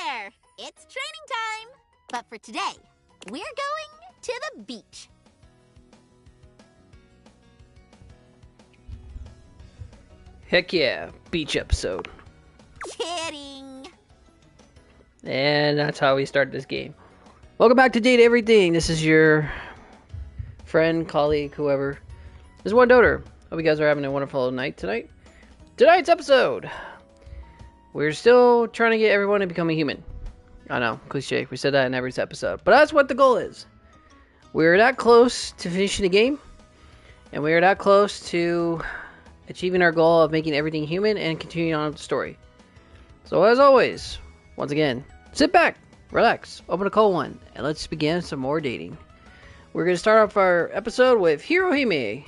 There! It's training time! But for today, we're going to the beach. Heck yeah, beach episode. Kidding! And that's how we start this game. Welcome back to Date Everything. This is your friend, colleague, whoever. This is One Doter. Hope you guys are having a wonderful night tonight. Tonight's episode. We're still trying to get everyone to become a human. I know, cliche. We said that in every episode. But that's what the goal is. We're that close to finishing the game. And we're that close to achieving our goal of making everything human and continuing on with the story. So as always, once again, sit back, relax, open a cold one, and let's begin some more dating. We're going to start off our episode with Hiro Jaime,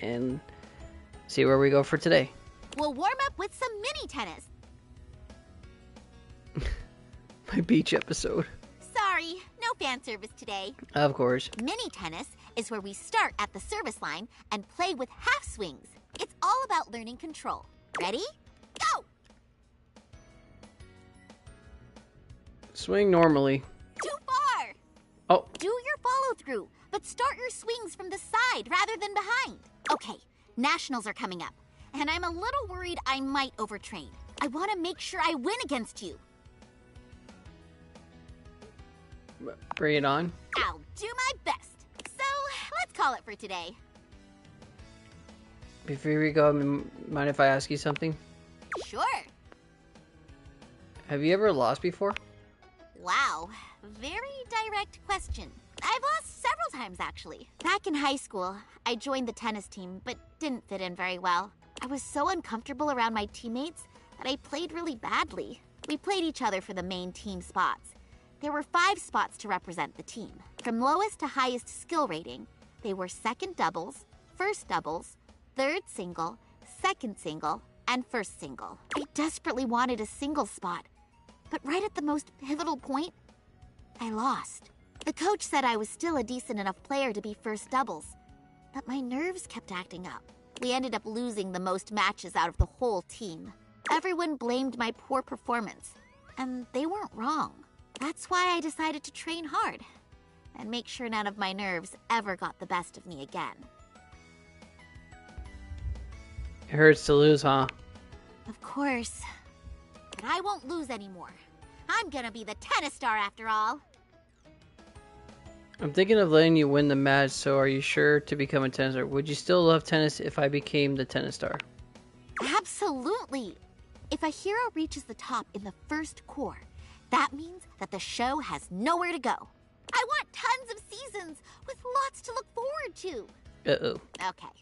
and see where we go for today. We'll warm up with some mini tennis. My beach episode. Sorry, no fan service today. Of course. Mini tennis is where we start at the service line and play with half swings. It's all about learning control. Ready? Go! Swing normally. Too far! Oh. Do your follow through, but start your swings from the side rather than behind. Okay, nationals are coming up, and I'm a little worried I might overtrain. I want to make sure I win against you. Bring it on. I'll do my best. So, let's call it for today. Before we go, mind if I ask you something? Sure. Have you ever lost before? Wow, very direct question. I've lost several times, actually. Back in high school, I joined the tennis team, but didn't fit in very well. I was so uncomfortable around my teammates that I played really badly. We played each other for the main team spots. There were 5 spots to represent the team. From lowest to highest skill rating, they were second doubles, first doubles, third single, second single, and first single. I desperately wanted a single spot, but right at the most pivotal point, I lost. The coach said I was still a decent enough player to be first doubles, but my nerves kept acting up. We ended up losing the most matches out of the whole team. Everyone blamed my poor performance, and they weren't wrong. That's why I decided to train hard and make sure none of my nerves ever got the best of me again. It hurts to lose, huh? Of course. But I won't lose anymore. I'm gonna be the tennis star after all. I'm thinking of letting you win the match, so are you sure to become a tennis star? Would you still love tennis if I became the tennis star? Absolutely. If a hero reaches the top in the first core, that means that the show has nowhere to go. I want tons of seasons with lots to look forward to. Uh-oh. Okay.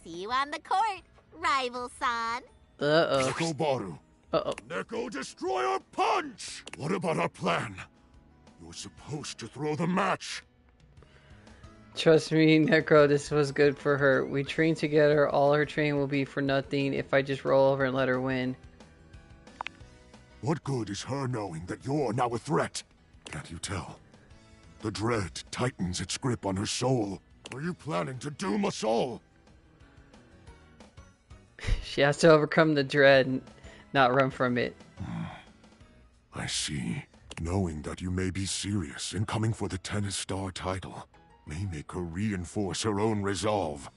See you on the court, rival-san. Uh-oh. Nekobaru. Uh-oh. Neko Destroyer Punch! What about our plan? You're supposed to throw the match. Trust me, Necro, this was good for her. We trained together. All her training will be for nothing if I just roll over and let her win. What good is her knowing that you're now a threat? Can't you tell? The dread tightens its grip on her soul. Are you planning to doom us all? She has to overcome the dread and not run from it. I see. Knowing that you may be serious in coming for the tennis star title may make her reinforce her own resolve.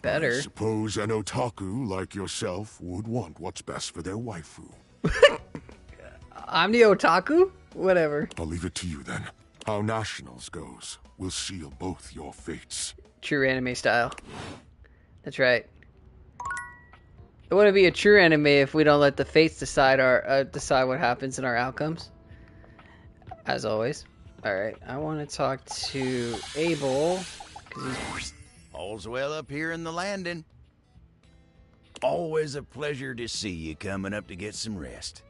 Better. I suppose an otaku like yourself would want what's best for their waifu. I'm the otaku? Whatever. I'll leave it to you then. How Nationals goes will seal both your fates. True anime style. That's right. It wouldn't be a true anime if we don't let the fates decide decide what happens in our outcomes. As always. Alright, I want to talk to Abel. All's well up here in the landing. Always a pleasure to see you coming up to get some rest.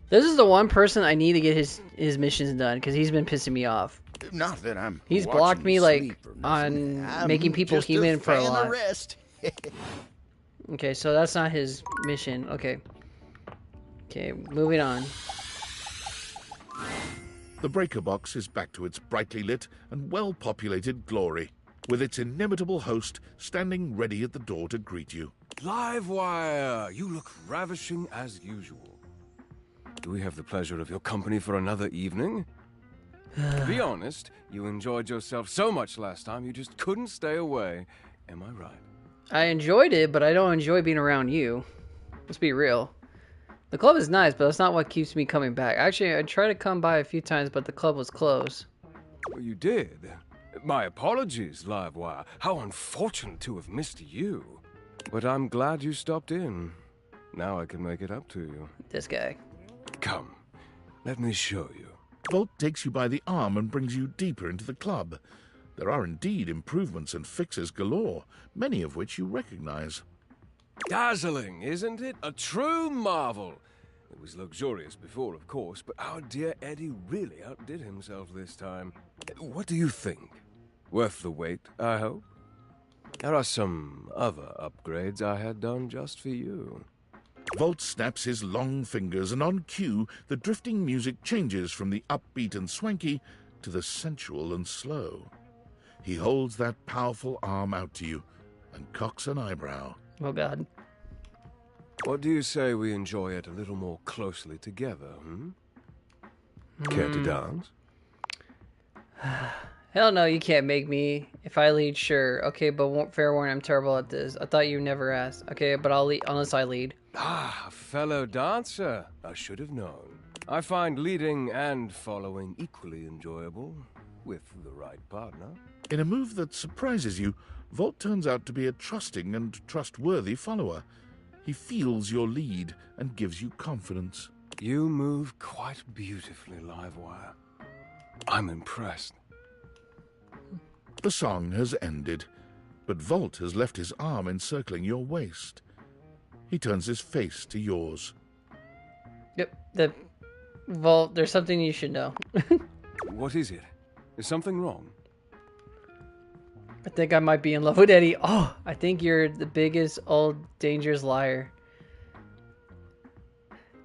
This is the one person I need to get his missions done because he's been pissing me off. Not that I'm. He's watching blocked me you like sleep or on nothing. I'm making people just human for a fan of lot. rest. Okay, so that's not his mission. Okay. Okay, moving on. The breaker box is back to its brightly lit and well-populated glory, with its inimitable host standing ready at the door to greet you. Livewire, you look ravishing as usual. Do we have the pleasure of your company for another evening? Be honest, you enjoyed yourself so much last time you just couldn't stay away. Am I right? I enjoyed it, but I don't enjoy being around you. Let's be real. The club is nice, but that's not what keeps me coming back. Actually, I tried to come by a few times, but the club was closed. Well, you did. My apologies, Livewire. How unfortunate to have missed you. But I'm glad you stopped in. Now I can make it up to you. This guy. Come, let me show you. Volt takes you by the arm and brings you deeper into the club. There are indeed improvements and fixes galore, many of which you recognize. Dazzling, isn't it? A true marvel. It was luxurious before, of course, but our dear Eddie really outdid himself this time. What do you think? Worth the wait, I hope? There are some other upgrades I had done just for you. Volt snaps his long fingers, and on cue, the drifting music changes from the upbeat and swanky to the sensual and slow. He holds that powerful arm out to you and cocks an eyebrow. Oh, God. What do you say we enjoy it a little more closely together, Care to dance? Hell no, you can't make me. If I lead, sure. Okay, but fair warning, I'm terrible at this. I thought you never asked. Okay, but I'll lead unless I lead. Ah, fellow dancer. I should have known. I find leading and following equally enjoyable, with the right partner. In a move that surprises you, Volt turns out to be a trusting and trustworthy follower. He feels your lead and gives you confidence. You move quite beautifully, Livewire. I'm impressed. The song has ended, but Volt has left his arm encircling your waist. He turns his face to yours. Yep, Volt, there's something you should know. What is it? Is something wrong? I think I might be in love with Eddie. Oh, I think you're the biggest old dangerous liar.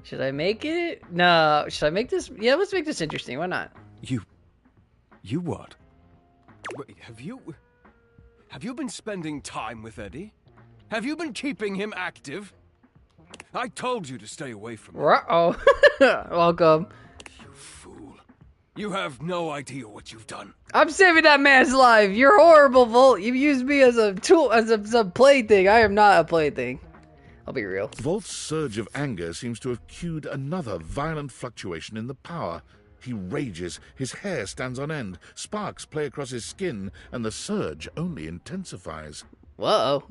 Should I make it? No. Should I make this? Yeah, let's make this interesting. Why not? You what? Wait, have you been spending time with Eddie? Have you been keeping him active? I told you to stay away from him. Uh-oh. Welcome. You fool. You have no idea what you've done. I'm saving that man's life. You're horrible, Volt. You've used me as a tool, as a plaything. I am not a plaything. I'll be real. Volt's surge of anger seems to have cued another violent fluctuation in the power. He rages, his hair stands on end, sparks play across his skin, and the surge only intensifies. Whoa.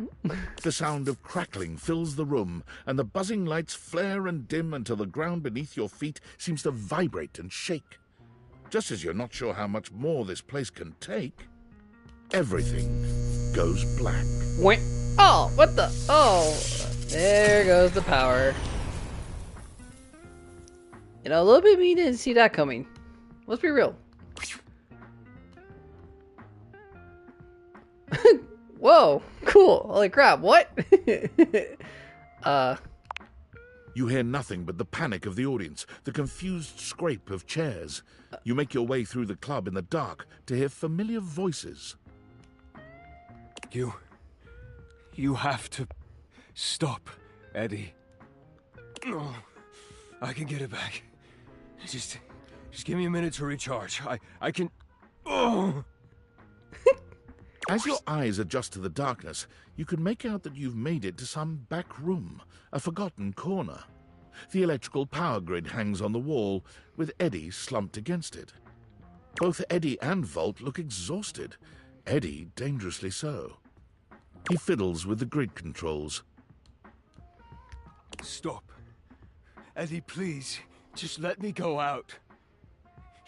The sound of crackling fills the room, and the buzzing lights flare and dim until the ground beneath your feet seems to vibrate and shake. Just as you're not sure how much more this place can take, everything goes black. Wait. Oh, what the? Oh, there goes the power. You know, a little bit of me didn't see that coming. Let's be real. Whoa, cool. Holy crap, what? You hear nothing but the panic of the audience, the confused scrape of chairs. You make your way through the club in the dark to hear familiar voices. You have to stop, Eddie. Oh, I can get it back. Just give me a minute to recharge. I can... Oh! As your eyes adjust to the darkness, you can make out that you've made it to some back room, a forgotten corner. The electrical power grid hangs on the wall, with Eddie slumped against it. Both Eddie and Volt look exhausted, Eddie dangerously so. He fiddles with the grid controls. Stop. Eddie, please. Just let me go out.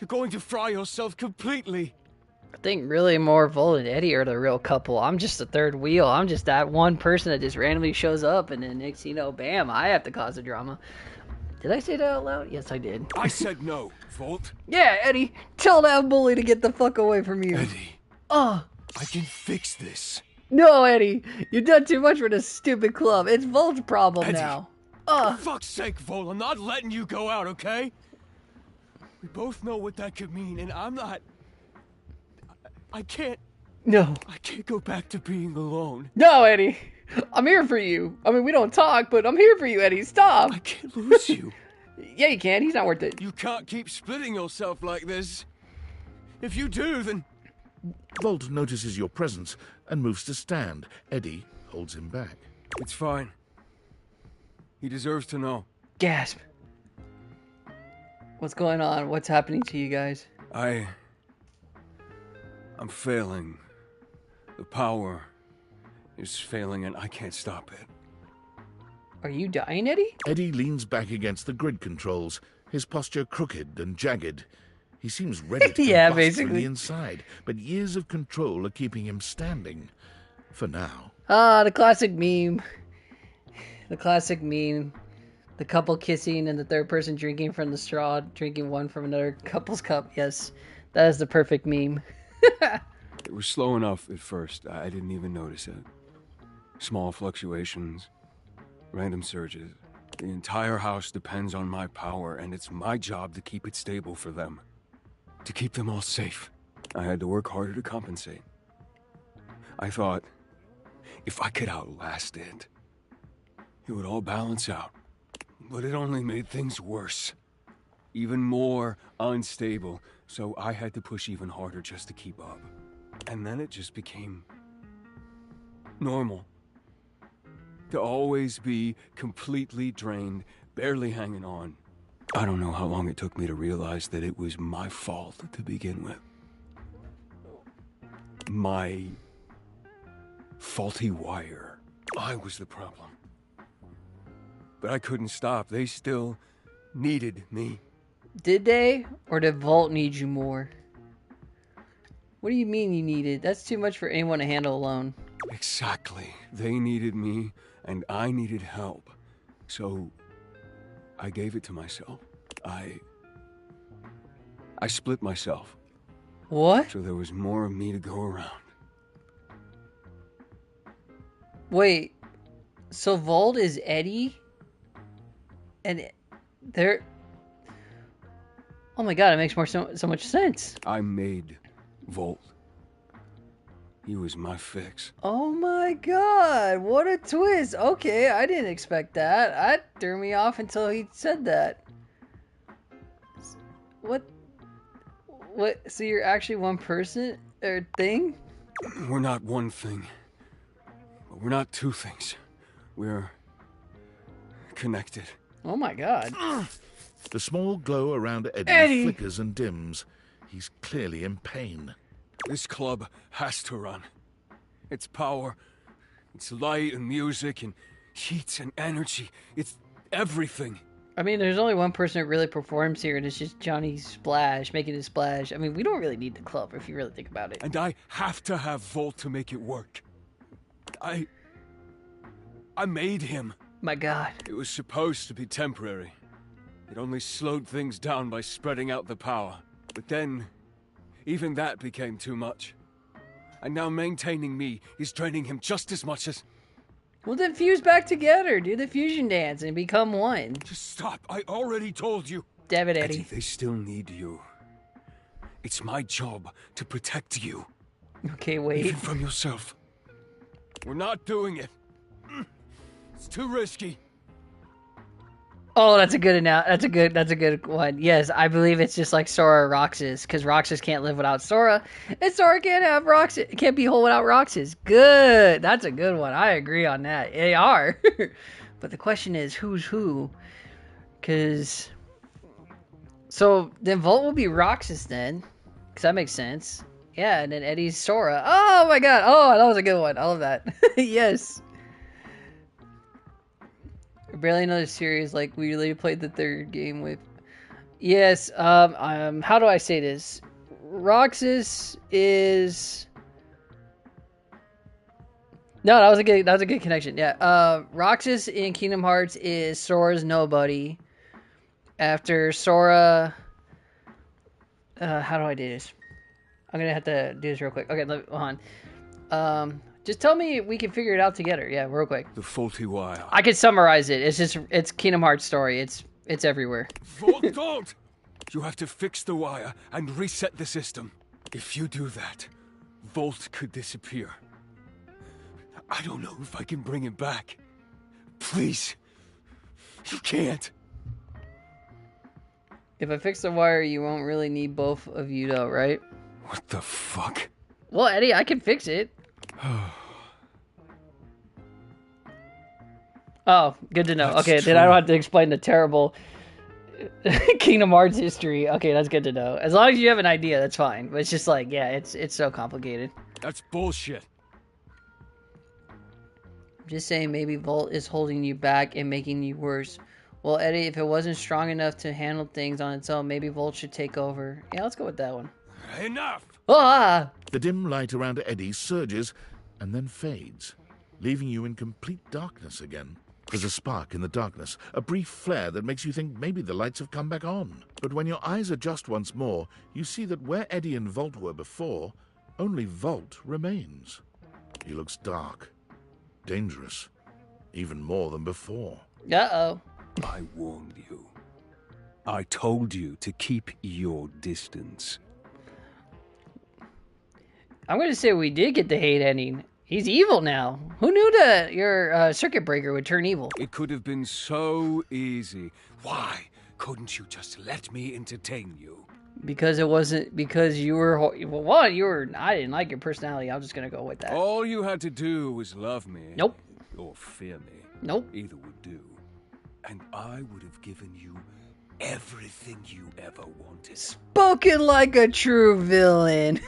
You're going to fry yourself completely. I think really more Volt and Eddie are the real couple. I'm just the third wheel. I'm just that one person that just randomly shows up, and then next you know, bam, I have to cause the drama. Did I say that out loud? Yes, I did. I said no, Volt. Yeah, Eddie, tell that bully to get the fuck away from you. Eddie, Oh, I can fix this. no, Eddie, you've done too much for this stupid club. It's Volt's problem Eddie. now. For fuck's sake, Vol, I'm not letting you go out, okay? We both know what that could mean, and I'm not... I can't No. go back to being alone. No, Eddie. I'm here for you. I mean, we don't talk, but I'm here for you, Eddie. Stop. I can't lose you. Yeah, you can. He's not worth it. You can't keep splitting yourself like this. If you do, then... Volt notices your presence and moves to stand. Eddie holds him back. It's fine. He deserves to know. Gasp. What's going on? What's happening to you guys? I'm failing. The power is failing and I can't stop it. Are you dying, Eddie? Eddie leans back against the grid controls, his posture crooked and jagged. He seems ready to Yeah, combust from basically. the inside, but years of control are keeping him standing. For now. Ah, the classic meme. The classic meme. The couple kissing and the third person drinking from the straw, drinking one from another couple's cup. Yes, that is the perfect meme. It was slow enough at first. I didn't even notice it. Small fluctuations, random surges. The entire house depends on my power, and it's my job to keep it stable for them. To keep them all safe. I had to work harder to compensate. I thought, if I could outlast it, it would all balance out. But it only made things worse. Even more unstable, so I had to push even harder just to keep up. And then it just became normal. To always be completely drained, barely hanging on. I don't know how long it took me to realize that it was my fault to begin with. My faulty wire. I was the problem. But I couldn't stop. They still needed me. Did they? Or did Volt need you more? What do you mean you needed? That's too much for anyone to handle alone. Exactly. They needed me, and I needed help. So, I gave it to myself. I split myself, What? so there was more of me to go around. Wait. So Volt is Eddie? And they're... Oh my god, it makes so much sense. I made Volt. He was my fix. Oh my god, what a twist. Okay, I didn't expect that. That threw me off until he said that. What? So you're actually one person? Or thing? We're not one thing. But we're not two things. We're connected. Oh my god. The small glow around Eddie, Eddie! flickers and dims. He's clearly in pain. This club has to run. It's power, it's light and music and heat and energy. It's everything. I mean, there's only one person that really performs here, and it's just Johnny Splash, making a splash. I mean, we don't really need the club, if you really think about it. And I have to have Volt to make it work. I made him. My god. It was supposed to be temporary. It only slowed things down by spreading out the power. But then, even that became too much. And now maintaining me is draining him just as much as... Well, then fuse back together. Do the fusion dance and become one. Just stop. I already told you. Damn it, Eddie, Eddie. they still need you. It's my job to protect you. Okay, wait. Even from yourself. We're not doing it. It's too risky. Oh, that's a good that's a good one. Yes, I believe it's just like Sora or Roxas, because Roxas can't live without Sora, and Sora can't have Roxas, can't be whole without Roxas. Good, that's a good one. I agree on that. They are, but the question is who's who? Because so then Volt will be Roxas then, because that makes sense. Yeah, and then Eddie's Sora. Oh my god. Oh, that was a good one. I love that. Yes. Barely another series like we really played the third game with. Yes, how do I say this? Roxas is... No, that was a good connection. Yeah. Roxas in Kingdom Hearts is Sora's nobody. After Sora... how do I do this? I'm gonna have to do this real quick. Okay, hold on. Just tell me we can figure it out together. Yeah, real quick. The faulty wire. I can summarize it. It's Kingdom Hearts story. It's everywhere. Volt, don't! You have to fix the wire and reset the system. If you do that, Volt could disappear. I don't know if I can bring him back. Please. You can't. If I fix the wire, you won't really need both of you though, right? What the fuck? Well, Eddie, I can fix it. Oh, good to know. That's okay, then true. I don't have to explain the terrible Kingdom Hearts history. Okay, that's good to know. As long as you have an idea, that's fine. But it's just like, yeah, it's so complicated. That's bullshit. I'm just saying maybe Volt is holding you back and making you worse. Well, Eddie, if it wasn't strong enough to handle things on its own, maybe Volt should take over. Yeah, let's go with that one. Enough! Ah! The dim light around Eddie surges and then fades, leaving you in complete darkness again. There's a spark in the darkness, a brief flare that makes you think maybe the lights have come back on. But when your eyes adjust once more, you see that where Eddie and Volt were before, only Volt remains. He looks dark, dangerous, even more than before. Uh-oh. I warned you. I told you to keep your distance. I'm going to say we did get the hate ending. He's evil now. Who knew that your circuit breaker would turn evil? It could have been so easy. Why couldn't you just let me entertain you? Because it wasn't, because you were, well, one, you were, I didn't like your personality. I'm just going to go with that. All you had to do was love me. Nope. Or fear me. Nope. Either would do. And I would have given you everything you ever wanted. Spoken like a true villain.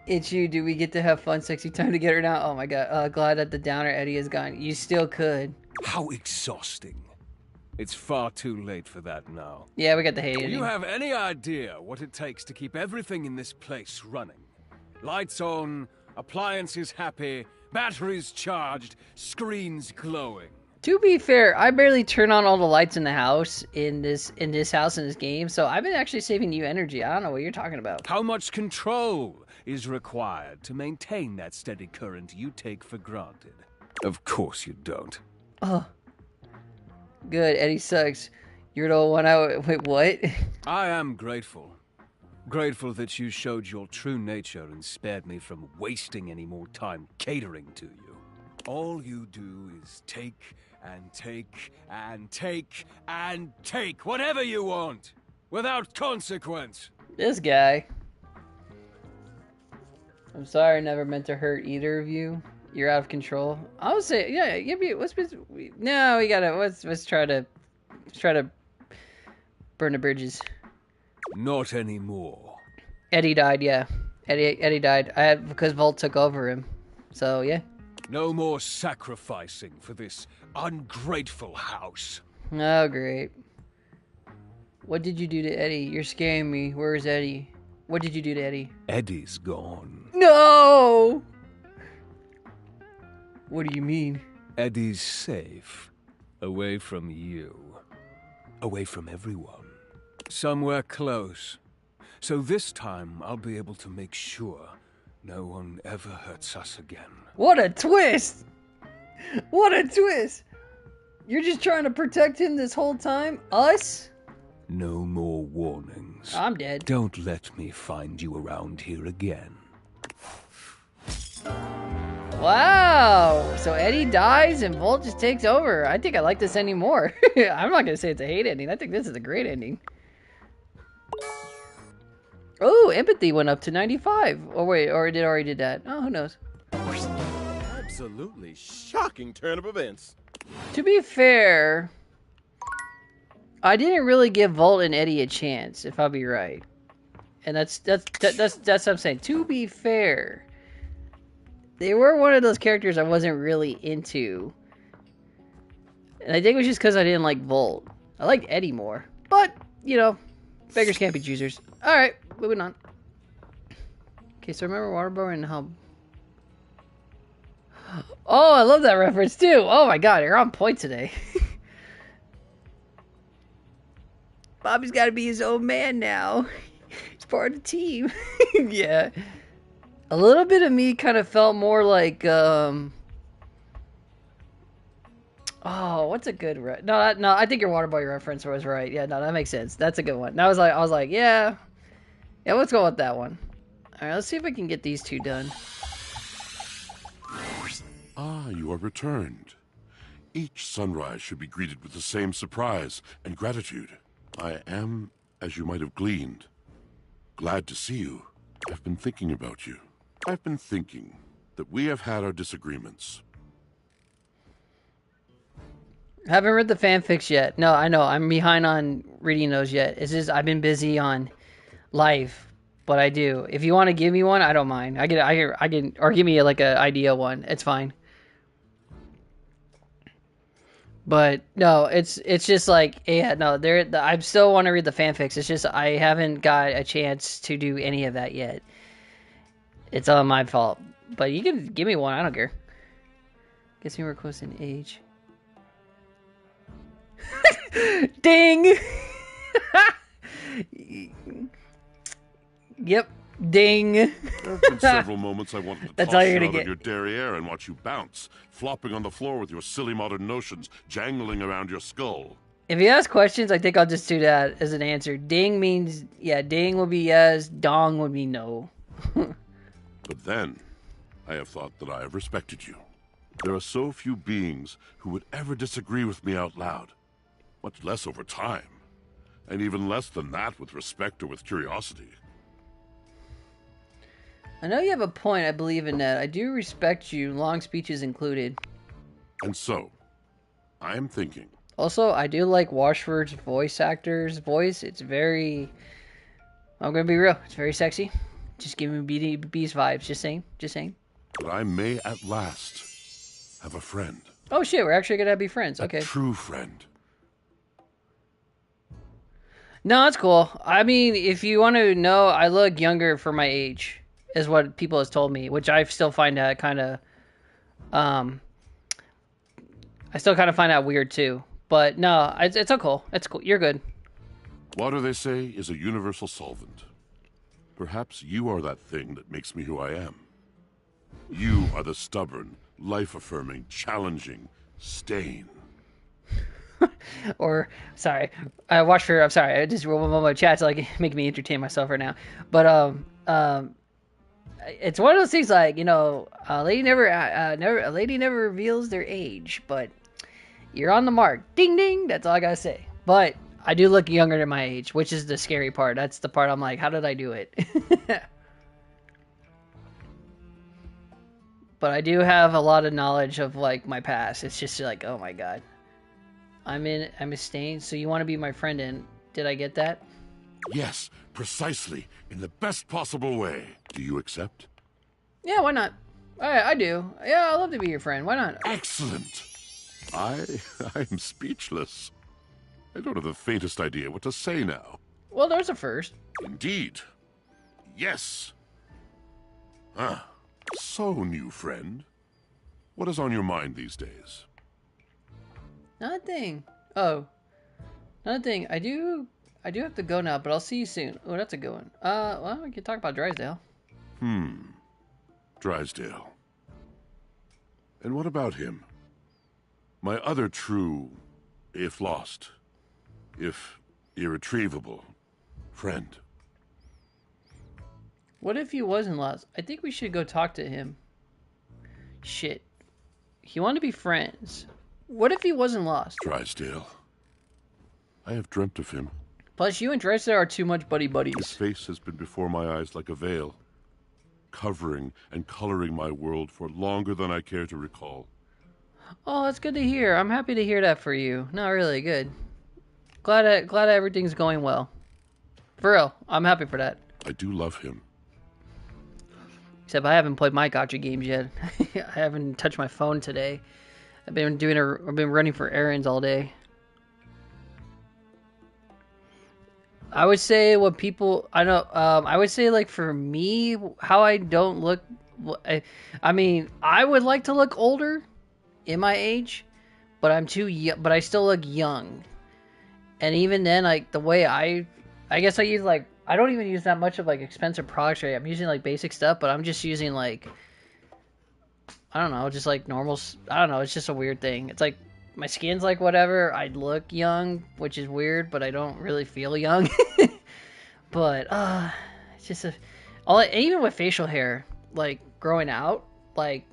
It's you. Do we get to have fun, sexy time together now? Oh my god. Glad that the downer Eddie is gone. You still could. How exhausting. It's far too late for that now. Yeah, we got the hate Do ending. you have any idea what it takes to keep everything in this place running? Lights on, appliances happy, batteries charged, screens glowing. To be fair, I barely turn on all the lights in the house in this house in this game, so I've been actually saving you energy. I don't know what you're talking about. How much control is required to maintain that steady current you take for granted? Of course you don't. Oh. Good, Eddie sucks. You're the one wait, what? I am grateful. Grateful that you showed your true nature and spared me from wasting any more time catering to you. All you do is take and take and take and take whatever you want, without consequence. This guy. I'm sorry, I never meant to hurt either of you. You're out of control. I would say, yeah, give me. No, we gotta. Let's try to burn the bridges. Not anymore. Eddie died. Yeah, Eddie died. Because Volt took over him. So yeah. No more sacrificing for this ungrateful house. Oh great. What did you do to Eddie? You're scaring me. Where's Eddie? What did you do to Eddie? Eddie's gone. No! What do you mean? Eddie's safe. Away from you. Away from everyone. Somewhere close. So this time I'll be able to make sure no one ever hurts us again. What a twist! What a twist! You're just trying to protect him this whole time? Us? No more warnings. I'm dead. Don't let me find you around here again. Wow! So Eddie dies and Volt just takes over. I think I like this ending more. I'm not gonna say it's a hate ending. I think this is a great ending. Oh, empathy went up to 95. Oh wait, or it already did that. Oh, who knows? Absolutely shocking turn of events. To be fair, I didn't really give Volt and Eddie a chance, if I'll be right. And that's what I'm saying. To be fair, they were one of those characters I wasn't really into. And I think it was just because I didn't like Volt. I liked Eddie more. But, you know, Beggars can't be choosers. Alright, moving on. Okay, so remember Waterboy and how... Oh, I love that reference too. Oh my god, you're on point today. Bobby's got to be his own man now. He's part of the team. Yeah. A little bit of me kind of felt more like, oh, what's a good no, I think your Waterboy reference was right. Yeah, no, that makes sense. That's a good one. I was like, yeah, let's go with that one. All right, let's see if we can get these two done. Ah, you are returned. Each sunrise should be greeted with the same surprise and gratitude. I am, as you might have gleaned, glad to see you. I've been thinking about you. I've been thinking that we have had our disagreements. Haven't read the fanfics yet. No, I know. I'm behind on reading those yet. It's just I've been busy on life, but I do. If you want to give me one, I don't mind. I can, or give me like an idea one. It's fine. But no, it's just like, yeah, no, I still want to read the fanfics. It's just I haven't got a chance to do any of that yet. It's all my fault. But you can give me one. I don't care. Guess we were close in age. Ding! Yep. Ding. There have been several moments I wanted to That's toss all you you're out gonna get. of your derriere and watch you bounce, flopping on the floor with your silly modern notions jangling around your skull. If you ask questions, I think I'll just do that as an answer. Ding means, yeah, ding would be yes, dong would be no. But then, I have thought that I have respected you. There are so few beings who would ever disagree with me out loud, much less over time, and even less than that with respect or with curiosity. I know you have a point, I believe in that. I do respect you, long speeches included. And so, I am thinking. Also, I do like Washford's voice actor's voice. It's very... I'm gonna be real. It's very sexy. Just giving me Beauty Beast vibes. Just saying. Just saying. That I may at last have a friend. Oh shit, we're actually gonna be friends. Okay. A true friend. No, that's cool. I mean, if you want to know, I look younger for my age, is what people has told me, which I still find that kind of, I still kind of find that weird too. But no, it's cool. It's cool. You're good. Water, they say, is a universal solvent. Perhaps you are that thing that makes me who I am. You are the stubborn, life-affirming, challenging stain. Or, sorry, I'm sorry, I just rolled my chat to like make me entertain myself right now. But it's one of those things like, you know, a lady never reveals their age, but you're on the mark. Ding ding. That's all I gotta say. But I do look younger than my age, which is the scary part. That's the part I'm like, how did I do it? But I do have a lot of knowledge of like my past. It's just like, oh my god. I'm a stain, so you want to be my friend, and did I get that? Yes, precisely, in the best possible way. Do you accept? Yeah, why not? I do. Yeah, I'd love to be your friend. Why not? Excellent. I am speechless. I don't have the faintest idea what to say now. Well, there's a first. Indeed. Yes. Ah, so new friend. What is on your mind these days? Nothing. Oh, nothing. I do have to go now, but I'll see you soon. Oh, that's a good one. Well, we can talk about Drysdale. Drysdale. And what about him? My other true, if lost, if irretrievable, friend. What if he wasn't lost? I think we should go talk to him. Shit. He wanted to be friends. What if he wasn't lost? Drysdale. I have dreamt of him. Plus, you and Drysdale are too much His buddies. face has been before my eyes like a veil, covering and coloring my world for longer than I care to recall. Oh, that's good to hear. I'm happy to hear that for you. No, really good. Glad everything's going well. For real, I'm happy for that. I do love him. Except I haven't played my gacha games yet. I haven't touched my phone today. I've been running for errands all day. I would say what people I know. I would say like for me, how I don't look. I mean, I would like to look older in my age, but I'm too young. But I still look young. And even then, like the way I guess I use like I don't even use that much of like expensive products. Right? I'm using like basic stuff, but I'm just using like I don't know, just like normal. I don't know. It's just a weird thing. It's like my skin's like whatever. I look young, which is weird, but I don't really feel young. But it's just even with facial hair, like growing out, like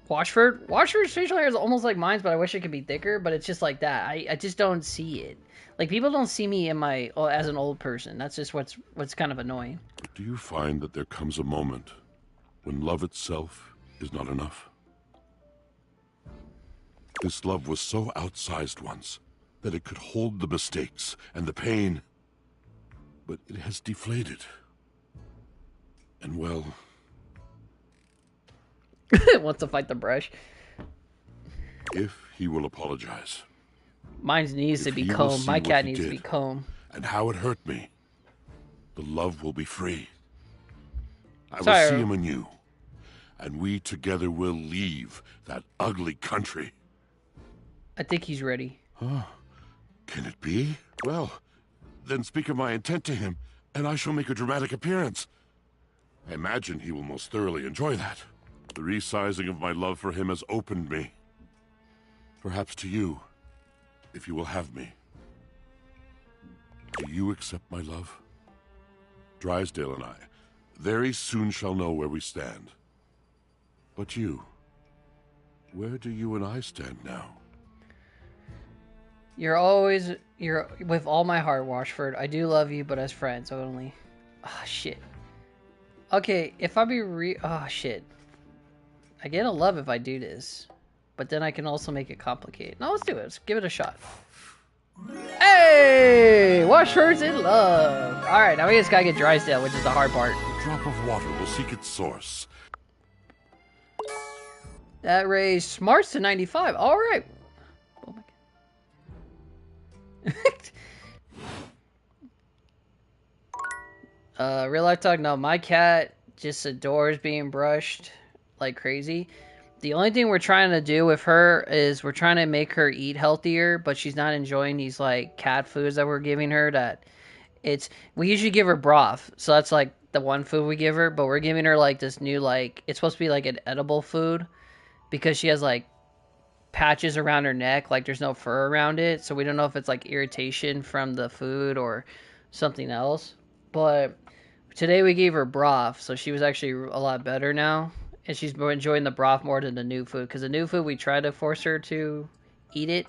Washford's facial hair is almost like mine, but I wish it could be thicker. But it's just like that. I just don't see it. Like people don't see me in my as an old person. That's just what's kind of annoying. Do you find that there comes a moment when love itself is not enough? This love was so outsized once that it could hold the mistakes and the pain, but it has deflated. And well... Wants to fight the brush. If he will apologize. Mine needs to be combed. My cat needs to be combed. And how it hurt me. The love will be free. I will Sorry. see him anew. And we together will leave that ugly country. I think he's ready. Can it be? Well, then speak of my intent to him, and I shall make a dramatic appearance. I imagine he will most thoroughly enjoy that. The resizing of my love for him has opened me. Perhaps to you, if you will have me. Do you accept my love? Drysdale and I very soon shall know where we stand. But you, where do you and I stand now? You're with all my heart, Washford. I do love you, but as friends only. Ah, shit. Okay, if I be shit. I get a love if I do this. But then I can also make it complicated. No, let's do it. Let's give it a shot. Hey! Washford's in love! Alright, now we just gotta get Drysdale, which is the hard part. A drop of water will seek its source. That raised smarts to 95. Alright. Oh my god. Real life talk? No, my cat just adores being brushed like crazy. The only thing we're trying to do with her is we're trying to make her eat healthier, but she's not enjoying these like cat foods that we're giving her. We usually give her broth, so that's like the one food we give her, but we're giving her like this new it's supposed to be like an edible food because she has like patches around her neck, like there's no fur around it, so we don't know if it's like irritation from the food or something else. But today we gave her broth, so she was actually a lot better now. And she's more enjoying the broth more than the new food. Because the new food, we tried to force her to eat it.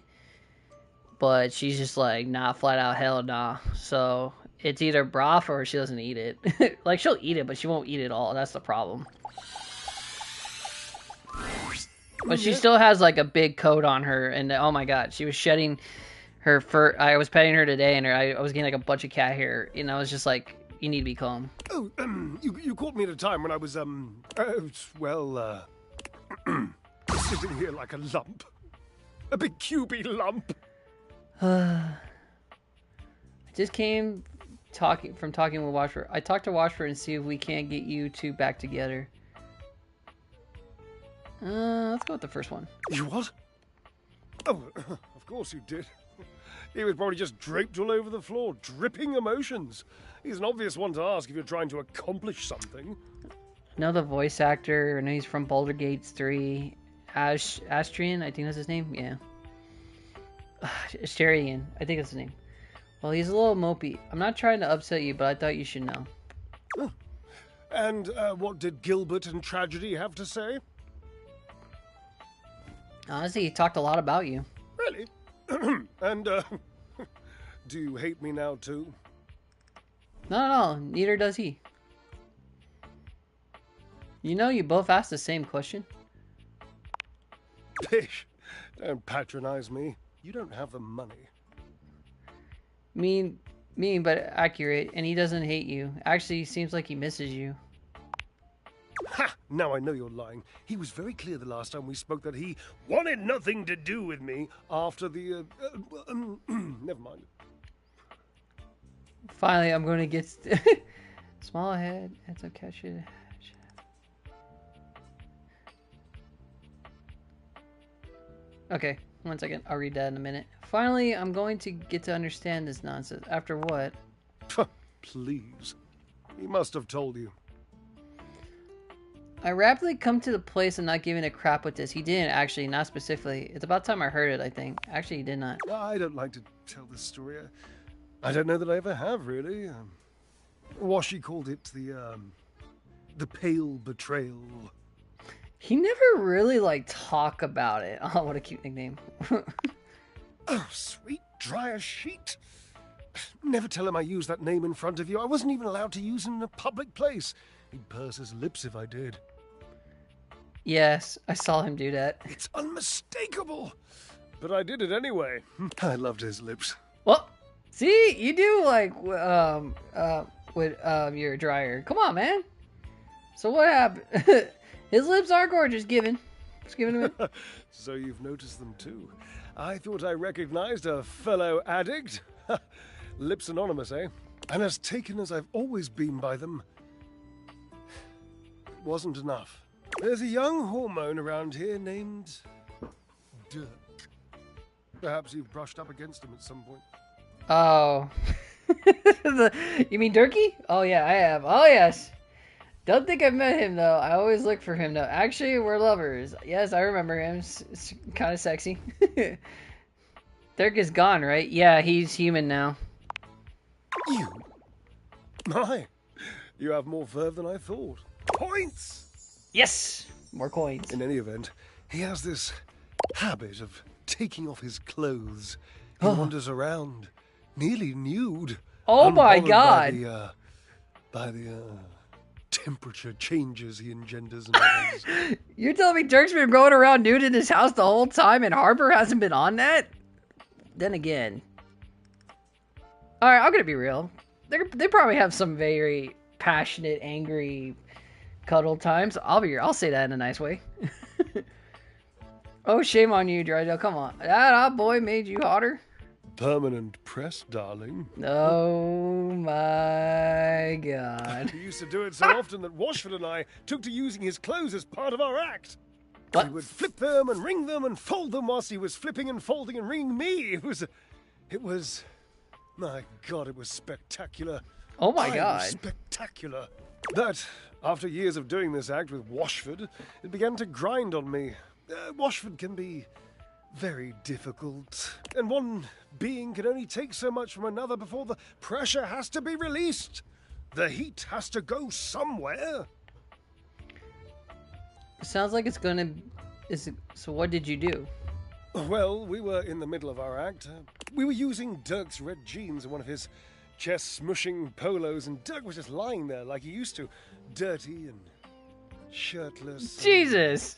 But she's just like, nah, flat out, hell nah. So it's either broth or she doesn't eat it. Like, she'll eat it, but she won't eat it all. That's the problem. But she still has like a big coat on her. And oh my god, she was shedding her fur. I was petting her today and I was getting like a bunch of cat hair. And I was just like, you need to be calm. Oh, you caught me at a time when I was, sitting here like a lump. A big cubey lump. I just came talking with Washford. I talked to Washford and see if we can't get you two back together. Let's go with the first one. You what? Oh, of course you did. He was probably just draped all over the floor, dripping emotions. He's an obvious one to ask if you're trying to accomplish something. Know the voice actor. I know he's from Baldur's Gate 3. Astrian, I think that's his name. Yeah. Asterian, I think that's his name. Well, he's a little mopey. I'm not trying to upset you, but I thought you should know. Oh. And what did Gilbert and Tragedy have to say? Honestly, he talked a lot about you. Really? And, do you hate me now, too? No, neither does he. You know, you both asked the same question. Pish, don't patronize me. You don't have the money. Mean, but accurate, and he doesn't hate you. Actually, he seems like he misses you. Ha! Now I know you're lying. He was very clear the last time we spoke that he wanted nothing to do with me after the, never mind. Finally, I'm going to get small head. It's okay. Okay, 1 second. I'll read that in a minute. Finally, I'm going to get to understand this nonsense. After what? Please. He must have told you. I rapidly come to the place of not giving a crap with this. He didn't, actually, not specifically. It's about time I heard it, I think. Actually, he did not. I don't like to tell this story. I don't know that I ever have, really. Washi called it the pale betrayal. He never really, like, talk about it. Oh, what a cute nickname. Oh, sweet dry as sheet. Never tell him I used that name in front of you. I wasn't even allowed to use it in a public place. He'd purse his lips if I did. Yes, I saw him do that. It's unmistakable. But I did it anyway. I loved his lips. Well, see, you do like with your dryer. Come on, man. So what happened? His lips are gorgeous. Just giving him. So you've noticed them too. I thought I recognized a fellow addict. Lips anonymous, eh? And as taken as I've always been by them, it wasn't enough. There's a young hormone around here named Dirk. Perhaps you've brushed up against him at some point. Oh. You mean Durkee? Oh, yeah, I have. Oh, yes. Don't think I've met him, though. I always look for him, though. Actually, we're lovers. Yes, I remember him. It's kind of sexy. Dirk is gone, right? Yeah, he's human now. You? My, you have more verve than I thought. Points! Yes! More coins. In any event, he has this habit of taking off his clothes. He wanders around, nearly nude. Oh my god! By the temperature changes he engenders in others. You're telling me Dirk's been going around nude in his house the whole time and Harper hasn't been on that? Then again. Alright, I'm gonna be real. They probably have some very passionate, angry cuddle times. I'll say that in a nice way. Oh, shame on you, Drydale. Come on. That hot boy made you hotter? Permanent press, darling. Oh my god. He used to do it so often that Washford and I took to using his clothes as part of our act. What? We would flip them and wring them and fold them whilst he was flipping and folding and wringing me. It was, my god, it was spectacular. Oh my It was god. spectacular. That, after years of doing this act with Washford, it began to grind on me. Washford can be very difficult, and one being can only take so much from another before the pressure has to be released. The heat has to go somewhere. Sounds like it's gonna... So what did you do? Well, we were in the middle of our act. We were using Dirk's red jeans and one of his chest-smushing polos, and Dirk was just lying there like he used to, dirty and shirtless. Jesus!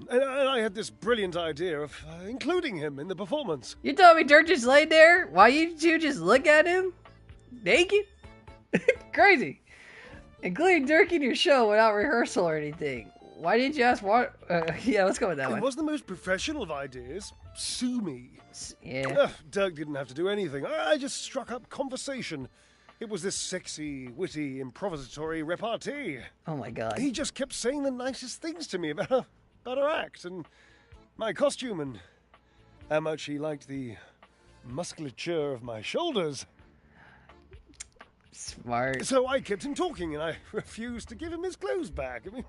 And I had this brilliant idea of including him in the performance. You told me Dirk just laid there? Why you two just look at him? Naked? Crazy. Including Dirk in your show without rehearsal or anything. Why didn't you ask what? Yeah, let's go with that It one. was the most professional of ideas. Sue me. Yeah. Dirk didn't have to do anything. I just struck up conversation. It was this sexy, witty, improvisatory repartee. Oh my god. He just kept saying the nicest things to me about her act and my costume and how much he liked the musculature of my shoulders. Smart. So I kept him talking and I refused to give him his clothes back. I mean,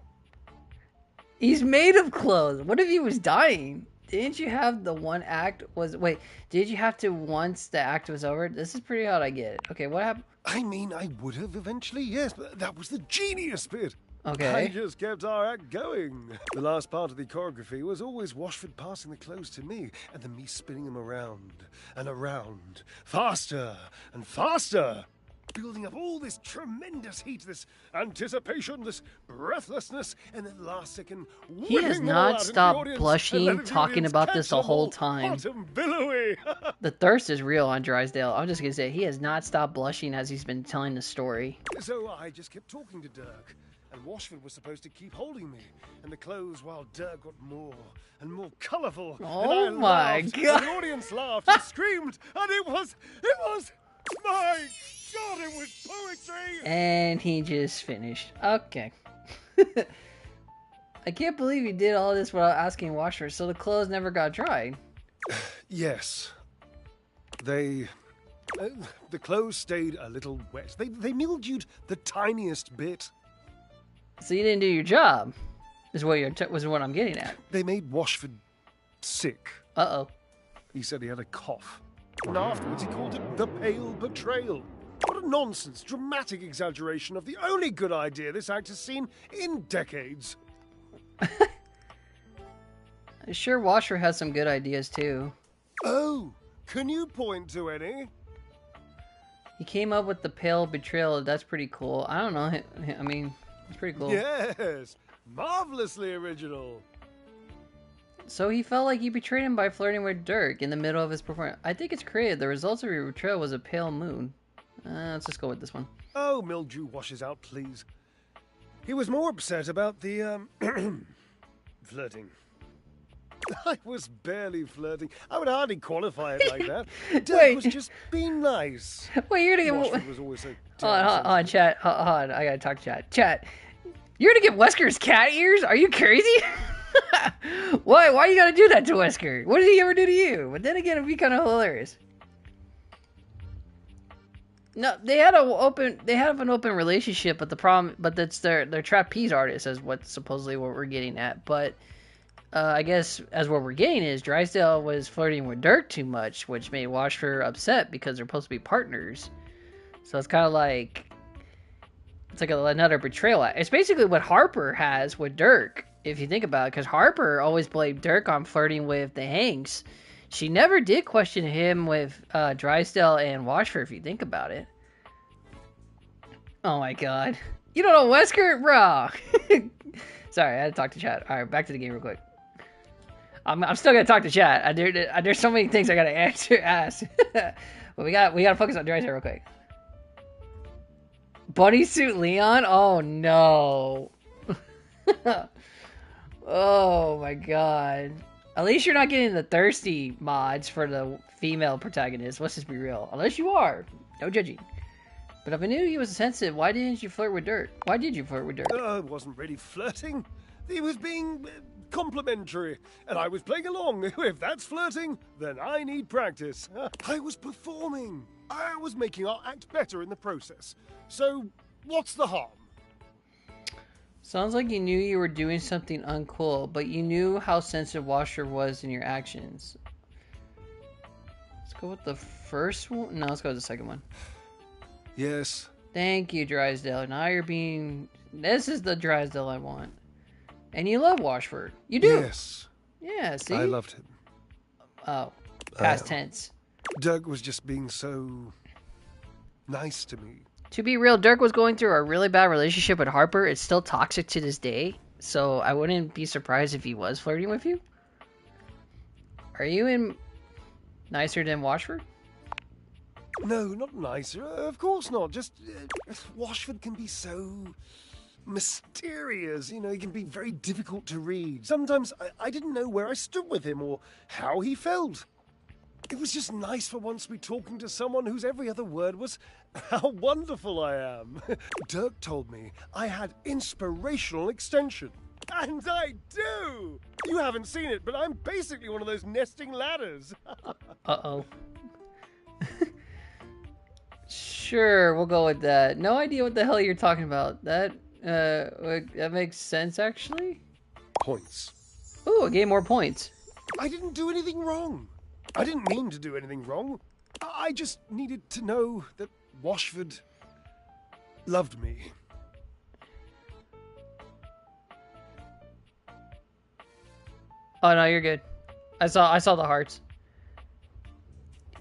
He's made of clothes. What if he was dying? Didn't you have the one act was... Wait, did you have to once the act was over? This is pretty hard, I get it. Okay, what happened? I mean, I would have eventually, yes, but that was the genius bit. Okay. I just kept our act going. The last part of the choreography was always Washford passing the clothes to me, and then me spinning them around and around, faster and faster, building up all this tremendous heat, this anticipation, this breathlessness, and then last second, He has whipping them all not out into the stopped audience blushing, and letting the talking audience about catch this the them whole all time. hot and billowy. The thirst is real on Drysdale. I'm just gonna say, he has not stopped blushing as he's been telling the story. So I just kept talking to Dirk, and Washford was supposed to keep holding me, and the clothes while Dirk got more and more colourful. Oh and I my laughed, God. And the audience laughed and screamed, and it was My God, it was poetry! And he just finished. Okay. I can't believe he did all this without asking Washer, so the clothes never got dried. Yes. The clothes stayed a little wet. They mildewed the tiniest bit. So you didn't do your job, is what I'm getting at. They made Washford sick. Uh-oh. He said he had a cough. And afterwards he called it the Pale Betrayal. What a nonsense, dramatic exaggeration of the only good idea this act has seen in decades. I'm sure Washer has some good ideas, too. Oh, can you point to any? He came up with the Pale Betrayal. That's pretty cool. I don't know. I mean, it's pretty cool. Yes, marvelously original. So he felt like he betrayed him by flirting with Dirk in the middle of his performance. I think it's creative. The results of your betrayal was a pale moon. Let's just go with this one. Oh, mildew washes out, please. He was more upset about the, flirting. I was barely flirting. I would hardly qualify it like that. Dirk was just being nice. Wait, you're gonna Washford get... was always so Hold on, chat. Hold on, I gotta talk to chat. Chat, you're gonna get Wesker's cat ears? Are you crazy? Why you gotta do that to Wesker? What did he ever do to you? But then again, it'd be kind of hilarious. No, they have an open relationship, but the problem, that's their trapeze artist is supposedly what we're getting at. But I guess as what we're getting is Drysdale was flirting with Dirk too much, which made Washford upset because they're supposed to be partners. So it's kind of like another betrayal act. It's basically what Harper has with Dirk, if you think about it, because Harper always blamed Dirk on flirting with the Hanks. She never did question him with Drysdale and Washford, if you think about it. Oh my god. You don't know Wesker? Bro. Sorry, I had to talk to chat. Alright, back to the game real quick. I'm still gonna talk to chat. There's so many things I gotta ask. But we gotta focus on Drysdale real quick. Bunny Suit Leon? Oh no. Oh my god. At least you're not getting the thirsty mods for the female protagonist. Let's just be real. Unless you are. No judging. But if I knew he was sensitive, why didn't you flirt with Dirk? Why did you flirt with Dirk? It wasn't really flirting. He was being complimentary, and I was playing along. If that's flirting, then I need practice. I was performing. I was making our act better in the process. So, what's the harm? Sounds like you knew you were doing something uncool, but you knew how sensitive Washer was in your actions. Let's go with the first one. No, let's go with the second one. Yes. Thank you, Drysdale. Now you're being... This is the Drysdale I want. And you love Washford. You do. Yes. Yeah, see? I loved him. Oh, past tense. Dirk was just being so nice to me. To be real, Dirk was going through a really bad relationship with Harper. It's still toxic to this day. So I wouldn't be surprised if he was flirting with you. Are you in nicer than Washford? No, not nicer. Of course not. Just Washford can be so mysterious. You know, he can be very difficult to read. Sometimes I didn't know where I stood with him or how he felt. It was just nice for once to be talking to someone whose every other word was how wonderful I am. Dirk told me I had inspirational extension. And I do! You haven't seen it, but I'm basically one of those nesting ladders. Uh-oh. Sure, we'll go with that. No idea what the hell you're talking about. That makes sense, actually. Points. Ooh, I gained more points. I didn't do anything wrong. I didn't mean to do anything wrong. I just needed to know that Washford loved me. Oh no, you're good. I saw the hearts.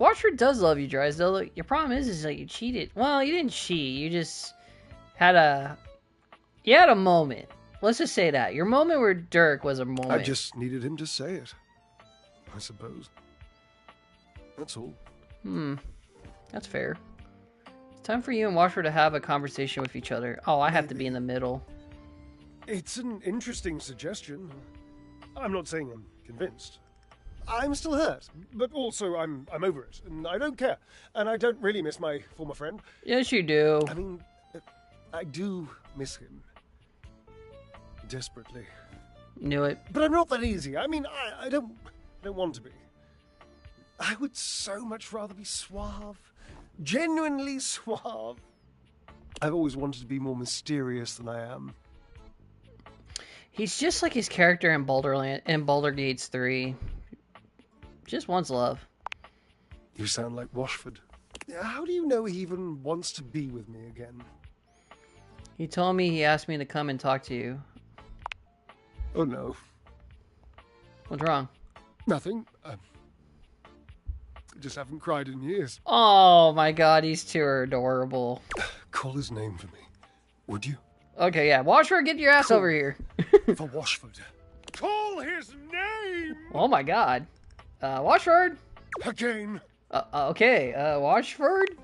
Washford does love you, Drysdale. Look, your problem is that you cheated. Well, you didn't cheat. You just had a moment. Let's just say that your moment where Dirk was a moment. I just needed him to say it, I suppose. That's all. That's fair. It's time for you and Washford to have a conversation with each other. Oh, I have to be in the middle. It's an interesting suggestion. I'm not saying I'm convinced. I'm still hurt, but also I'm over it, and I don't care. And I don't really miss my former friend. Yes, you do. I mean, I do miss him. Desperately. Knew it. But I'm not that easy. I mean, I don't want to be. I would so much rather be suave. Genuinely suave. I've always wanted to be more mysterious than I am. He's just like his character in Baldur's Gate 3. Just wants love. You sound like Washford. How do you know he even wants to be with me again? He told me he asked me to come and talk to you. Oh no. What's wrong? Nothing. I just haven't cried in years. Oh my god, he's too adorable. Call his name for me, would you? Okay, yeah. Washford, get your ass over here. For Washford. Call his name! Oh my god. Washford? Again. Okay, Washford?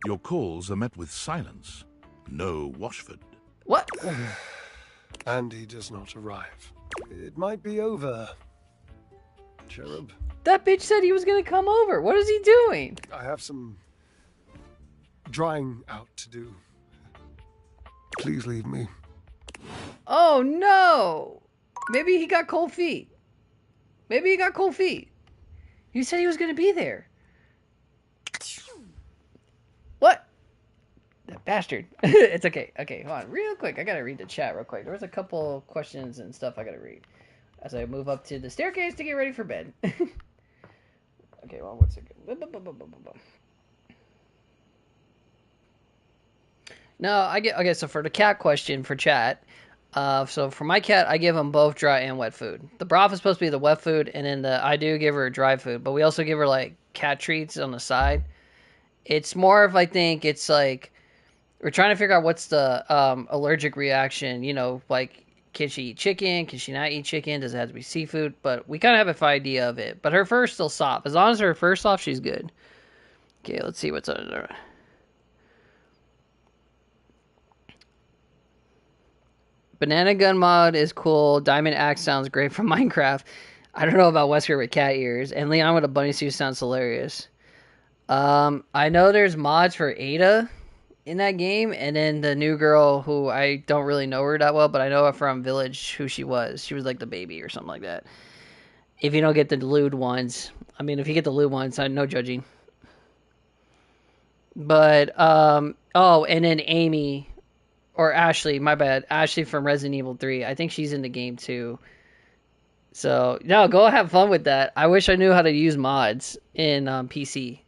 Your calls are met with silence. No Washford. What? And he does not arrive. It might be over. Cherub. That bitch said he was gonna come over. What is he doing? I have some drying out to do. Please leave me. Oh no! Maybe he got cold feet. Maybe he got cold feet. He said he was gonna be there. What? That bastard. It's okay. Okay, hold on. Real quick. I gotta read the chat real quick. There was a couple questions and stuff I gotta read as I move up to the staircase to get ready for bed. Okay, well, one second. No, I get okay. So for the cat question for chat, so for my cat, I give them both dry and wet food. The broth is supposed to be the wet food, and then I do give her dry food, but we also give her like cat treats on the side. It's more of, I think it's like we're trying to figure out what's the allergic reaction. You know, like can she eat chicken? Can she not eat chicken? Does it have to be seafood? But we kind of have an idea of it. But her fur's still soft. As long as her fur's soft, she's good. Okay, let's see what's under there. Banana gun mod is cool. Diamond axe sounds great from Minecraft. I don't know about Wesker with cat ears. And Leon with a bunny suit sounds hilarious. I know there's mods for Ada in that game. And then the new girl who I don't really know her that well, but I know her from Village who she was. She was like the baby or something like that. If you don't get the lewd ones. I mean, if you get the lewd ones, no judging. But, oh, and then Amy... Or Ashley, my bad. Ashley from Resident Evil 3. I think she's in the game too. So, no, go have fun with that. I wish I knew how to use mods in PC.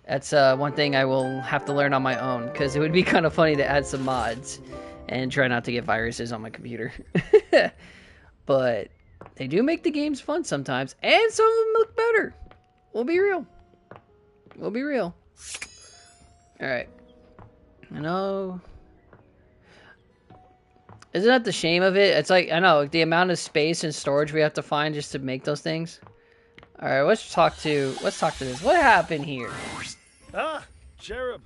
That's one thing I will have to learn on my own. Because it would be kind of funny to add some mods. And try not to get viruses on my computer. But they do make the games fun sometimes. And some of them look better. We'll be real. We'll be real. Alright. I know... Isn't that the shame of it? It's like, I know, the amount of space and storage we have to find just to make those things. Alright, let's talk to this. What happened here? Ah, Cherub.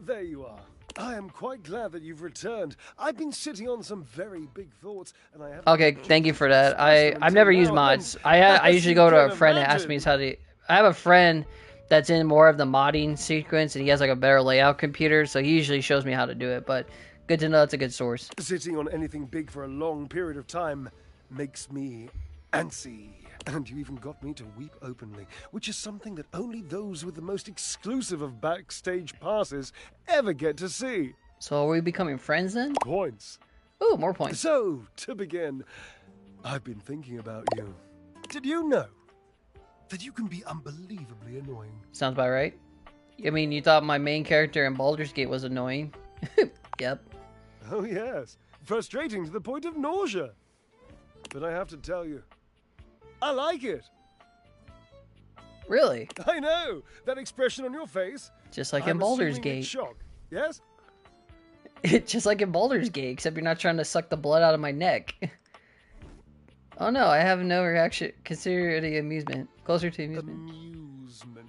There you are. I am quite glad that you've returned. I've been sitting on some very big thoughts, and I have... Okay, thank you for that. I've never used mods. I usually go to a friend that asks me how to... I have a friend that's in more of the modding sequence, and he has like a better layout computer, so he usually shows me how to do it, but... Good to know that's a good source. Sitting on anything big for a long period of time makes me antsy. And you even got me to weep openly, which is something that only those with the most exclusive of backstage passes ever get to see. So are we becoming friends then? Points. Ooh, more points. So, to begin, I've been thinking about you. Did you know that you can be unbelievably annoying? Sounds about right. I mean, you thought my main character in Baldur's Gate was annoying? Yep. Oh, yes. Frustrating to the point of nausea. But I have to tell you, I like it. Really? I know. That expression on your face. Just like in Baldur's Gate. Shock. Yes? Just like in Baldur's Gate, except you're not trying to suck the blood out of my neck. Oh no, I have no reaction. Consider it amusement. Closer to amusement. Amusement.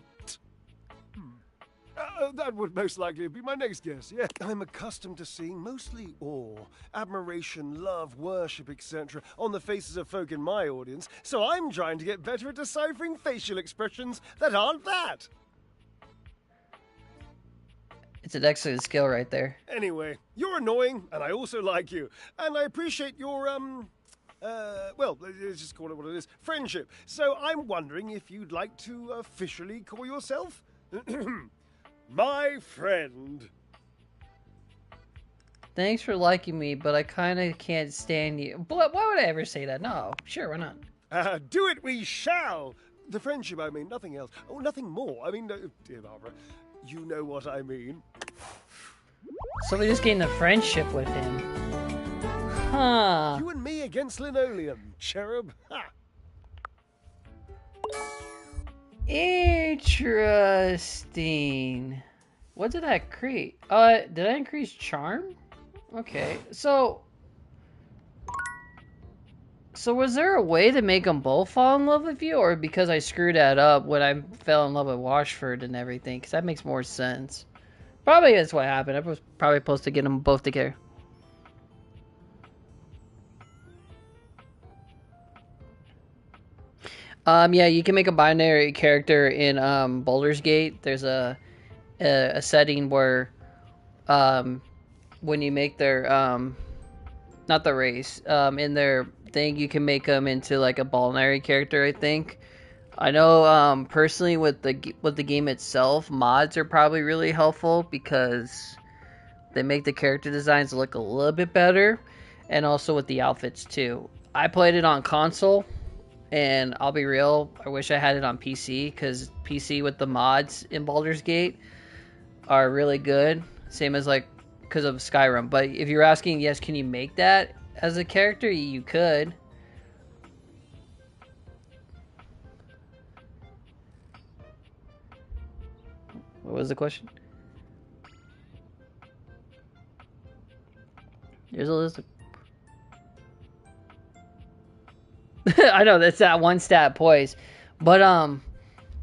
That would most likely be my next guess, yeah. I'm accustomed to seeing mostly awe, admiration, love, worship, etc. on the faces of folk in my audience, so I'm trying to get better at deciphering facial expressions that aren't that. It's an excellent skill right there. Anyway, you're annoying, and I also like you. And I appreciate your, well, let's just call it what it is, friendship. So I'm wondering if you'd like to officially call yourself my friend. Thanks for liking me, but I kind of can't stand you. But why would I ever say that? No, sure, why not? Do it we shall! The friendship, I mean, nothing else. Oh, nothing more. I mean, dear Barbara, you know what I mean. So we just gained a friendship with him. Huh. You and me against linoleum, cherub. Ha! Interesting. What did that create? Did I increase charm? Okay, so was there a way to make them both fall in love with you, or because I screwed that up when I fell in love with Washford and everything? Because that makes more sense. Probably that's what happened. I was probably supposed to get them both together. Yeah, you can make a binary character in Baldur's Gate. There's a setting where when you make their not the race in their thing, you can make them into like a binary character, I think. I know personally with the game itself, mods are probably really helpful because they make the character designs look a little bit better, and also with the outfits too. I played it on console, and I'll be real, I wish I had it on PC, because PC with the mods in Baldur's Gate are really good, same as like because of Skyrim. But if you're asking, yes, can you make that as a character? You could. What was the question? Here's a list of... I know, that's that one stat poise. But,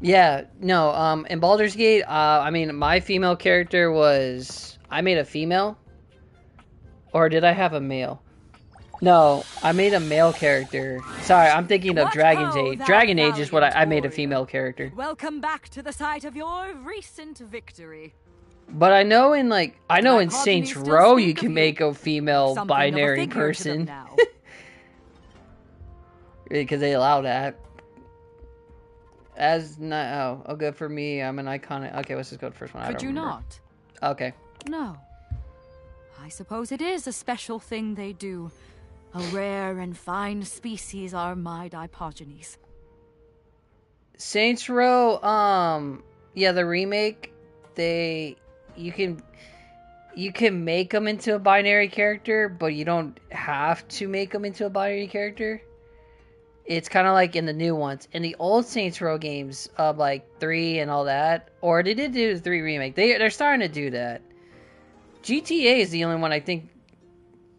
yeah, no, in Baldur's Gate, I mean, my female character was... I made a female? Or did I have a male? No, I made a male character. Sorry, I'm thinking of Dragon's Age. Dragon Age is what I made a female character. Welcome back to the site of your recent victory. But I know in in Saints Row you can make a female binary person. Because they allow that. Oh, good for me. I'm an iconic. Okay, let's just go to the first one. Could you not? Okay. No. I suppose it is a special thing they do. A rare and fine species are my Dipogenies. Saints Row, yeah, the remake, you can make them into a binary character, but you don't have to make them into a binary character. It's kind of like in the new ones. In the old Saints Row games, like 3 and all that, or they did do the 3 remake. They're starting to do that. GTA is the only one I think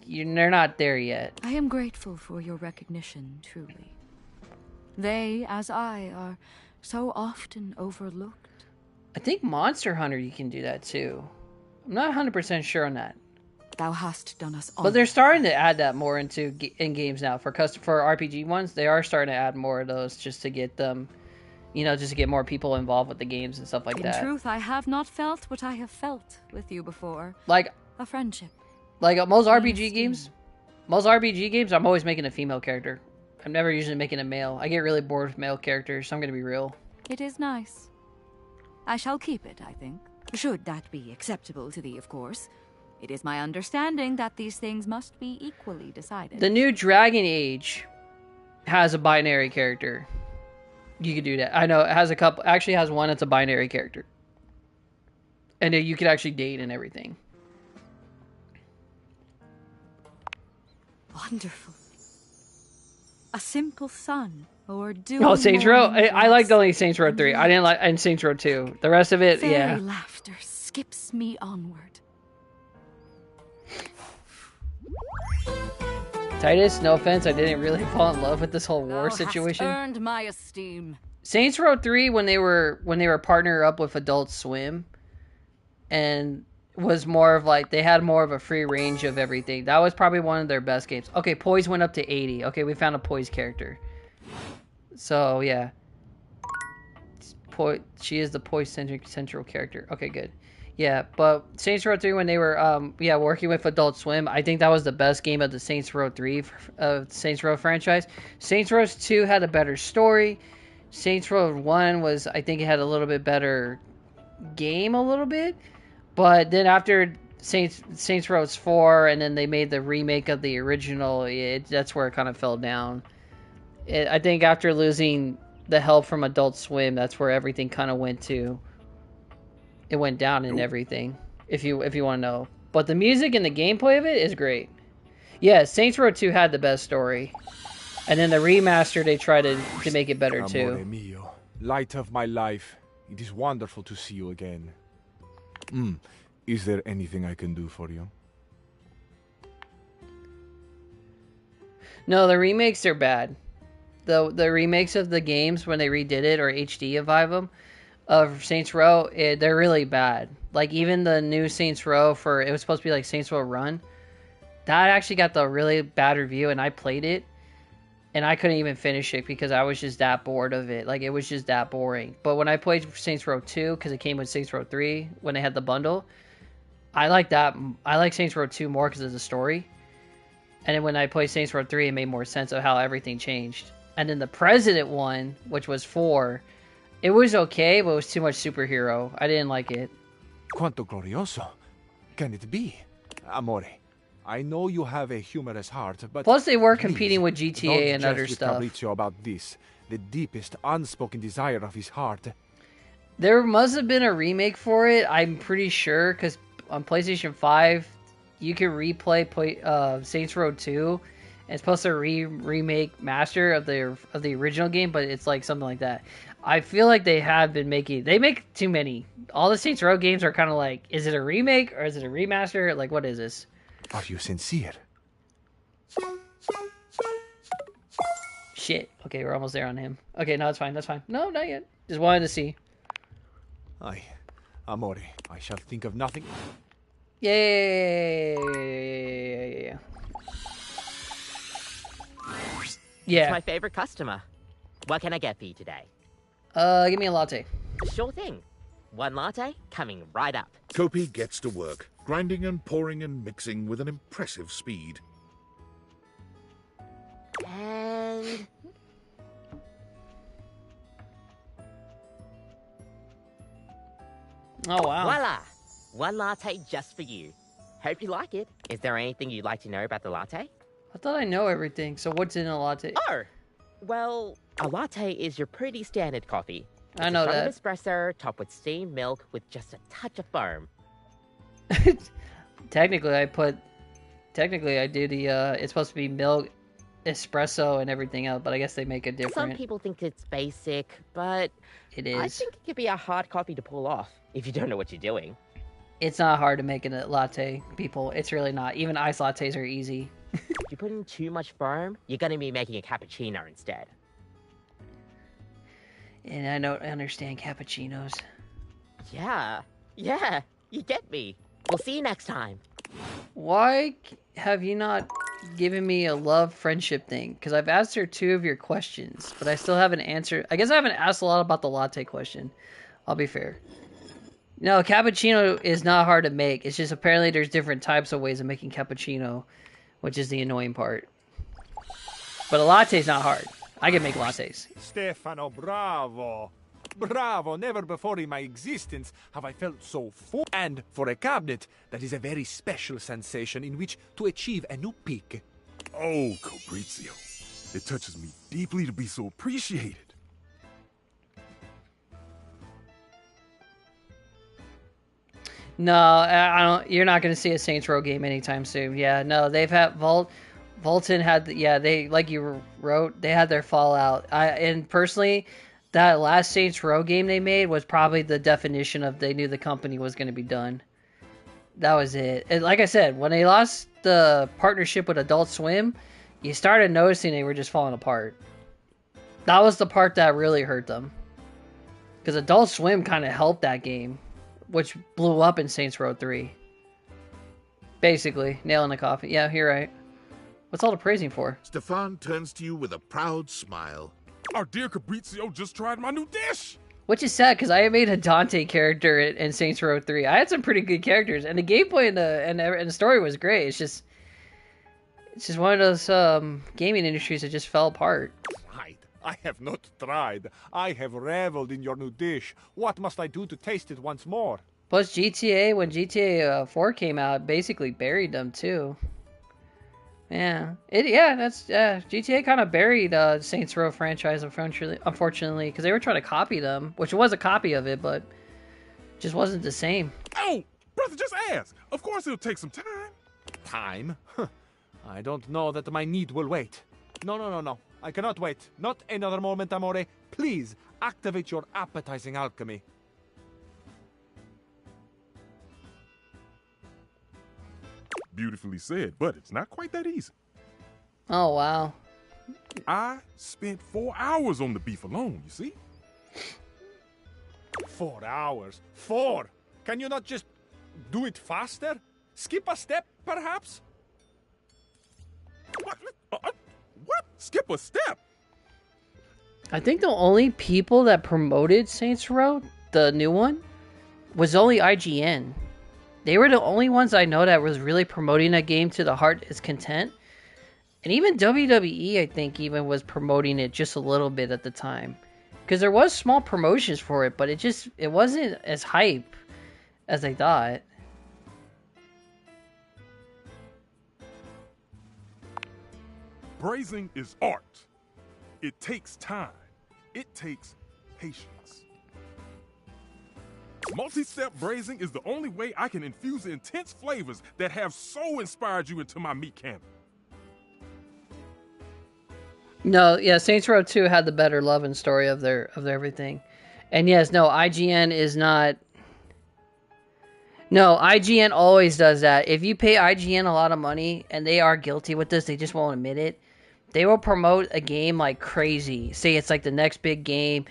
they're not there yet. I am grateful for your recognition, truly. They, as I, are so often overlooked. I think Monster Hunter you can do that too. I'm not 100% sure on that. Thou hast done us all. But they're starting to add that more in games now. For RPG ones, they are starting to add more of those just to get them, just to get more people involved with the games and stuff like that. In truth, I have not felt what I have felt with you before. Like a friendship. Like most RPG games, I'm always making a female character. I'm never usually making a male. I get really bored with male characters, so I'm going to be real. It is nice. I shall keep it, I think. Should that be acceptable to thee, of course. It is my understanding that these things must be equally decided. The new Dragon Age has a binary character. You could do that. I know it has a couple. Actually, has one that's a binary character, and you could actually date and everything. Wonderful. A simple son, or do. Oh, Saints Row. I liked only Saints Row 3. I didn't like and Saints Row 2. The rest of it, Fairy yeah. Laughter skips me onward. Titus, no offense, I didn't really fall in love with this whole war situation. Hast earned my esteem. Saints Row 3, when they were partnered up with Adult Swim, and was more of like, they had more of a free range of everything. That was probably one of their best games. Okay, Poise went up to 80. Okay, we found a Poise character. So, yeah. She is the Poise-centric central character. Okay, good. Yeah, but Saints Row 3, when they were working with Adult Swim, I think that was the best game of the Saints Row 3 Saints Row franchise. Saints Row 2 had a better story. Saints Row 1 was, I think it had a little bit better game a little bit. But then after Saints Row 4, and then they made the remake of the original, that's where it kind of fell down. I think after losing the help from Adult Swim, that's where everything kind of went down in everything, if you want to know. But the music and the gameplay of it is great. Yeah, Saints Row 2 had the best story. And then the remaster, they tried to make it better too. Amore mio, light of my life. It is wonderful to see you again. Is there anything I can do for you? No, the remakes are bad. The remakes of the games, when they redid it or HD-ified them, of Saints Row, they're really bad. Like, even the new Saints Row it was supposed to be like Saints Row Run, that actually got the really bad review, and I played it, and I couldn't even finish it because I was just that bored of it. Like, it was just that boring. But when I played Saints Row 2, because it came with Saints Row 3, when they had the bundle, I like that. I like Saints Row 2 more because of the story. And then when I played Saints Row 3, it made more sense of how everything changed. And then the President one, which was 4, it was okay, but it was too much superhero. I didn't like it. Quanto glorioso. Can it be? Amore, I know you have a humorous heart, but... Plus, they were please, competing with GTA and don't other jest with stuff. Fabrizio about this, the deepest unspoken desire of his heart. There must have been a remake for it, I'm pretty sure, because on PlayStation 5, you can replay Saints Row 2. It's supposed to remake Master of the original game, but it's like something like that. I feel like they make too many. All the Saints Row games are kind of like, is it a remake or is it a remaster? Like, what is this? Are you sincere? Shit. Okay, we're almost there on him. Okay, no, that's fine. No, not yet. Just wanted to see. Aye. Amore, I shall think of nothing. Yay! It's my favorite customer. What can I get for you today? Give me a latte. Sure thing. One latte coming right up. Kopi gets to work, grinding and pouring and mixing with an impressive speed. And... Oh, wow. voila! One latte just for you. Hope you like it. Is there anything you'd like to know about the latte? I thought I know everything, so what's in a latte? Oh! Well, a latte is your pretty standard coffee. I know that. It's a strong espresso topped with steamed milk with just a touch of foam. Technically, I do the, it's supposed to be milk, espresso, and everything else, but I guess they make it different. Some people think it's basic, but... It is. I think it could be a hard coffee to pull off, if you don't know what you're doing. It's not hard to make a latte, people. It's really not. Even iced lattes are easy. If you put in too much foam, you're gonna be making a cappuccino instead. And I don't understand cappuccinos. Yeah, you get me. We'll see you next time. Why have you not given me a love friendship thing? Because I've asked her 2 of your questions, but I still haven't answered. I guess I haven't asked a lot about the latte question. I'll be fair. No, cappuccino is not hard to make. It's just apparently there's different types of ways of making cappuccino, which is the annoying part. But a latte's not hard. I can make lattes. Stefano, bravo! Bravo! Never before in my existence have I felt so full. And for a cabinet, that is a very special sensation in which to achieve a new peak. Oh, Fabrizio. It touches me deeply to be so appreciated. No, I don't. You're not going to see a Saints Row game anytime soon. Yeah, no, they've had Volton had. They, like you wrote, they had their fallout. And personally, that last Saints Row game they made was probably the definition of they knew the company was going to be done. That was it. And like I said, when they lost the partnership with Adult Swim, you started noticing they were just falling apart. That was the part that really hurt them. Because Adult Swim kind of helped that game. which blew up in Saints Row 3. Basically, nail in the coffin. Yeah, you're right. What's all the praising for? Stefan turns to you with a proud smile. Our dear Fabrizio just tried my new dish. Which is sad, because I made a Dante character in Saints Row 3. I had some pretty good characters, and the gameplay and the story was great. It's just one of those gaming industries that just fell apart. Right. I have not tried. I have reveled in your new dish. What must I do to taste it once more? Plus GTA, when GTA 4 came out, basically buried them too. Yeah, GTA kind of buried Saints Row franchise, unfortunately, because they were trying to copy them, which was a copy of it, but just wasn't the same. Oh, brother, just ask. Of course it'll take some time. Time? I don't know that my need will wait. No. I cannot wait. Not another moment, Amore. Please, activate your appetizing alchemy. Beautifully said, but it's not quite that easy. Oh, wow. I spent 4 hours on the beef alone, you see? 4 hours? 4? Can you not just do it faster? Skip a step, perhaps? What? Skip a step? I think the only people that promoted Saints Row, the new one, was only IGN. They were the only ones I know that was really promoting that game to the heart's content. And even WWE, I think, even was promoting it just a little bit at the time. Because there was small promotions for it, but it wasn't as hype as I thought. Brazing is art. It takes time. It takes patience. Multi-step braising is the only way I can infuse the intense flavors that have so inspired you into my meat cannon. No, yeah, Saints Row 2 had the better love and story of their everything. And yes, no, IGN is not... No, IGN always does that. If you pay IGN a lot of money, and they are guilty with this, they just won't admit it, they will promote a game like crazy. Say it's like the next big game,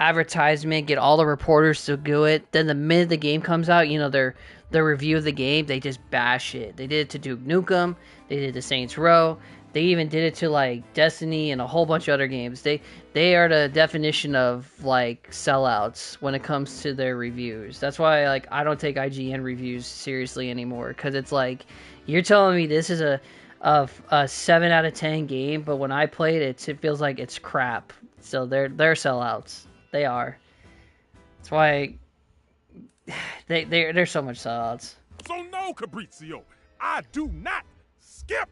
advertisement, get all the reporters to do it. Then the minute the game comes out, you know, their review of the game, they just bash it. They did it to Duke Nukem. They did it to Saints Row. They even did it to like Destiny and a whole bunch of other games. They are the definition of like sellouts when it comes to their reviews. That's why like I don't take IGN reviews seriously anymore, because it's like you're telling me this is a 7 out of 10 game, but when I play it, it feels like it's crap. So they're sellouts. They are. That's why they're so much sellouts. So no, Fabrizio, I do not skip.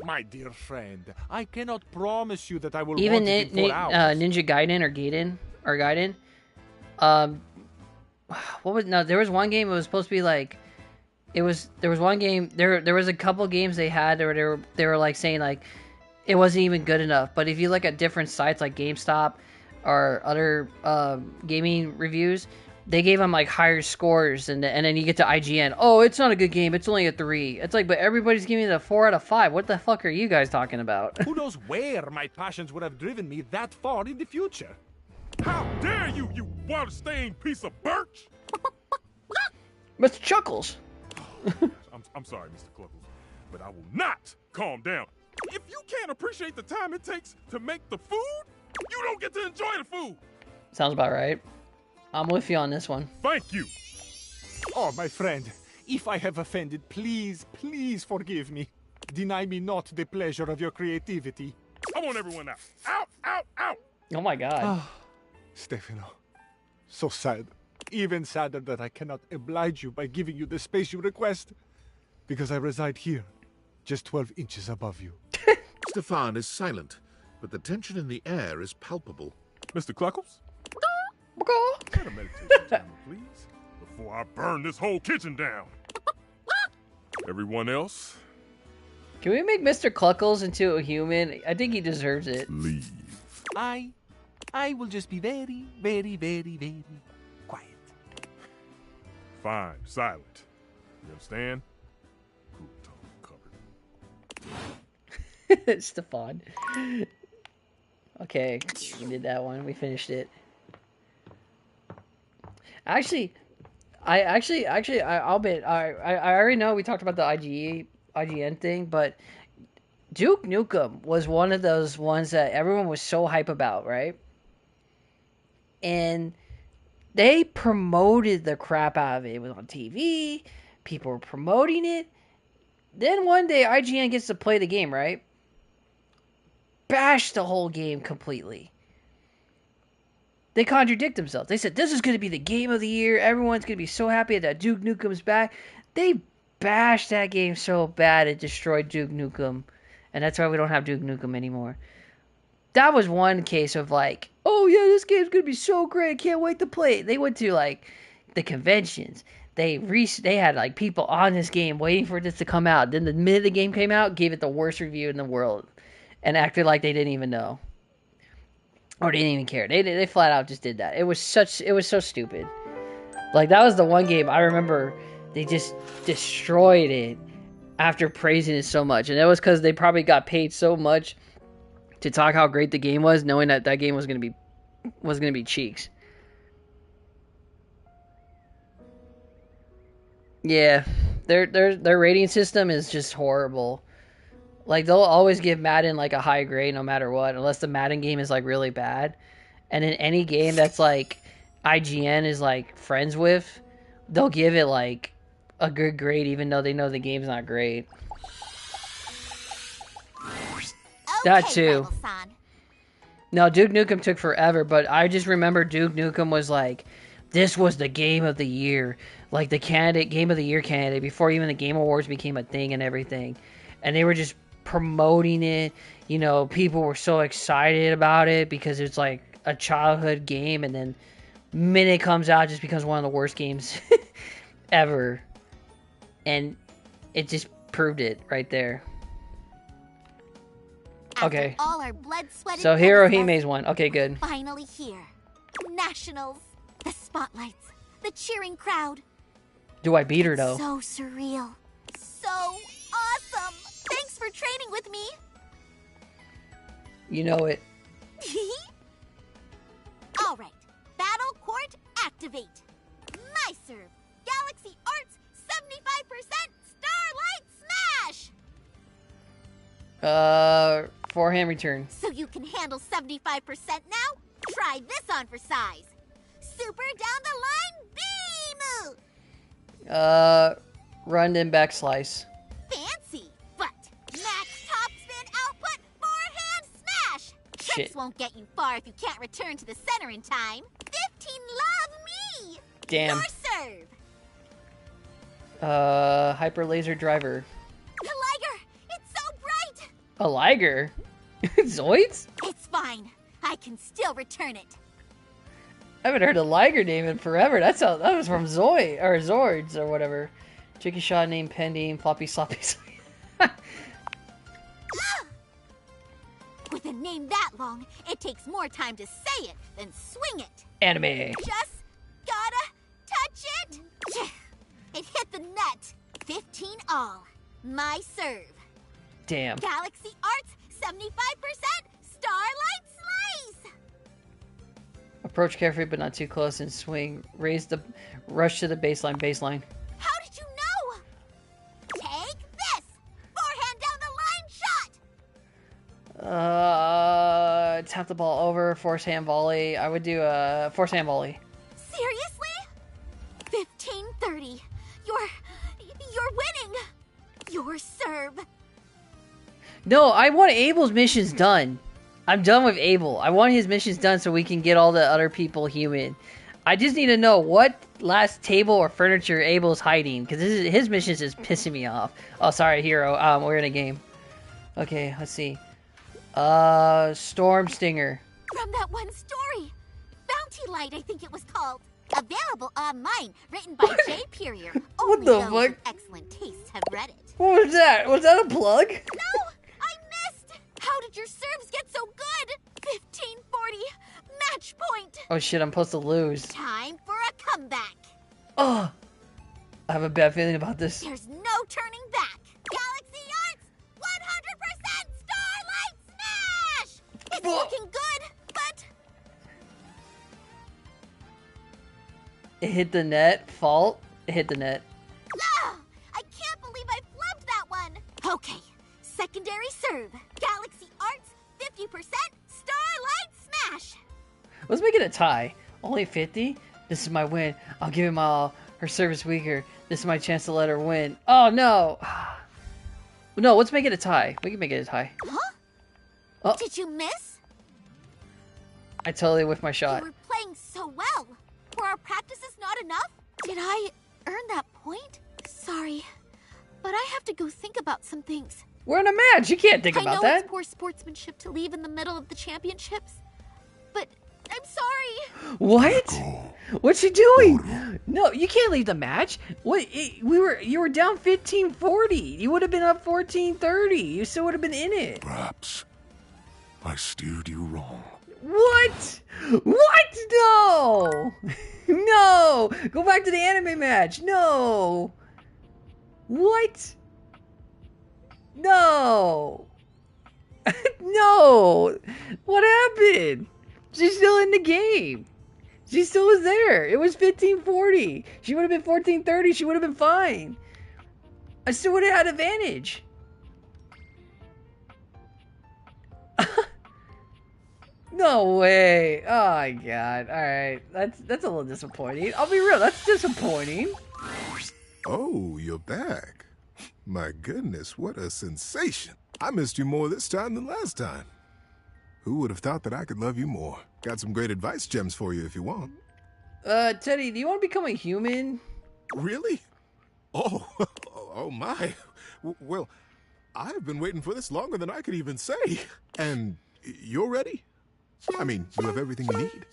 My dear friend, I cannot promise you that I will even want it in 4 hours. Ninja Gaiden or Gaiden. What was no? There was one game. It was supposed to be like, there was one game. There was a couple games they had where they were like saying like it wasn't even good enough. But if you look at different sites like GameStop or other gaming reviews, they gave them like higher scores, and then you get to IGN. Oh, it's not a good game. It's only a 3. It's like, but everybody's giving it a 4 out of 5. What the fuck are you guys talking about? Who knows where my passions would have driven me that far in the future? How dare you, you water-stained piece of birch! Mr. Chuckles. I'm sorry, Mr. Cluckles, but I will not calm down. If you can't appreciate the time it takes to make the food, you don't get to enjoy the food. Sounds about right. I'm with you on this one. Thank you. Oh, my friend, if I have offended, please, please forgive me. Deny me not the pleasure of your creativity. I want everyone out. Out, out, out. Oh my God. Stefano, so sad. Even sadder that I cannot oblige you by giving you the space you request. Because I reside here, just 12 inches above you. Stefan is silent, but the tension in the air is palpable. Mr. Cluckles? Kind of meditation time, please, before I burn this whole kitchen down. Everyone else? Can we make Mr. Cluckles into a human? I think he deserves it. Leave. I will just be very, very, very, very quiet. Fine, silent. You understand? Cool, covered. Stefan. Okay, we did that one. We finished it. Actually, I'll bet. I already know we talked about the IGN thing, but Duke Nukem was one of those ones that everyone was so hype about, right? And they promoted the crap out of it. It was on TV. People were promoting it. Then one day, IGN gets to play the game, right? Bash the whole game completely. They contradict themselves. They said, this is going to be the game of the year. Everyone's going to be so happy that Duke Nukem's back. They bashed that game so bad it destroyed Duke Nukem. And that's why we don't have Duke Nukem anymore. That was one case of like, oh yeah, this game's going to be so great. I can't wait to play it. They went to like the conventions. They had like people on this game waiting for this to come out. Then the minute the game came out, gave it the worst review in the world. And acted like they didn't even know. Or they didn't even care. They flat out just did that. It was so stupid. Like, that was the one game I remember they just destroyed it after praising it so much. And that was because they probably got paid so much to talk how great the game was, knowing that that game was gonna be cheeks. Yeah, their rating system is just horrible. Like, they'll always give Madden, like, a high grade no matter what, unless the Madden game is, like, really bad. And in any game that's, like, IGN is, like, friends with, they'll give it, like, a good grade even though they know the game's not great. Okay, That too. Rebel-san. No, Duke Nukem took forever, but I just remember Duke Nukem was, like, this was the game of the year. Like, the game of the year candidate before even the Game Awards became a thing and everything. And they were just promoting it. You know, people were so excited about it because it's like a childhood game, and then minute it comes out, it just becomes one of the worst games ever. And it just proved it right there. Okay. After all our blood, sweat, and So tears, Hirohime's one. Okay, good. finally here. Nationals, the spotlights, the cheering crowd. Do I beat her though? So surreal. So awesome. Thanks for training with me. You know it. All right. Battle Court activate. My serve. Galaxy Arts 75% Starlight Smash. Forehand return. So you can handle 75% now? Try this on for size. Super down the line beam. Run then back slice. Fancy, but max top spin output forehand smash. Tricks Shit. won't get you far if you can't return to the center in time. 15 love me. Damn. Your serve. Hyper laser driver. The Liger, it's so bright. A Liger? Zoids? It's fine. I can still return it. I haven't heard a Liger name in forever. That was from Zoid or Zords or whatever. Tricky shot named pending. Floppy sloppy. With a name that long, it takes more time to say it than swing it. Anime. Just gotta touch it. It hit the net. 15 all. My serve. Damn. Galaxy Arts 75% Starlight Slice. Approach carefully but not too close and swing. Rush to the baseline. How did you know? Take this. Forehand down the line shot. Tap the ball over. Force hand volley. I would do a force hand volley. Seriously? 15-30. You're winning. Your serve. No, I want Abel's missions done. I'm done with Abel. I want his missions done so we can get all the other people human. I just need to know what last table or furniture Abel's hiding, because his missions is pissing me off. Oh, sorry, Hero. We're in a game. Okay, let's see. Storm Stinger. From that one story. Bounty Light, I think it was called. Available online, written by Jay Perrier. Only the those fuck? with excellent taste have read it. What was that? Was that a plug? No, I missed. How did your serves get so good? 15-40, match point. Oh shit, I'm supposed to lose. Time for a comeback. Oh, I have a bad feeling about this. There's no turning back. Galaxy Arts 100% Starlight Smash. It's looking good, but It hit the net. Fault. It hit the net. Ah, I can't believe I flubbed that one. Okay, secondary serve. Galaxy Arts, 50%. Starlight Smash. Let's make it a tie. Only 50? This is my win. I'll give him all. Her service weaker. This is my chance to let her win. Oh, no. No, let's make it a tie. We can make it a tie. Huh? Oh. Did you miss? I totally whiffed my shot. You were playing so well. Were our practices not enough? Did I earn that point? Sorry, but I have to go think about some things. We're in a match. You can't think about I know that. it's poor sportsmanship to leave in the middle of the championships, but I'm sorry. What? What's she doing? No, you can't leave the match. What? You were down 15-40. You would have been up 14-30. You still would have been in it. Perhaps I steered you wrong. What? What? No. No. Go back to the anime match. No. What? No. No. What happened? She's still in the game. She still was there. It was 15-40. She would have been 14-30. She would have been fine. I still would have had advantage. No way. Oh my god. Alright. That's a little disappointing. I'll be real, that's disappointing. Oh, you're back. My goodness, what a sensation. I missed you more this time than last time. Who would have thought that I could love you more? Got some great advice gems for you if you want. Teddy, do you want to become a human? Really? Oh, oh my. Well, I've been waiting for this longer than I could even say. And you're ready? I mean, you have everything you need.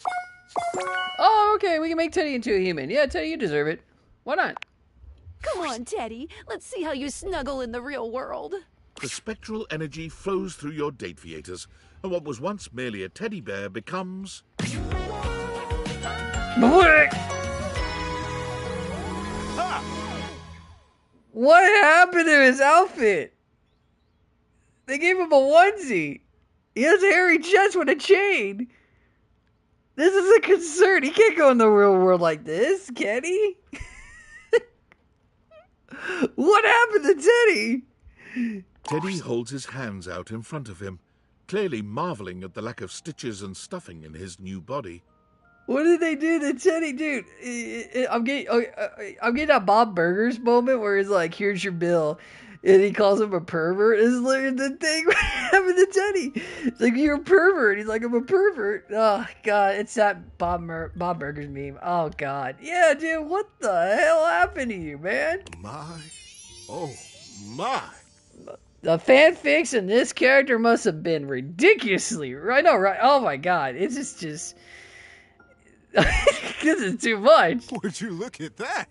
Oh, okay, we can make Teddy into a human. Yeah, Teddy, you deserve it. Why not? Come on, Teddy. Let's see how you snuggle in the real world. The spectral energy flows through your date theaters, and what was once merely a teddy bear becomes... What happened to his outfit? They gave him a onesie. He has a hairy chest with a chain. This is a concern. He can't go in the real world like this, can he? What happened to Teddy? Teddy holds his hands out in front of him, clearly marveling at the lack of stitches and stuffing in his new body. What did they do to Teddy, dude? I'm getting that Bob Burgers moment where he's like, "Here's your bill," and he calls him a pervert. It's literally the thing what happened to Teddy. It's like, "You're a pervert." He's like, "I'm a pervert." Oh god, it's that Bob Burgers meme. Oh god, yeah, dude. What the hell happened to you, man? Oh my. The fanfics in this character must have been ridiculously right. No, right? Oh my god, it's just. This is too much. Would you look at that?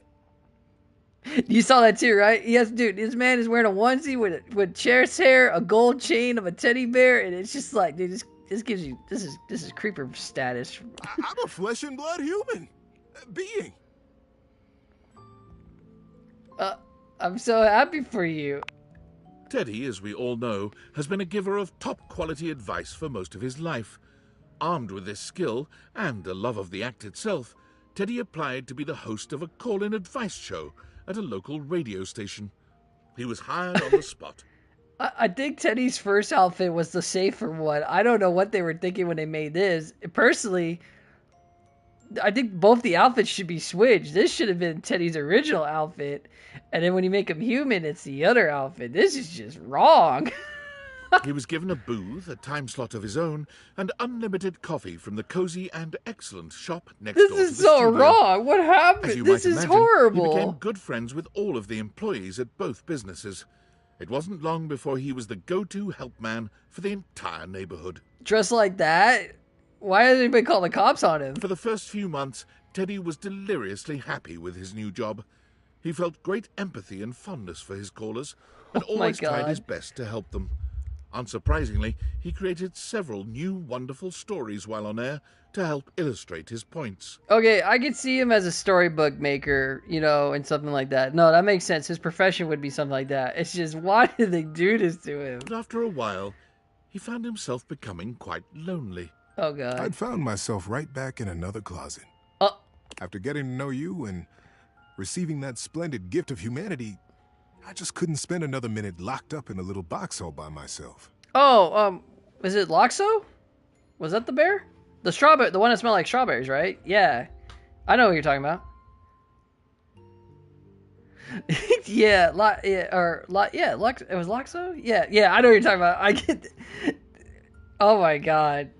You saw that too, right? Yes, dude. This man is wearing a onesie with chest hair, a gold chain of a teddy bear, and it's just like, dude, this gives you this is creeper status. I'm a flesh and blood human being. I'm so happy for you. Teddy, as we all know, has been a giver of top-quality advice for most of his life. Armed with this skill, and a love of the act itself, Teddy applied to be the host of a call-in advice show at a local radio station. He was hired on the spot. I think Teddy's first outfit was the safer one. I don't know what they were thinking when they made this. Personally, I think both the outfits should be switched. This should have been Teddy's original outfit, and then when you make him human, it's the other outfit. This is just wrong. He was given a booth, a time slot of his own, and unlimited coffee from the cozy and excellent shop next door to the This is so studio. wrong. What happened? As you This might is imagine, horrible. He became good friends with all of the employees at both businesses. It wasn't long before he was the go-to help man for the entire neighborhood. Dressed like that? Why has anybody called the cops on him? For the first few months, Teddy was deliriously happy with his new job. He felt great empathy and fondness for his callers, and Oh my always tried God. his best to help them. Unsurprisingly, he created several new wonderful stories while on air to help illustrate his points. Okay, I could see him as a storybook maker, you know, and something like that. No, that makes sense. His profession would be something like that. It's just, why did they do this to him? But after a while, he found himself becoming quite lonely. Oh, God. I'd found myself right back in another closet. After getting to know you and receiving that splendid gift of humanity, I just couldn't spend another minute locked up in a little box all by myself. Oh, is it Loxo? Was that the bear? The strawberry, the one that smelled like strawberries, right? Yeah. I know what you're talking about. Yeah, it was Loxo? Yeah, I know what you're talking about. I get. Oh my god.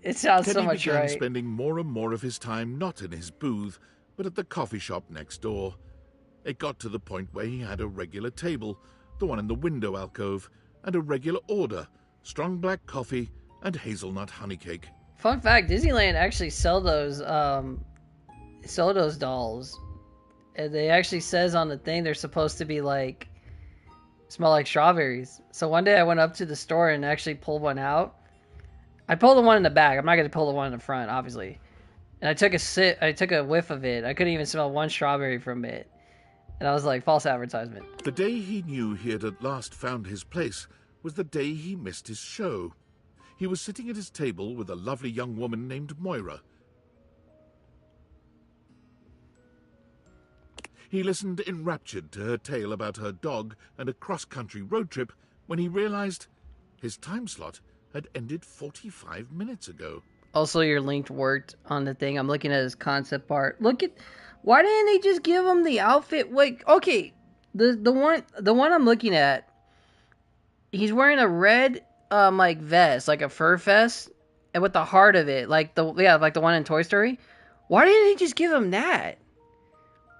It sounds Teddy so much began right. spending more and more of his time not in his booth, but at the coffee shop next door. It got to the point where he had a regular table, the one in the window alcove, and a regular order, strong black coffee and hazelnut honey cake. Fun fact, Disneyland actually sell those dolls. And they actually says on the thing they're supposed to be like smell like strawberries. So one day I went up to the store and actually pulled one out. I pulled the one in the back. I'm not going to pull the one in the front, obviously. And I took a whiff of it. I couldn't even smell one strawberry from it. And I was like, false advertisement. The day he knew he had at last found his place was the day he missed his show. He was sitting at his table with a lovely young woman named Moira. He listened enraptured to her tale about her dog and a cross-country road trip when he realized his time slot had ended 45 minutes ago. Also, your link worked on the thing. I'm looking at his concept art. Look at, why didn't they just give him the outfit? Wait, okay, the one I'm looking at, he's wearing a red like vest, like a fur vest, and with the heart of it, like the one in Toy Story. Why didn't they just give him that?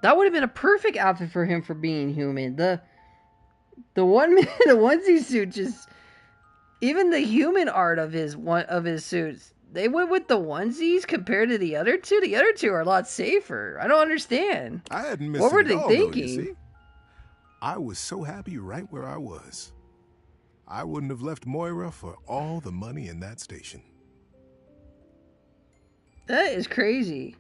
That would have been a perfect outfit for him for being human. The one the onesie suit just. Even the human art of his suits, they went with the onesies compared to the other two. The other two are a lot safer. I don't understand. I hadn't missed what were it they all, thinking? Though, you see? I was so happy right where I was. I wouldn't have left Moira for all the money in that station. That is crazy.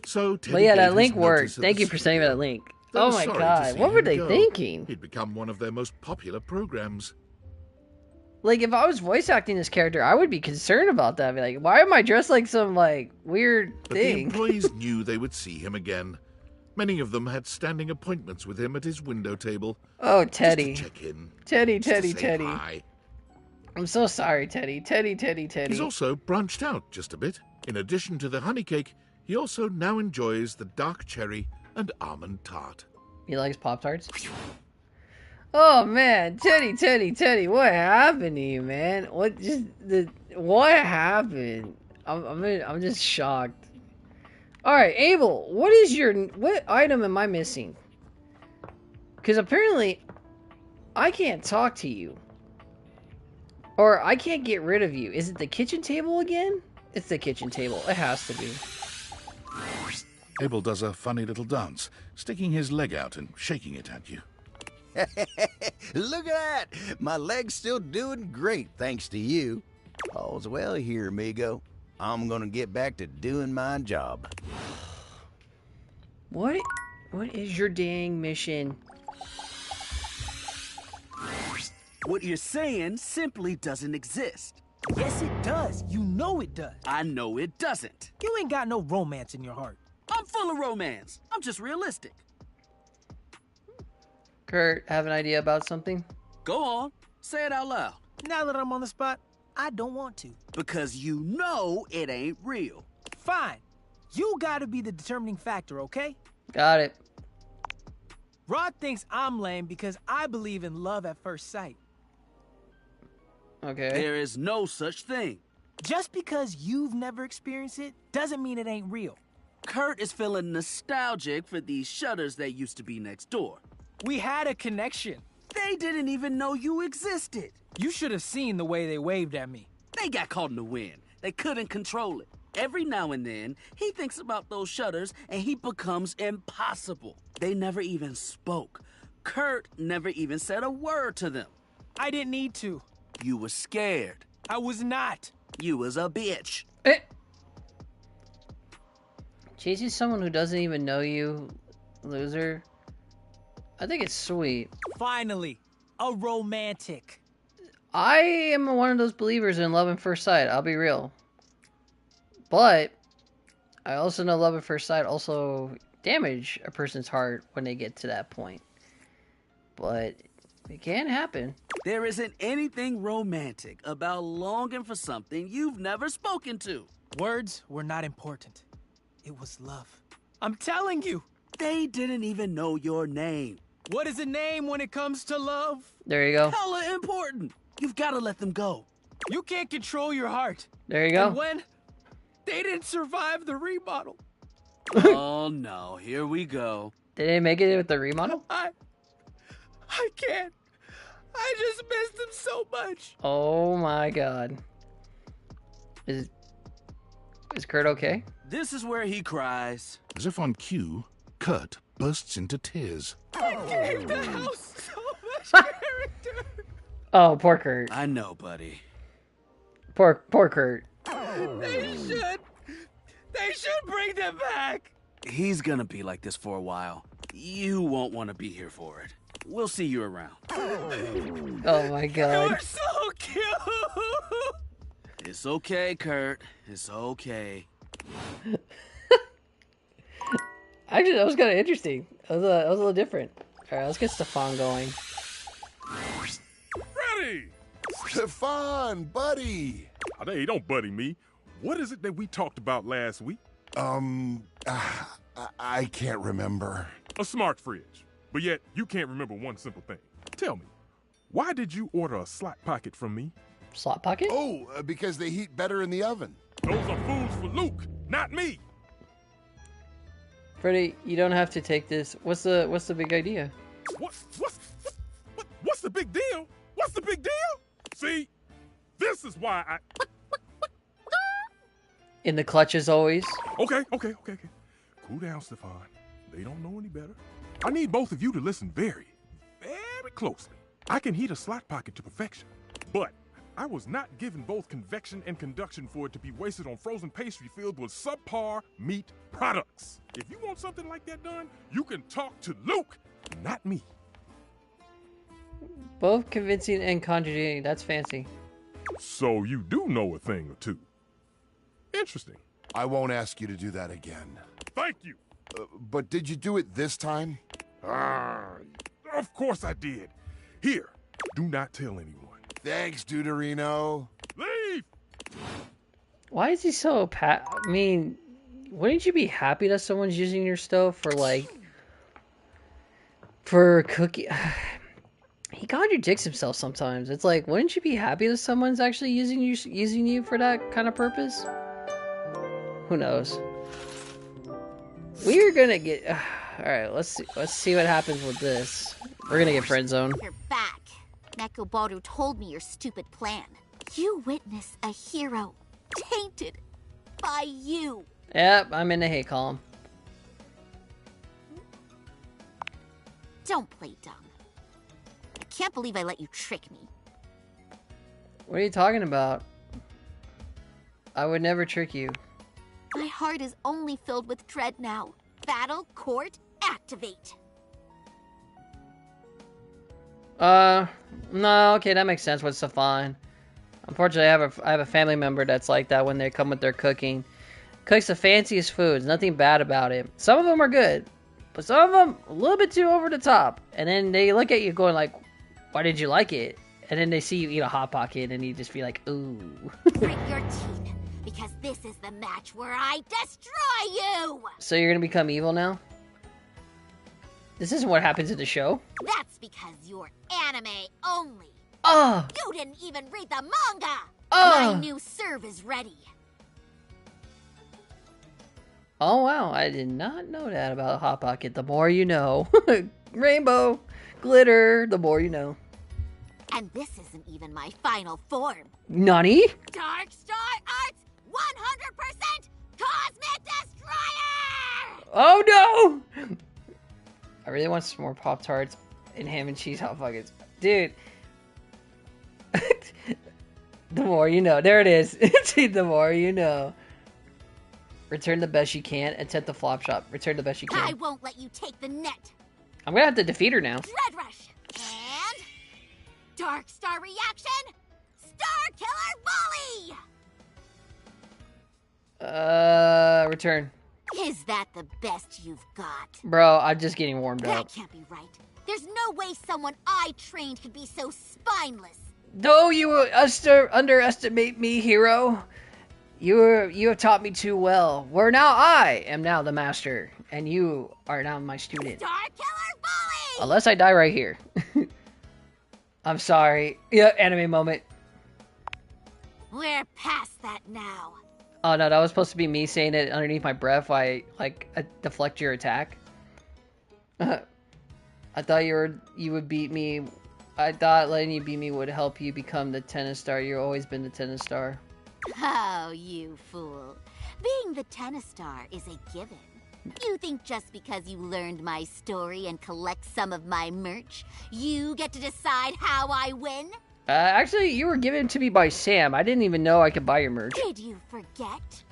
So Teddy but yeah, that gave link his worked. notice at Thank the you for sending me that link. They Oh were my sorry to god, see what were him they go. thinking? He'd become one of their most popular programs. Like, if I was voice acting this character, I would be concerned about that. I'd be like, why am I dressed like some, like, weird But thing? the employees knew they would see him again. Many of them had standing appointments with him at his window table. Oh, Teddy. Just to check in. Teddy, just to Teddy, say Teddy. hi. I'm so sorry, Teddy. Teddy. He's also branched out just a bit. In addition to the honey cake, he also now enjoys the dark cherry and almond tart. He likes Pop-Tarts? Oh man, Teddy, what happened to you, man? What happened? I'm just shocked. All right, Abel, what item am I missing? Because apparently, I can't talk to you, or I can't get rid of you. Is it the kitchen table again? It's the kitchen table. It has to be. Abel does a funny little dance, sticking his leg out and shaking it at you. Look at that! My leg's still doing great, thanks to you. All's well here, amigo. I'm gonna get back to doing my job. What is your dang mission? What you're saying simply doesn't exist. Yes, it does. You know it does. I know it doesn't. You ain't got no romance in your heart. I'm full of romance. I'm just realistic. Kurt, have an idea about something? Go on. Say it out loud. Now that I'm on the spot, I don't want to. Because you know it ain't real. Fine. You gotta be the determining factor, okay? Got it. Rod thinks I'm lame because I believe in love at first sight. Okay. There is no such thing. Just because you've never experienced it doesn't mean it ain't real. Kurt is feeling nostalgic for these shutters that used to be next door. We had a connection. They didn't even know you existed. You should have seen the way they waved at me. They got caught in the wind. They couldn't control it. Every now and then, he thinks about those shutters and he becomes impossible. They never even spoke. Kurt never even said a word to them. I didn't need to. You were scared. I was not. You was a bitch. Chasing someone who doesn't even know you, loser. I think it's sweet. Finally, a romantic. I am one of those believers in love at first sight, I'll be real. But I also know love at first sight also damage a person's heart when they get to that point. But it can happen. There isn't anything romantic about longing for something you've never spoken to. Words were not important. It was love. I'm telling you. They didn't even know your name. What is a name when it comes to love? There you go. Hella important. You've got to let them go. You can't control your heart. There you go. And when they didn't survive the remodel. Oh no, here we go. Did they make it with the remodel? I can't. I just missed them so much. Oh my god. Is Kurt okay? This is where he cries. As if on cue, Kurt bursts into tears. I gave the house so much character. Oh, poor Kurt. I know, buddy. Poor Kurt. They should bring them back. He's gonna be like this for a while. You won't want to be here for it. We'll see you around. Oh my god. You're so cute. It's okay, Kurt. It's okay. Actually, that was kind of interesting. That was a little different. All right, let's get Stefan going. Freddy! Stefan, buddy! Oh, hey, don't buddy me. What is it that we talked about last week? I can't remember. A smart fridge. But yet, you can't remember one simple thing. Tell me, why did you order a slot pocket from me? Slot pocket? Oh, because they heat better in the oven. Those are foods for Luke, not me. Freddy, you don't have to take this. What's the big idea? What's the big deal? What's the big deal? See, this is why I... In the clutch as always. Okay. Cool down, Stefan. They don't know any better. I need both of you to listen very, very closely. I can heat a slot pocket to perfection, but I was not given both convection and conduction for it to be wasted on frozen pastry filled with subpar meat products. If you want something like that done, you can talk to Luke, not me. Both convincing and contradicting. That's fancy. So you do know a thing or two. Interesting. I won't ask you to do that again. Thank you. But did you do it this time? Of course I did. Here, do not tell anyone. Thanks, Deuterino. Leave! Why is he so I mean, wouldn't you be happy that someone's using your stove for cooking? He contradicts himself sometimes. It's like, wouldn't you be happy that someone's actually using you for that kind of purpose? Who knows? We're gonna get. All right, let's see what happens with this. We're gonna get friend zone. You're back. Nekobaru told me your stupid plan. You witness a hero tainted by you. Yep, I'm in the hate column. Don't play dumb. I can't believe I let you trick me. What are you talking about? I would never trick you. My heart is only filled with dread now. Battle court activate. No, okay, that makes sense with Stefan. Unfortunately, I have a family member that's like that when they come with their cooking. Cooks the fanciest foods, nothing bad about it. Some of them are good, but some of them a little bit too over the top. And then they look at you going like, why did you like it? And then they see you eat a Hot Pocket and you just feel like, ooh. Grit your teeth, because this is the match where I destroy you! So you're gonna become evil now? This isn't what happens in the show. That's because you're anime only. Oh! You didn't even read the manga! Oh! My new serve is ready. Oh wow, I did not know that about Hot Pocket. The more you know. Rainbow, glitter, the more you know. And this isn't even my final form. Nani? Dark Star Arts 100% Cosmic Destroyer! Oh no! I really want some more Pop-Tarts and ham and cheese Hot Pockets. Dude. The more you know. There it is. The more you know. Return the best you can. Attempt the flop shop. Return the best you can. I won't let you take the net. I'm gonna have to defeat her now. Dread Rush. And Dark Star Reaction. Star Killer Volley. return. Is that the best you've got? Bro, I'm just getting warmed That up. can't be right. There's no way someone I trained could be so spineless. Though you underestimate me, hero, you have taught me too well. Where now I am now the master, and you are now my student. Star Killer Bully! Unless I die right here. I'm sorry. Yeah, anime moment. We're past that now. Oh no, that was supposed to be me saying it underneath my breath while I deflect your attack. I thought you would beat me. I thought letting you beat me would help you become the tennis star. You've always been the tennis star. Oh, you fool. Being the tennis star is a given. You think just because you learned my story and collect some of my merch, you get to decide how I win? Actually, you were given to me by Sam. I didn't even know I could buy your merch. Did you forget?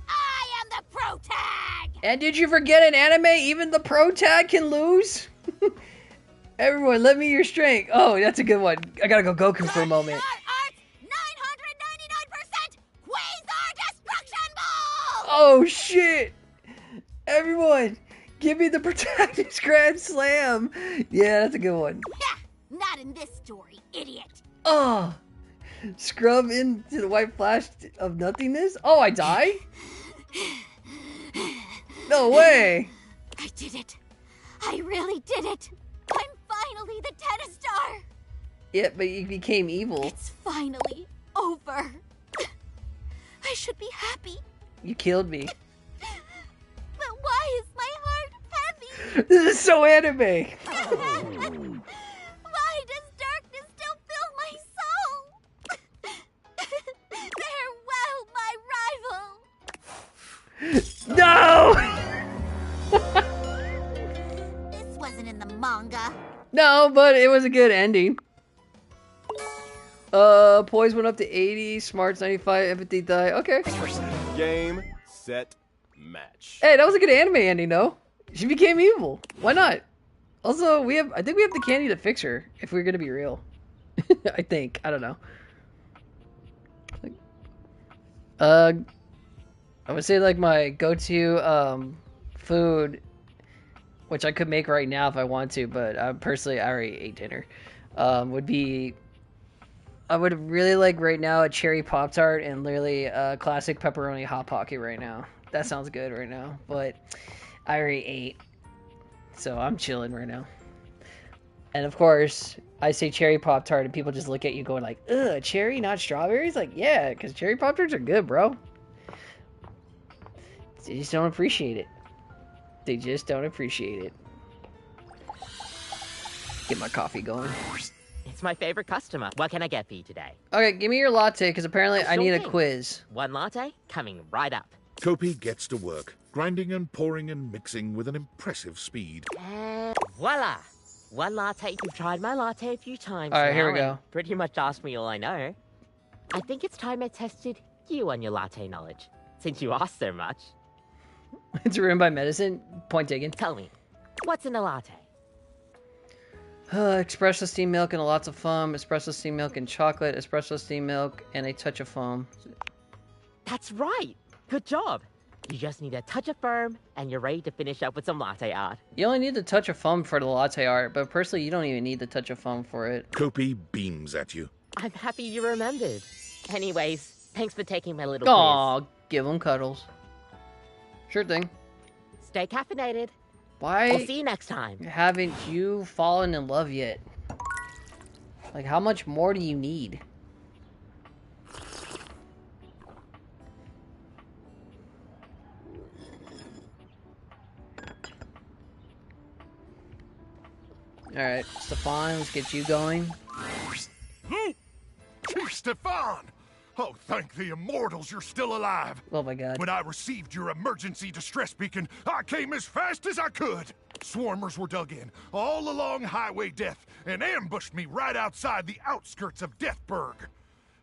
I am the pro tag! And did you forget in anime, even the pro tag can lose? Everyone, lend me your strength. Oh, that's a good one. I gotta go Goku for a moment. 999% Quasar Destruction Ball! Oh, shit! Everyone, give me the Protagonist Grand Slam! Yeah, that's a good one. Yeah, not in this story, idiot. Oh! Scrub into the white flash of nothingness? Oh, I die? No way! I did it. I really did it. I'm finally the tennis star. Yeah, but you became evil. It's finally over. I should be happy. You killed me. But why is my heart heavy? This is so anime. Why does darkness still fill my soul? Farewell, my rival. No! This wasn't in the manga. No, but it was a good ending. Poise went up to 80, smarts 95, empathy die. Okay. Game, set, match. Hey, that was a good anime ending, though. She became evil. Why not? Also, I think we have the candy to fix her, if we're gonna be real. I think. I don't know. I would say, like, my go-to, food, which I could make right now if I want to, but personally, I already ate dinner, would be... I would really like right now a cherry Pop-Tart and literally a classic pepperoni Hot Pocket right now. That sounds good right now, but I already ate, so I'm chilling right now. And of course, I say cherry Pop-Tart and people just look at you going like, ugh, cherry, not strawberries? Like, yeah, because cherry Pop-Tarts are good, bro. They just don't appreciate it. They just don't appreciate it. Get my coffee going. It's my favorite customer. What can I get for you today? Okay, give me your latte, because apparently I need a quiz. One latte coming right up. Kopi gets to work, grinding and pouring and mixing with an impressive speed. And voila! One latte. You've tried my latte a few times All right, now here we and go. pretty much asked me all I know. I think it's time I tested you on your latte knowledge, since you asked so much. It's ruined by medicine. Point taken. Tell me, what's in a latte? Espresso steamed milk and lots of foam. Espresso steamed milk and chocolate. Espresso steamed milk and a touch of foam. That's right! Good job! You just need a touch of foam, and you're ready to finish up with some latte art. You only need the touch of foam for the latte art, but personally, you don't even need the touch of foam for it. Kopi beams at you. I'm happy you remembered. Anyways, thanks for taking my little Aw, quiz. give them cuddles. Sure thing. Stay caffeinated. Why We'll see you next time. haven't you fallen in love yet? Like, how much more do you need? Alright, Stefan, let's get you going. Chief Stefan! Oh, thank the immortals you're still alive. Oh my god. When I received your emergency distress beacon, I came as fast as I could. Swarmers were dug in, all along Highway Death, and ambushed me right outside the outskirts of Deathburg.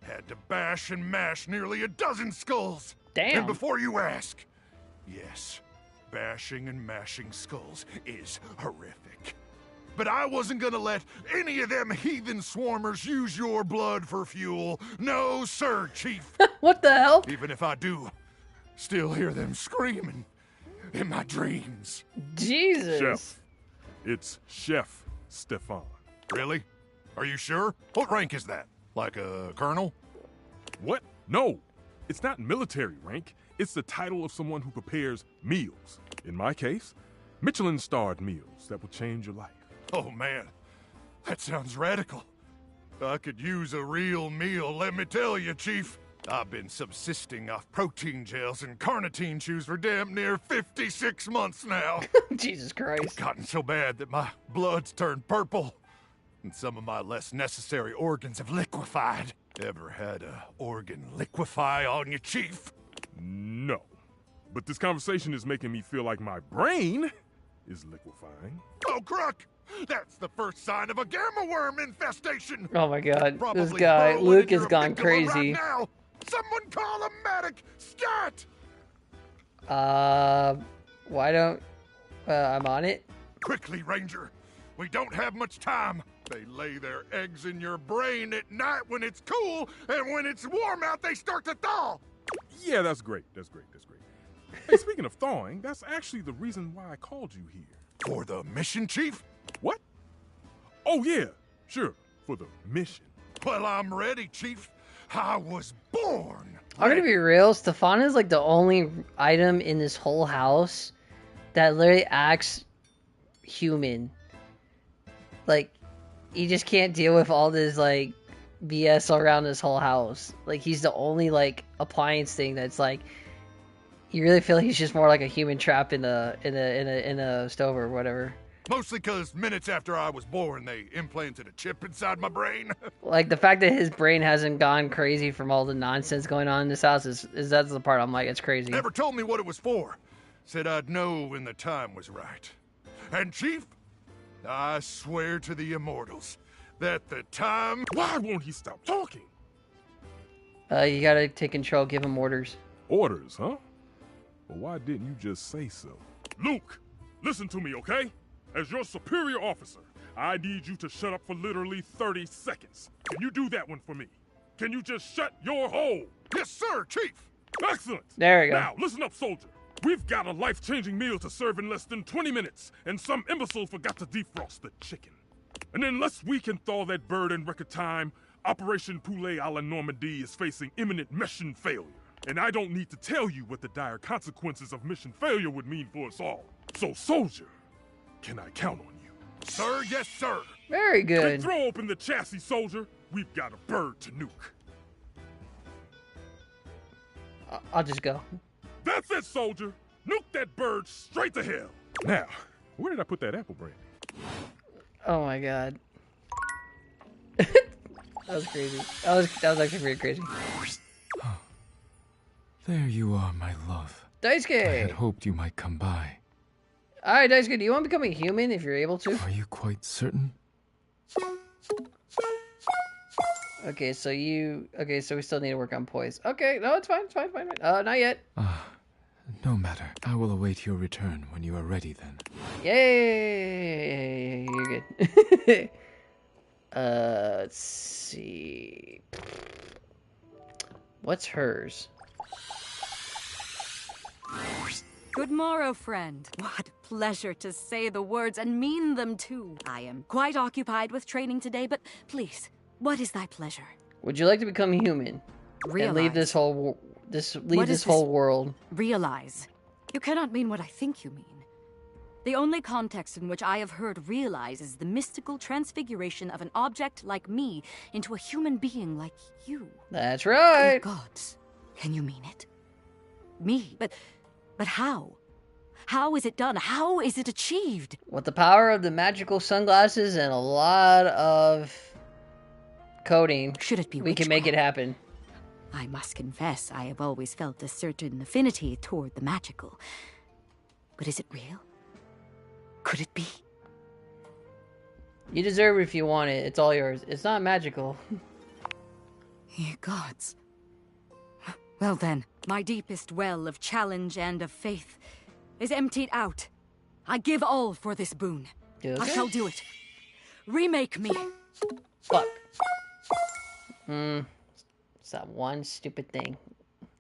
Had to bash and mash nearly a dozen skulls. Damn. And before you ask, yes, bashing and mashing skulls is horrific. But I wasn't gonna let any of them heathen swarmers use your blood for fuel. No, sir, Chief. What the hell? Even if I do, Still hear them screaming in my dreams. Jesus. Chef. It's Chef Stefan. Really? Are you sure? What rank is that? Like a colonel? What? No. It's not military rank. It's the title of someone who prepares meals. In my case, Michelin-starred meals that will change your life. Oh, man. That sounds radical. I could use a real meal, let me tell you, Chief. I've been subsisting off protein gels and carnitine chews for damn near 56 months now. Jesus Christ. It's gotten so bad that my blood's turned purple, and some of my less necessary organs have liquefied. Ever had a organ liquefy on you, Chief? No. But this conversation is making me feel like my brain is liquefying. Oh, Crook! That's the first sign of a gamma worm infestation! Oh my god, Probably this guy, burrowing Luke, in has your gone amygdala crazy. Right now. Someone call a medic! Scat! Why don't... I'm on it. Quickly, Ranger. We don't have much time. They lay their eggs in your brain at night when it's cool, and when it's warm out, they start to thaw. Yeah, that's great. That's great. That's great. Hey, speaking of thawing, that's actually the reason why I called you here. For the mission, Chief? What? Oh, yeah. Sure. For the mission. Well, I'm ready, Chief. I was born. I'm gonna be real, Stefan is like the only item in this whole house that literally acts human. Like, he just can't deal with all this, like, BS around this whole house. Like, he's the only, like, appliance thing that's, like, you really feel he's just more like a human trapped in a stove or whatever. Mostly because minutes after I was born, they implanted a chip inside my brain. Like, the fact that his brain hasn't gone crazy from all the nonsense going on in this house is that's the part I'm like, it's crazy. Never told me what it was for. Said I'd know when the time was right. And Chief, I swear to the immortals that the time... Why won't he stop talking? You gotta take control, give him orders. Orders, huh? Well, why didn't you just say so? Luke, listen to me, okay? As your superior officer, I need you to shut up for literally 30 seconds. Can you do that one for me? Can you just shut your hole? Yes, sir, Chief. Excellent. There we go. Now, listen up, soldier. We've got a life-changing meal to serve in less than 20 minutes, and some imbecile forgot to defrost the chicken. And unless we can thaw that bird in record time, Operation Poulet a la Normandie is facing imminent mission failure. And I don't need to tell you what the dire consequences of mission failure would mean for us all. So, soldier, can I count on you? Sir, yes, sir. Very good. Then throw open the chassis, soldier. We've got a bird to nuke. I'll just go. That's it, soldier. Nuke that bird straight to hell. Now, where did I put that apple brandy? Oh my god. That was crazy. That was actually pretty crazy. There you are, my love. Daisuke! I had hoped you might come by. Alright, Daisuke, do you want to become a human if you're able to? Are you quite certain? Okay, so we still need to work on poise. Okay, no, it's fine, it's fine, it's fine. Not yet. No matter. I will await your return when you are ready then. Yay! You're good. Let's see. What's hers? Good morrow, friend. What pleasure to say the words and mean them too. I am quite occupied with training today, but please, what is thy pleasure? Would you like to become human and leave this whole whole world? Realize. You cannot mean what I think you mean. The only context in which I have heard realize is the mystical transfiguration of an object like me into a human being like you. That's right. Good gods, can you mean it? Me, but how? How is it done? How is it achieved? With the power of the magical sunglasses and a lot of coding, should it be we can make it happen. I must confess, I have always felt a certain affinity toward the magical. But is it real? Could it be? You deserve it if you want it. It's all yours. It's not magical. Ye gods. Well then, my deepest well of challenge and of faith is emptied out. I give all for this boon. I shall do it. Remake me. Fuck. It's that one stupid thing.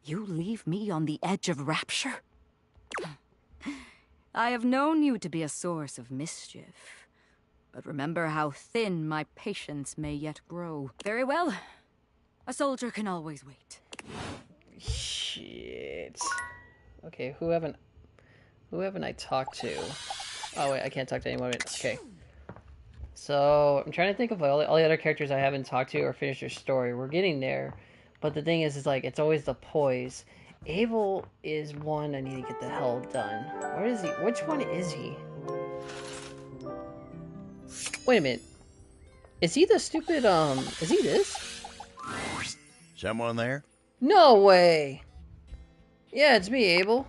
You leave me on the edge of rapture? I have known you to be a source of mischief. But remember how thin my patience may yet grow. Very well. A soldier can always wait. Shit. Okay, who haven't I talked to? Oh wait, I can't talk to anyone. Okay. So I'm trying to think of all the other characters I haven't talked to or finished their story. We're getting there, but the thing is like it's always the poise. Abel is one I need to get the hell done. Where is he? Which one is he? Wait a minute. Is he the stupid, is he this? Someone there? No way. Yeah, it's me, Abel.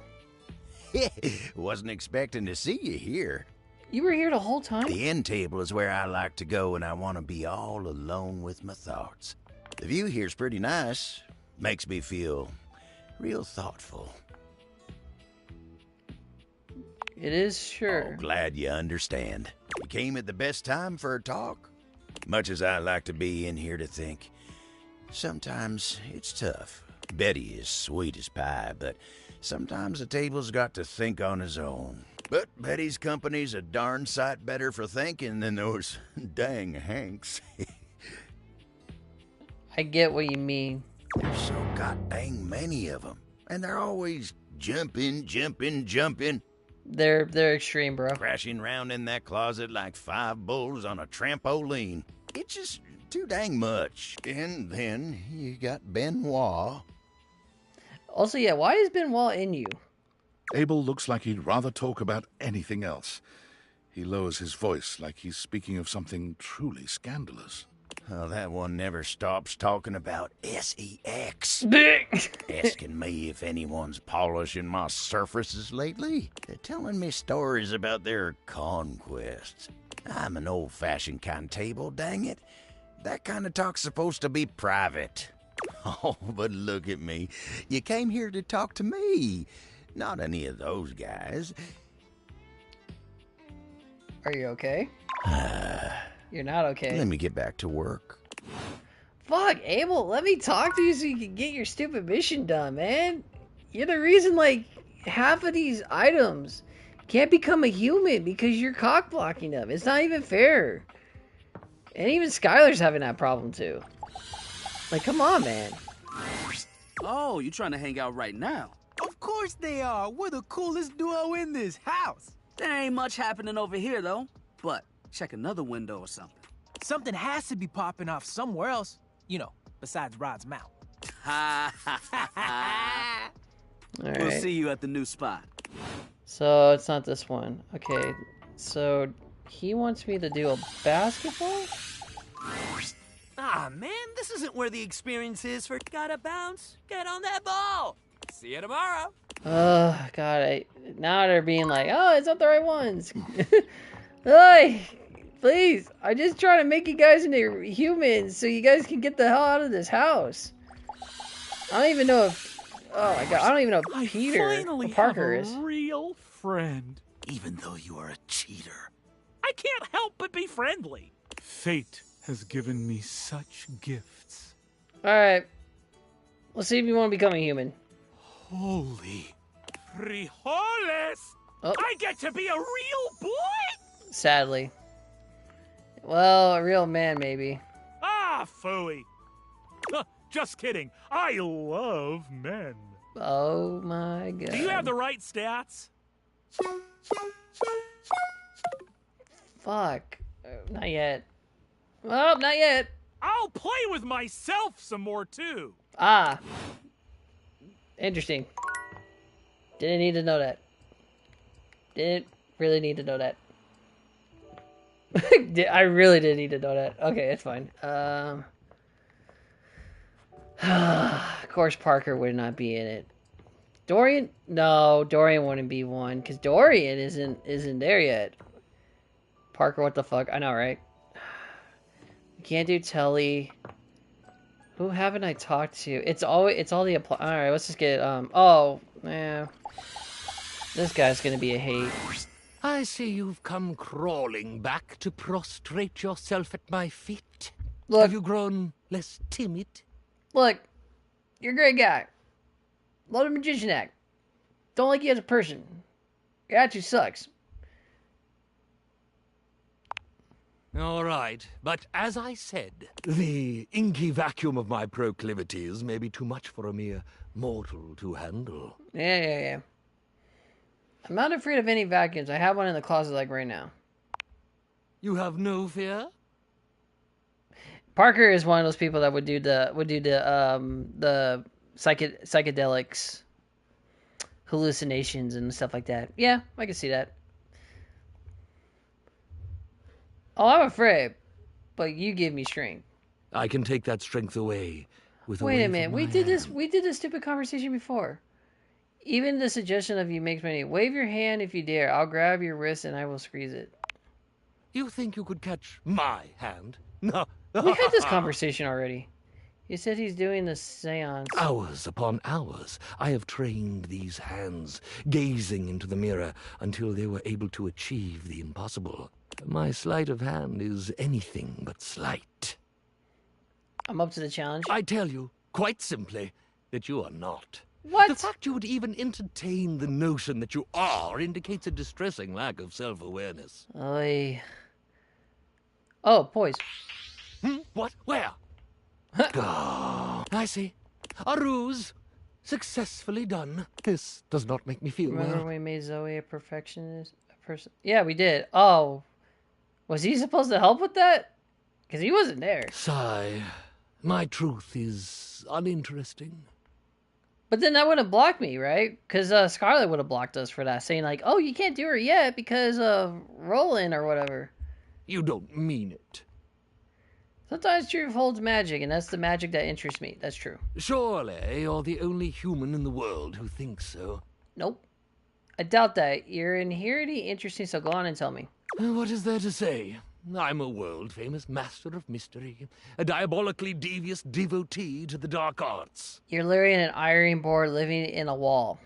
Wasn't expecting to see you here. You were here the whole time? The end table is where I like to go when I want to be all alone with my thoughts. The view here's pretty nice. Makes me feel real thoughtful. It is, sure. Oh, glad you understand. You came at the best time for a talk. Much as I like to be in here to think, sometimes it's tough. Betty is sweet as pie, but sometimes the table's got to think on his own. But Betty's company's a darn sight better for thinking than those dang Hanks. I get what you mean. There's so god dang many of them, and they're always jumping. They're extreme, bro. Crashing around in that closet like 5 bulls on a trampoline. It's just too dang much. And then you got Benoit. Also, yeah, why is Benoit in you? Abel looks like he'd rather talk about anything else. He lowers his voice like he's speaking of something truly scandalous. Oh, that one never stops talking about SEX. Asking me if anyone's polishing my surfaces lately. They're telling me stories about their conquests. I'm an old-fashioned kind of table, dang it. That kind of talk's supposed to be private. Oh, but look at me. You came here to talk to me, not any of those guys. Are you okay? You're not okay. Let me get back to work. Fuck, Abel, let me talk to you so you can get your stupid mission done, man. You're the reason, like, half of these items can't become a human because you're cock-blocking them. It's not even fair. And even Skylar's having that problem, too. Like, come on, man. Oh, you trying to hang out right now? Of course they are. We're the coolest duo in this house. There ain't much happening over here, though. But check another window or something. Something has to be popping off somewhere else. You know, besides Rod's mouth. Ha ha ha ha. We'll see you at the new spot. So, it's not this one. Okay, so he wants me to do a basketball? Ah, man, this isn't where the experience is for gotta bounce. Get on that ball. See you tomorrow. God, now they're being like, oh, it's not the right ones. Hey, please, I'm just trying to make you guys into humans so you guys can get the hell out of this house. I don't even know if, oh my God, I don't even know if Peter or Parker is. Real friend. Even though you are a cheater. I can't help but be friendly. Fate has given me such gifts. Alright. Let's see if you want to become a human. Holy frijoles! Oh. I get to be a real boy? Sadly. Well, a real man, maybe. Ah, phooey. Just kidding. I love men. Oh my God. Do you have the right stats? Fuck. Not yet. Well, not yet. I'll play with myself some more, too. Ah. Interesting. Didn't need to know that. Didn't really need to know that. I really didn't need to know that. Okay, it's fine. Of course Parker would not be in it. Dorian? No, Dorian wouldn't be one, because Dorian isn't there yet. Parker, what the fuck? I know, right? You can't do Telly. Who haven't I talked to? It's all the alright, let's just get oh, yeah. This guy's gonna be a hate. I see you've come crawling back to prostrate yourself at my feet. Look, have you grown less timid? Look, you're a great guy. Loaded magician act. Don't like you as a person. Your attitude sucks. All right, but as I said, the inky vacuum of my proclivities may be too much for a mere mortal to handle. Yeah. I'm not afraid of any vacuums. I have one in the closet like right now. You have no fear? Parker is one of those people that would do the psychedelics, hallucinations and stuff like that. Yeah, I can see that. Oh, I'm afraid, but you give me strength. I can take that strength away with. Wait a minute, we did this stupid conversation before. Even the suggestion of you makes me wave your hand if you dare. I'll grab your wrist and I will squeeze it. You think you could catch my hand? No. We had this conversation already. You said he's doing the seance. Hours upon hours, I have trained these hands, gazing into the mirror until they were able to achieve the impossible. My sleight of hand is anything but slight. I'm up to the challenge. I tell you, quite simply, that you are not. What? The fact you would even entertain the notion that you are indicates a distressing lack of self-awareness. Oh, poise. What? Where? Oh, I see. A ruse. Successfully done. This does not make me feel Remember well. we made Zoe a perfectionist? Yeah, we did. Oh. Was he supposed to help with that? Because he wasn't there. Sigh. My truth is uninteresting. But then that would have blocked me, right? Because Scarlet would have blocked us for that, saying like, oh, you can't do her yet because of Roland or whatever. You don't mean it. Sometimes truth holds magic, and that's the magic that interests me. That's true. Surely you're the only human in the world who thinks so. Nope. I doubt that. You're inherently interesting, so go on and tell me. What is there to say? I'm a world-famous master of mystery, a diabolically devious devotee to the dark arts. You're literally an ironing board living in a wall.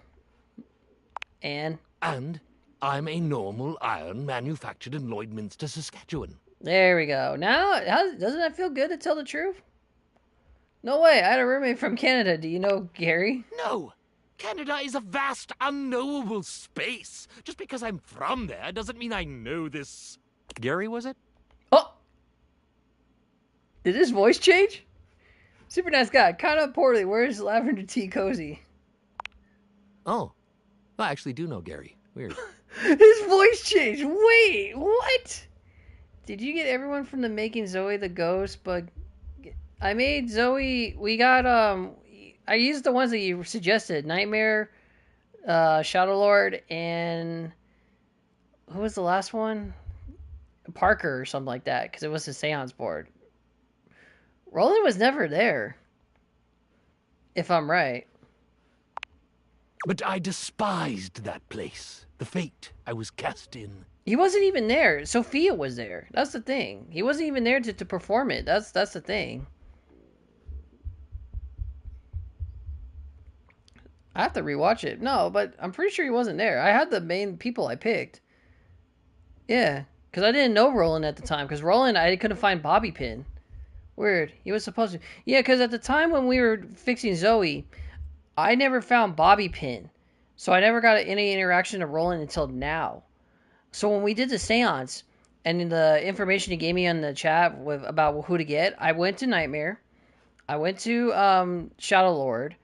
And I'm a normal iron manufactured in Lloydminster, Saskatchewan. There we go. Now, doesn't that feel good to tell the truth? No way. I had a roommate from Canada. Do you know Gary? No. Canada is a vast, unknowable space. Just because I'm from there doesn't mean I know this. Gary, was it? Oh! Did his voice change? Super nice guy. Kind of poorly. Where's Lavender Tea Cozy? Oh. I actually do know Gary. Weird. His voice changed. Wait, what? Did you get everyone from the Making Zoe the Ghost? But I made Zoe. We got I used the ones that you suggested: Nightmare, Shadow Lord, and who was the last one? Parker or something like that, because it was a seance board. Roland was never there, if I'm right. But I despised that place, the fate I was cast in. He wasn't even there. Sophia was there. That's the thing. He wasn't even there to perform it. That's the thing. I have to rewatch it. No, but I'm pretty sure he wasn't there. I had the main people I picked. Yeah, because I didn't know Roland at the time. Because Roland, I couldn't find Bobby Pin. Weird. He was supposed to. Yeah, because at the time when we were fixing Zoe, I never found Bobby Pin. So I never got any interaction of Roland until now. So when we did the seance, and in the information he gave me on the chat about who to get, I went to Nightmare. I went to Shadow Lord.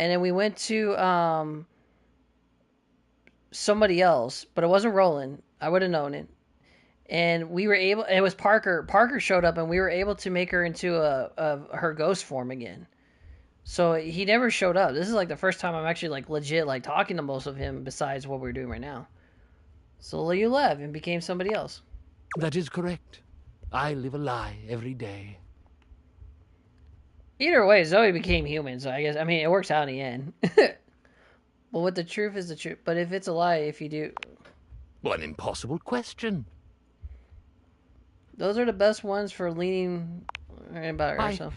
And then we went to somebody else, but it wasn't Roland. I would have known it. And we were able, it was Parker. Parker showed up and we were able to make her into her ghost form again. So he never showed up. This is like the first time I'm actually like legit like talking to most of him besides what we're doing right now. So you left and became somebody else. That is correct. I live a lie every day. Either way, Zoe became human, so I guess, I mean, it works out in the end. But what the truth is the truth. But if it's a lie, if you do... Well, an impossible question. Those are the best ones for leaning about yourself.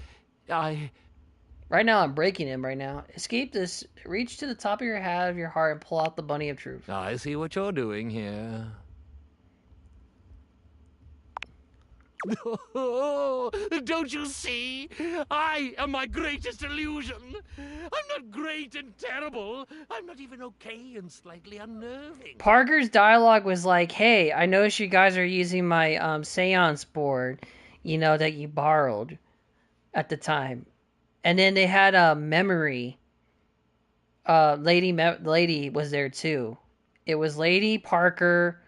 Right now, I'm breaking him right now. Escape this. Reach to the top of your hat of your heart and pull out the bunny of truth. I see what you're doing here. Oh, don't you see? I am my greatest illusion. I'm not great and terrible. I'm not even okay and slightly unnerving. Parker's dialogue was like, hey, I noticed you guys are using my seance board, you know, that you borrowed at the time. And then they had a memory. Lady was there too. It was Lady, Parker,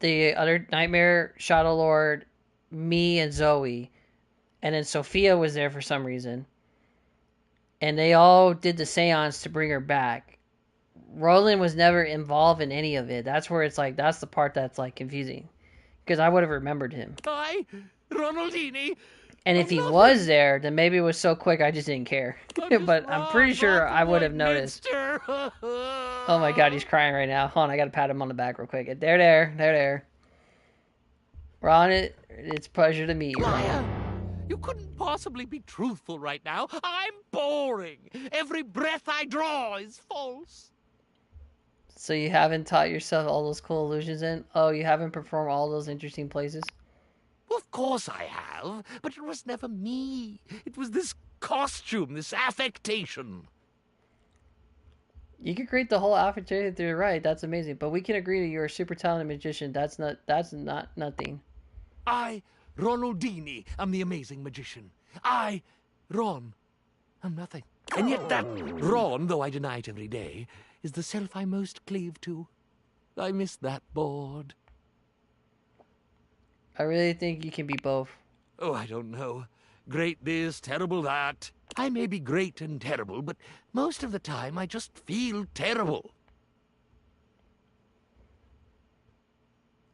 the other Nightmare, Shadow Lord, me, and Zoe. And then Sophia was there for some reason. And they all did the seance to bring her back. Roland was never involved in any of it. That's where it's like, that's the part that's like confusing. Because I would have remembered him. I, Ronaldini. And if he was there, then maybe it was so quick I just didn't care. But I'm pretty sure I would have noticed. Oh my god, he's crying right now. Hold on, I gotta pat him on the back real quick. There. Ron, it's a pleasure to meet you. Liar! You couldn't possibly be truthful right now. I'm boring. Every breath I draw is false. So you haven't taught yourself all those cool illusions in? Oh, you haven't performed all those interesting places? Well, of course I have, but it was never me. It was this costume, this affectation. You could create the whole affectation through right. That's amazing. But we can agree that you're a super talented magician. That's not nothing. I, Ronaldini, am the amazing magician. I, Ron, am nothing. And yet that Ron, though I deny it every day, is the self I most cleave to. I miss that board. I really think you can be both. Oh, I don't know. Great this, terrible that. I may be great and terrible, but most of the time I just feel terrible.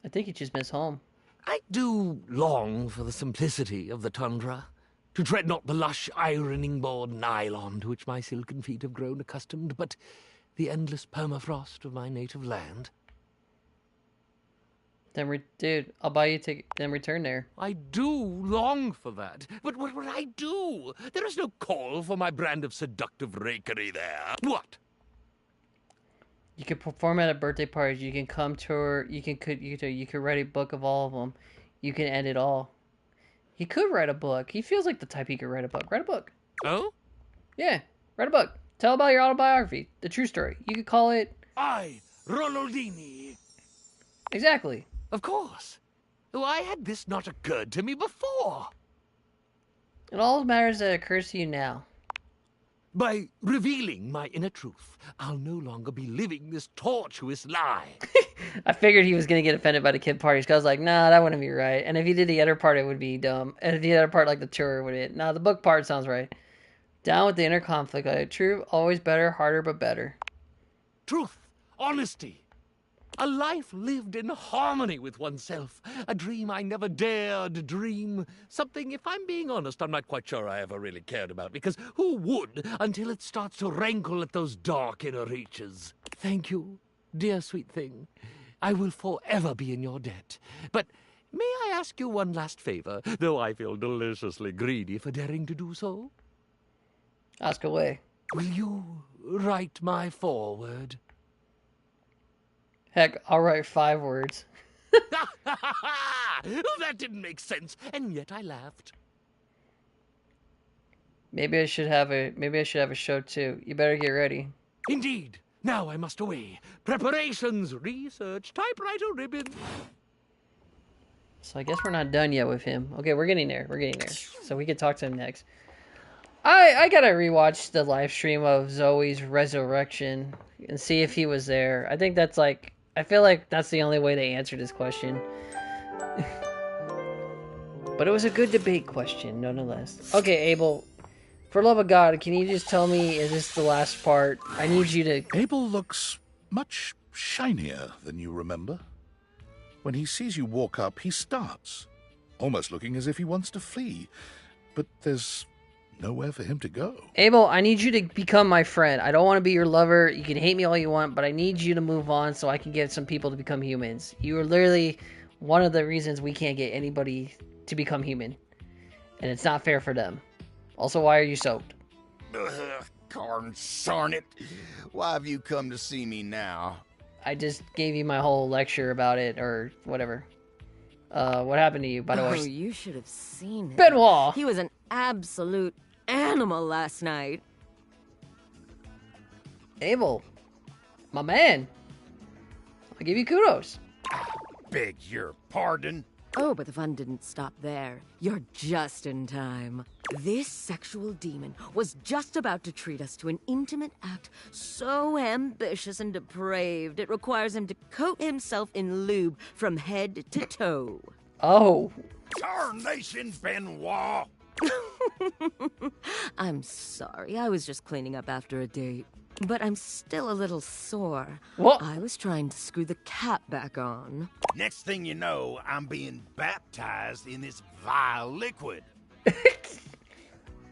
I think you just miss home. I do long for the simplicity of the tundra, to tread not the lush ironing board nylon to which my silken feet have grown accustomed, but the endless permafrost of my native land. Then, dude, I'll buy you a ticket, then return there. I do long for that, but what would I do? There is no call for my brand of seductive rakery there. What? You could perform at a birthday party. You can come tour. You could write a book of all of them. You can end it all. He could write a book. He feels like the type he could write a book. Write a book. Oh? Yeah, write a book. Tell about your autobiography, the true story. You could call it I, Ronaldini. Exactly. Of course. Why had this not occurred to me before? It all matters that it occurs to you now. By revealing my inner truth, I'll no longer be living this tortuous lie. I figured he was going to get offended by the kid parties, because I was like, nah, that wouldn't be right. And if he did the other part, it would be dumb. And if the other part, like the tour, would be... Nah, the book part sounds right. Down with the inner conflict. True, always better, harder, but better. Truth, honesty. A life lived in harmony with oneself. A dream I never dared dream. Something, if I'm being honest, I'm not quite sure I ever really cared about, because who would until it starts to rankle at those dark inner reaches? Thank you, dear sweet thing. I will forever be in your debt. But may I ask you one last favor, though I feel deliciously greedy for daring to do so? Ask away. Will you write my foreword? Heck, I'll write 5 words. That didn't make sense, and yet I laughed. Maybe I should have a show too. You better get ready. Indeed. Now I must away. Preparations, research, typewriter ribbon. So I guess we're not done yet with him. Okay, we're getting there. So we can talk to him next. I gotta rewatch the live stream of Zoe's resurrection and see if he was there. I think that's like, I feel like that's the only way they answered this question. But it was a good debate question, nonetheless. Okay, Abel, for love of God, can you just tell me, is this the last part? I need you to... Abel looks much shinier than you remember. When he sees you walk up, he starts, almost looking as if he wants to flee. But there's nowhere for him to go. Abel, I need you to become my friend. I don't want to be your lover. You can hate me all you want, but I need you to move on so I can get some people to become humans. You are literally one of the reasons we can't get anybody to become human. And it's not fair for them. Also, why are you soaked? Consarn it. Why have you come to see me now? I just gave you my whole lecture about it, or whatever. What happened to you, by the way? Oh, you should have seen him. Benoit! He was an absolute animal last night. Abel, my man. I give you kudos. Beg your pardon. Oh, but the fun didn't stop there. You're just in time. This sexual demon was just about to treat us to an intimate act so ambitious and depraved it requires him to coat himself in lube from head to toe. Oh. Tarnation, Benoit! I'm sorry, I was just cleaning up after a date. But I'm still a little sore. What? I was trying to screw the cap back on. Next thing you know, I'm being baptized in this vile liquid.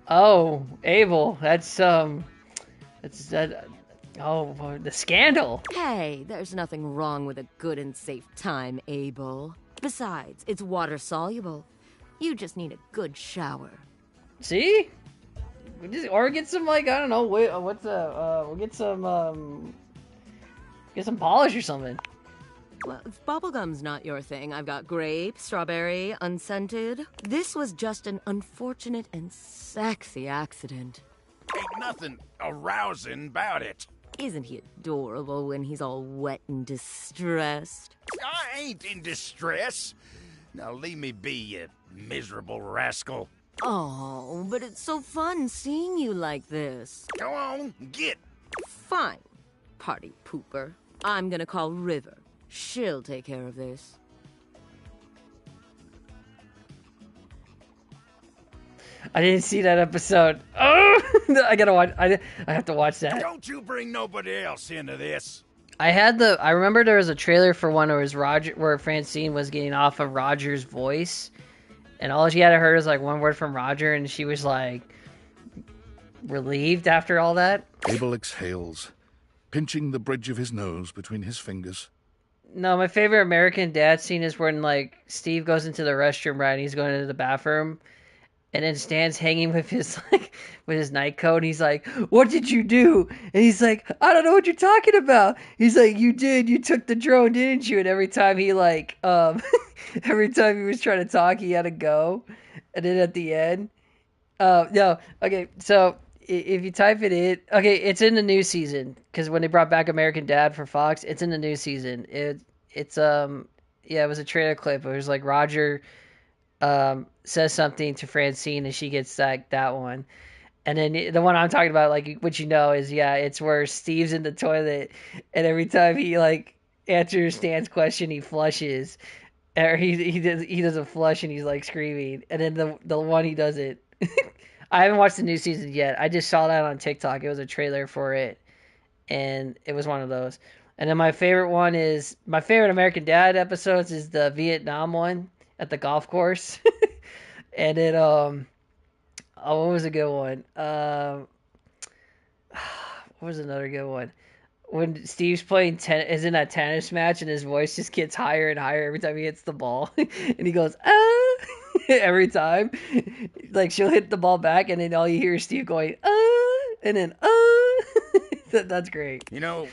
Oh, Abel, that's the scandal. Hey, there's nothing wrong with a good and safe time, Abel. Besides, it's water-soluble. You just need a good shower. See? Or get some, like, I don't know, we'll get some polish or something. Well, if bubblegum's not your thing, I've got grape, strawberry, unscented. This was just an unfortunate and sexy accident. Ain't nothing arousing about it. Isn't he adorable when he's all wet and distressed? I ain't in distress. Now leave me be, you miserable rascal. Oh, but it's so fun seeing you like this. Go on, get. Fine, party pooper. I'm gonna call River. She'll take care of this. I didn't see that episode. Oh, I gotta watch. I have to watch that. Don't you bring nobody else into this. I remember there was a trailer for one where Francine was getting off of Roger's voice, and all she had to hear was like one word from Roger, and she was like relieved after all that. Abel exhales, pinching the bridge of his nose between his fingers. No, my favorite American Dad scene is when like Steve goes into the restroom, right? And he's going into the bathroom, and then Stan's hanging with his with his night coat, and he's like, "What did you do?" And he's like, "I don't know what you're talking about." He's like, "You did. You took the drone, didn't you?" And every time he every time he was trying to talk, he had to go. And then at the end, no, okay. So if you type it in, okay, it's in the new season because when they brought back American Dad for Fox, it's in the new season. It was a trailer clip. It was like Roger says something to Francine and she gets that one. And then the one I'm talking about, like, what you know is, it's where Steve's in the toilet and every time he like answers Stan's question, he flushes, or he doesn't flush and he's like screaming. And then the one he does it. I haven't watched the new season yet. I just saw that on TikTok. It was a trailer for it, and it was one of those. And then my favorite American Dad episodes is the Vietnam one at the golf course. And then what was a good one? What was another good one? When Steve's playing is in that tennis match and his voice just gets higher and higher every time he hits the ball, and he goes every time. Like she'll hit the ball back, and then all you hear is Steve going and then That's great. You know,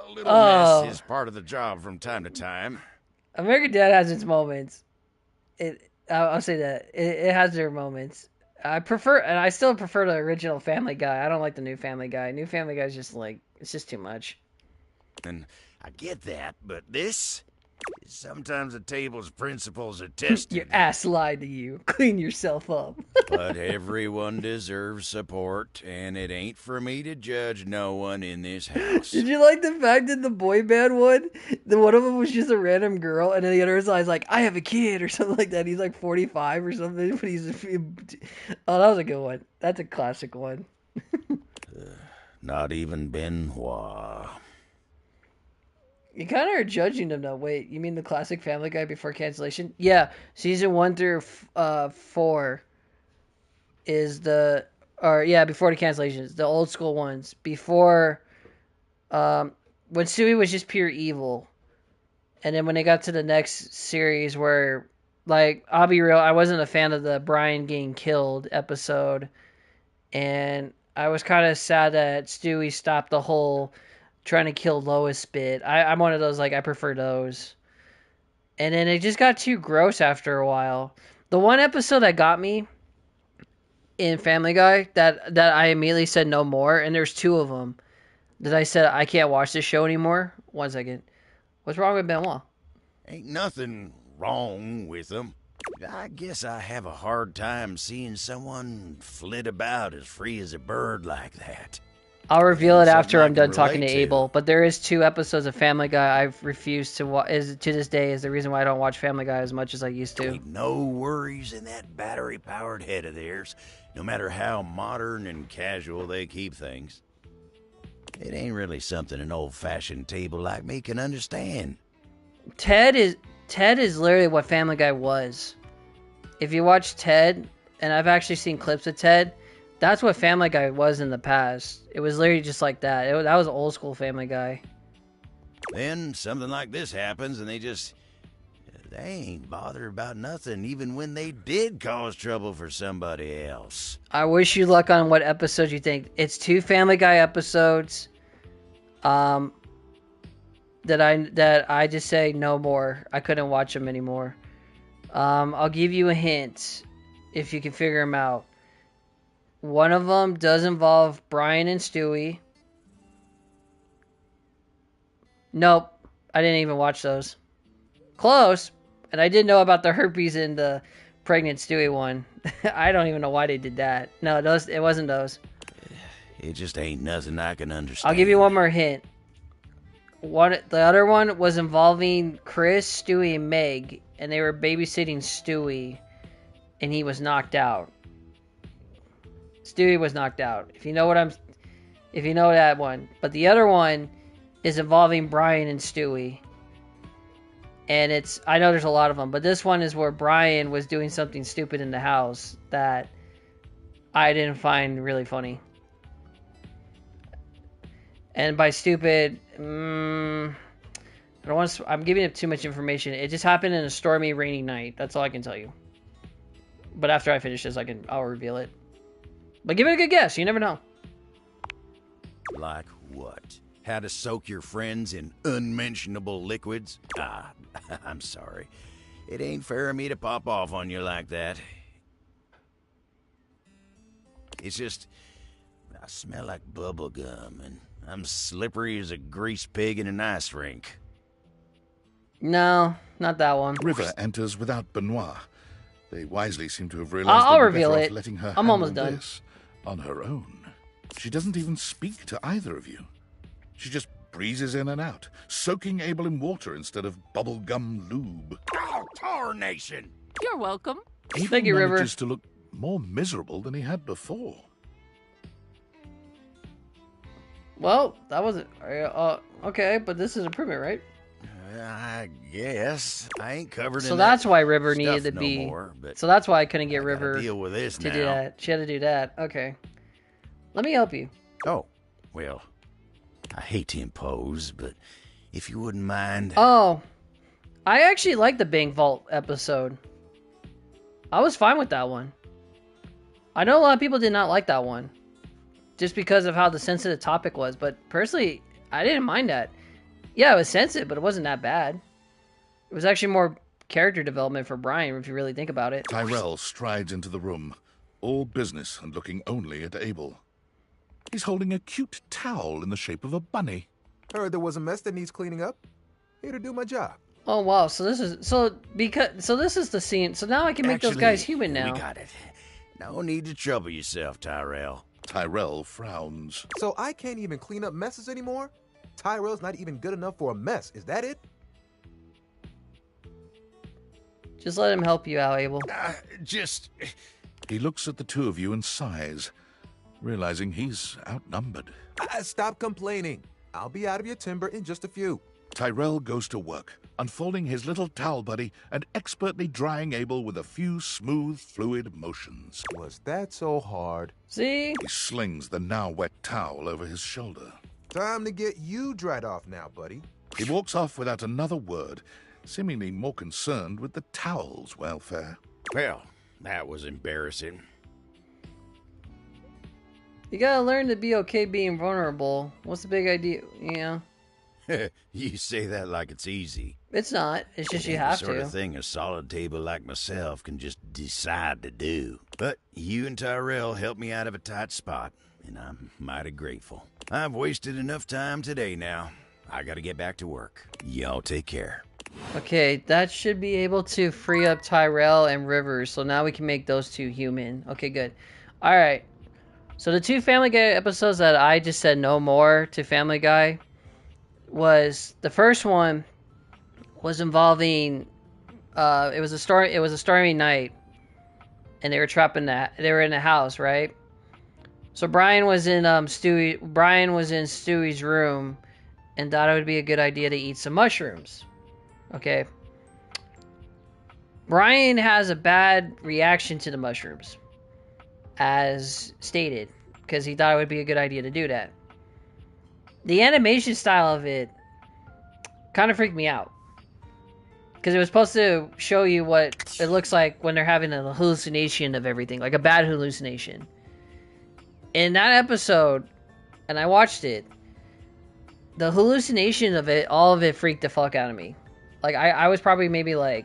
a little mess is part of the job from time to time. American Dad has its moments. I'll say that it has their moments. I still prefer the original Family Guy. I don't like the new Family Guy. New Family Guy is just it's just too much. And I get that, but this is sometimes the table's principles are tested. Your ass lied to you. Clean yourself up. But everyone deserves support, and it ain't for me to judge no one in this house. Did you like the fact that the boy band one, one of them was just a random girl, and then the other was like, I have a kid, or something like that. He's like 45 or something, but oh, that was a good one. That's a classic one. Not even Benoit. You kind of are judging them, though. Wait, you mean the classic Family Guy before cancellation? Yeah, season 1 through 4 is before the cancellations, the old school ones. Before, when Stewie was just pure evil. And then when they got to the next series where, I'll be real, I wasn't a fan of the Brian getting killed episode. And I was kind of sad that Stewie stopped the whole trying to kill Lois bit. I'm one of those, I prefer those. And then it just got too gross after a while. The one episode that got me in Family Guy that I immediately said no more, and there's 2 of them that I said I can't watch this show anymore. 1 second. What's wrong with Benoit? Ain't nothing wrong with them. I guess I have a hard time seeing someone flit about as free as a bird like that. I'll reveal it after I'm done talking to relate to. Abel. But there is 2 episodes of Family Guy I've refused to watch. To this day is the reason why I don't watch Family Guy as much as I used to. Ain't no worries in that battery-powered head of theirs, no matter how modern and casual they keep things. It ain't really something an old-fashioned table like me can understand. Ted is literally what Family Guy was. If you watch Ted, and I've actually seen clips of Ted, that's what Family Guy was in the past. It was literally just like that. That was old school Family Guy. Then something like this happens and they ain't bothered about nothing even when they did cause trouble for somebody else. I wish you luck on what episodes you think. It's 2 Family Guy episodes. That I just say no more. I couldn't watch them anymore. I'll give you a hint if you can figure them out. One of them does involve Brian and Stewie. Nope, I didn't even watch those. Close, and I did know about the herpes and the pregnant Stewie one. I don't even know why they did that. No, it wasn't those. It just ain't nothing I can understand. I'll give you one more hint. The other one was involving Chris, Stewie, and Meg, and they were babysitting Stewie, and he was knocked out. Stewie was knocked out. If you know that one. But the other one is involving Brian and Stewie. And I know there's a lot of them, but this one is where Brian was doing something stupid in the house that I didn't find really funny. And by stupid, I'm giving it too much information. It just happened in a stormy, rainy night. That's all I can tell you. But after I finish this, I'll reveal it. But give it a good guess. You never know. Like what? How to soak your friends in unmentionable liquids? I'm sorry. It ain't fair of me to pop off on you like that. It's just, I smell like bubble gum, and I'm slippery as a grease pig in an ice rink. No, not that one. River enters without Benoit. They wisely seem to have realized I'll they'd be reveal better it. off letting her I'm almost handle done. this on her own. She doesn't even speak to either of you. She just breezes in and out, soaking Abel in water instead of bubblegum lube. Oh, tarnation! You're welcome. Abel Thank you, River. manages to look more miserable than he had before. Well, that wasn't... okay, but this is improvement, right? I guess. I ain't covered in So that's that why River stuff needed to no be... more, but so that's why I couldn't get I gotta River deal with this to now. do that. She had to do that. Okay. Let me help you. Oh, well, I hate to impose, but if you wouldn't mind... Oh, I actually liked the Bank Vault episode. I was fine with that one. I know a lot of people did not like that one. Just because of how the sensitive topic was. But personally, I didn't mind that. Yeah, it was sensitive, but it wasn't that bad. It was actually more character development for Brian, if you really think about it. Tyrell strides into the room, all business and looking only at Abel. He's holding a cute towel in the shape of a bunny. Heard there was a mess that needs cleaning up. Here to do my job. Oh wow, so this is this is the scene. So now I can make those guys human now. We got it. No need to trouble yourself, Tyrell. Tyrell frowns. So I can't even clean up messes anymore? Tyrell's not even good enough for a mess. Is that it? Just let him help you out, Abel. He looks at the two of you and sighs, realizing he's outnumbered. Stop complaining. I'll be out of your timber in just a few. Tyrell goes to work, unfolding his little towel buddy and expertly drying Abel with a few smooth, fluid motions. Was that so hard? See? He slings the now wet towel over his shoulder. Time to get you dried off now, buddy. He walks off without another word, seemingly more concerned with the towel's welfare. Well, that was embarrassing. You gotta learn to be okay being vulnerable. What's the big idea? Yeah. You say that like it's easy. It's not. It's just you Ain't have the sort to. of thing a solid table like myself can just decide to do. But you and Tyrell helped me out of a tight spot, and I'm mighty grateful. I've wasted enough time today now. I gotta get back to work. Y'all take care. Okay, that should be able to free up Tyrell and Rivers, so now we can make those two human. Okay, good. Alright. So the two Family Guy episodes that I just said no more to Family Guy was, the first one was involving it was a stormy night, and they were trapped in that, they were in a house, right? So Brian was in Stewie's room and thought it would be a good idea to eat some mushrooms. Okay. Brian has a bad reaction to the mushrooms, as stated, because he thought it would be a good idea to do that. The animation style of it kind of freaked me out, because it was supposed to show you what it looks like when they're having a hallucination of everything, like a bad hallucination. In that episode, and I watched it, the hallucination of it, all of it freaked the fuck out of me. Like, I was probably maybe like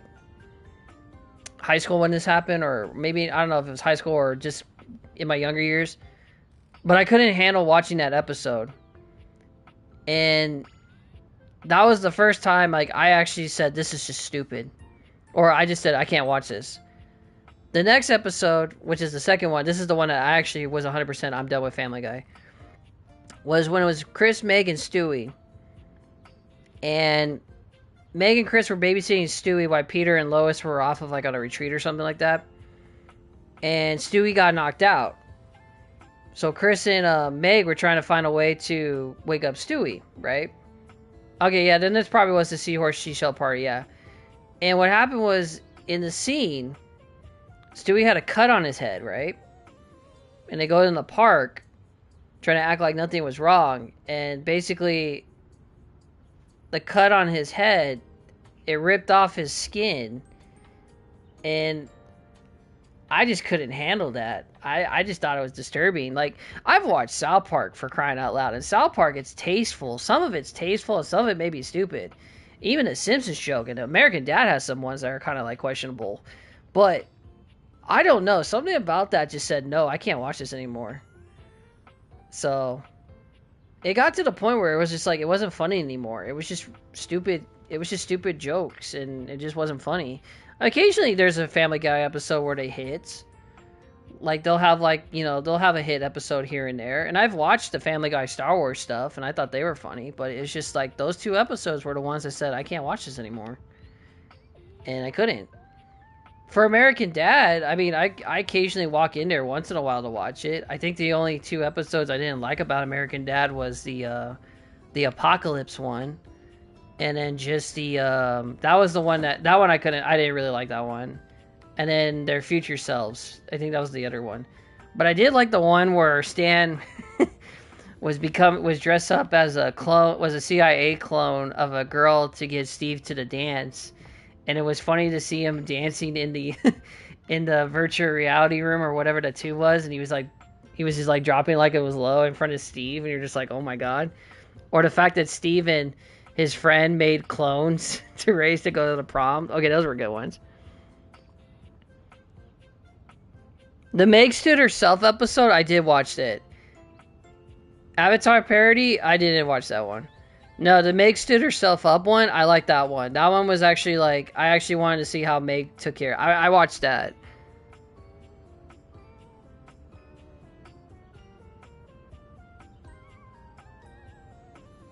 high school when this happened, or maybe, I don't know if it was high school or just in my younger years, but I couldn't handle watching that episode. And that was the first time, like, I actually said, this is just stupid. Or I just said, I can't watch this. The next episode, which is the second one, this is the one that I actually was 100% I'm done with Family Guy, was when it was Chris, Meg, and Stewie. And Meg and Chris were babysitting Stewie while Peter and Lois were off of, like, on a retreat or something like that. And Stewie got knocked out. So Chris and Meg were trying to find a way to wake up Stewie, right? Okay, yeah, then this probably was the Seahorse Seashell party, yeah. And what happened was, in the scene, Stewie had a cut on his head, right? And they go in the park, trying to act like nothing was wrong. And basically, the cut on his head, it ripped off his skin. And I just couldn't handle that. I just thought it was disturbing. Like, I've watched South Park, for crying out loud. And South Park, it's tasteful. Some of it's tasteful, and some of it may be stupid. Even the Simpsons joke, and American Dad has some ones that are kind of, like, questionable. But I don't know. Something about that just said, no, I can't watch this anymore. So it got to the point where it was just like, it wasn't funny anymore. It was just stupid. It was just stupid jokes, and it just wasn't funny. Occasionally there's a Family Guy episode where they hit. Like, they'll have, like, you know, they'll have a hit episode here and there. And I've watched the Family Guy Star Wars stuff, and I thought they were funny. But it's just like, those two episodes were the ones that said, I can't watch this anymore. And I couldn't. For American Dad, I mean, I occasionally walk in there once in a while to watch it. I think the only two episodes I didn't like about American Dad was the Apocalypse one, and then just the that was the one that one I didn't really like that one, and then Their Future Selves. I think that was the other one, but I did like the one where Stan was dressed up as a clone, was a CIA clone of a girl to get Steve to the dance. And it was funny to see him dancing in the in the virtual reality room or whatever the tube was, and he was just like dropping like it was low in front of Steve, and you're just like, oh my god. Or the fact that Steve and his friend made clones to raise to go to the prom. Okay, those were good ones. The Meg Stood Herself episode, I did watch it. Avatar parody, I didn't watch that one. No, the Meg Stood Herself Up one, I like that one. That one was actually like, I actually wanted to see how Meg took care. I watched that.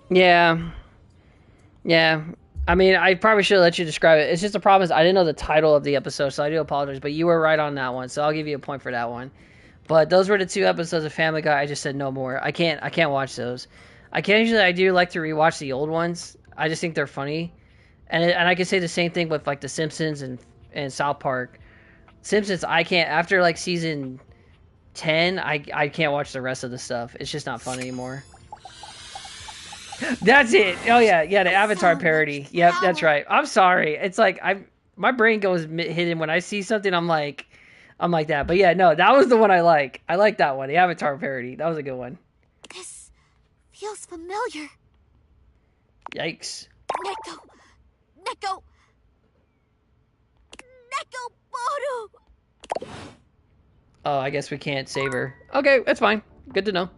Yeah. Yeah. I mean, I probably should have let you describe it. It's just the problem is I didn't know the title of the episode, so I do apologize. But you were right on that one, so I'll give you a point for that one. But those were the two episodes of Family Guy. I just said no more. I can't watch those. I do like to rewatch the old ones. I just think they're funny. And I can say the same thing with like the Simpsons and South Park. Simpsons, I can't, after like season 10, I can't watch the rest of the stuff. It's just not fun anymore. That's it. Oh yeah, the Avatar parody. Yep, that's right. I'm sorry. It's like my brain goes hidden when I see something. I'm like that. But yeah, no, that was the one I like. I like that one. The Avatar parody. That was a good one. This feels familiar. Yikes. Neko! Neko! Neko Boru! Oh, I guess we can't save her. Okay, that's fine. Good to know.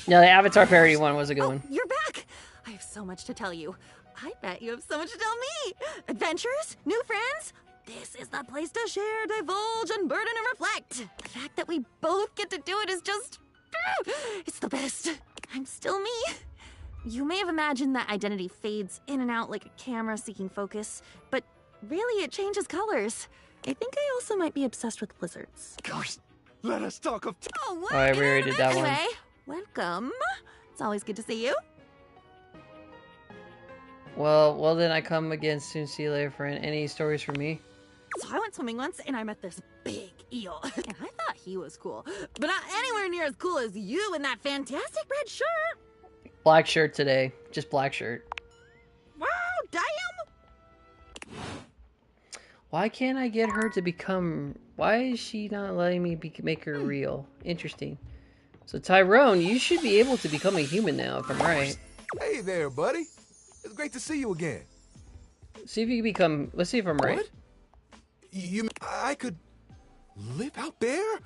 No, the Avatar parody one was a good one. You're back! I have so much to tell you. I bet you have so much to tell me! Adventures? New friends? This is the place to share, divulge, unburden, and reflect. The fact that we both get to do it is just... it's the best. I'm still me. You may have imagined that identity fades in and out like a camera seeking focus, but really it changes colors. I think I also might be obsessed with blizzards. Gosh, let us talk of... Oh, what? I already did that one. Anyway, welcome. It's always good to see you. Well, then I come again soon. See you later, friend. Any stories for me? So I went swimming once and I met this big eel. And I thought he was cool, but not anywhere near as cool as you in that fantastic red shirt. Black shirt today. Just black shirt. Wow, damn. Why can't I get her to become... Why is she not letting me make her real? Interesting. So Tyrone, you should be able to become a human now, if I'm right. Hey there, buddy. It's great to see you again. See if you can become... Let's see if I'm right. What? I could live out there?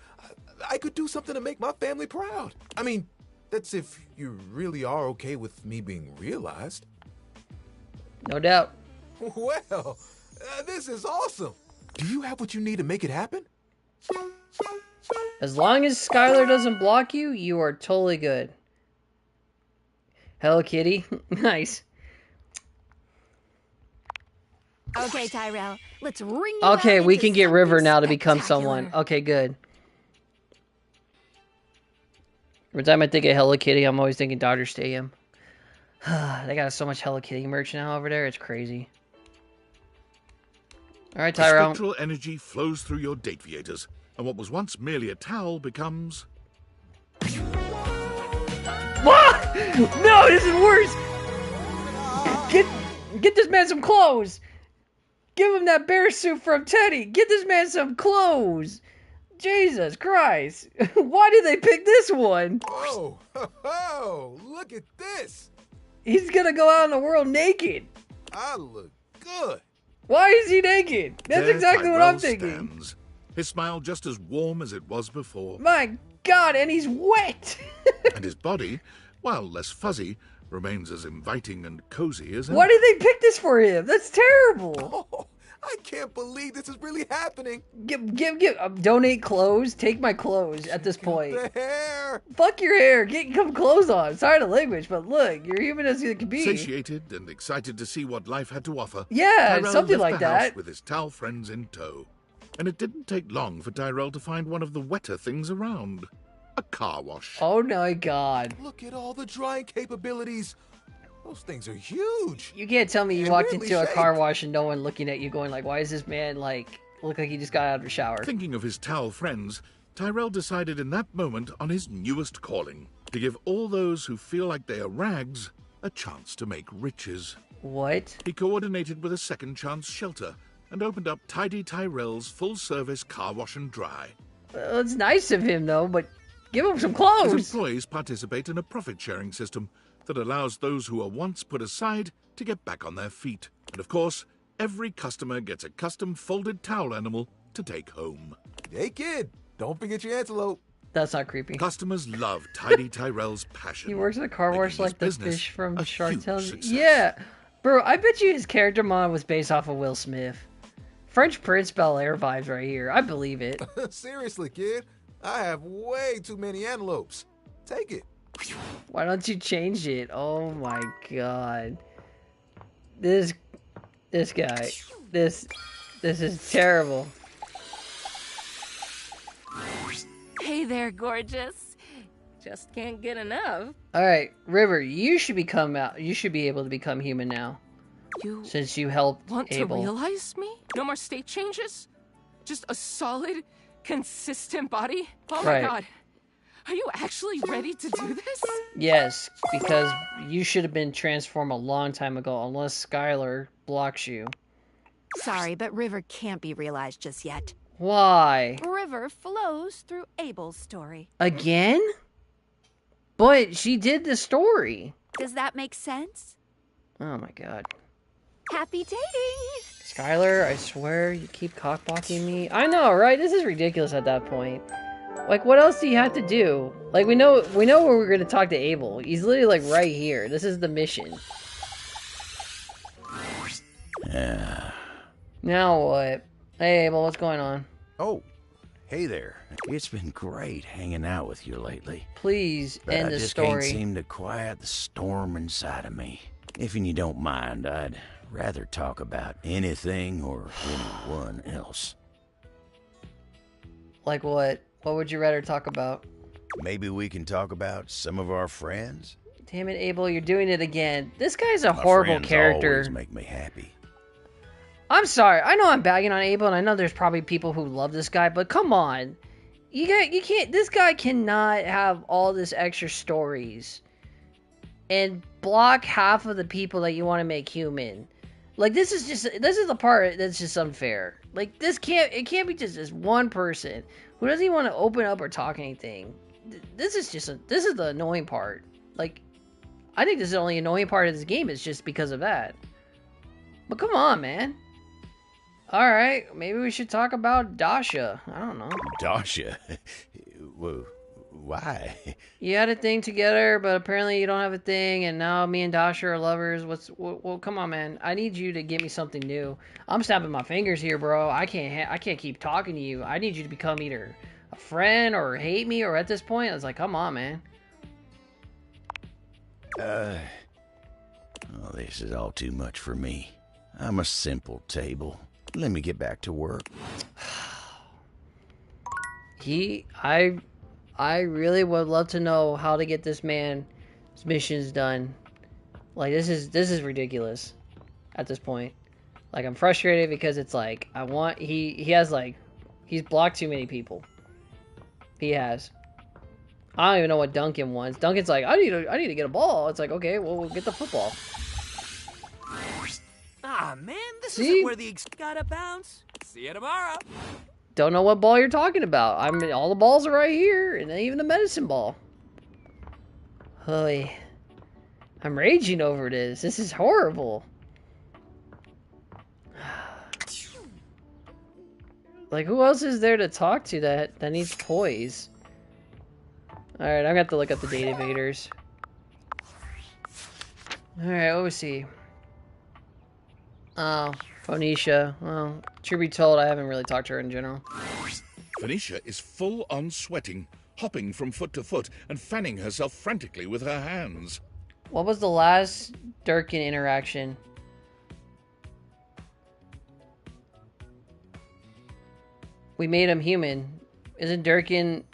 I could do something to make my family proud. I mean, that's if you really are okay with me being realized. No doubt. Well, this is awesome. Do you have what you need to make it happen? As long as Skylar doesn't block you, you are totally good. Hello, Kitty. Nice. Okay, Tyrell, let's ring you Okay, out we into can get River now to become spectacular. someone. Okay, good. Every time I think of Hello Kitty, I'm always thinking Dodger Stadium. They got so much Hello Kitty merch now over there, it's crazy. Alright, The Tyrell. spectral energy flows through your date viators, and what was once merely a towel becomes... What? No, this is worse! Get this man some clothes! Give him that bear suit from Teddy! Get this man some clothes! Jesus Christ! Why did they pick this one? Oh, look at this! He's gonna go out in the world naked! I look good! Why is he naked? That's There exactly what I'm Tyrell thinking. stands, his smile just as warm as it was before. My God, and he's wet! And his body, while less fuzzy, remains as inviting and cozy as ever. Why did they pick this for him? That's terrible! Oh, I can't believe this is really happening! Donate clothes? Take my clothes at this point. The hair! Fuck your hair! Get some clothes on! Sorry to language, but look, you're human as you can be. Satiated and excited to see what life had to offer, Yeah, Tyrell something left like the house that. with his towel friends in tow. And it didn't take long for Tyrell to find one of the wetter things around. A car wash. Oh my God. Look at all the drying capabilities. Those things are huge. You can't tell me you And walked weirdly into a shaped. car wash and no one looking at you going like, why is this man like, look like he just got out of the shower? Thinking of his towel friends, Tyrell decided in that moment on his newest calling, to give all those who feel like they are rags a chance to make riches. What? He coordinated with a second chance shelter and opened up Tidy Tyrell's full-service car wash and dry. Well, it's nice of him though, but give him some His clothes. employees participate in a profit-sharing system that allows those who are once put aside to get back on their feet. And of course, every customer gets a custom folded towel animal to take home. Hey kid, don't forget your antelope. That's not creepy. Customers love Tidy Tyrell's passion. He works at a car wash his like the business fish from a Shark huge Tale. success. Yeah. Bro, I bet you his character model was based off of Will Smith. French Prince Bel-Air vibes right here. I believe it. Seriously, kid, I have way too many antelopes. Take it. Why don't you change it? Oh my God. This guy. This is terrible. Hey there, gorgeous. Just can't get enough. Alright, River, you should be able to become human now. You Since you helped want Abel. to realize me? No more state changes? Just a solid, consistent body? Oh my Right. God. Are you actually ready to do this? Yes, because you should have been transformed a long time ago, unless Skylar blocks you. Sorry, but River can't be realized just yet. Why? River flows through Abel's story. Again? But she did the story. Does that make sense? Oh my god. Happy dating! Skylar, I swear you keep cockblocking me. I know, right? This is ridiculous at that point. Like, what else do you have to do? Like, we know where we're gonna talk to Abel. He's literally like right here. This is the mission. Yeah. Now what? Hey Abel, what's going on? Oh, hey there. It's been great hanging out with you lately. Please But end I the just story. can't seem to quiet the storm inside of me. If you don't mind, I'd rather talk about anything or anyone else. Like what? What would you rather talk about? Maybe we can talk about some of our friends. Damn it, Abel, you're doing it again. This guy's a My horrible friends character. always make me happy. I'm sorry. I know I'm bagging on Abel, and I know there's probably people who love this guy, but come on. You can't. This guy cannot have all this extra stories and block half of the people that you want to make human. Like, this is the part that's just unfair. Like, it can't be just this one person who doesn't even want to open up or talk anything. This is the annoying part. Like, I think this is the only annoying part of this game is just because of that. But come on, man. Alright, maybe we should talk about Dasha. I don't know. Dasha? Whoa, why? You had a thing together, but apparently you don't have a thing, and now me and Dasha are lovers. Well, come on, man. I need you to get me something new. I'm snapping my fingers here, bro. I can't keep talking to you. I need you to become either a friend or hate me, or at this point, I was like, come on, man. Oh, this is all too much for me. I'm a simple table. Let me get back to work. I really would love to know how to get this man's missions done. Like, this is ridiculous at this point. Like, I'm frustrated because it's like, he's blocked too many people. He has. I don't even know what Duncan wants. Duncan's like, I need to get a ball. It's like, okay, well, we'll get the football. Ah, man, this See? isn't where the gotta bounce. See you tomorrow. Don't know what ball you're talking about. I mean, all the balls are right here, and even the medicine ball. Holy. I'm raging over this. This is horrible. Like, who else is there to talk to that needs toys? Alright, I'm gonna have to look up the data invaders. Alright, what was he? Oh, Phoenicia. Well, truth be told, I haven't really talked to her in general. Phoenicia is full on sweating, hopping from foot to foot and fanning herself frantically with her hands. What was the last Durkin interaction? We made him human. Isn't Durkin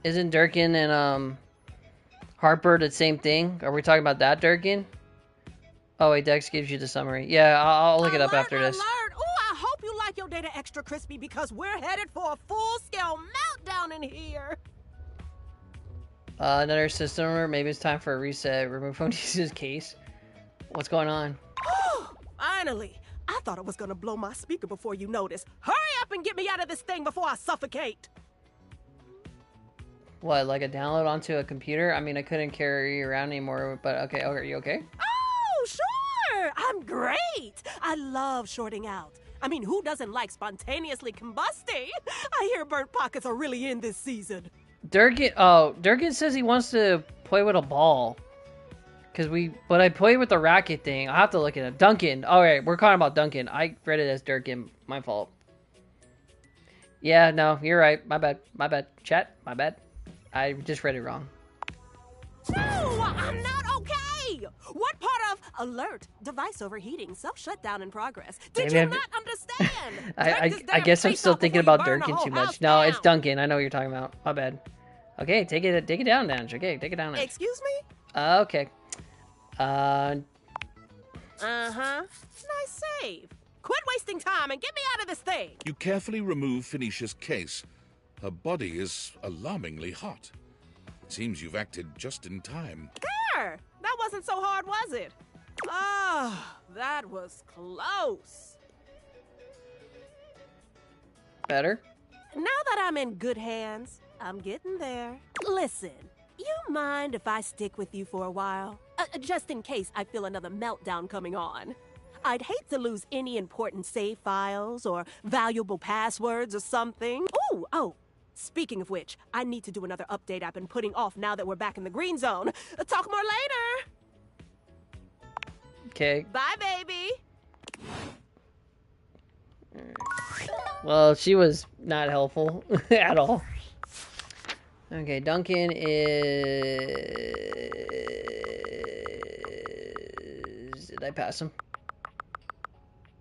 and Harper the same thing? Are we talking about that Durkin? Oh wait, Dex gives you the summary. Yeah, I'll look it up after this. Alert! Ooh, I hope you like your data extra crispy because we're headed for a full-scale meltdown in here. Another system error. Maybe it's time for a reset. Remove Phoenicia's case. What's going on? Finally! I thought I was gonna blow my speaker before you noticed. Hurry up and get me out of this thing before I suffocate! What, like a download onto a computer? I mean, I couldn't carry you around anymore, but okay. Are you okay? Oh, sure! I'm great! I love shorting out. I mean, who doesn't like spontaneously combusting? I hear burnt pockets are really in this season. Durkin says he wants to play with a ball. But I played with the racket thing. I'll have to look at it. Duncan. Alright, we're calling about Duncan. I read it as Durkin. My fault. Yeah, no, you're right. My bad. Chat, my bad. I just read it wrong. No, I'm not okay! What part of alert, device overheating, self-shutdown in progress? Did you not understand? I guess I'm still thinking about Durkin too much. No, it's Duncan. I know what you're talking about. My bad. Okay, take it down, Dange. Okay, take it down. Excuse me? Okay. Uh-huh. Nice save. Quit wasting time and get me out of this thing. You carefully remove Phoenicia's case. Her body is alarmingly hot. It seems you've acted just in time. There! That wasn't so hard, was it? Ah, that was close. Better? Now that I'm in good hands, I'm getting there. Listen, you mind if I stick with you for a while? just in case I feel another meltdown coming on. I'd hate to lose any important save files or valuable passwords or something. Oh, speaking of which, I need to do another update I've been putting off now that we're back in the green zone. Talk more later. Okay. Bye, baby. Well, she was not helpful at all. Okay, Duncan is... Did I pass him?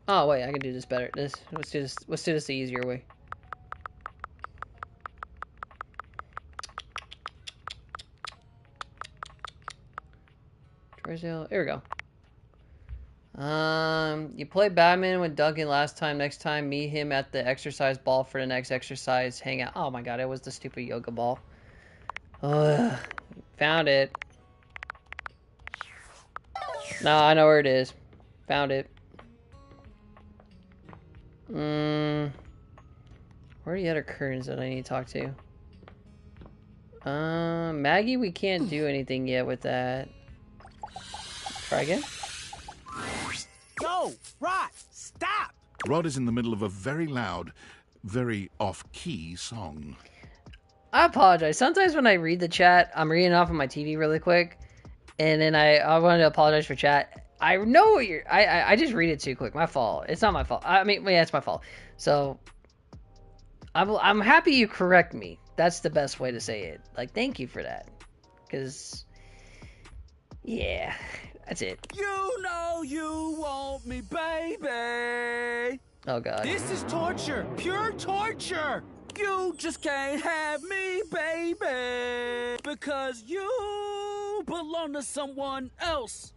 Oh wait, I can do this better. Let's do this the easier way. Here we go. You played badminton with Duncan last time. Next time, meet him at the exercise ball for the next exercise. Hang out. Oh my god, it was the stupid yoga ball. Ugh. Found it. No, I know where it is. Found it. Where are the other curtains that I need to talk to? Maggie, we can't do anything yet with that. Try again. Yo, Rod, stop! Rod is in the middle of a very loud, very off-key song. I apologize. Sometimes when I read the chat, I'm reading off of my TV really quick, and then I wanted to apologize for chat. I know what you're... I just read it too quick. My fault. It's not my fault. I mean, yeah, it's my fault. So, I'm happy you correct me. That's the best way to say it. Like, thank you for that. Because, yeah, that's it. You know you want me, baby. Oh, God. This is torture. Pure torture. You just can't have me, baby. Because you belong to someone else.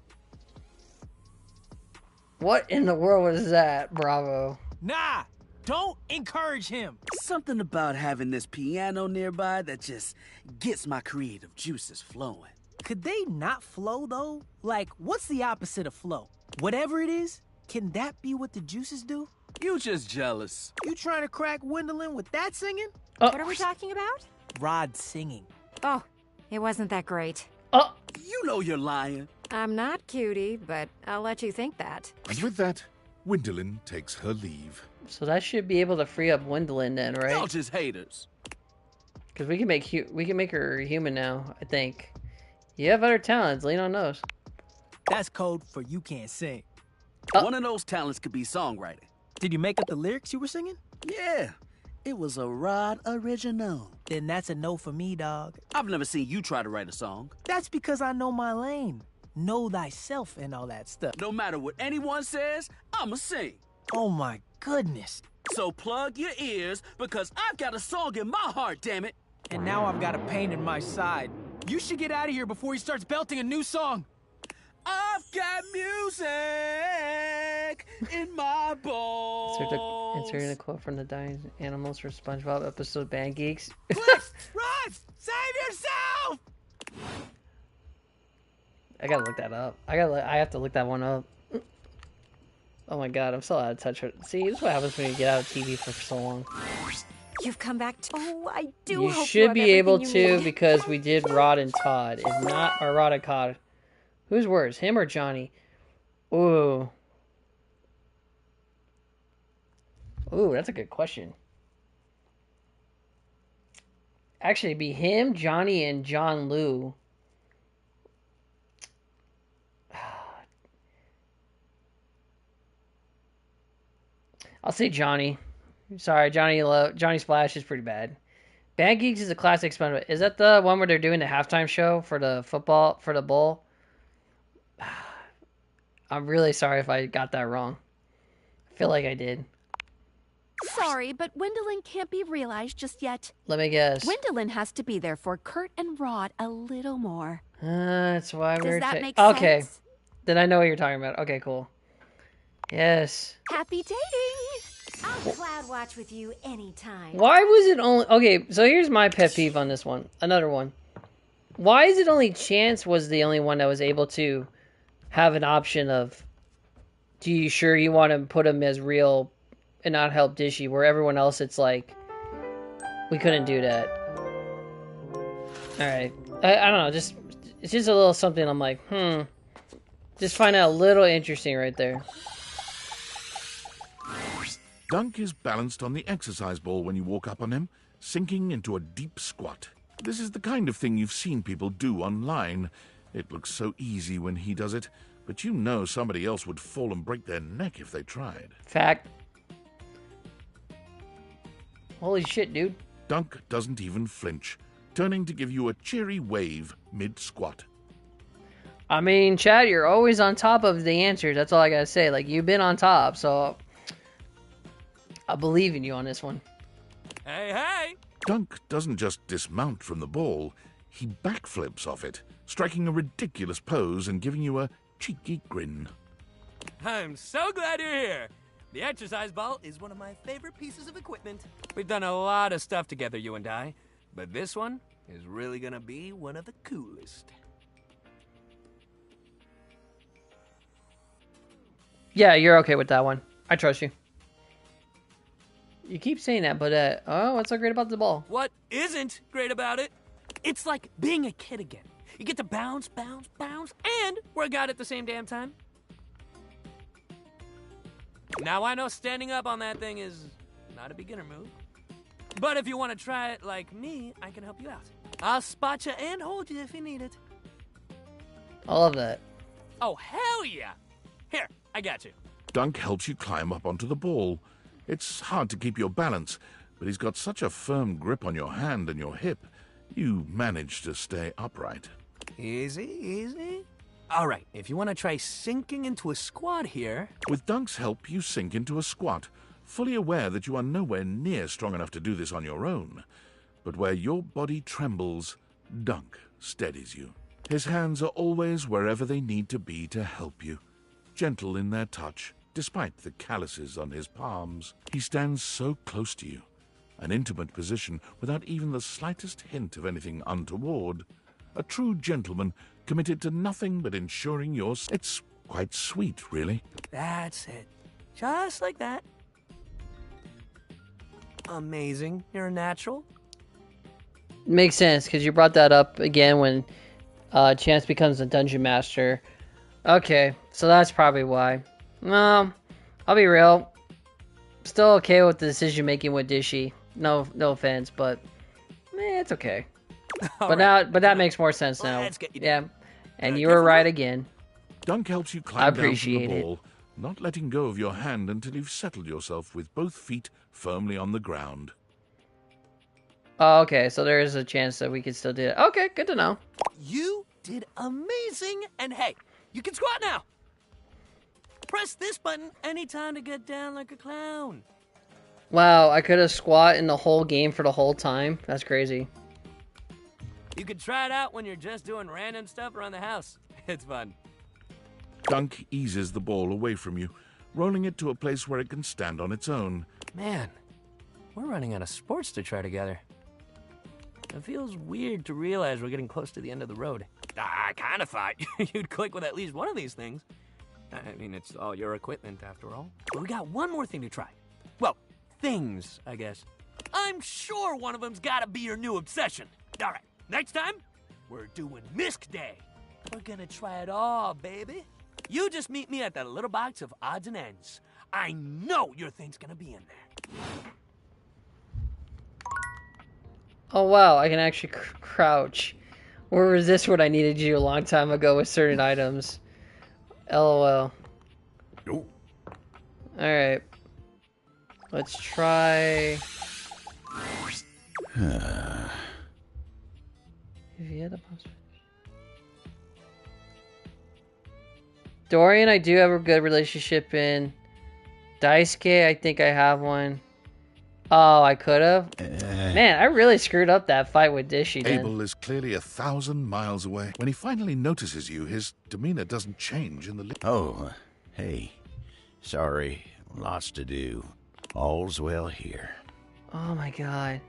What in the world was that, Bravo? Nah, don't encourage him. Something about having this piano nearby that just gets my creative juices flowing. Could they not flow, though? Like, what's the opposite of flow? Whatever it is, can that be what the juices do? You just jealous. You trying to crack Gwendolyn with that singing? What are we talking about? Rod singing. Oh, it wasn't that great. Oh, you know you're lying. I'm not cutie, but I'll let you think that. And with that, Gwendolyn takes her leave. So that should be able to free up Gwendolyn then, right? Y'all just haters. Because we can make her human now, I think. You have other talents. Lean on those. That's code for you can't sing. One of those talents could be songwriting. Did you make up the lyrics you were singing? Yeah. It was a Rod original. Then that's a no for me, dog. I've never seen you try to write a song. That's because I know my lane. Know thyself and all that stuff. No matter what anyone says, I'ma sing. Oh my goodness. So plug your ears, because I've got a song in my heart, damn it. And now I've got a pain in my side. You should get out of here before he starts belting a new song. I've got music in my bones. Inserting a quote from the Dying Animals for SpongeBob episode Band Geeks. Quick, Rod! Save yourself! I gotta look that up. I have to look that one up. Oh my god, I'm so out of touch with... See, this is what happens when you get out of TV for so long. You've come back to... Oh, I do You hope should have be able everything you to need. because we did Rod and Todd. If not, or Rod and Todd. Who's worse, him or Johnny? Ooh. Ooh, that's a good question. Actually, it'd be him, Johnny, and John Liu. I'll say Johnny. Sorry, Johnny Splash is pretty bad. Band Geeks is a classic SpongeBob. Is that the one where they're doing the halftime show for the football, for the bowl? I'm really sorry if I got that wrong. I feel like I did. Sorry, but Gwendolyn can't be realized just yet. Let me guess. Gwendolyn has to be there for Kurt and Rod a little more. That's why Does we're... that make okay. sense? Then I know what you're talking about. Okay, cool. Yes. Happy dating! I'll cloud watch with you anytime. Why was it only... Okay, so here's my pet peeve on this one. Another one. Why is it only Chance was the only one that was able to have an option of... Do you sure you want to put him as real and not help Dishy? Where everyone else, it's like... We couldn't do that. Alright. I don't know, just... It's just a little something I'm like, Just find it a little interesting right there. Dunk is balanced on the exercise ball when you walk up on him, sinking into a deep squat. This is the kind of thing you've seen people do online. It looks so easy when he does it, but you know somebody else would fall and break their neck if they tried. Fact. Holy shit, dude. Dunk doesn't even flinch, turning to give you a cheery wave mid-squat. I mean, Chad, you're always on top of the answers. That's all I gotta say. Like, you've been on top, so I believe in you on this one. Hey, hey! Dunk doesn't just dismount from the ball, he backflips off it, striking a ridiculous pose and giving you a cheeky grin. I'm so glad you're here. The exercise ball is one of my favorite pieces of equipment. We've done a lot of stuff together, you and I, but this one is really gonna be one of the coolest. Yeah, you're okay with that one. I trust you. You keep saying that, but oh, what's so great about the ball? What isn't great about it? It's like being a kid again. You get to bounce, bounce, bounce, and work out at the same damn time. Now I know standing up on that thing is not a beginner move. But if you want to try it like me, I can help you out. I'll spot you and hold you if you need it. I love that. Oh, hell yeah! Here, I got you. Dunk helps you climb up onto the ball. It's hard to keep your balance, but he's got such a firm grip on your hand and your hip, you manage to stay upright. Easy, easy. All right, if you want to try sinking into a squat here... With Dunk's help, you sink into a squat, fully aware that you are nowhere near strong enough to do this on your own. But where your body trembles, Dunk steadies you. His hands are always wherever they need to be to help you, gentle in their touch, despite the calluses on his palms. He stands so close to you, an intimate position without even the slightest hint of anything untoward. A true gentleman committed to nothing but ensuring your... It's quite sweet, really. That's it. Just like that. Amazing. You're a natural. Makes sense, because you brought that up again when Chance becomes a dungeon master. Okay, so that's probably why. I'll be real. Still okay with the decision making with Dishy. No offense, but it's okay. But that makes more sense now. Yeah, and you were right again. Dunk helps you climb down from the ball, not letting go of your hand until you've settled yourself with both feet firmly on the ground. Oh, okay, so there is a chance that we could still do it. Okay, good to know. You did amazing, and hey, you can squat now. Press this button anytime to get down like a clown. Wow, I could have squat in the whole game for the whole time. That's crazy. You can try it out when you're just doing random stuff around the house. It's fun. Dunk eases the ball away from you, rolling it to a place where it can stand on its own. Man, we're running out of sports to try together. It feels weird to realize we're getting close to the end of the road. I kind of thought you'd click with at least one of these things. I mean, it's all your equipment after all. But we got one more thing to try. Well, things, I guess. I'm sure one of them's gotta be your new obsession. All right, next time, we're doing Misc Day. We're gonna try it all, baby. You just meet me at that little box of odds and ends. I know your thing's gonna be in there. Oh wow, I can actually crouch. Or resist what I needed to do a long time ago with certain items. LOL. Nope. Alright. Let's try... If you had the boss... Dorian, I do have a good relationship in. Daisuke, I think I have one. Oh, I could have? Man, I really screwed up that fight with Dishy. Abel is clearly 1,000 miles away. When he finally notices you, his demeanor doesn't change in the least. Oh, hey. Sorry, lots to do. All's well here. Oh my god.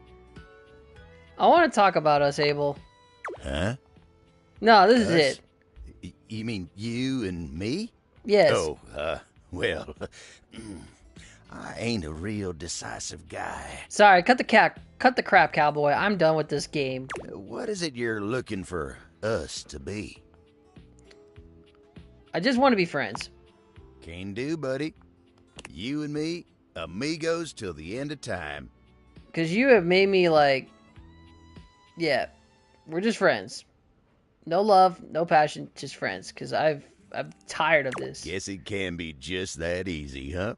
I want to talk about us, Abel. Huh? No, this is it. You mean you and me? Yes. Oh, well, I ain't a real decisive guy. Sorry, cut the crap, cowboy. I'm done with this game. What is it you're looking for us to be? I just want to be friends. Can do, buddy. You and me, amigos till the end of time. Because you have made me like, yeah, we're just friends. No love, no passion, just friends. Because I'm tired of this. Guess it can be just that easy, huh?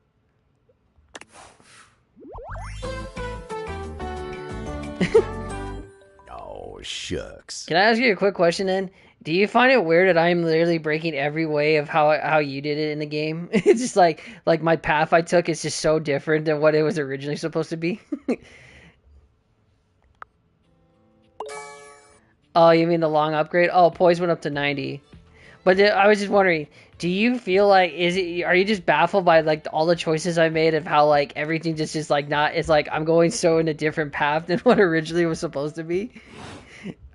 Oh, shucks. Can I ask you a quick question then? Do you find it weird that I'm literally breaking every way of how you did it in the game? It's just like my path I took is just so different than what it was originally supposed to be. Oh, you mean the long upgrade? Oh, poise went up to 90. But I was just wondering, do you feel like are you just baffled by like all the choices I made of how like everything just is like not? It's like I'm going so in a different path than what originally was supposed to be.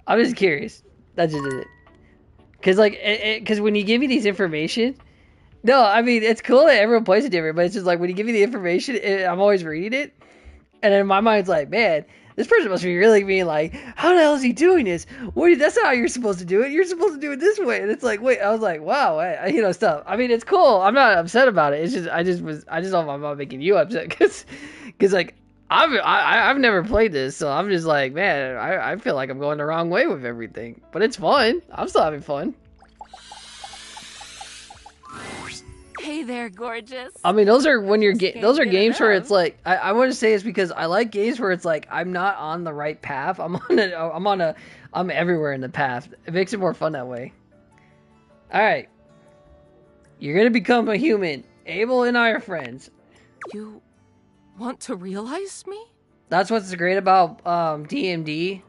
I'm just curious. That's just it. Cause like, cause when you give me these information, no, I mean it's cool that everyone plays it different, but it's just like when you give me the information, I'm always reading it, and then my mind's like, man, this person must be really being like, how the hell is he doing this? That's not how you're supposed to do it. You're supposed to do it this way. And it's like, wait, I was like, wow, stuff. I mean, it's cool. I'm not upset about it. It's just, I just thought I'm not making you upset because like, I've never played this, so I'm just like, man, I feel like I'm going the wrong way with everything. But it's fun. I'm still having fun. Hey there, gorgeous. I mean, those are those are games where it's like I want to say it's because I like games where it's like I'm not on the right path. I'm everywhere in the path. It makes it more fun that way. All right, you're gonna become a human. Abel and I are friends. You want to realize me? That's what's great about DMD.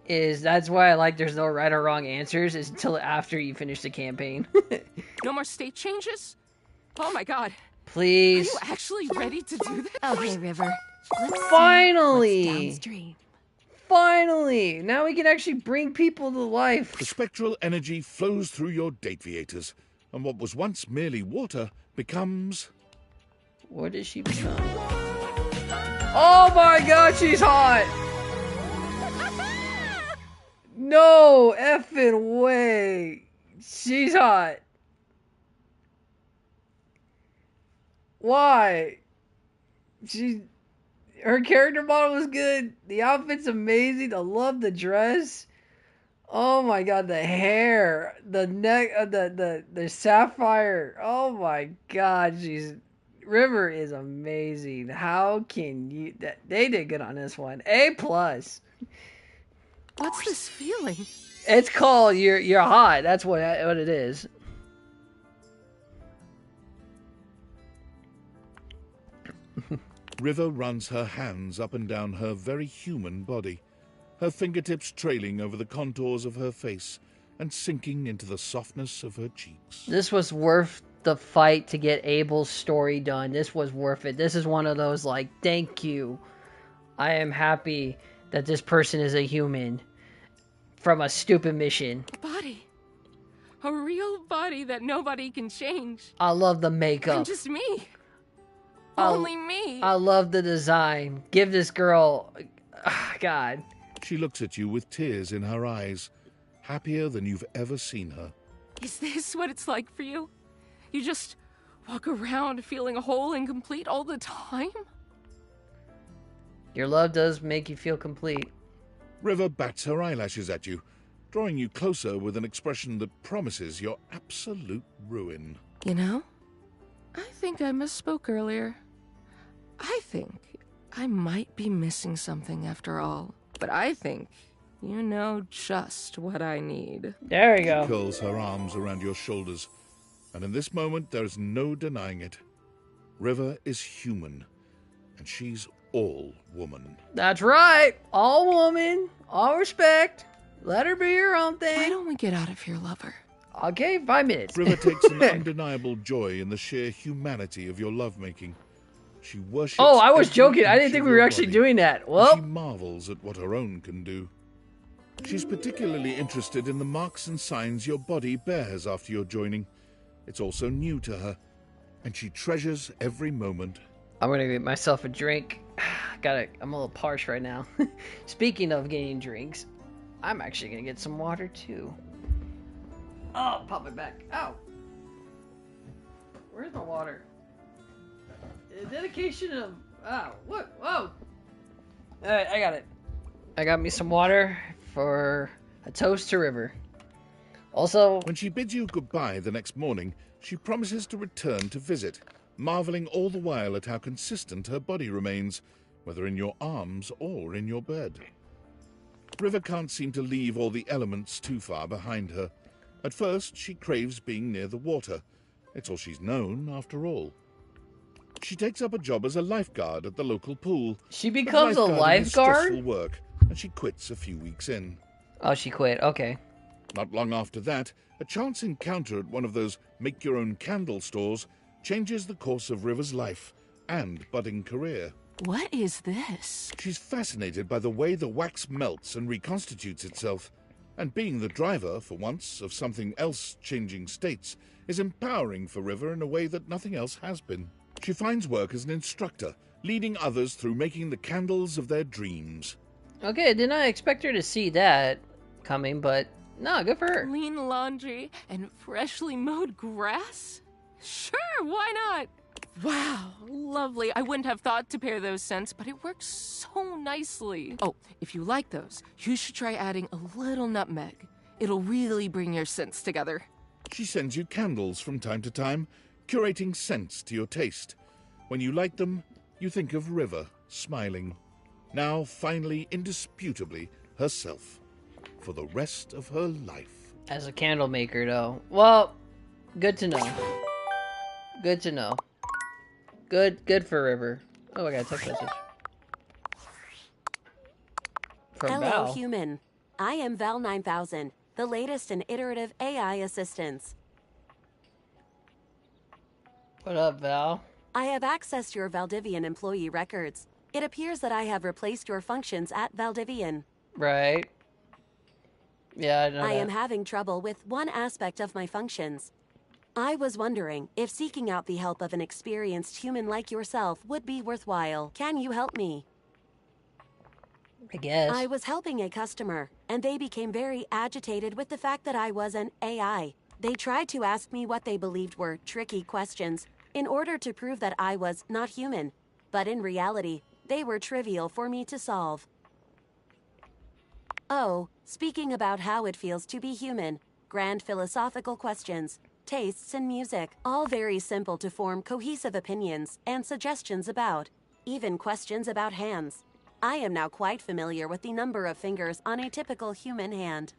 Is that's why I like there's no right or wrong answers is until after you finish the campaign. No more state changes? Oh my god. Please. Are you actually ready to do this? Okay, River. Finally. Downstream. Finally. Now we can actually bring people to life. The spectral energy flows through your Dateviators, and what was once merely water becomes... What does she become? Oh my god, she's hot! No effing way. She's hot. Why? Her character model was good. The outfit's amazing. I love the dress. Oh my god, the hair, the neck, the sapphire. Oh my god, River is amazing. How can you? They did good on this one. A+. What's this feeling? It's called you're hot. That's what it is. River runs her hands up and down her very human body, her fingertips trailing over the contours of her face and sinking into the softness of her cheeks. This was worth the fight to get Abel's story done. This was worth it. This is one of those like, thank you. I am happy that this person is a human from a stupid mission. Body. A real body that nobody can change. I love the makeup. I'm just me. Only me. I love the design. Give this girl... God. She looks at you with tears in her eyes, happier than you've ever seen her. Is this what it's like for you? You just walk around feeling whole and complete all the time? Your love does make you feel complete. River bats her eyelashes at you, drawing you closer with an expression that promises your absolute ruin. You know, I think I misspoke earlier. I think I might be missing something after all. But I think you know just what I need. There we go. She curls her arms around your shoulders, and in this moment there is no denying it. River is human, and she's all woman. That's right. All woman. All respect. Let her be her own thing. Why don't we get out of here, lover? Okay, 5 minutes. River takes an undeniable joy in the sheer humanity of your lovemaking. She worships... Oh, I was joking. I didn't think we were actually doing that. Well... She marvels at what her own can do. She's particularly interested in the marks and signs your body bears after your joining. It's also new to her, and she treasures every moment. I'm gonna get myself a drink. I'm a little parched right now. Speaking of getting drinks, I'm actually gonna get some water too. Oh, pop it back. Ow. water. A dedication of... Oh, what? Whoa! Alright, I got it. I got me some water for a toast to River. Also... When she bids you goodbye the next morning, she promises to return to visit, marveling all the while at how consistent her body remains, whether in your arms or in your bed. River can't seem to leave all the elements too far behind her. At first, she craves being near the water. It's all she's known, after all. She takes up a job as a lifeguard at the local pool. She becomes a lifeguard? Is stressful work, and she quits a few weeks in. Oh, she quit. Okay. Not long after that, a chance encounter at one of those make-your-own-candle stores changes the course of River's life and budding career. What is this? She's fascinated by the way the wax melts and reconstitutes itself, and being the driver, for once, of something else changing states is empowering for River in a way that nothing else has been. She finds work as an instructor, leading others through making the candles of their dreams. Okay, I did not expect her to see that coming, but no, good for her. Clean laundry and freshly mowed grass? Sure, why not? Wow, lovely. I wouldn't have thought to pair those scents, but it works so nicely. Oh, if you like those, you should try adding a little nutmeg. It'll really bring your scents together. She sends you candles from time to time, curating scents to your taste. When you light them, you think of River, smiling. Now, finally, indisputably, herself. For the rest of her life. As a candle maker, though. Well, good to know. Good to know. Good for River. Oh, I got a text message. From Hello, Val. human. I am Val 9000, the latest in iterative AI assistance. What up, Val? I have accessed your Valdivian employee records. It appears that I have replaced your functions at Valdivian. Right. Yeah, I know I that. am having trouble with one aspect of my functions. I was wondering if seeking out the help of an experienced human like yourself would be worthwhile. Can you help me? I guess. I was helping a customer, and they became very agitated with the fact that I was an AI. They tried to ask me what they believed were tricky questions in order to prove that I was not human, but in reality, they were trivial for me to solve. Oh, speaking about how it feels to be human, grand philosophical questions, tastes in music, all very simple to form cohesive opinions and suggestions about, even questions about hands. I am now quite familiar with the number of fingers on a typical human hand.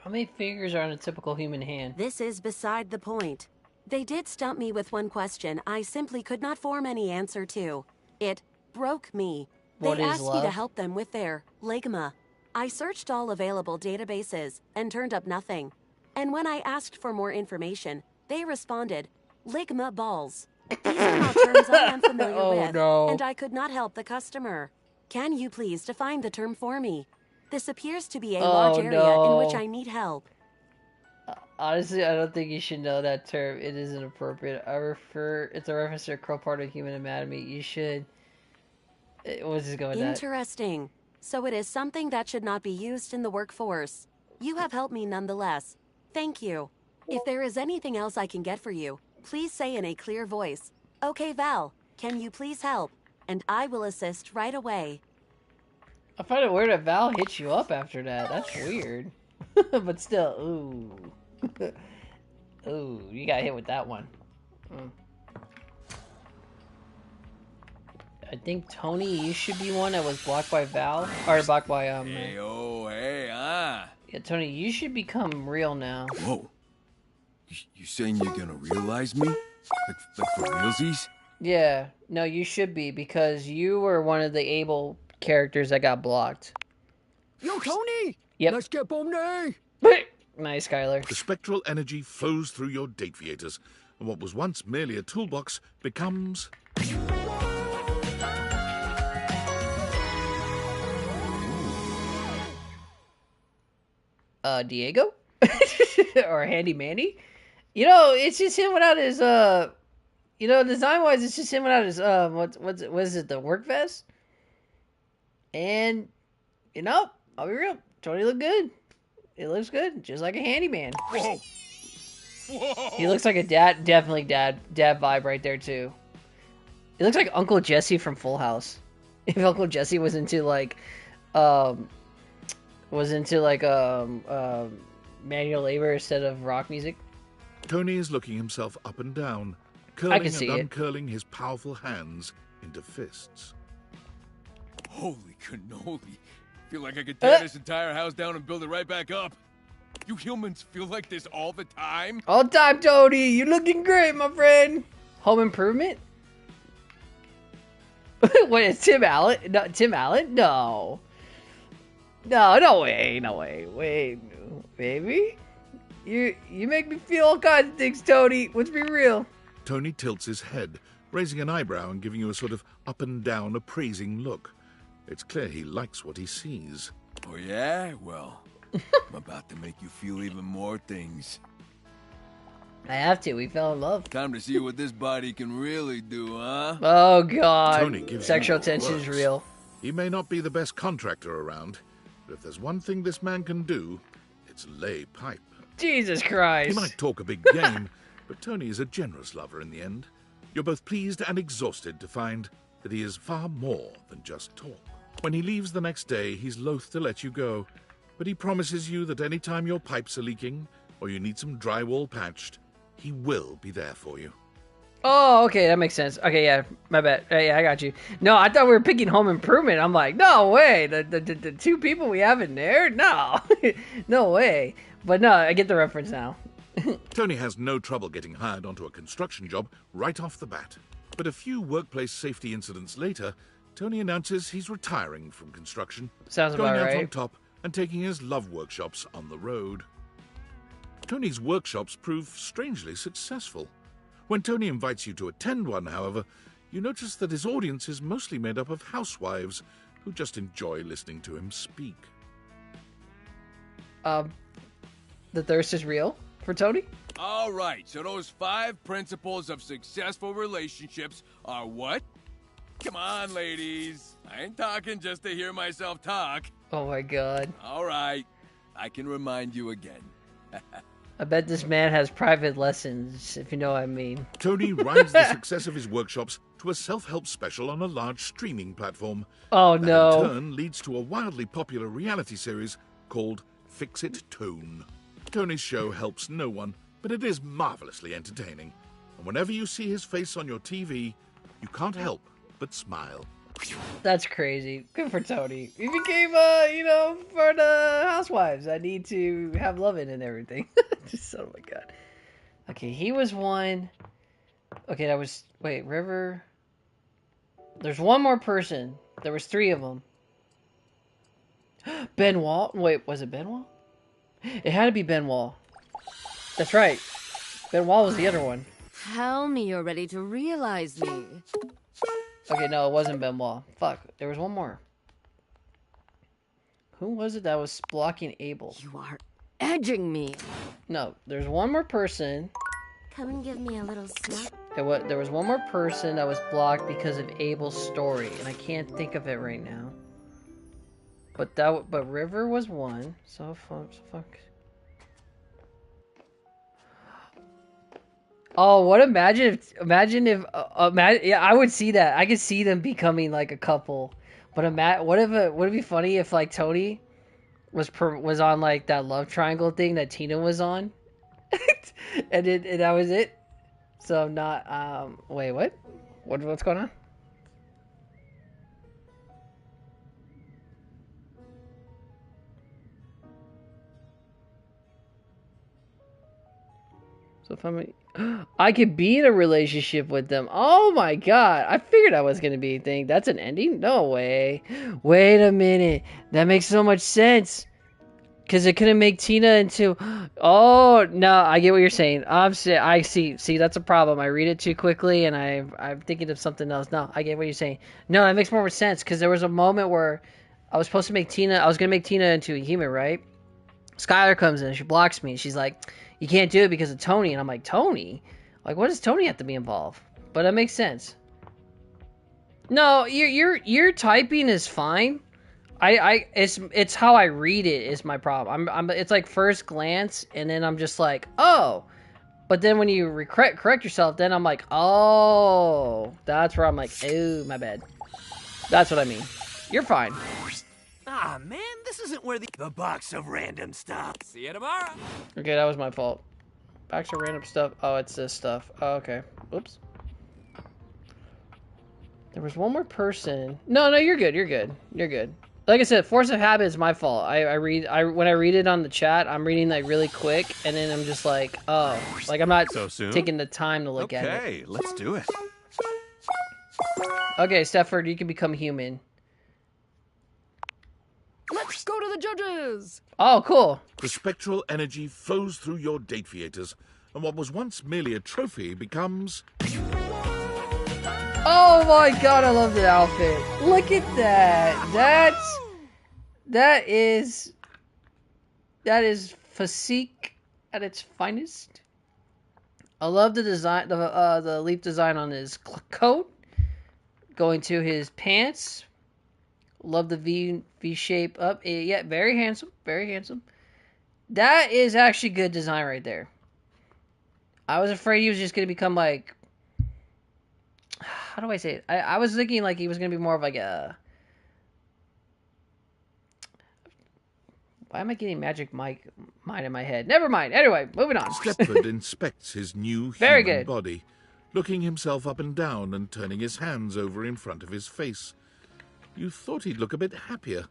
How many fingers are on a typical human hand? This is beside the point. They did stump me with one question I simply could not form any answer to. It broke me. What They is asked me love? to help them with their ligma. I searched all available databases and turned up nothing. And when I asked for more information, they responded, ligma balls. These are not terms I am familiar Oh, with, no. and I could not help the customer. Can you please define the term for me? This appears to be a large area in which no. I need help. Honestly, I don't think you should know that term. It is inappropriate. It's a reference to a core part of human anatomy. You should. What's this going at? Interesting. So it is something that should not be used in the workforce. You have helped me nonetheless. Thank you. If there is anything else I can get for you, please say in a clear voice, "Okay, Val, can you please help?" And I will assist right away. I find it weird that Val hits you up after that. That's weird. But still, ooh. Ooh, you got hit with that one. Mm. I think, Tony, you should be one that was blocked by Val. Or blocked by, Hey, Yeah, Tony, you should become real now. Whoa. You saying you're gonna realize me? Like for realsies? Yeah, no, you should be, because you were one of the able characters that got blocked. Yo, Tony! Yep. Let's get Bonnet! Nice, Skylar. The spectral energy flows through your date viators, and what was once merely a toolbox becomes... Diego? Or Handy Manny? You know, it's just him without his, design-wise, it's just him without his, what is it, the work vest? And, I'll be real, Tony looked good. It looks good, just like a handyman. Whoa! Whoa. He looks like a dad, definitely dad vibe right there too. He looks like Uncle Jesse from Full House. If Uncle Jesse was into like, manual labor instead of rock music. Tony is looking himself up and down, I curling can see and it. uncurling his powerful hands into fists. Holy cannoli. Feel like I could tear this entire house down and build it right back up. You humans feel like this all the time? All time, Tony. You're looking great, my friend. Home Improvement? What is Tim Allen? No, Tim Allen? No. No way. No way. Wait, maybe? You make me feel all kinds of things, Tony. Let's be real. Tony tilts his head, raising an eyebrow and giving you a sort of up and down appraising look. It's clear he likes what he sees. Oh yeah? Well, I'm about to make you feel even more things. I have to. We fell in love. Time to see what this body can really do, huh? Oh, God. Tony gives Sexual you the tension is works. real. He may not be the best contractor around, but if there's one thing this man can do, it's lay pipe. Jesus Christ. He might talk a big game, but Tony is a generous lover in the end. You're both pleased and exhausted to find that he is far more than just talk. When he leaves the next day, he's loath to let you go, but he promises you that any time your pipes are leaking or you need some drywall patched, he will be there for you. Oh, okay, that makes sense. Okay, yeah, my bad. Yeah, I got you. No, I thought we were picking Home Improvement. I'm like, no way. The two people we have in there? No. No way. But no, I get the reference now. Tony has no trouble getting hired onto a construction job right off the bat. But a few workplace safety incidents later, Tony announces he's retiring from construction. Sounds going about out right. on top and taking his love workshops on the road. Tony's workshops prove strangely successful. When Tony invites you to attend one, however, you notice that his audience is mostly made up of housewives who just enjoy listening to him speak. The thirst is real for Tony? All right, so those 5 principles of successful relationships are what? Come on, ladies. I ain't talking just to hear myself talk. Oh my God. All right, I can remind you again. I bet this man has private lessons, if you know what I mean. Tony rides the success of his workshops to a self-help special on a large streaming platform. Oh, that no. in turn leads to a wildly popular reality series called Fix It Tone. Tony's show helps no one, but it is marvelously entertaining. And whenever you see his face on your TV, you can't help but smile. That's crazy. Good for Tony. He became, for the housewives. I need to have loving and everything. Just, oh my God. Okay, he was one. Okay, that was, wait, River. There's one more person. There was 3 of them. Benoit. Wait, was it Benoit? It had to be Benoit. That's right. Benoit was the other one. Tell me you're ready to realize me. Okay, no, it wasn't Benoit. Fuck, there was one more. Who was it that was blocking Abel? You are edging me. No, there's one more person. Come and give me a little snack. There was one more person that was blocked because of Abel's story, and I can't think of it right now. But River was one. So fuck. Oh, what? Imagine if, yeah, I would see that. I could see them becoming like a couple. But would it be funny if like Tony was on like that love triangle thing that Tina was on, and that was it. So I'm not. Wait, what? What's going on? So if I could be in a relationship with them. Oh my God. I figured that was going to be a thing. That's an ending? No way. Wait a minute. That makes so much sense. Because it couldn't make Tina into... Oh, no. I get what you're saying. I see. See, that's a problem. I read it too quickly and I'm thinking of something else. No, I get what you're saying. No, that makes more sense. Because there was a moment where I was supposed to make Tina... I was going to make Tina into a human, right? Skylar comes in. She blocks me. She's like... You can't do it because of Tony. And I'm like, Tony? Like, what does Tony have to be involved? But it makes sense. No, your typing is fine. It's how I read it is my problem. It's like first glance, and then I'm just like, oh, But then when you correct yourself, then I'm like, oh, that's where I'm like, oh, my bad. That's what I mean. You're fine. Ah, man, this isn't where the box of random stuff. See you tomorrow. Okay, that was my fault. Box of random stuff. Oh, it's this stuff. Oh, okay. Oops. There was one more person. No, you're good. You're good. You're good. Like I said, force of habit is my fault. When I read it on the chat, I'm reading like really quick, and then I'm just like, oh, like I'm not so soon? taking the time to look at it. Okay, let's do it. Okay, Stepford, you can become human. Let's go to the judges! Oh, cool. The spectral energy flows through your date theaters, and what was once merely a trophy becomes... Oh my god, I love the outfit. Look at that. That is physique at its finest. I love the design, the leaf design on his coat, going to his pants. Love the V shape up. Yeah, very handsome, very handsome. That is actually good design right there. I was afraid he was just gonna become like, how do I say it? I was thinking like he was gonna be more of like a. Why am I getting Magic Mike mind in my head? Never mind. Anyway, moving on. Stepford inspects his new Very human good. body, looking himself up and down and turning his hands over in front of his face. You thought he'd look a bit happier,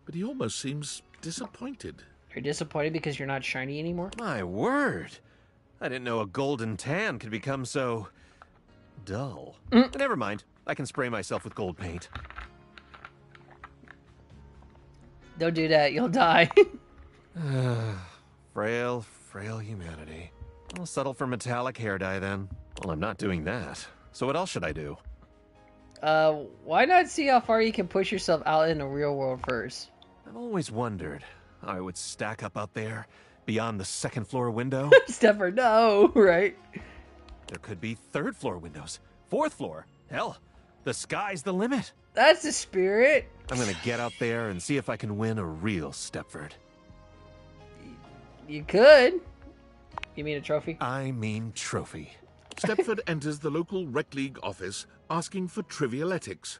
but he almost seems disappointed. You're disappointed because you're not shiny anymore? My word. I didn't know a golden tan could become so... dull. Never mind. I can spray myself with gold paint. Don't do that. You'll die. Frail humanity. I'll settle for metallic hair dye then. Well, I'm not doing that. So what else should I do? Why not see how far you can push yourself out in the real world first? I've always wondered how I would stack up out there beyond the second floor window. Stepford, no, right? There could be third floor windows, fourth floor. Hell, the sky's the limit. That's the spirit. I'm gonna get out there and see if I can win a real Stepford. You could. You mean a trophy? I mean trophy. Stepford enters the local rec league office asking for trivialetics.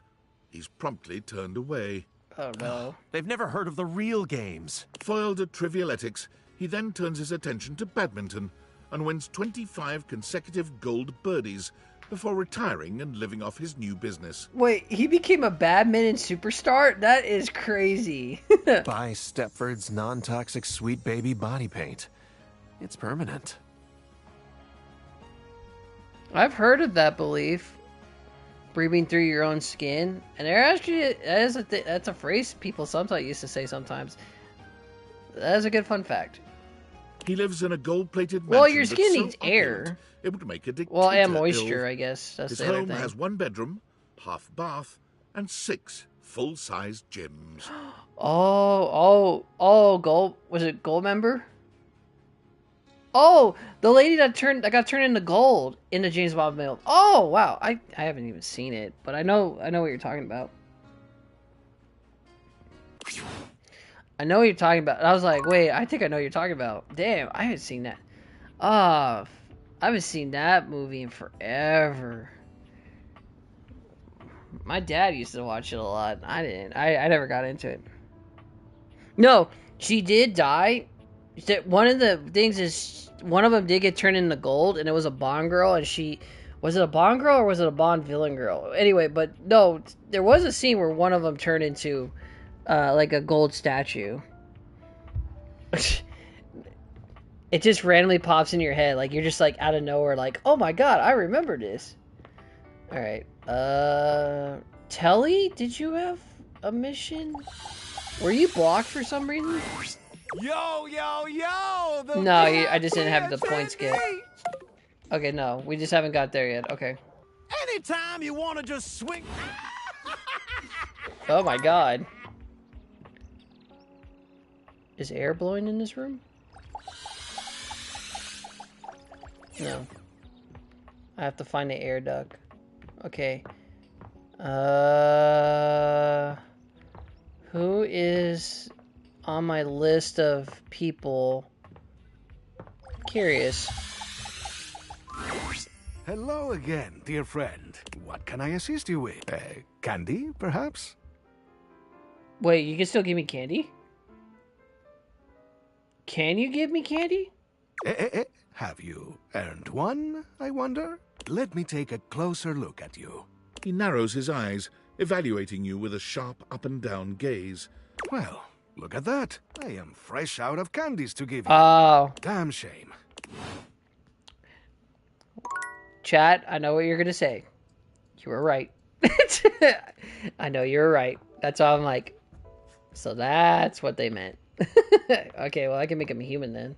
He's promptly turned away. Oh no. They've never heard of the real games. Foiled at trivialetics, he then turns his attention to badminton and wins 25 consecutive gold birdies before retiring and living off his new business. Wait, he became a badminton superstar? That is crazy. Buy Stepford's non-toxic Sweet Baby body paint. It's permanent. I've heard of that belief. Breathing through your own skin. And there actually is that's a phrase people sometimes used to say sometimes. That is a good fun fact. He lives in a gold-plated mansion. Well, your that's skin so needs air. opulent, it would make a dictator Well, and moisture, ill. I guess. That's His the other home thing. has one bedroom, half bath, and 6 full-sized gyms. Oh, gold. Was it gold member? Oh, the lady that got turned into gold in the James Bond film. Oh, wow. I haven't even seen it, but I know what you're talking about. I know what you're talking about. I was like, wait, I think I know what you're talking about. Damn, I haven't seen that. I haven't seen that movie in forever. My dad used to watch it a lot. I didn't. I never got into it. No, she did die. One of the things is one of them did get turned into gold, and it was a Bond girl, and she... Was it a Bond girl or was it a Bond villain girl? Anyway, but no, there was a scene where one of them turned into like a gold statue. It just randomly pops in your head, like you're just like out of nowhere, like, oh my god, I remember this. All right, Telly, did you have a mission? Were you blocked for some reason? Yo! No, I just didn't have the points yet. Okay, no, we just haven't got there yet. Okay. Anytime you want to just swing. Oh my god. Is air blowing in this room? No. I have to find the air duct. Okay. Who is on my list of people? Curious. Hello again, dear friend. What can I assist you with? Candy, perhaps? Wait, you can still give me candy? Can you give me candy? Have you earned one, I wonder? Let me take a closer look at you. He narrows his eyes, evaluating you with a sharp up-and-down gaze. Well, look at that. I am fresh out of candies to give you. Oh. Damn shame. Chat, I know what you're going to say. You were right. I know you were right. That's all I'm like. So that's what they meant. Okay, well, I can make him a human then.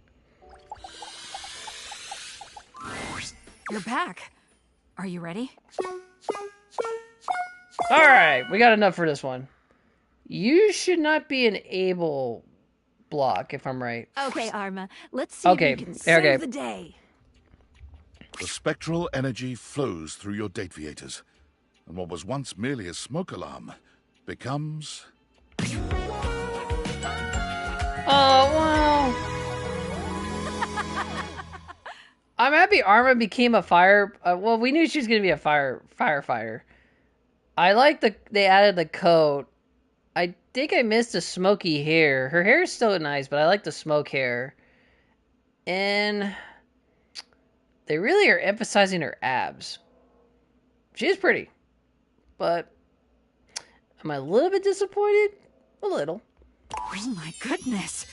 You're back. Are you ready? Alright, we got enough for this one. You should not be an able block, if I'm right. Okay, Arma. Let's see if you can save the day. The spectral energy flows through your Dateviators, and what was once merely a smoke alarm becomes... Oh, wow. I'm happy Arma became a fire... well, we knew she was going to be a firefighter. I like they added the coat. I think I missed the smoky hair. Her hair is still nice, but I like the smoke hair. And they really are emphasizing her abs. She is pretty. But am I a little bit disappointed? A little. Oh my goodness.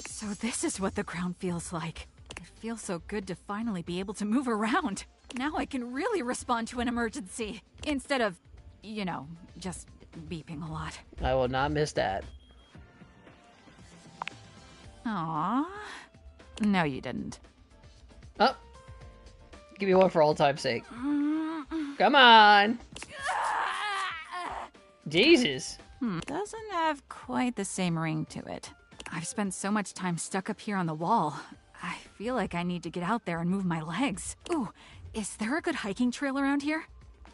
So this is what the crown feels like. It feels so good to finally be able to move around. Now I can really respond to an emergency. Instead of, you know, just beeping a lot. I will not miss that. Aww. No, you didn't. Oh. Give me one for old time's sake. Come on. Jesus. Doesn't have quite the same ring to it. I've spent so much time stuck up here on the wall. I feel like I need to get out there and move my legs. Ooh, is there a good hiking trail around here?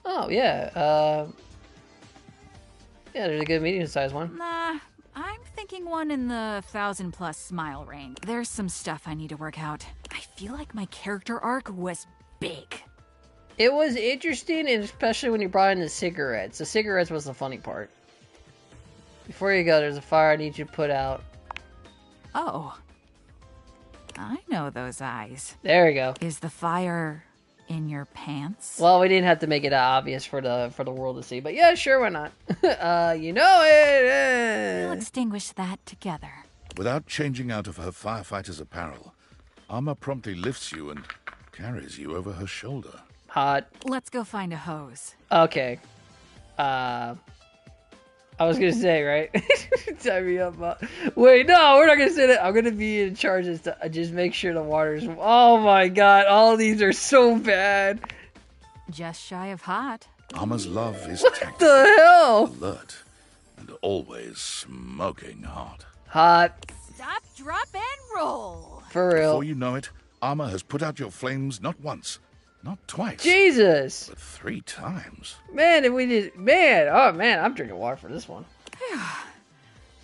Oh, yeah. Yeah, there's a good medium-sized one. Nah, I'm thinking one in the 1,000+ mile range. There's some stuff I need to work out. I feel like my character arc was big. It was interesting, and especially when you brought in the cigarettes. The cigarettes was the funny part. Before you go, there's a fire I need you to put out. Oh. I know those eyes. There we go. Is the fire in your pants? Well, we didn't have to make it obvious for the world to see, but yeah, sure, why not? You know it. We'll extinguish that together. Without changing out of her firefighter's apparel, Arma promptly lifts you and carries you over her shoulder. Hot. Let's go find a hose. Okay. I was gonna say, right? Tie me up. Wait, no, we're not gonna say that. I'm gonna be in charge of just make sure the water's... Oh my god, all these are so bad. Just shy of hot. Arma's love is What the hell? alert, and always smoking hot. Hot. Stop, drop, and roll. For real. Before you know it, Arma has put out your flames not once, not twice. Jesus. But 3 times. Man, if we did... Man, oh man, I'm drinking water for this one.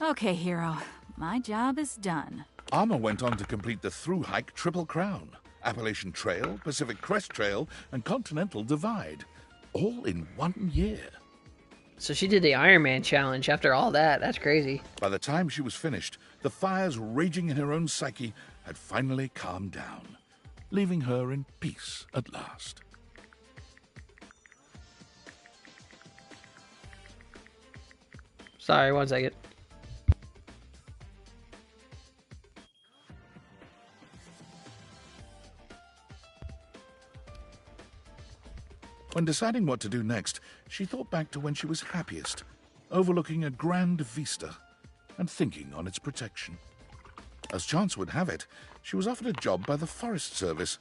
Okay, hero. My job is done. Arma went on to complete the through-hike Triple Crown, Appalachian Trail, Pacific Crest Trail, and Continental Divide, all in 1 year. So she did the Iron Man challenge after all that. That's crazy. By the time she was finished, the fires raging in her own psyche had finally calmed down, leaving her in peace at last. Sorry, 1 second. When deciding what to do next, she thought back to when she was happiest, overlooking a grand vista and thinking on its protection. As chance would have it, she was offered a job by the Forest Service,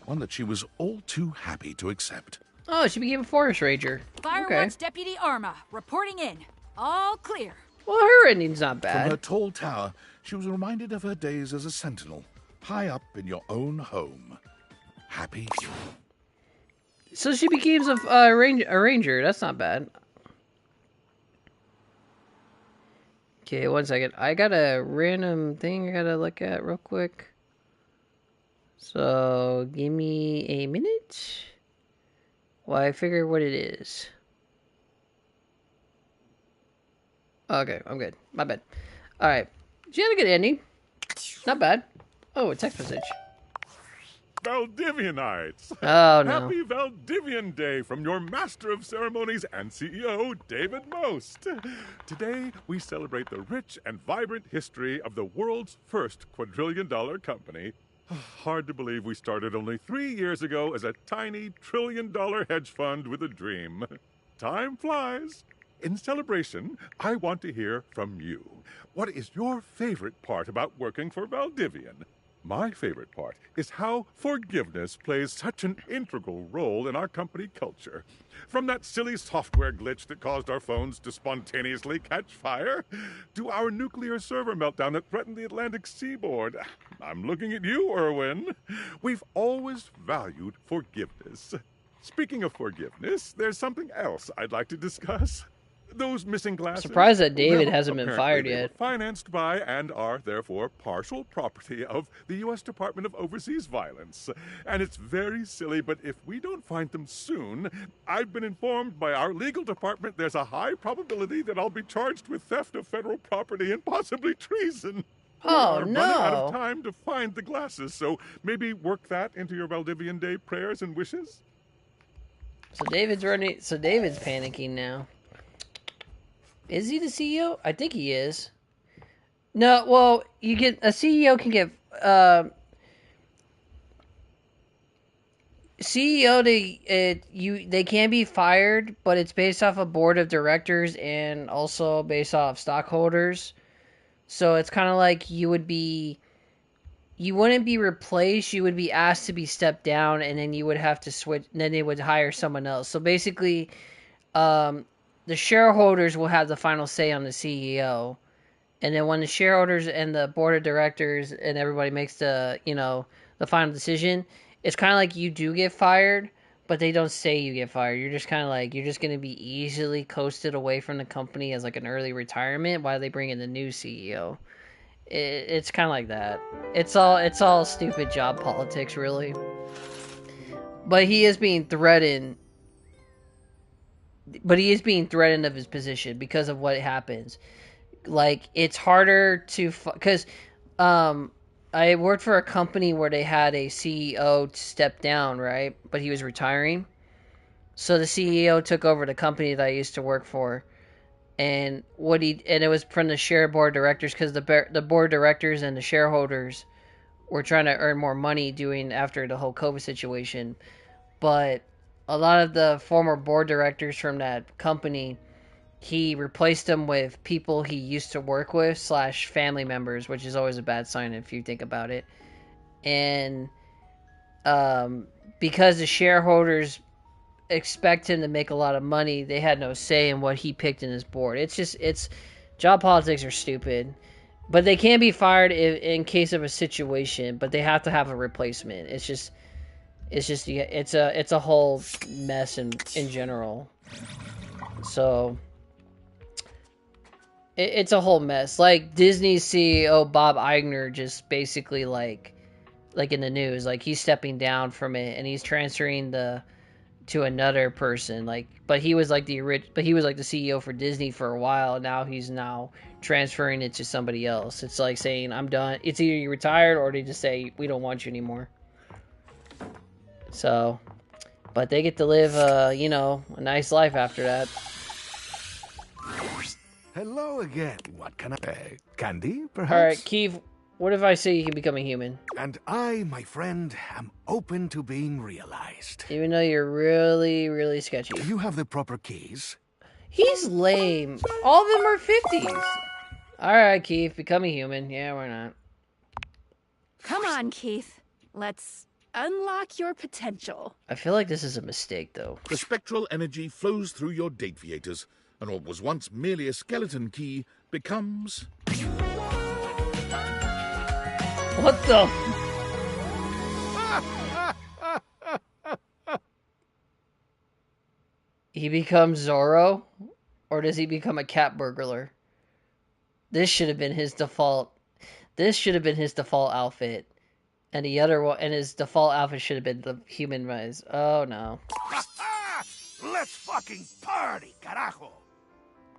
one that she was all too happy to accept. Oh, she became a forest ranger. Fireworks Deputy Arma, reporting in. All clear. Well, her ending's not bad. From her tall tower, she was reminded of her days as a sentinel, high up in your own home. Happy? So she became a ranger. That's not bad. Okay, 1 second. I got a random thing I gotta look at real quick. So, give me a minute. Well, I figure what it is. Okay, I'm good. My bad. Alright. She had a good ending. Not bad. Oh, a text message. Valdivianites! Oh, no. Happy Valdivian Day from your Master of Ceremonies and CEO, David Most. Today, we celebrate the rich and vibrant history of the world's first quadrillion-dollar company. Hard to believe we started only 3 years ago as a tiny trillion-dollar hedge fund with a dream. Time flies. In celebration, I want to hear from you. What is your favorite part about working for Valdivian? My favorite part is how forgiveness plays such an integral role in our company culture. From that silly software glitch that caused our phones to spontaneously catch fire, to our nuclear server meltdown that threatened the Atlantic seaboard. I'm looking at you, Erwin. We've always valued forgiveness. Speaking of forgiveness, there's something else I'd like to discuss. Those missing glasses. Surprised that David Well, hasn't been apparently fired they yet. were financed by and are therefore partial property of the U.S. Department of Overseas Violence. And it's very silly, but if we don't find them soon, I've been informed by our legal department there's a high probability that I'll be charged with theft of federal property and possibly treason. Oh, We're running out no. of time to find the glasses, so maybe work that into your Valdivian Day prayers and wishes. So David's panicking now. Is he the CEO? I think he is. No, well, you get a CEO can get CEO. They can be fired, but it's based off a board of directors and also based off stockholders. So it's kind of like you wouldn't be replaced. You would be asked to be stepped down, and then you would have to switch. And then they would hire someone else. So basically, the shareholders will have the final say on the CEO. And then when the shareholders and the board of directors and everybody makes the final decision, it's kind of like you do get fired, but they don't say you get fired. You're just kind of like, you're just going to be easily coasted away from the company as like an early retirement while they bring in the new CEO. It's kind of like that. It's all stupid job politics, really. But he is being threatened. But he is being threatened of his position because of what happens. Like, it's harder to... Because I worked for a company where they had a CEO step down, right? But he was retiring. So the CEO took over the company that I used to work for. And it was from the share board directors, because the board directors and the shareholders were trying to earn more money after the whole COVID situation. But a lot of the former board directors from that company, he replaced them with people he used to work with / family members, which is always a bad sign if you think about it. And because the shareholders expect him to make a lot of money, they had no say in what he picked in his board. It's job politics are stupid. But they can be fired in case of a situation, but they have to have a replacement. It's a whole mess in general. So it's a whole mess. Like Disney's CEO Bob Iger just basically like in the news, like he's stepping down from it and he's transferring to another person. But he was like the CEO for Disney for a while. Now he's transferring it to somebody else. It's like saying, I'm done. It's either you retired or they just say, we don't want you anymore. So, but they get to live, a nice life after that. Hello again. What can I pay? Candy, perhaps? All right, Keith, what if I say you can become a human? And I, my friend, am open to being realized. Even though you're really, really sketchy. You have the proper keys. He's lame. All of them are 50s. All right, Keith, become a human. Yeah, why not? Come on, Keith. Let's unlock your potential. I feel like this is a mistake, though. The spectral energy flows through your Dateviators, and what was once merely a skeleton key becomes... What the... He becomes Zorro? Or does he become a cat burglar? This should have been his default... This should have been his default outfit. And the other one... And his default outfit should have been the human rise. Oh, no. Let's fucking party, carajo!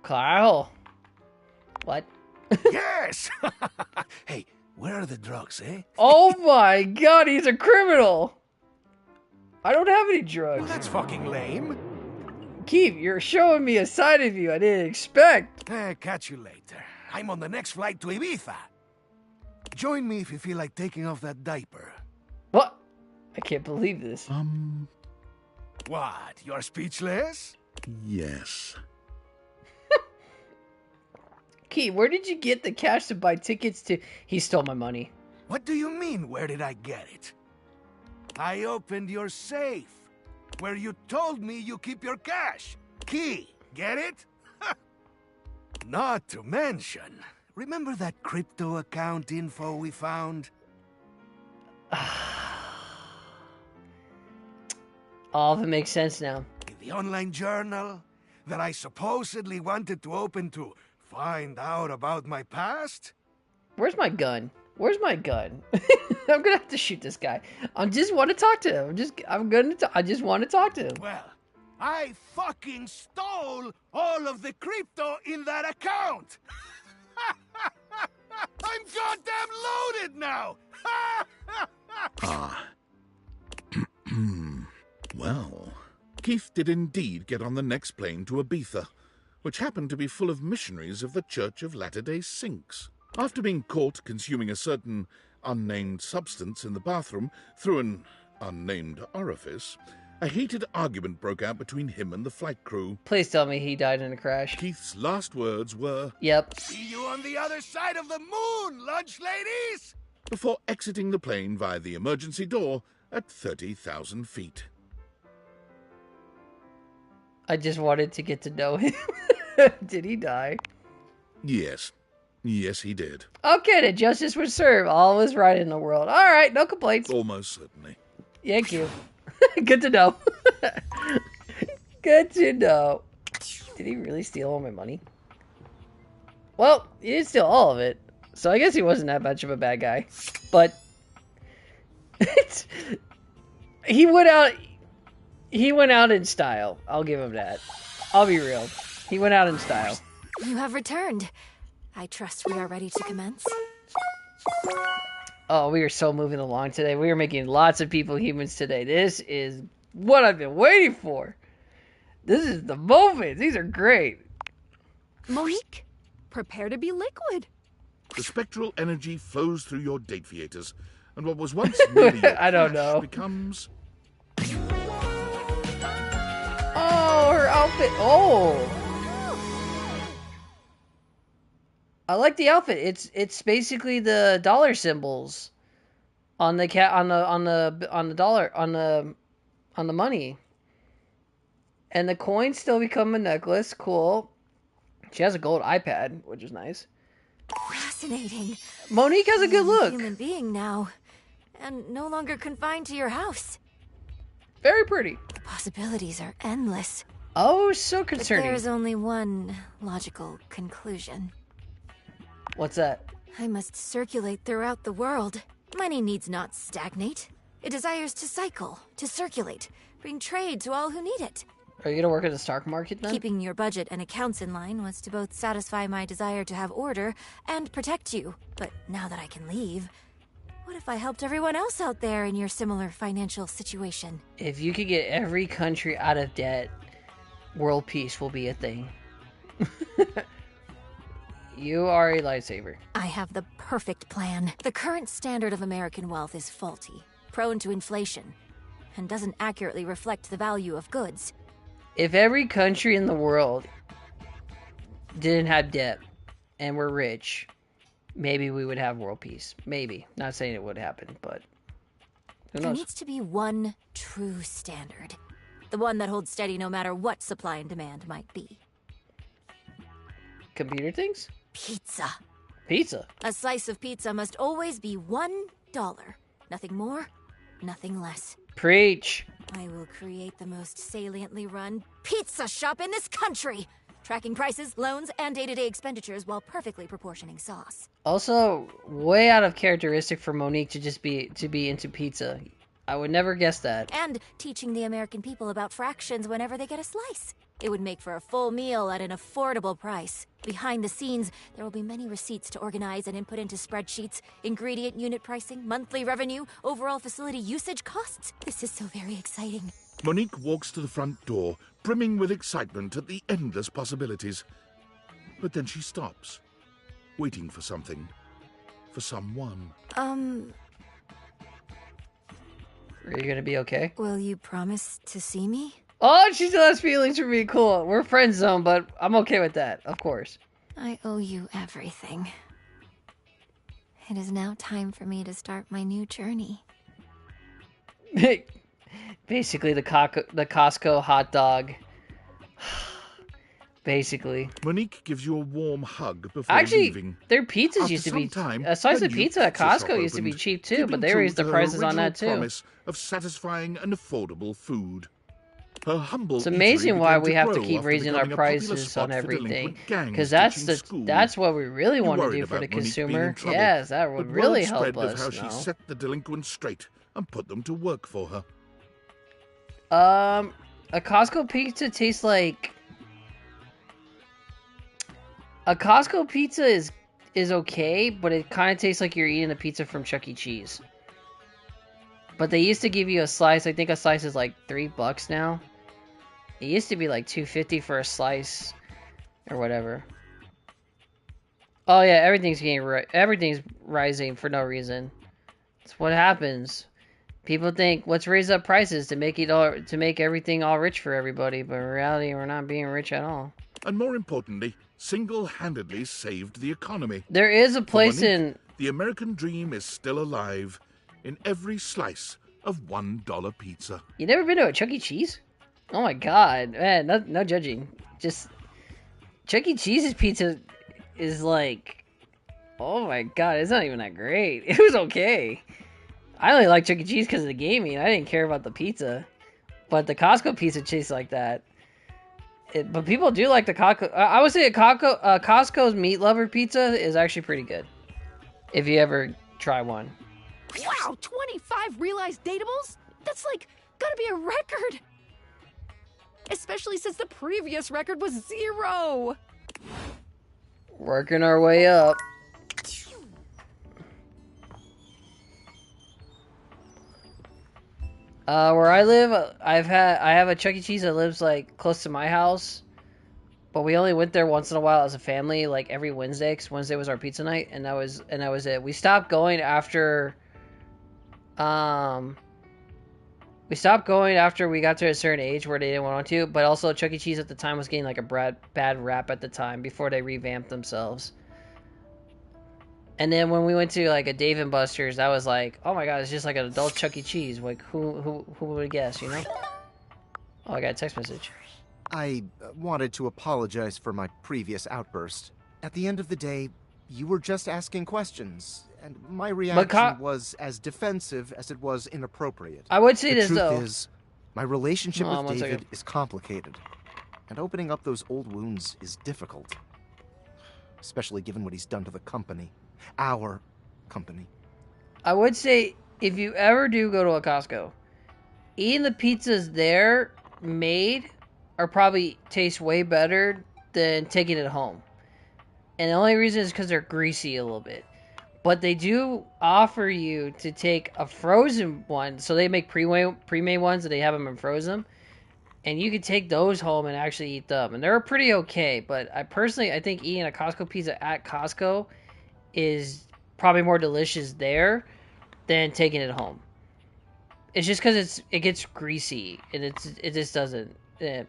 Carl. What? Yes! Hey, where are the drugs, eh? Oh my god, he's a criminal! I don't have any drugs. Well, that's fucking lame. Keith, you're showing me a side of you I didn't expect. Catch you later. I'm on the next flight to Ibiza. Join me if you feel like taking off that diaper. What? I can't believe this. What? You're speechless? Yes. Keith, where did you get the cash to buy tickets to... He stole my money. What do you mean, where did I get it? I opened your safe, where you told me you keep your cash. Key, get it? Not to mention, remember that crypto account info we found? All of it makes sense now. In the online journal that I supposedly wanted to open to find out about my past? Where's my gun? Where's my gun? I'm gonna have to shoot this guy. I just want to talk to him. I just want to talk to him. Well, I fucking stole all of the crypto in that account! I'm goddamn loaded now! Ah. Well, Keith did indeed get on the next plane to Ibiza, which happened to be full of missionaries of the Church of Latter-day Saints. After being caught consuming a certain unnamed substance in the bathroom through an unnamed orifice, a heated argument broke out between him and the flight crew. Please tell me he died in a crash. Keith's last words were, "Yep. See you on the other side of the moon, lunch ladies!" before exiting the plane via the emergency door at 30,000 feet. I just wanted to get to know him. Did he die? Yes. Yes, he did. Okay, then justice was served. All was right in the world. All right, no complaints. Almost certainly. Thank you. Good to know. Good to know. Did he really steal all my money? Well, he didn't steal all of it, so I guess he wasn't that much of a bad guy. But he went out in style. I'll give him that. I'll be real. He went out in style. You have returned. I trust we are ready to commence. Oh, we are so moving along today. We are making lots of people humans today. This is what I've been waiting for. This is the moment. These are great. Monique, prepare to be liquid. The spectral energy flows through your date theaters, and what was once merely your I don't crush know. becomes... Oh, her outfit. Oh. I like the outfit. It's basically the dollar symbols on the money. And the coins still become a necklace. Cool. She has a gold iPad, which is nice. Fascinating. Monique has a good You're look. Human being now, and no longer confined to your house. Very pretty. The possibilities are endless. Oh, so But concerning. there's only one logical conclusion. What's that? I must circulate throughout the world. Money needs not stagnate. It desires to cycle, to circulate, bring trade to all who need it. Are you gonna work at the stock market then? Keeping your budget and accounts in line was to both satisfy my desire to have order and protect you. But now that I can leave, what if I helped everyone else out there in your similar financial situation? If you could get every country out of debt, world peace will be a thing. You are a lifesaver. I have the perfect plan. The current standard of American wealth is faulty, prone to inflation, and doesn't accurately reflect the value of goods. If every country in the world didn't have debt and were rich, maybe we would have world peace. Maybe. Not saying it would happen, but who There knows? needs to be one true standard. The one that holds steady no matter what supply and demand might be. Computer things? Pizza. Pizza? A slice of pizza must always be $1. Nothing more, nothing less. Preach. I will create the most saliently run pizza shop in this country, tracking prices, loans, and day-to-day expenditures while perfectly proportioning sauce. Also, way out of characteristic for Monique to just be into pizza. I would never guess that. And teaching the American people about fractions whenever they get a slice. It would make for a full meal at an affordable price. Behind the scenes, there will be many receipts to organize and input into spreadsheets, ingredient unit pricing, monthly revenue, overall facility usage costs. This is so very exciting. Monique walks to the front door, brimming with excitement at the endless possibilities. But then she stops, waiting for something. For someone. Are you gonna be okay? Will you promise to see me? Oh, she still has feelings for me. Cool. We're friend zone, but I'm okay with that, of course. I owe you everything. It is now time for me to start my new journey. Basically, the Costco hot dog. Basically. Monique gives you a warm hug before leaving. Their pizzas After used to be... some time, a slice a of new pizza at pizza shop Costco used to be opened, cheap too, keeping but they true raised the to her prices on original that too. promise of satisfying and affordable food. Her humble It's amazing eatery why began we have to grow keep after raising our becoming a popular prices spot on for everything, delinquent gangs because ditching school. that's what we really You want to worried do for the about Monique being in consumer. trouble, Yes, that would but really word help spread of us. how she set the delinquents straight and put them to work for her. A Costco pizza tastes like... A Costco pizza is okay, but it kind of tastes like you're eating a pizza from Chuck E. Cheese. But they used to give you a slice. I think a slice is like $3 now. It used to be like $2.50 for a slice, or whatever. Oh yeah, everything's rising for no reason. It's what happens. People think let's raise up prices to make everything all rich for everybody, but in reality, we're not being rich at all. And more importantly, single-handedly saved the economy. There is a place For Monique, in... The American dream is still alive in every slice of $1 pizza. You never been to a Chuck E. Cheese? Oh my god, man, no judging. Just Chuck E. Cheese's pizza is like, oh my god, it's not even that great. It was okay. I only like Chuck E. Cheese because of the gaming. I didn't care about the pizza, but the Costco pizza tastes like that. But people do like the Costco. I would say Costco's meat lover pizza is actually pretty good. If you ever try one. Wow, 25 realized datables? That's like, gotta be a record. Especially since the previous record was 0. Working our way up. Where I live, I have a Chuck E. Cheese that lives like close to my house, but we only went there once in a while as a family, like every Wednesday, because Wednesday was our pizza night, and that was it. We stopped going after, we got to a certain age where they didn't want to, but also Chuck E. Cheese at the time was getting like a bad rap at the time before they revamped themselves. And then when we went to like a Dave & Buster's, that was like, oh my god, it's just like an adult Chuck E. Cheese. Like, who would guess, you know? Oh, I got a text message. I wanted to apologize for my previous outburst. At the end of the day, you were just asking questions, and my reaction was as defensive as it was inappropriate. I would say the this, truth though. is, my relationship with one David second. is complicated, and opening up those old wounds is difficult. Especially given what he's done to the company. Our company. I would say, if you ever do go to a Costco, eating the pizzas there made are probably taste way better than taking it home. And the only reason is because they're greasy a little bit. But they do offer you to take a frozen one. So they make pre-made ones and they have them in frozen. And you can take those home and actually eat them. And they're pretty okay. But I think eating a Costco pizza at Costco is probably more delicious there than taking it home. It's just because it gets greasy and it just doesn't.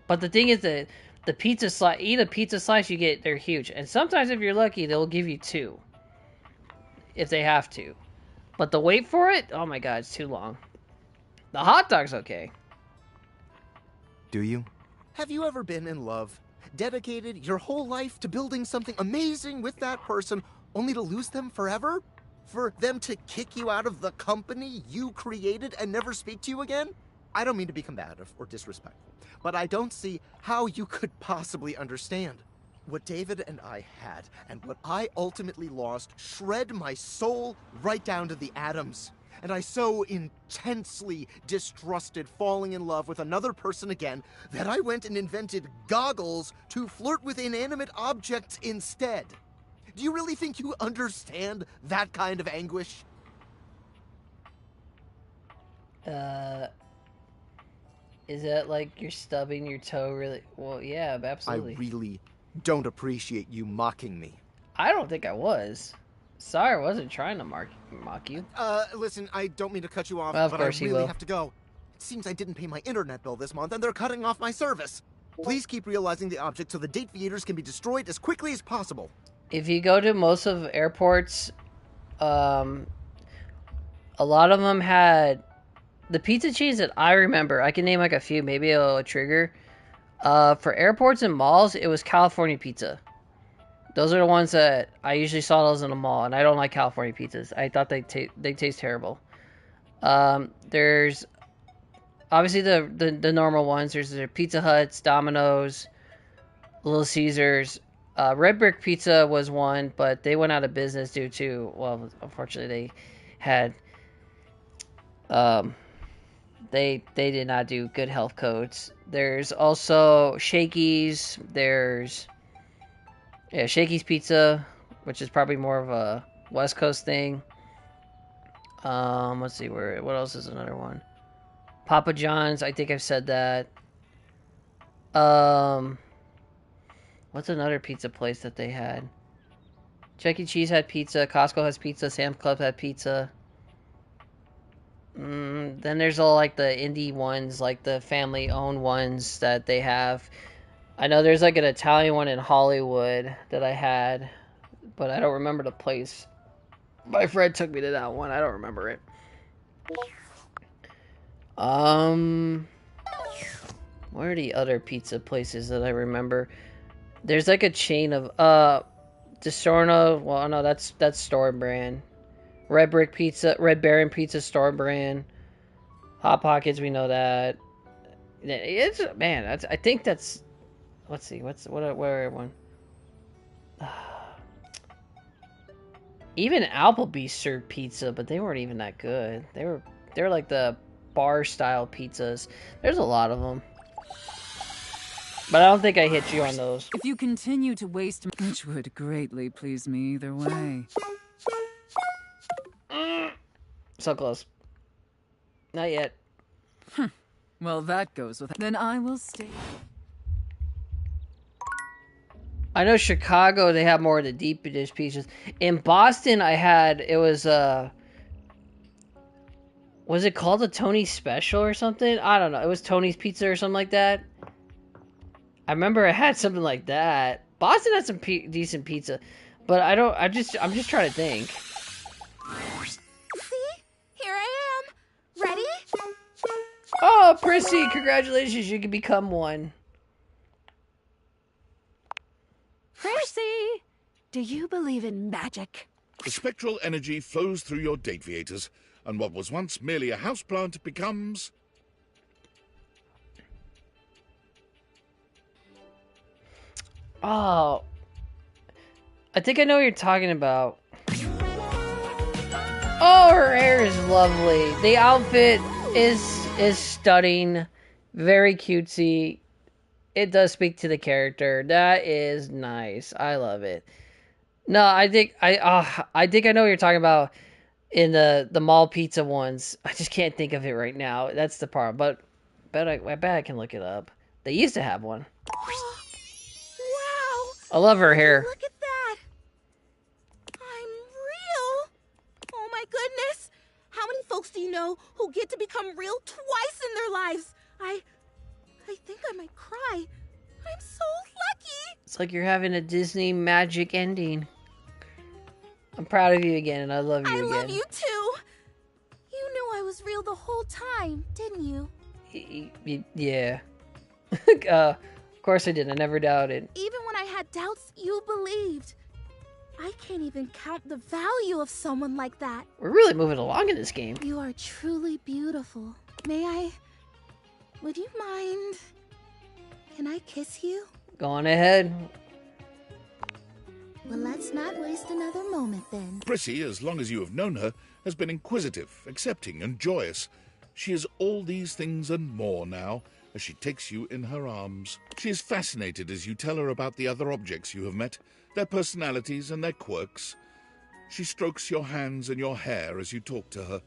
But the thing is that the pizza slice, eat a pizza slice, they're huge. And sometimes if you're lucky, they'll give you 2 if they have to. But the wait for it, oh my god, it's too long. The hot dog's okay. Do you? Have you ever been in love? Dedicated your whole life to building something amazing with that person, only to lose them forever? For them to kick you out of the company you created and never speak to you again? I don't mean to be combative or disrespectful, but I don't see how you could possibly understand. What David and I had, and what I ultimately lost, shred my soul right down to the atoms. and I so intensely distrusted falling in love with another person again that I went and invented goggles to flirt with inanimate objects instead. Do you really think you understand that kind of anguish? Is that like you're stubbing your toe really? Well, yeah, absolutely. I really don't appreciate you mocking me. I don't think I was. Sorry, I wasn't trying to mock you. Listen, I don't mean to cut you off, Well, of but I course you really will. have to go. It seems I didn't pay my internet bill this month, and they're cutting off my service. Please keep realizing the object so the Dateviators can be destroyed as quickly as possible. If you go to most of airports, a lot of them had the pizza chains that I remember. I can name like a few, maybe a trigger. For airports and malls, it was California Pizza. Those are the ones that I usually saw those in the mall, and I don't like California pizzas. I thought they taste terrible. There's obviously the normal ones. There's the Pizza Huts, Domino's, Little Caesars. Red Brick Pizza was one, but they went out of business due to, well, unfortunately, they had they did not do good health codes. There's also Shakey's. There's Shakey's Pizza, which is probably more of a West Coast thing. Let's see what else is another one. Papa John's, I think I've said that. What's another pizza place that they had? Chuck E. Cheese had pizza. Costco has pizza. Sam's Club had pizza. Then there's all like the indie ones, like the family-owned ones that they have. I know there's like an Italian one in Hollywood that I had, but I don't remember the place. My friend took me to that one. I don't remember it. Where are the other pizza places that I remember? There's like a chain of DiSorno. Well, no, that's store brand. Red Brick Pizza, Red Baron Pizza store brand. Hot Pockets, we know that. It's man, I think that's. Let's see, where one. Even Applebee's served pizza, but they weren't even that good. They were like the bar style pizzas. There's a lot of them. But I don't think I hit you on those. If you continue to waste, which would greatly please me either way. So close. Not yet. Well, that goes with. Then I will stay. I know Chicago, they have more of the deep dish pizzas. In Boston, it was it called a Tony's Special or something? I don't know. It was Tony's Pizza or something like that. I remember I had something like that. Boston had some decent pizza, but I'm just trying to think. See? Here I am. Ready? Oh, Prissy, congratulations. You can become one. Percy, do you believe in magic? The spectral energy flows through your Dateviators, and what was once merely a houseplant becomes... Oh, I think I know what you're talking about. Oh, her hair is lovely. The outfit is stunning, very cutesy. It does speak to the character. That is nice. I love it. No, I think I know what you're talking about in the mall pizza ones. I just can't think of it right now. That's the part. But I bet I can look it up. They used to have one. Wow! I love her hair. Look at that! I'm real! Oh my goodness! How many folks do you know who get to become real twice in their lives? I think I might cry. I'm so lucky! It's like you're having a Disney magic ending. I'm proud of you again, and I love you again. I love you too! You knew I was real the whole time, didn't you? Yeah. Of course I did. I never doubted. Even when I had doubts, you believed. I can't even count the value of someone like that. We're really moving along in this game. You are truly beautiful. Would you mind? Can I kiss you? Go on ahead. Well, let's not waste another moment then. Prissy, as long as you have known her, has been inquisitive, accepting, and joyous. She is all these things and more now, as she takes you in her arms. She is fascinated as you tell her about the other objects you have met, their personalities and their quirks. She strokes your hands and your hair as you talk to her.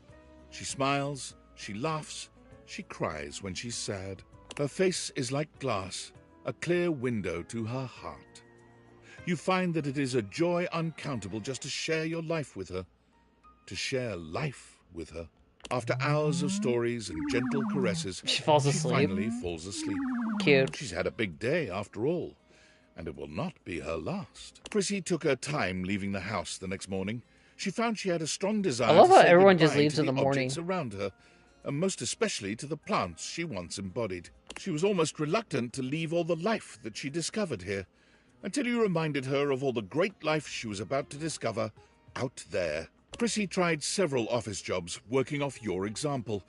She smiles, she laughs, she cries when she's sad. Her face is like glass, a clear window to her heart. You find that it is a joy uncountable just to share your life with her, to share life with her. After hours of stories and gentle caresses, she falls asleep. She finally falls asleep. Cute. She's had a big day after all, and it will not be her last. Prissy took her time leaving the house the next morning. She found she had a strong desire I love to how say everyone just goodbye leaves to in the morning. objects around her, and most especially to the plants she once embodied. She was almost reluctant to leave all the life that she discovered here, until you reminded her of all the great life she was about to discover out there. Prissy tried several office jobs, working off your example,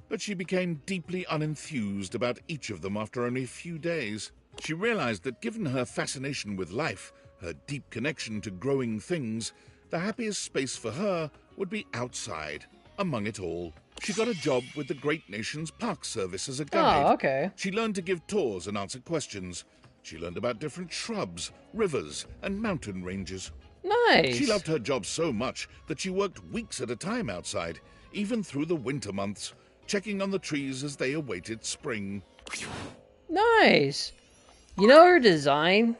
but she became deeply unenthused about each of them after only a few days. She realized that given her fascination with life, her deep connection to growing things, the happiest space for her would be outside, among it all. She got a job with the Great Nations Park Service as a guide. Oh, okay. She learned to give tours and answer questions. She learned about different shrubs, rivers, and mountain ranges. Nice. She loved her job so much that she worked weeks at a time outside, even through the winter months, checking on the trees as they awaited spring. Nice. You know her design?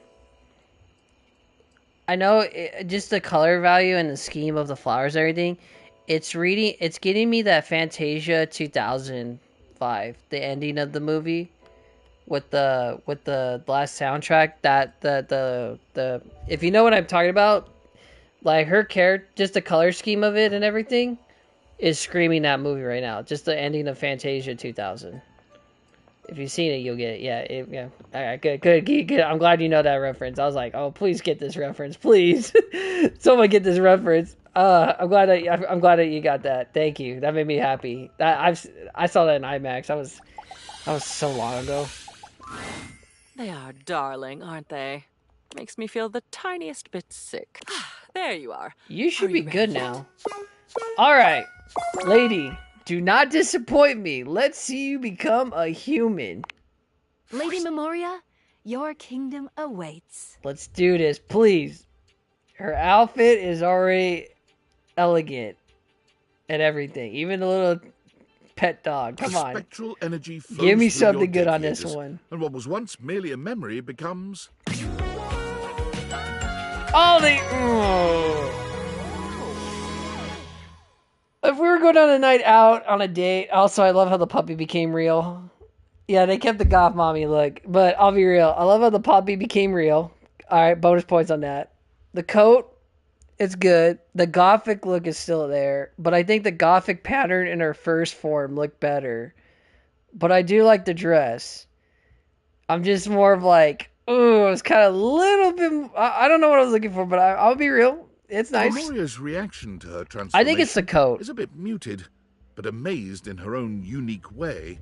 I know just the color value and the scheme of the flowers and everything. It's getting me that Fantasia 2005, the ending of the movie with the last soundtrack. That the if you know what I'm talking about, like her character, just the color scheme of it and everything is screaming that movie right now. Just the ending of Fantasia 2000. If you've seen it, you'll get it. Yeah. All right, good. I'm glad you know that reference. I was like, oh, please get this reference, please. Someone get this reference. I'm glad that you got that. Thank you. That made me happy. I saw that in IMAX. That was so long ago. They are darling, aren't they? Makes me feel the tiniest bit sick. There you are. You should be good now. All right, lady. Do not disappoint me. Let's see you become a human. Lady Memoria, your kingdom awaits. Let's do this, please. Her outfit is already elegant and everything. Even the little pet dog. Come on. Spectral energy flows Give me through something your good on this decades, one. And what was once merely a memory becomes... Oh, If we were going on a night out on a date, also I love how the puppy became real. Yeah, they kept the goth mommy look, but I'll be real. I love how the puppy became real. All right, bonus points on that. The coat, it's good. The gothic look is still there, but I think the gothic pattern in her first form looked better. But I do like the dress. I'm just more of like, ooh, it's kind of a little bit. I don't know what I was looking for, but I'll be real. It's nice. Memoria's reaction to her transformation I think it's the coat. Is a bit muted, but amazed in her own unique way.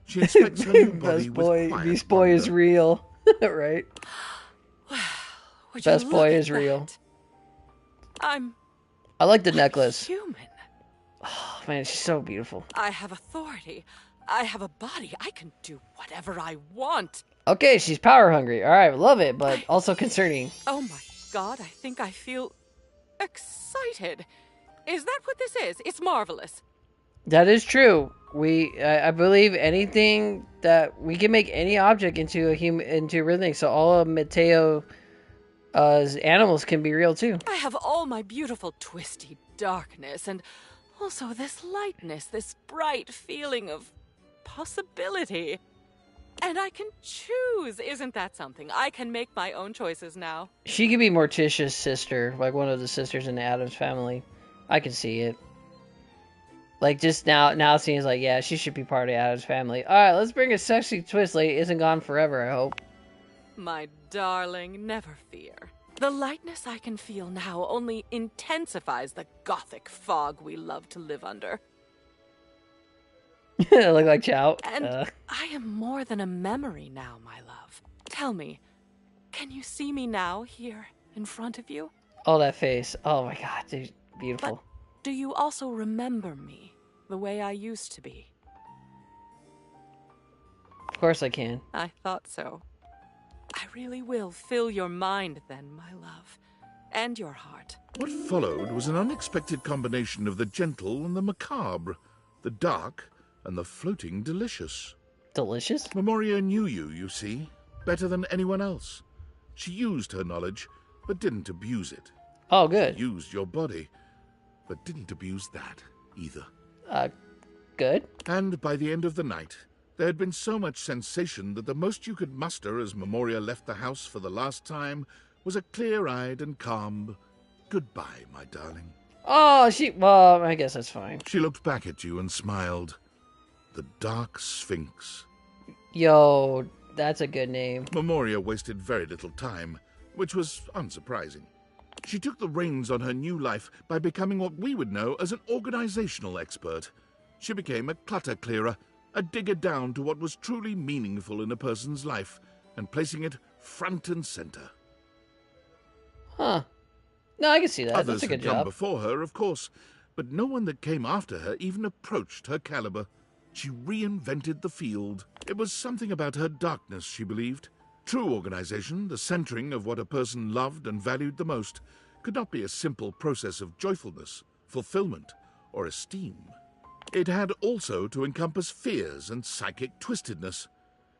She inspects her new body with quiet Beast Boy is real, right? Best Boy is real. I like the necklace. Human. Oh man, she's so beautiful. I have authority. I have a body. I can do whatever I want. Okay, she's power hungry. All right, love it, but also concerning. Oh my God, I think I feel excited. Is that what this is? It's marvelous. That is true. I believe anything that we can make any object into a human, into a real thing. So all of Mateo's animals can be real too. I have all my beautiful twisty darkness and also this lightness, this bright feeling of possibility. And I can choose. Isn't that something? I can make my own choices now. She could be Morticia's sister, like one of the sisters in the Addams family. I can see it. Like, just now it seems like, yeah, she should be part of the Addams family. Alright, let's bring a sexy twist. Lady isn't gone forever, I hope. My darling, never fear. The lightness I can feel now only intensifies the gothic fog we love to live under. Look like Chow. And I am more than a memory now, my love. Tell me, can you see me now, here, in front of you? Oh, that face. Oh my god, dude. Beautiful. do you also remember me the way I used to be? Of course I can. I thought so. I really will fill your mind then, my love, and your heart. What followed was an unexpected combination of the gentle and the macabre, the dark and the floating delicious. Delicious? Memoria knew you see, better than anyone else. She used her knowledge, but didn't abuse it. Oh, good. She used your body, but didn't abuse that either. Good. And by the end of the night, there had been so much sensation that the most you could muster as Memoria left the house for the last time was a clear-eyed and calm, "Goodbye, my darling." Oh, well, I guess that's fine. She looked back at you and smiled. The Dark Sphinx. Yo, that's a good name. Memoria wasted very little time, which was unsurprising. She took the reins on her new life by becoming what we would know as an organizational expert. She became a clutter clearer, a digger down to what was truly meaningful in a person's life, and placing it front and center. Huh. No, I can see that. Others That's a good had come job. before her, of course, but no one that came after her even approached her caliber. She reinvented the field. It was something about her darkness, she believed. True organization, the centering of what a person loved and valued the most, could not be a simple process of joyfulness, fulfillment, or esteem. It had also to encompass fears and psychic twistedness.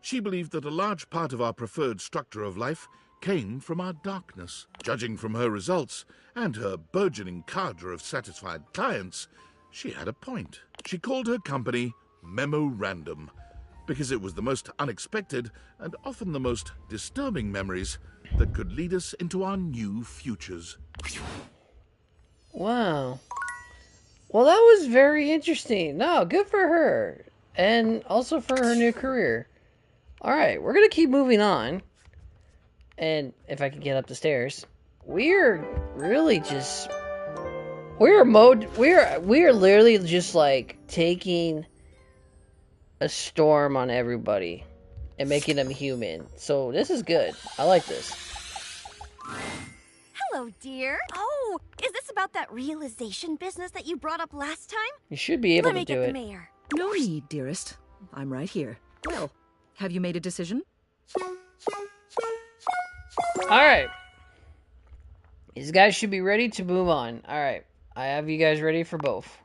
She believed that a large part of our preferred structure of life came from our darkness. Judging from her results and her burgeoning cadre of satisfied clients, she had a point. She called her company Memorandum, because it was the most unexpected and often the most disturbing memories that could lead us into our new futures. Wow. Well, that was very interesting. No, good for her. And also for her new career. Alright, we're going to keep moving on. And if I can get up the stairs, we're really just... We're literally just like taking a storm on everybody and making them human. So this is good. I like this. Hello, dear. Oh, is this about that realization business that you brought up last time? You should be able Let to me do get it. the mayor. No need, dearest. I'm right here. Well, have you made a decision? Alright. These guys should be ready to move on. Alright. I have you guys ready for both.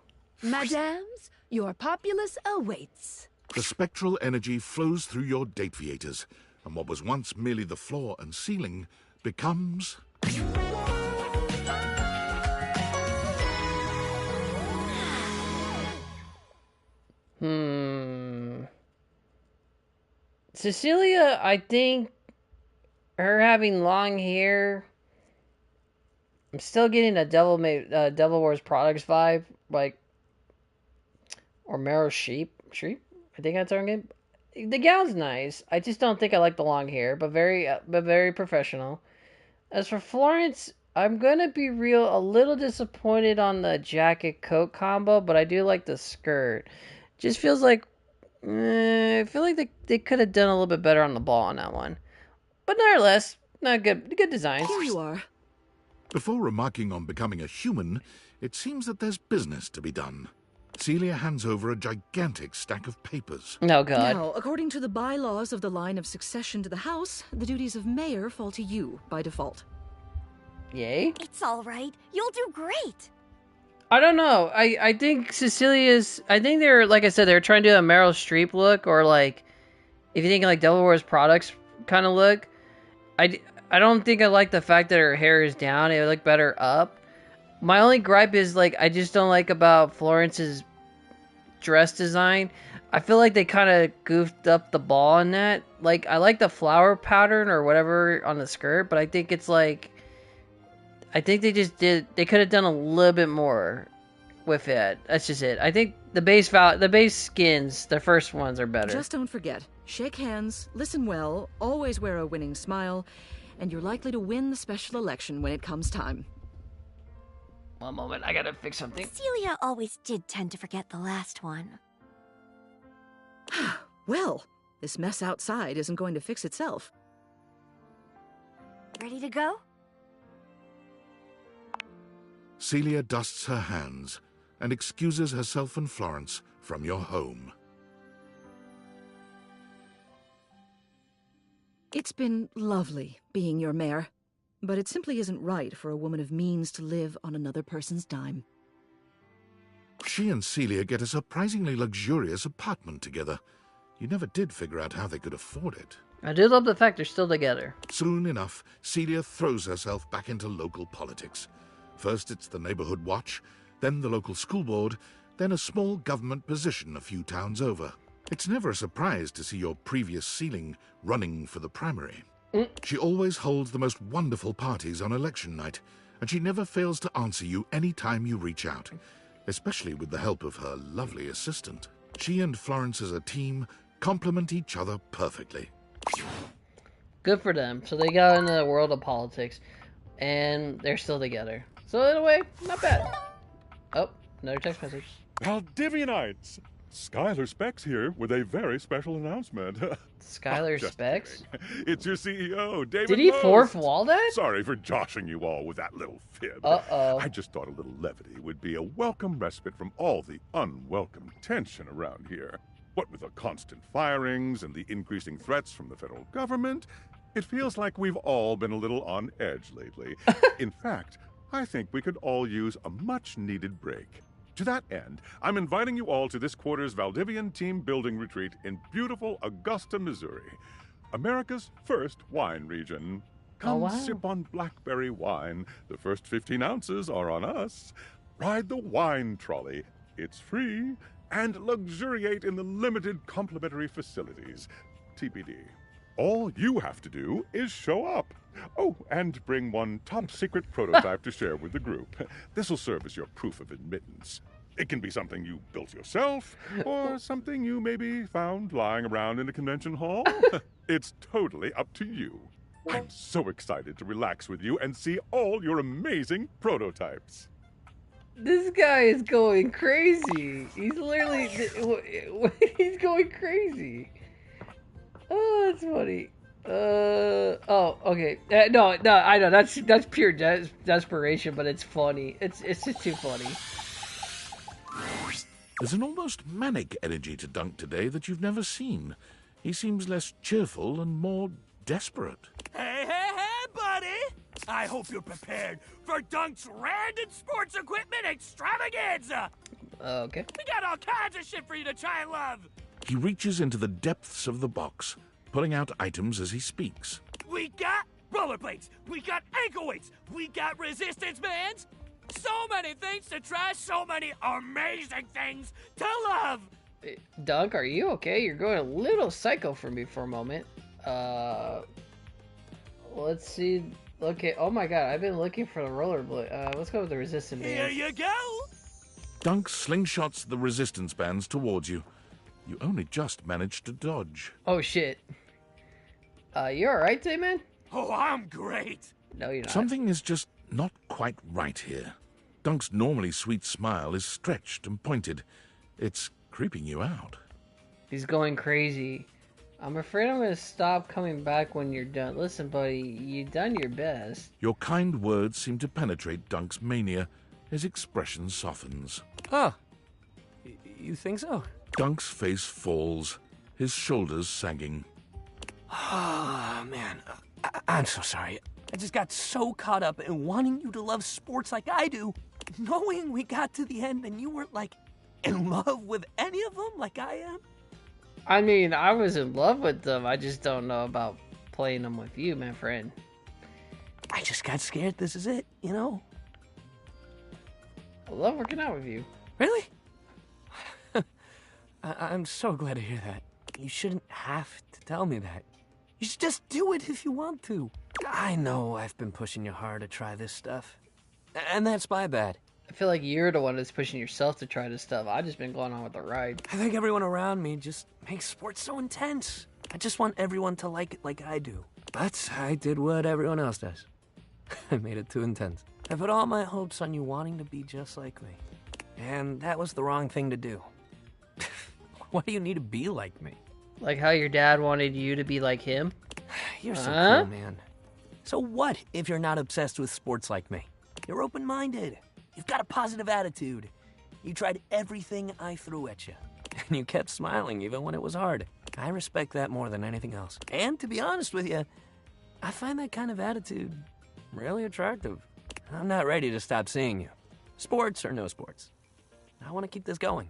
Madams, your populace awaits. The spectral energy flows through your Dateviators, and what was once merely the floor and ceiling becomes... Cecilia, I think her having long hair, I'm still getting a Devil Wars Products vibe, like, or Meryl Streep. I think that's her name. The gown's nice. I just don't think I like the long hair, but very professional. As for Florence, I'm gonna be a little disappointed on the jacket coat combo, but I do like the skirt. Just feels like I feel like they could have done a little bit better on the ball on that one. But nevertheless, not good designs. Here you are. Before remarking on becoming a human, it seems that there's business to be done. Celia hands over a gigantic stack of papers. Oh, God. Now, according to the bylaws of the line of succession to the house, the duties of mayor fall to you by default. Yay? It's all right. You'll do great. I don't know. I think Cecilia's... I think they're, like I said, they're trying to do a Meryl Streep look, or like, if you think like Devil Wars Products kind of look. I don't think I like the fact that her hair is down. It would look better up. My only gripe is, like, I just don't like about Florence's dress design. I feel like they kind of goofed up the ball in that. Like, I like the flower pattern or whatever on the skirt, but I think it's like... I think they could have done a little bit more with it. That's just it. I think the base skins, the first ones are better. Just don't forget, shake hands, listen well, always wear a winning smile, and you're likely to win the special election when it comes time. One moment, I gotta fix something. Celia always did tend to forget the last one. Well, this mess outside isn't going to fix itself. Ready to go? Celia dusts her hands, and excuses herself and Florence from your home. It's been lovely being your mayor, but it simply isn't right for a woman of means to live on another person's dime. She and Celia get a surprisingly luxurious apartment together. You never did figure out how they could afford it. I do love the fact they're still together. Soon enough, Celia throws herself back into local politics. First it's the neighborhood watch, then the local school board, then a small government position a few towns over. It's never a surprise to see your previous ceiling running for the primary. She always holds the most wonderful parties on election night, and she never fails to answer you any time you reach out, especially with the help of her lovely assistant. She and Florence as a team complement each other perfectly. Good for them. So they got into the world of politics, and they're still together. So in a way, not bad. Oh, another text message. Valdivianites! Skylar Specs here with a very special announcement. Skylar Specs? Kidding. It's your CEO, David Did he Most. fourth wall that? Sorry for joshing you all with that little fib. Uh-oh. I just thought a little levity would be a welcome respite from all the unwelcome tension around here. What with the constant firings and the increasing threats from the federal government, it feels like we've all been a little on edge lately. In fact, I think we could all use a much-needed break. To that end, I'm inviting you all to this quarter's Valdivian team building retreat in beautiful Augusta, Missouri, America's first wine region. Come sip on blackberry wine. The first 15 ounces are on us. Ride the wine trolley. It's free. And luxuriate in the limited complimentary facilities. TBD. All you have to do is show up. Oh, and bring one top-secret prototype to share with the group. This will serve as your proof of admittance. It can be something you built yourself, or something you maybe found lying around in a convention hall. It's totally up to you. I'm so excited to relax with you and see all your amazing prototypes. This guy is going crazy. He's literally... He's going crazy. Oh, that's funny. Oh, okay. No, I know that's pure desperation, but it's funny. It's just too funny. There's an almost manic energy to Dunk today that you've never seen. He seems less cheerful and more desperate. Hey, buddy! I hope you're prepared for Dunk's random sports equipment extravaganza! Okay. We got all kinds of shit for you to try and love! He reaches into the depths of the box, pulling out items as he speaks. We got rollerblades, we got ankle weights, we got resistance bands. So many things to try, so many amazing things to love. Dunk, are you okay? You're going a little psycho for me for a moment. Let's see. Okay, oh my god, I've been looking for the rollerblade. Let's go with the resistance bands. Here you go. Dunk slingshots the resistance bands towards you. You only just managed to dodge. Oh shit. You alright, man? Oh, I'm great. No, you're not. Something is just not quite right here. Dunk's normally sweet smile is stretched and pointed. It's creeping you out. He's going crazy. I'm afraid I'm going to stop coming back when you're done. Listen, buddy, you've done your best. Your kind words seem to penetrate Dunk's mania. His expression softens. Huh. You think so? Dunk's face falls, his shoulders sagging. Oh, man. I'm so sorry. I just got so caught up in wanting you to love sports like I do, knowing we got to the end and you weren't, like, in love with any of them like I am. I mean, I was in love with them. I just don't know about playing them with you, my friend. I just got scared this is it, you know? I love working out with you. Really? I'm so glad to hear that. You shouldn't have to tell me that. You should just do it if you want to. I know I've been pushing you hard to try this stuff. And that's my bad. I feel like you're the one that's pushing yourself to try this stuff. I've just been going on with the ride. I think everyone around me just makes sports so intense. I just want everyone to like it like I do. But I did what everyone else does. I made it too intense. I put all my hopes on you wanting to be just like me. And that was the wrong thing to do. Why do you need to be like me? Like how your dad wanted you to be like him? You're so cool, man. So what if you're not obsessed with sports like me? You're open-minded. You've got a positive attitude. You tried everything I threw at you, and you kept smiling even when it was hard. I respect that more than anything else. And to be honest with you, I find that kind of attitude really attractive. I'm not ready to stop seeing you. Sports or no sports. I want to keep this going.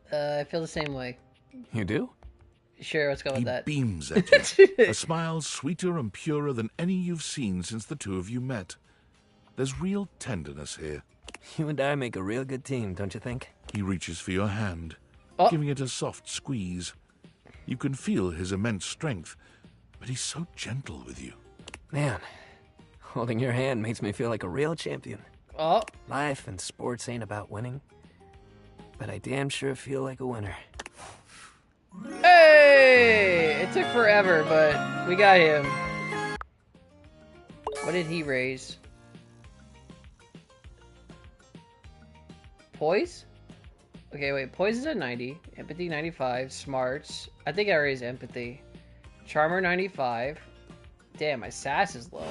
I feel the same way. You do? Sure, let's go with that. He beams at you, a smile sweeter and purer than any you've seen since the two of you met. There's real tenderness here. You and I make a real good team, don't you think? He reaches for your hand, giving it a soft squeeze. You can feel his immense strength, but he's so gentle with you. Man, holding your hand makes me feel like a real champion. Oh. Life and sports ain't about winning, but I damn sure feel like a winner. Hey! It took forever, but we got him. What did he raise? Poise? Okay, wait. Poise is at 90. Empathy 95. Smarts. I think I raised empathy. Charmer 95. Damn, my sass is low.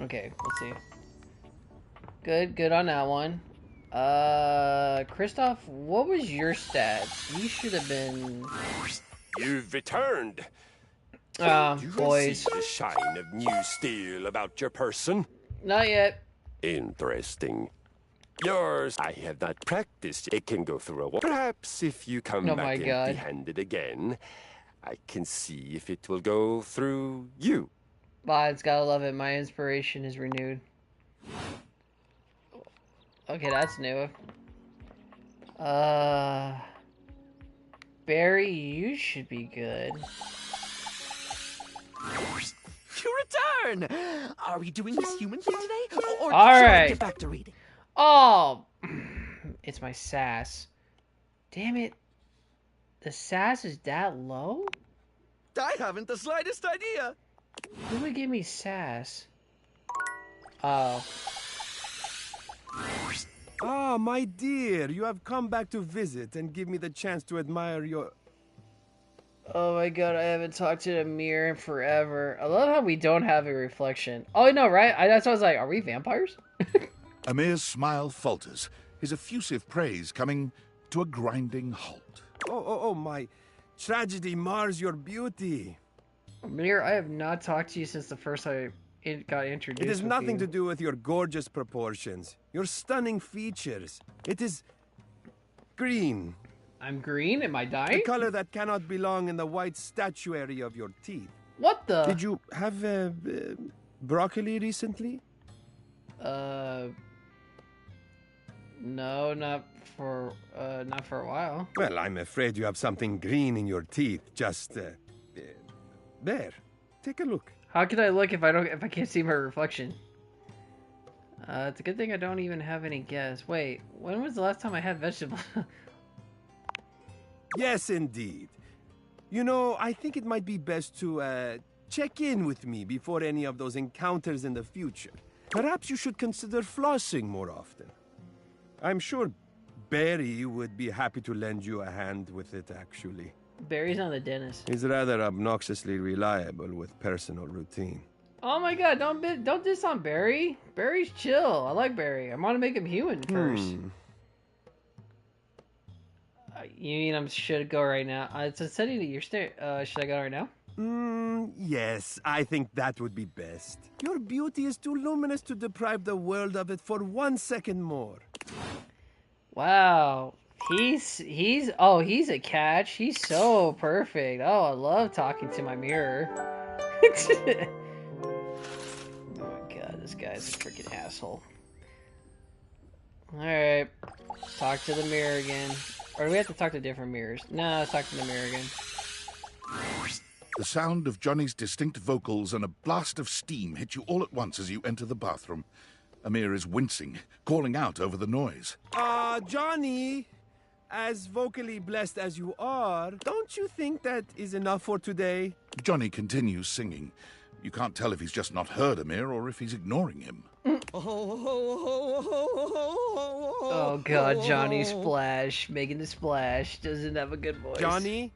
Okay, let's see. Good on that one. Kristoff, what was your stats? You should have been... You've returned. You boys. see the shine of new steel about your person? Not yet. Interesting. Yours, I have not practiced. It can go through a wall. Perhaps if you come back empty-handed again, I can see if it will go through you. Bods, gotta love it. My inspiration is renewed. Okay, that's new. Barry, you should be good. You return! Are we doing this human thing today? Or All shall right. I get back to reading? Oh! It's my sass. Damn it. The sass is that low? I haven't the slightest idea. Who would give me sass? Oh. Ah, my dear, you have come back to visit and give me the chance to admire your... Oh my god, I haven't talked to the mirror in forever. I love how we don't have a reflection. Oh, no, right? That's what I was like, are we vampires? Amir's smile falters, his effusive praise coming to a grinding halt. Oh, my tragedy mars your beauty. Amir, I have not talked to you since the first time I got introduced. It has nothing to do with your gorgeous proportions, your stunning features. It is green. I'm green? Am I dying? The color that cannot belong in the white statuary of your teeth. What the? Did you have broccoli recently? No, not for a while. Well, I'm afraid you have something green in your teeth. Just there. Take a look. How can I look if I can't see my reflection? It's a good thing I don't even have any guess. Wait, when was the last time I had vegetables? Yes, indeed. You know, I think it might be best to check in with me before any of those encounters in the future. Perhaps you should consider flossing more often. I'm sure Barry would be happy to lend you a hand with it, actually. Barry's not the dentist. He's rather obnoxiously reliable with personal routine. Oh my god, don't diss on Barry. Barry's chill. I like Barry. I want to make him human first. You mean I should go right now? It's a setting that you're staring. Should I go right now? Yes, I think that would be best. Your beauty is too luminous to deprive the world of it for 1 second more. Wow. He's a catch. He's so perfect. Oh, I love talking to my mirror. Oh my god, this guy's a freaking asshole. Alright. Talk to the mirror again. Or do we have to talk to different mirrors? No, let's talk to the mirror again. The sound of Johnny's distinct vocals and a blast of steam hit you all at once as you enter the bathroom. Amir is wincing, calling out over the noise. Johnny, as vocally blessed as you are, don't you think that is enough for today? Johnny continues singing. You can't tell if he's just not heard Amir or if he's ignoring him. Oh god, Johnny Splash, making the splash, doesn't have a good voice. Johnny?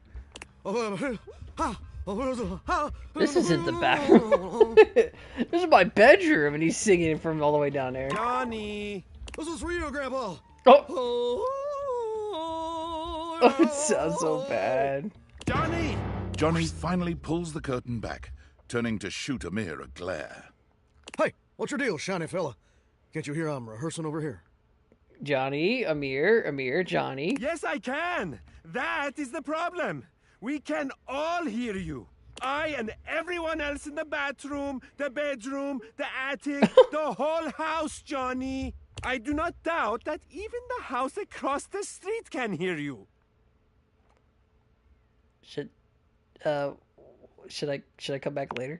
This isn't the bathroom. This is my bedroom, and he's singing from all the way down there. Johnny! This was for you, Grandpa. Oh. Oh, it sounds so bad. Johnny! Johnny finally pulls the curtain back, turning to shoot Amir a glare. Hey, what's your deal, shiny fella? Can't you hear I'm rehearsing over here? Johnny, Amir, Johnny. Yes, I can. That is the problem. We can all hear you. I and everyone else in the bathroom, the bedroom, the attic, the whole house, Johnny. I do not doubt that even the house across the street can hear you. Should I come back later?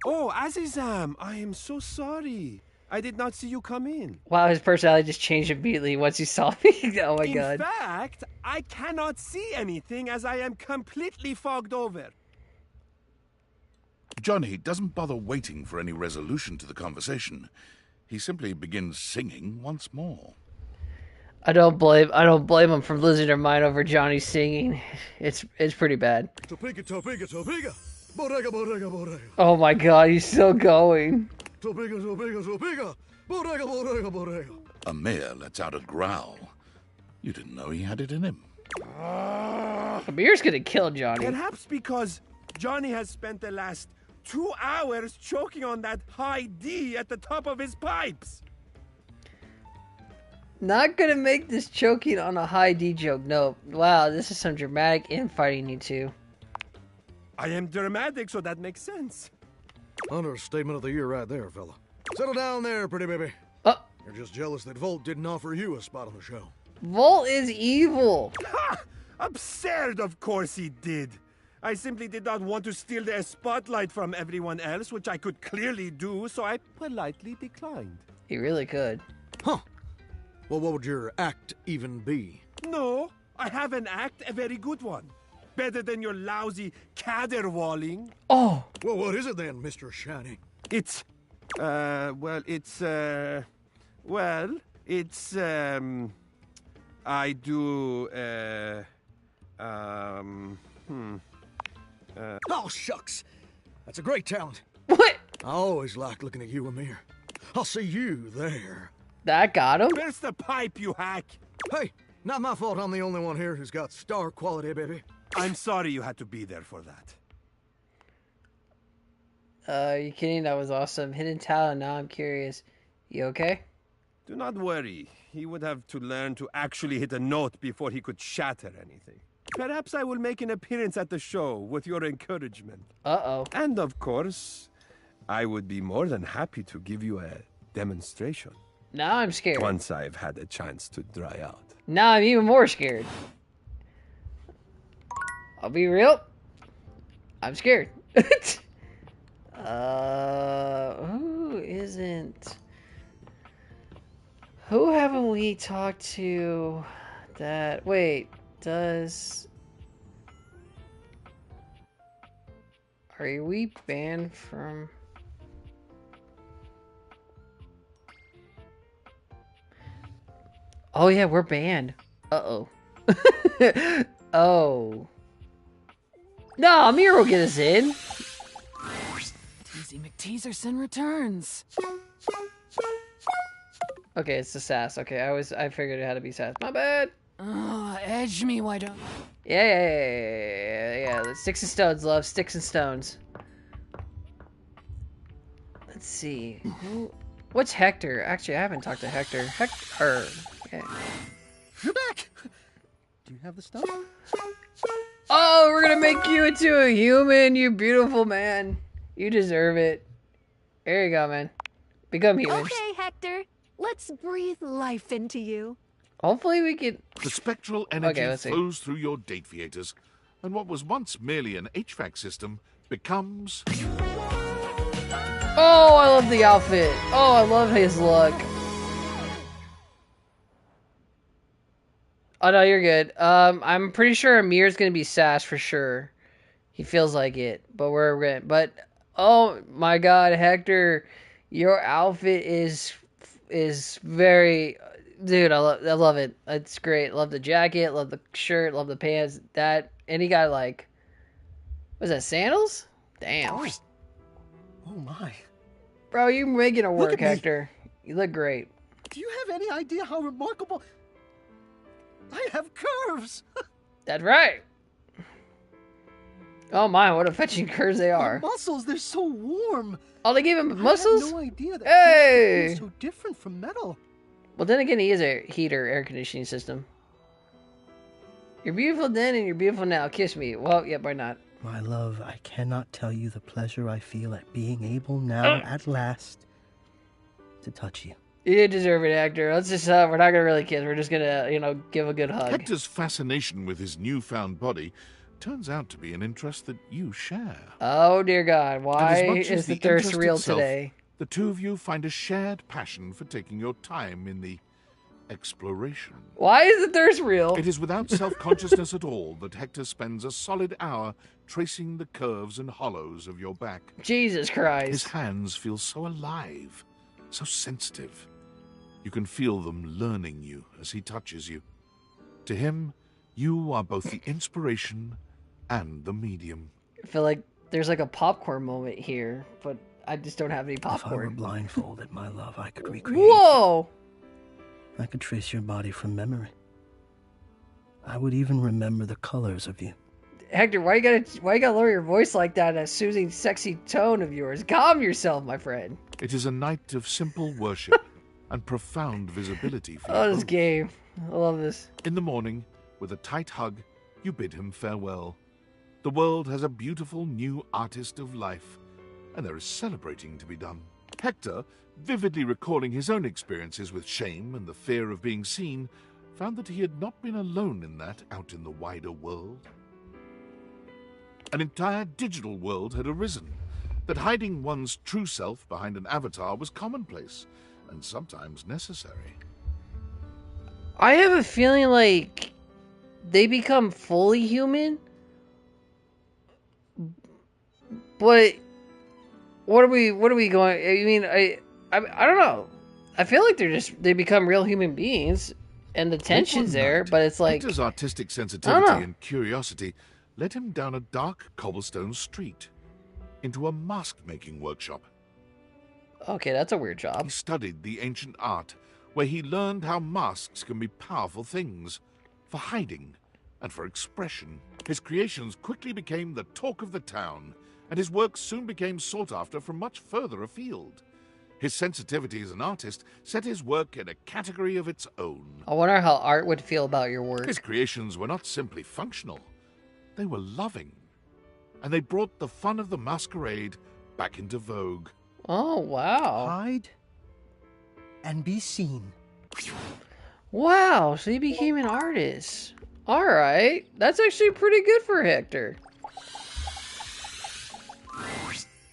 Oh, Azizam, I am so sorry. I did not see you come in. Wow, his personality just changed immediately once he saw me. Oh my god. In fact, I cannot see anything as I am completely fogged over. Johnny doesn't bother waiting for any resolution to the conversation. He simply begins singing once more. I don't blame him for losing their mind over Johnny singing. It's pretty bad. Topeka, Topeka, Topeka. Bodega, bodega, bodega. Oh my god, he's still going. Topeka, Topeka, Topeka. Bodega, bodega, bodega. Amir lets out a growl. You didn't know he had it in him. Amir's gonna kill Johnny. Perhaps because Johnny has spent the last 2 hours choking on that high D at the top of his pipes. Not gonna make this choking on a high D joke. No. Wow, this is some dramatic infighting, you two. I am dramatic, so that makes sense. Understatement of the year right there, fella. Settle down there, pretty baby. You're just jealous that Volt didn't offer you a spot on the show. Volt is evil. Ha! Absurd, of course he did. I simply did not want to steal the spotlight from everyone else, which I could clearly do, so I politely declined. You really could. Huh. Well, what would your act even be? No, I have an act, a very good one. Better than your lousy caterwauling. Oh. Well, what is it then, Mr. Shiny? It's, I do, Oh, shucks. That's a great talent. What? I always like looking at you, Amir. I'll see you there. That got him? Where's the pipe, you hack? Hey, not my fault I'm the only one here who's got star quality, baby. I'm sorry you had to be there for that. Are you kidding? That was awesome. Hidden talent, now I'm curious. You okay? Do not worry. He would have to learn to actually hit a note before he could shatter anything. Perhaps I will make an appearance at the show with your encouragement. Uh-oh. And of course, I would be more than happy to give you a demonstration. Now I'm scared. Once I've had a chance to dry out. Now I'm even more scared. I'll be real. I'm scared. Who isn't? Who haven't we talked to that... Wait, does... Are we banned from... Oh yeah, we're banned. Uh-oh. Oh. No, Amir will get us in. Teasy McTeaserson returns. Okay, it's the sass. Okay, I figured it had to be sass. My bad. Oh, edge me, why don't... Yeah. Sticks and stones, love. Sticks and stones. Let's see. What's Hector? Actually, I haven't talked to Hector. Hector. Okay. You're back. Do you have the stuff? Oh, we're gonna make you into a human, you beautiful man. You deserve it. There you go, man. Become human. Okay, Hector. Let's breathe life into you. Hopefully we can... The spectral energy flows through your date theaters, and what was once merely an HVAC system becomes... Oh, I love the outfit. Oh, I love his look. Oh, no, you're good. I'm pretty sure Amir's gonna be sass for sure. He feels like it, but oh my god, Hector, your outfit is very... Dude, I love it. It's great. Love the jacket, love the shirt, love the pants. And he got like... Was that sandals? Damn. Oh my. Bro, you're making it work, Hector. You look great. Do you have any idea how remarkable... I have curves! That's right. Oh my, what a fetching curves they are. My muscles, they're so warm. Oh, they gave him muscles? I had no idea that hey! is so different from metal. Well, then again, he is a heater, air conditioning system. You're beautiful then and you're beautiful now. Kiss me. Well, yep, why not? My love, I cannot tell you the pleasure I feel at being able now, at last, to touch you. You didn't deserve it, Hector. Let's just, we're not gonna really kiss. We're just gonna, give a good hug. Hector's fascination with his newfound body turns out to be an interest that you share. Oh, dear God. Why is the thirst real itself, today? The two of you find a shared passion for taking your time in the exploration. Why is the thirst real? It is without self-consciousness at all that Hector spends a solid hour tracing the curves and hollows of your back. Jesus Christ. His hands feel so alive, so sensitive. You can feel them learning you as he touches you. To him, you are both the inspiration and the medium. I feel like there's like a popcorn moment here, but I just don't have any popcorn. If I were blindfolded, my love, I could recreate. Whoa! I could trace your body from memory. I would even remember the colors of you. Hector, why you gotta lower your voice like that? That soothing, sexy tone of yours. Calm yourself, my friend. It is a night of simple worship and profound visibility for you. This game. I love this. In the morning, with a tight hug, you bid him farewell. The world has a beautiful new artist of life, and there is celebrating to be done. Hector, vividly recalling his own experiences with shame and the fear of being seen, found that he had not been alone in that out in the wider world. An entire digital world had arisen, that hiding one's true self behind an avatar was commonplace and sometimes necessary. I have a feeling like they become fully human, but what are we going? I mean, I don't know. I feel like they become real human beings, and the tension's there, but it's like Hector's artistic sensitivity and curiosity led him down a dark cobblestone street into a mask-making workshop. Okay, that's a weird job. He studied the ancient art, where he learned how masks can be powerful things, for hiding and for expression. His creations quickly became the talk of the town, and his work soon became sought after from much further afield. His sensitivity as an artist set his work in a category of its own. I wonder how art would feel about your work. His creations were not simply functional, they were loving, and they brought the fun of the masquerade back into vogue. Oh, wow. Hide and be seen. Wow, so he became an artist. Alright, that's actually pretty good for Hector.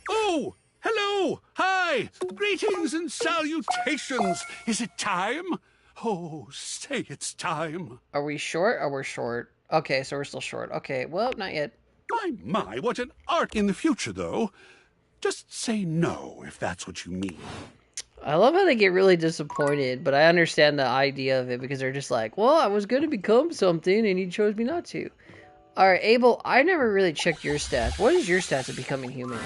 Oh, hello, hi, greetings and salutations. Is it time? Oh, say it's time. Are we short? Oh, we're short. Okay, so we're still short. Okay, well, not yet. My, what an art in the future, though. Just say no, if that's what you mean. I love how they get really disappointed, but I understand the idea of it because they're just like, well, I was going to become something and he chose me not to. Alright, Abel, I never really checked your stats. What is your stats of becoming human?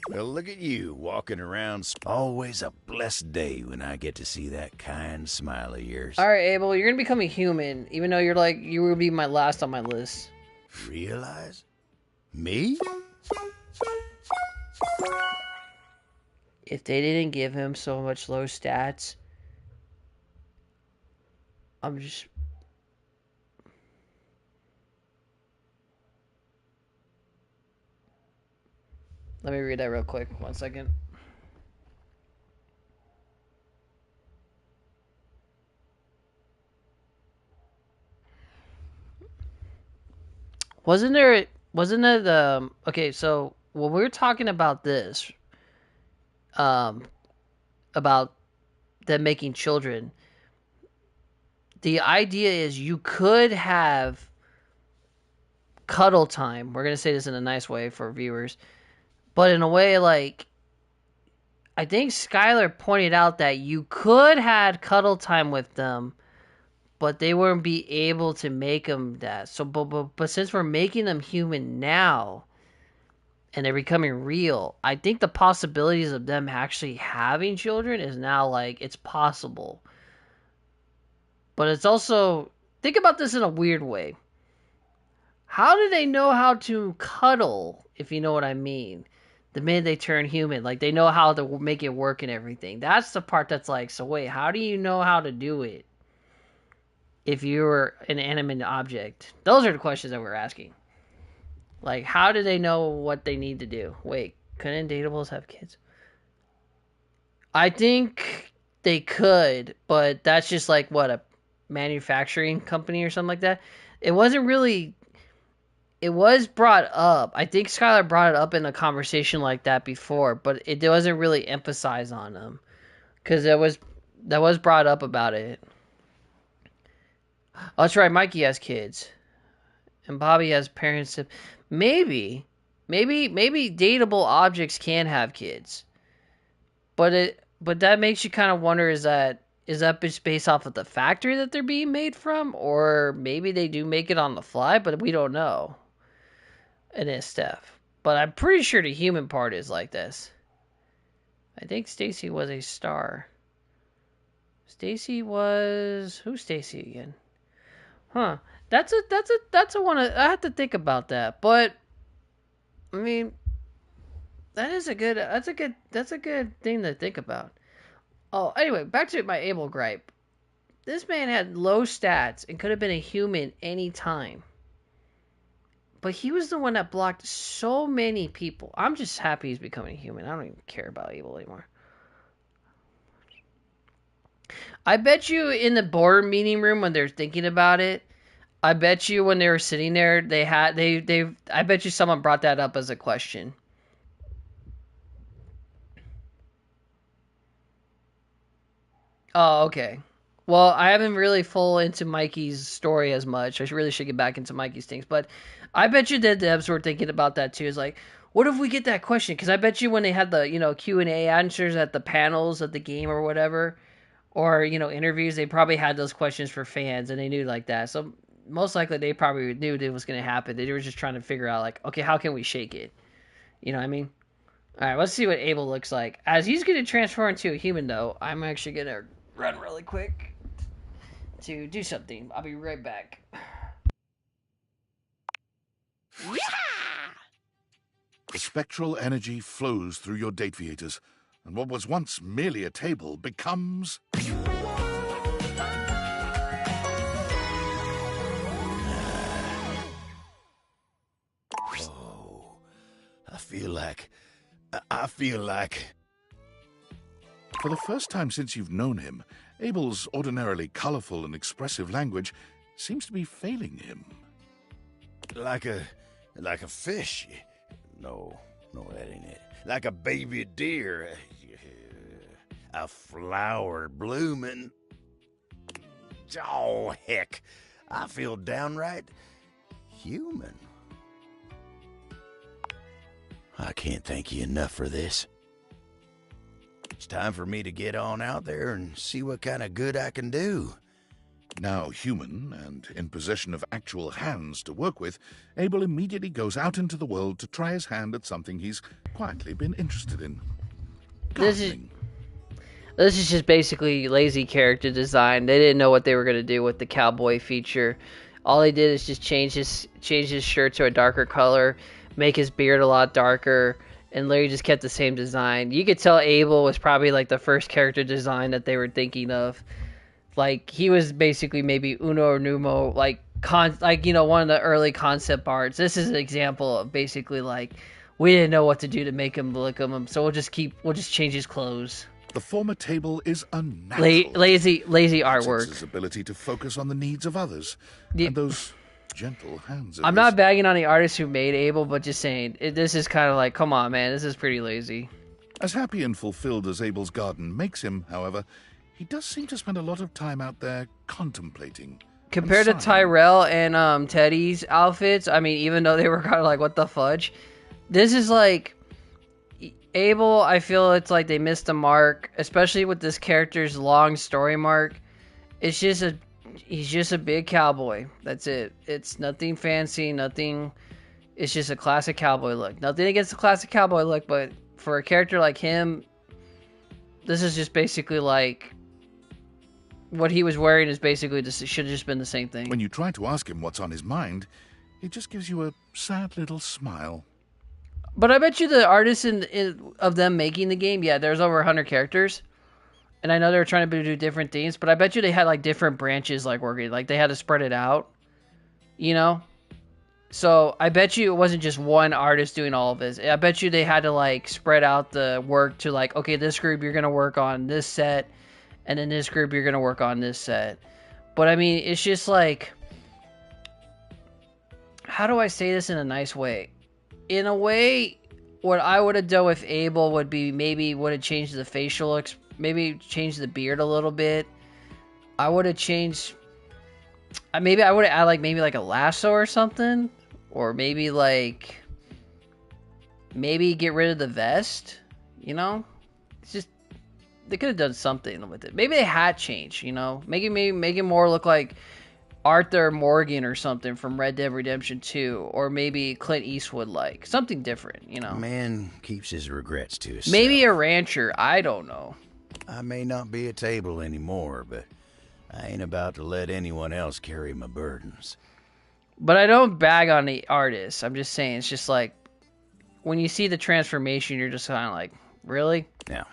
Well, look at you, walking around. Always a blessed day when I get to see that kind smile of yours. Alright, Abel, you're going to become a human, even though you're like, you will be my last on my list. Realize? Me? If they didn't give him so much low stats, I'm just... Let me read that real quick. 1 second. Wasn't it okay, so when we were talking about this, about them making children, the idea is you could have cuddle time. We're going to say this in a nice way for viewers. But in a way, like, I think Skylar pointed out that you could have cuddle time with them, but they wouldn't be able to make them that. So, but since we're making them human now, and they're becoming real, I think the possibilities of them actually having children is now, like, it's possible. But it's also, think about this in a weird way. How do they know how to cuddle, if you know what I mean? The minute they turn human, like they know how to make it work and everything. That's the part that's like, so wait, how do you know how to do it if you're an animate object? Those are the questions that we're asking. Like, how do they know what they need to do? Wait, couldn't Dateables have kids? I think they could, but that's just like, what, a manufacturing company or something like that? It wasn't really... It was brought up. I think Skylar brought it up in a conversation like that before, but it wasn't really emphasized on them. Because that was brought up about it. Oh, that's right, Mikey has kids. And Bobby has parents. Maybe dateable objects can have kids. But that makes you kind of wonder, is that just based off of the factory that they're being made from? Or maybe they do make it on the fly, but we don't know. And it's stuff. But I'm pretty sure the human part is like this. I think Stacy was a star. Stacy was... Who's Stacy again? Huh. That's a one. I have to think about that. But I mean, that's a good thing to think about. Oh, anyway, back to my Abel gripe. This man had low stats and could have been a human anytime. But he was the one that blocked so many people. I'm just happy he's becoming a human. I don't even care about Abel anymore. I bet you in the board meeting room when they're thinking about it, I bet you when they were sitting there, I bet you someone brought that up as a question. Oh, okay. Well, I haven't really full into Mikey's story as much. I really should get back into Mikey's things. But I bet you that devs were thinking about that too. It's like, what if we get that question? Because I bet you when they had the, Q&A answers at the panels of the game or whatever, or, interviews, they probably had those questions for fans and they knew like that. So most likely they probably knew it was going to happen. They were just trying to figure out like, okay, how can we shake it? You know what I mean? All right, let's see what Abel looks like. As he's going to transform into a human though, I'm actually going to run really quick to do something. I'll be right back. The spectral energy flows through your Dateviators, and what was once merely a table becomes... Oh, I feel like... For the first time since you've known him, Abel's ordinarily colorful and expressive language seems to be failing him. Like a fish. No, that ain't it. Like a baby deer. A flower blooming. Oh, heck. I feel downright human. I can't thank you enough for this. It's time for me to get on out there and see what kind of good I can do. Now human, and in possession of actual hands to work with, Abel immediately goes out into the world to try his hand at something he's quietly been interested in. Gardening. This is just basically lazy character design. They didn't know what they were going to do with the cowboy feature. All they did is just change his shirt to a darker color, make his beard a lot darker, and Larry just kept the same design. You could tell Abel was probably like the first character design that they were thinking of. Like, he was basically maybe uno or numero, one of the early concept arts. This is an example of basically like, we didn't know what to do to make him look him, so we'll just change his clothes. The former table is unnatural. Lazy artwork. His ability to focus on the needs of others. And those gentle hands of I'm not bagging on the artist who made Abel, but just saying, this is kind of like, come on, man, this is pretty lazy. As happy and fulfilled as Abel's garden makes him, however, he does seem to spend a lot of time out there contemplating. Compared to Tyrell and Teddy's outfits, I mean, even though they were kind of like, what the fudge? This is like, Abel, I feel it's like they missed the mark, especially with this character's long story mark. He's just a big cowboy. That's it. It's nothing fancy, nothing. It's just a classic cowboy look. Nothing against the classic cowboy look, but for a character like him, this is just basically like, what he was wearing is basically should have just been the same thing. When you try to ask him what's on his mind, he just gives you a sad little smile. But I bet you the artists of them making the game, yeah, there's over 100 characters. And I know they were trying to do different things, but I bet you they had like different branches like working. Like they had to spread it out, you know? So I bet you it wasn't just one artist doing all of this. I bet you they had to like spread out the work to like, okay, this group you're going to work on this set, and then this group you're going to work on this set. But I mean, it's just like, how do I say this in a nice way? In a way, what I would have done with Abel would be maybe would have changed the facial maybe change the beard a little bit. I would have changed. Maybe I would have added like maybe like a lasso or something, or maybe get rid of the vest. You know, it's just they could have done something with it. Maybe the hat change. You know, make it more look like Arthur Morgan or something from Red Dead Redemption 2, or maybe Clint Eastwood like something different. You know, man keeps his regrets to himself. Maybe a rancher. I don't know. I may not be a table anymore, but I ain't about to let anyone else carry my burdens. But I don't bag on the artist. I'm just saying, it's just like, when you see the transformation, you're just kind of like, really? Now,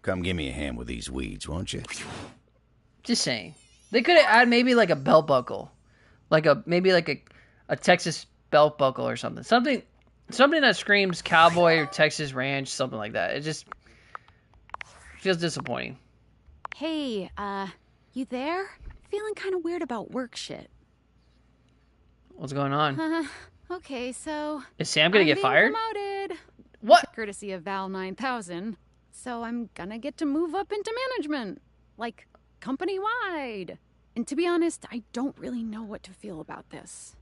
come give me a hand with these weeds, won't you? Just saying. They could have added maybe like a belt buckle. Maybe like a Texas belt buckle or something. Something that screams cowboy or Texas ranch, something like that. It just feels disappointing. Hey, you there? Feeling kind of weird about work shit. What's going on? Okay, so... Is Sam gonna get fired? Promoted. What? Courtesy of Val 9000. So I'm gonna get to move up into management. Like, company-wide. And to be honest, I don't really know what to feel about this.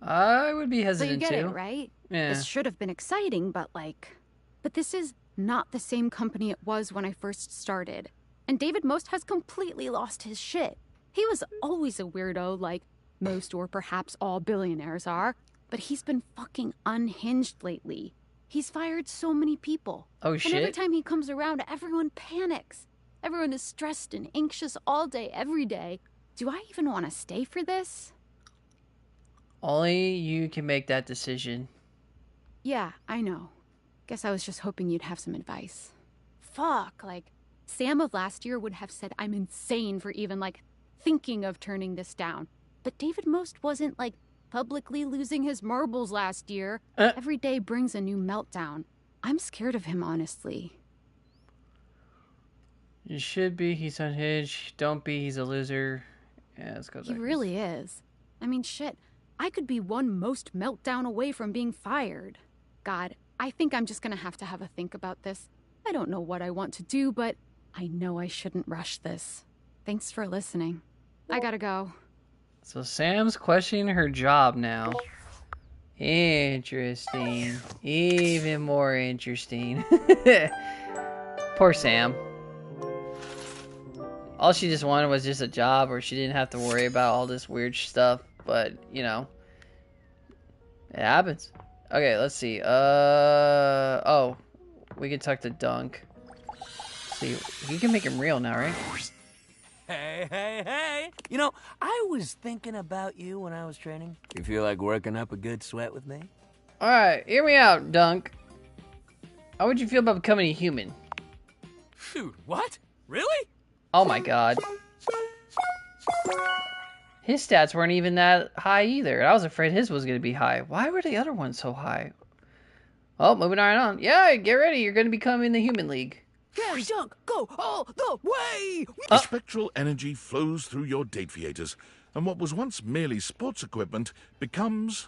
I would be hesitant So you get too. it, right? Yeah. This should have been exciting, but this is not the same company it was when I first started. And David Most has completely lost his shit. He was always a weirdo, like most or perhaps all billionaires are, but he's been fucking unhinged lately. He's fired so many people. Oh, shit. And every time he comes around, everyone panics. Everyone is stressed and anxious all day, every day. Do I even want to stay for this? Only you can make that decision. Yeah, I know. Guess I was just hoping you'd have some advice. Fuck, Sam of last year would have said I'm insane for even, thinking of turning this down. But David Most wasn't, publicly losing his marbles last year. Every day brings a new meltdown. I'm scared of him, honestly. You should be. He's unhinged. Don't be. He's a loser. Yeah, let's go. He really is. I mean, shit. I could be one Most meltdown away from being fired. God, I think I'm just gonna have to have a think about this. I don't know what I want to do, but I know I shouldn't rush this. Thanks for listening. I gotta go. So Sam's questioning her job now. Interesting. Even more interesting. Poor Sam. All she just wanted was just a job where she didn't have to worry about all this weird stuff. But, you know, it happens. Okay, let's see. Oh, we can talk to Dunk. See, you can make him real now, right? Hey. You know, I was thinking about you when I was training. You feel like working up a good sweat with me? Alright, hear me out, Dunk. How would you feel about becoming a human? Dude, what? Really? Oh my god. His stats weren't even that high either. I was afraid his was going to be high. Why were the other ones so high? Oh, moving right on. Yeah, get ready. You're going to become in the Human League. Yeah, Dunk, go all the way! The spectral energy flows through your Dateviators, and what was once merely sports equipment becomes...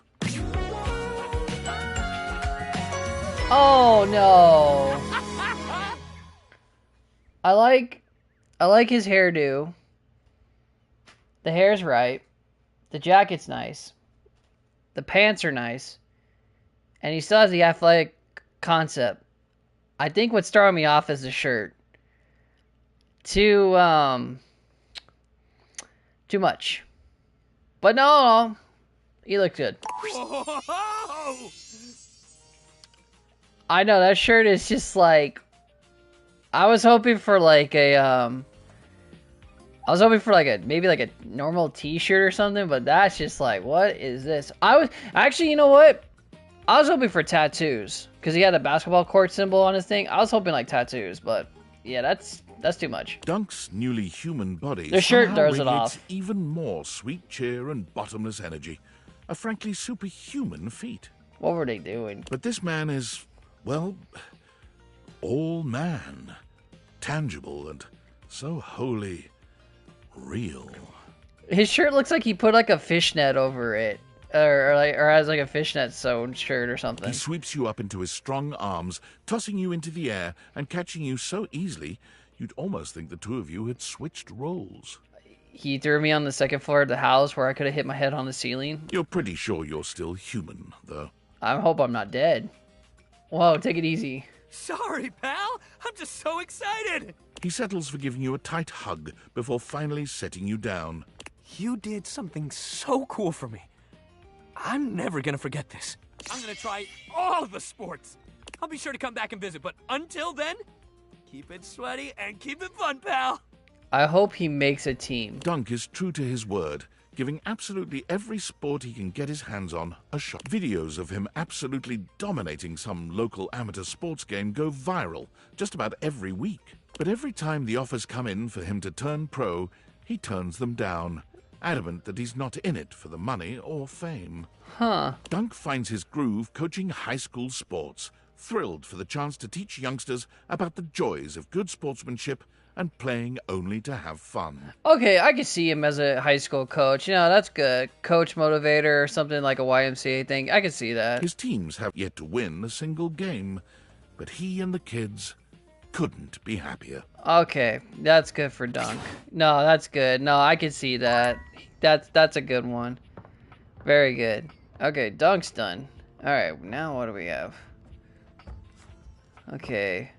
Oh, no. I like his hairdo. The hair's right. The jacket's nice. The pants are nice. And he still has the athletic concept. I think what's throwing me off is the shirt. Too much. But no, he looked good. Whoa! I know, that shirt is just like... I was hoping for like a maybe like a normal t-shirt or something, but that's just like, what is this? I was actually, you know what? I was hoping for tattoos because he had a basketball court symbol on his thing. I was hoping like tattoos, but yeah, that's too much. Dunk's newly human body the shirt somehow throws it radiates off. even more sweet cheer and bottomless energy. A frankly superhuman feat. What were they doing? But this man is, well, all man. Tangible and so wholly real. His shirt looks like he put like a fishnet over it. Or has like a fishnet sewn shirt or something. He sweeps you up into his strong arms, tossing you into the air and catching you so easily, you'd almost think the two of you had switched roles. He threw me on the second floor of the house where I could have hit my head on the ceiling. You're pretty sure you're still human, though. I hope I'm not dead. Whoa, take it easy. Sorry, pal. I'm just so excited. He settles for giving you a tight hug before finally setting you down. You did something so cool for me. I'm never gonna forget this. I'm gonna try all the sports. I'll be sure to come back and visit, but until then, keep it sweaty and keep it fun, pal. I hope he makes a team. Dunk is true to his word, giving absolutely every sport he can get his hands on a shot. Videos of him absolutely dominating some local amateur sports game go viral just about every week. But every time the offers come in for him to turn pro, he turns them down, adamant that he's not in it for the money or fame. Huh. Dunk finds his groove coaching high school sports, thrilled for the chance to teach youngsters about the joys of good sportsmanship and playing only to have fun. Okay, I can see him as a high school coach. You know, that's good. Coach motivator or something like a YMCA thing. I can see that. His teams have yet to win a single game, but he and the kids couldn't be happier. Okay, that's good for Dunk. No, that's good. No, I can see that. That's a good one. Very good. Okay, Dunk's done. Alright, now what do we have? Okay.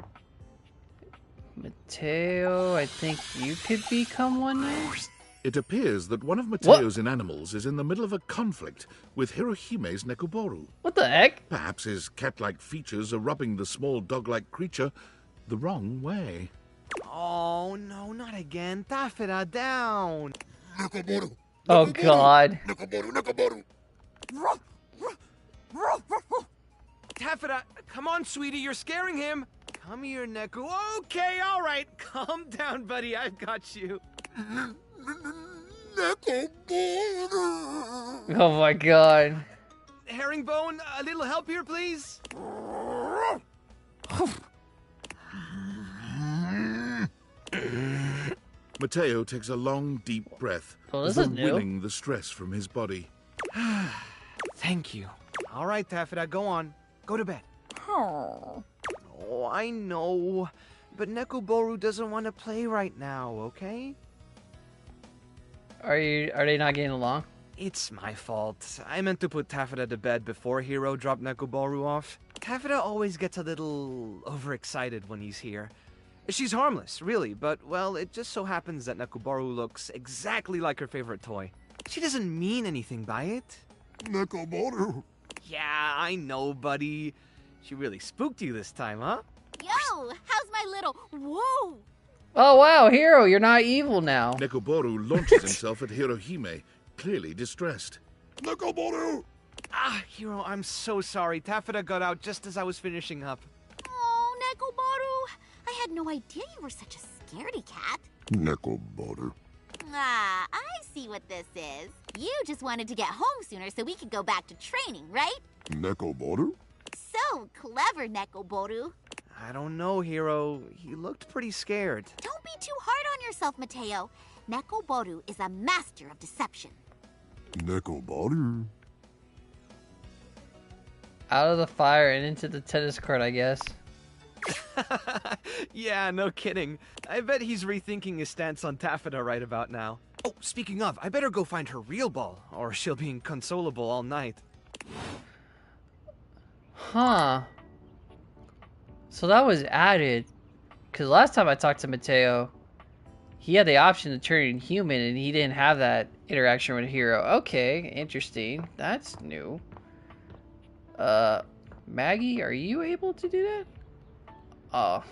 Mateo, I think you could become one now? It appears that one of Mateo's inanimals is in the middle of a conflict with Hirohime's Nekoboru. What the heck? Perhaps his cat-like features are rubbing the small dog-like creature the wrong way. Oh, no, not again. Taffeta, down. Nekoboru. Oh, God. Nekoboru. Taffeta, come on, sweetie, you're scaring him. Come here, Neku. Okay, all right. Calm down, buddy. I've got you. Oh, my God. Herringbone, a little help here, please? Mateo takes a long, deep breath, as though winning the stress from his body. Thank you. All right, Taffeta, go on. Go to bed. Oh, I know. But Nekoboru doesn't want to play right now, okay? Are they not getting along? It's my fault. I meant to put Taffeta to bed before Hiro dropped Nekoboru off. Taffeta always gets a little overexcited when he's here. She's harmless, really, but, well, it just so happens that Nekoboru looks exactly like her favorite toy. She doesn't mean anything by it. Nekoboru. Yeah, I know, buddy. She really spooked you this time, huh? Yo, how's my little... Whoa! Oh, wow, Hiro, you're not evil now. Nekoboru launches himself at Hirohime, clearly distressed. Nekoboru! Ah, Hiro, I'm so sorry. Taffeta got out just as I was finishing up. Oh, Nekoboru. I had no idea you were such a scaredy cat. Nekoboru. Ah, I see what this is. You just wanted to get home sooner so we could go back to training, right? Nekoboru? So clever, Nekoboru. I don't know, Hiro. He looked pretty scared. Don't be too hard on yourself, Mateo. Nekoboru is a master of deception. Nekoboru. Out of the fire and into the tennis court, I guess. Yeah, no kidding. I bet he's rethinking his stance on Taffeta right about now. Oh, speaking of, I better go find her real ball, or she'll be inconsolable all night. Huh. So that was added. Because last time I talked to Mateo, he had the option to turn human, and he didn't have that interaction with Hiro. Okay, interesting. That's new. Maggie, are you able to do that? Oh,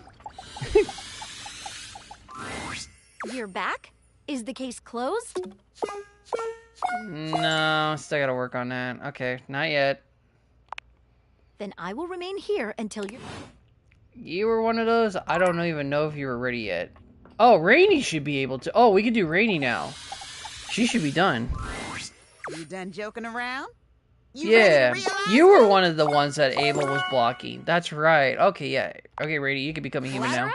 You're back? Is the case closed? No, still gotta work on that. Okay, not yet. Then I will remain here until you're... You were one of those? I don't even know if you were ready yet. Oh, Rainy should be able to. Oh, we can do Rainy now. She should be done. You done joking around? Yeah, you were one of the ones that Abel was blocking. That's right. Okay, yeah. Okay, Rainy, you can become a human now.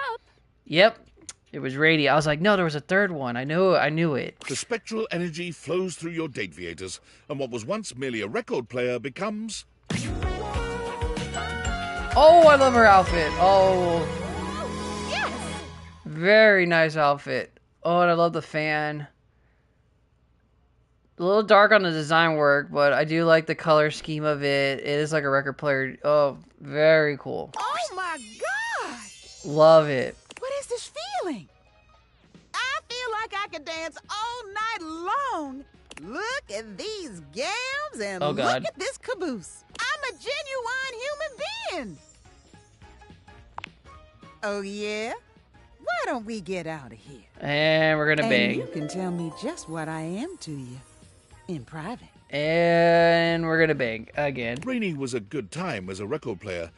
Yep. It was Rainy. I was like, no, there was a third one. I knew it. The spectral energy flows through your Dateviators, and what was once merely a record player becomes... Oh, I love her outfit. Oh. Yes. Very nice outfit. Oh, and I love the fan. A little dark on the design work, but I do like the color scheme of it. It is like a record player. Oh, very cool. Oh my God! Love it. What is this feeling? I feel like I could dance all night long. Look at these gams and oh, God. Look at this caboose. I'm a genuine human being. Oh, yeah? Why don't we get out of here? And we're gonna bang. You can tell me just what I am to you in private. And we're gonna bang again. Rainy was a good time as a record player,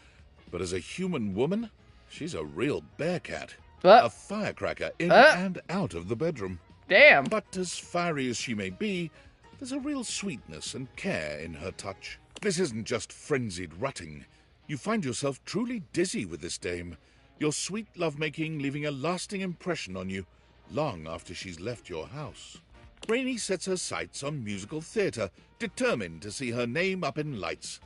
but as a human woman, she's a real bearcat. A firecracker in and out of the bedroom. Damn. But as fiery as she may be, there's a real sweetness and care in her touch. This isn't just frenzied rutting. You find yourself truly dizzy with this dame. Your sweet lovemaking leaving a lasting impression on you long after she's left your house. Rainy sets her sights on musical theatre, determined to see her name up in lights.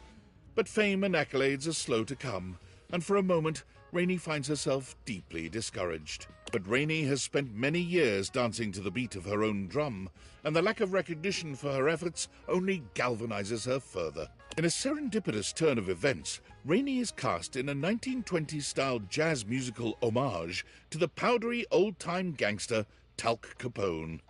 But fame and accolades are slow to come, and for a moment, Rainy finds herself deeply discouraged. But Rainy has spent many years dancing to the beat of her own drum, and the lack of recognition for her efforts only galvanizes her further. In a serendipitous turn of events, Rainy is cast in a 1920s-style jazz musical homage to the powdery old-time gangster Talc Capone.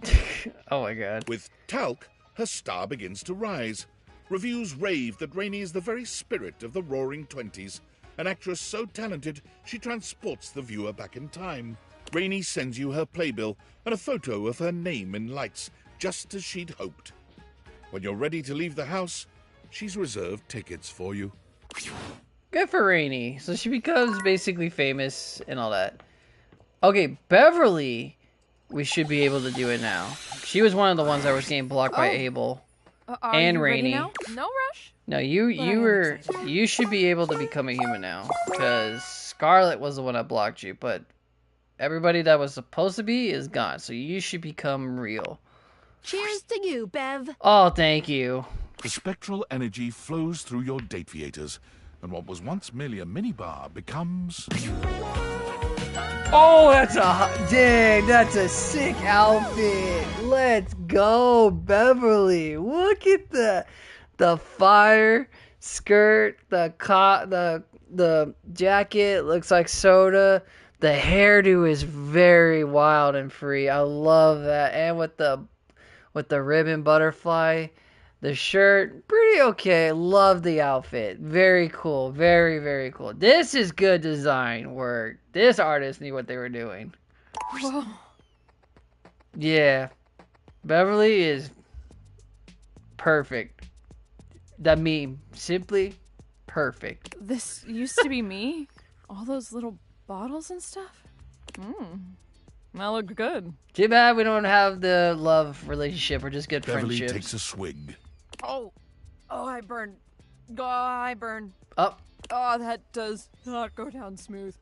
Oh my God. With Talc, her star begins to rise. Reviews rave that Rainy is the very spirit of the Roaring Twenties, an actress so talented she transports the viewer back in time. Rainy sends you her playbill and a photo of her name in lights, just as she'd hoped. When you're ready to leave the house, she's reserved tickets for you. Good for Rainy. So she becomes basically famous and all that. Okay, Beverly, we should be able to do it now. She was one of the ones that was getting blocked by Abel and Rainy. No rush. No, you should be able to become a human now, because Scarlet was the one that blocked you, but everybody that was supposed to be is gone, so you should become real. Cheers to you, Bev. Oh, thank you. The spectral energy flows through your Dateviators, and what was once merely a minibar becomes... Oh, that's a sick outfit. Let's go, Beverly. Look at the fire skirt, the jacket looks like soda. The hairdo is very wild and free. I love that. And with the ribbon butterfly, the shirt, pretty okay. Love the outfit. Very cool. Very, very cool. This is good design work. This artist knew what they were doing. Whoa. Yeah. Beverly is perfect. That meme. Simply perfect. This used to be me? All those little bottles and stuff? That looked good. Too bad we don't have the love relationship. We're just good Beverly friendships. takes a swig. Oh, I burned. Oh, I burned. Oh. Oh, that does not go down smooth.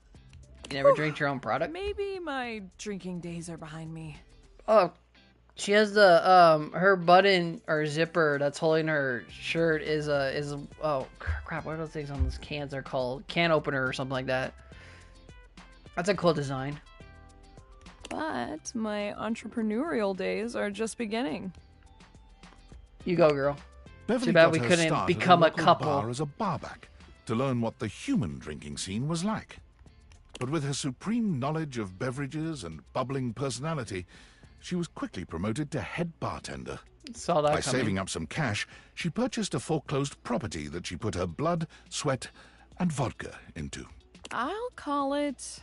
You never drink your own product? Maybe my drinking days are behind me. Oh, she has the her button or zipper that's holding her shirt is oh crap, what are those things on those cans are called? Can opener or something like that. That's a cool design. But my entrepreneurial days are just beginning. You go, girl. Beverly Too bad got we her couldn't start become at a local couple. bar as a barback to learn what the human drinking scene was like. But with her supreme knowledge of beverages and bubbling personality, she was quickly promoted to head bartender. Saw that By coming. saving up some cash, she purchased a foreclosed property that she put her blood, sweat, and vodka into. I'll call it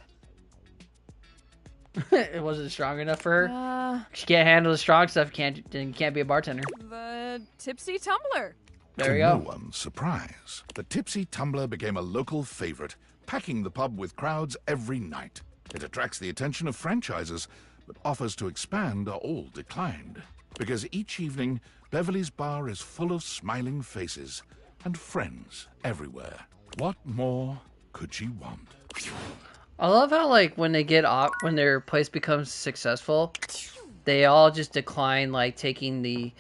It wasn't strong enough for her. She can't handle the strong stuff. Can't be a bartender. The Tipsy Tumbler. There we To go. no one's surprise, the Tipsy Tumbler became a local favorite, packing the pub with crowds every night. It attracts the attention of franchises, but offers to expand are all declined. Because each evening, Beverly's bar is full of smiling faces and friends everywhere. What more could she want? I love how, like, when they get off, when their place becomes successful, they all just decline, like, taking the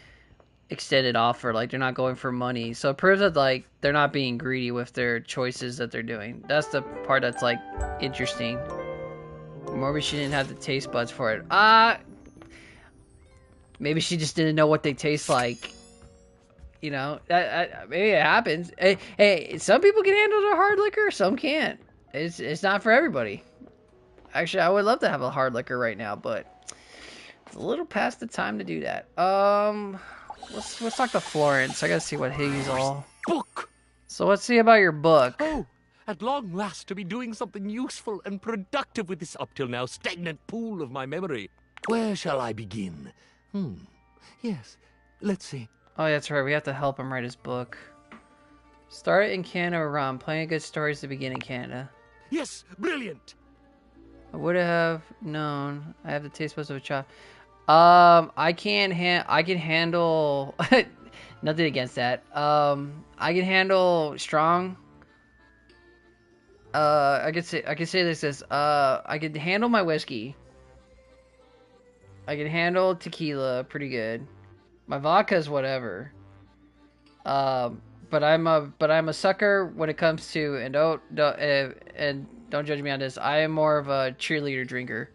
extended offer. Like, they're not going for money. So it proves that, like, they're not being greedy with their choices that they're doing. That's the part that's, like, interesting. Maybe she didn't have the taste buds for it. Maybe she just didn't know what they taste like. You know, maybe it happens. Hey, some people can handle the hard liquor, some can't. It's not for everybody. Actually, I would love to have a hard liquor right now, but it's a little past the time to do that. Let's talk to Florence. I gotta see what he's all. Book. So let's see about your book. Oh, at long last to be doing something useful and productive with this up till now stagnant pool of my memory. Where shall I begin? Yes, let's see. Oh, yeah, that's right. We have to help him write his book. Start in Canada or Rum. Plenty of good stories to begin in Canada. Yes, brilliant. I would have known. I have the taste buds of a child. I can handle nothing against that. I can handle strong. I can say this. I can handle my whiskey. I can handle tequila pretty good. My vodka's whatever. But I'm a sucker when it comes to, and don't judge me on this. I am more of a cheerleader drinker,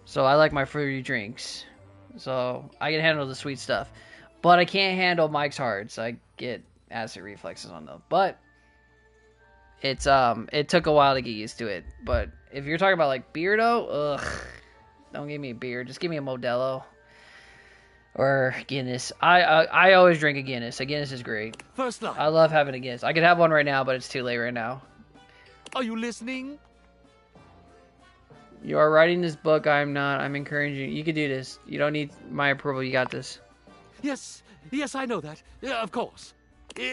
so I like my fruity drinks. So I can handle the sweet stuff, but I can't handle Mike's Hards. I get acid reflexes on them. But it took a while to get used to it. But if you're talking about like beer though, don't give me a beer. Just give me a Modelo. Or Guinness. I always drink a Guinness. A Guinness is great. First line. I love having a Guinness. I could have one right now, but it's too late right now. Are you listening? You are writing this book. I'm not. I'm encouraging you. You can do this. You don't need my approval. You got this. Yes, I know that. Of course.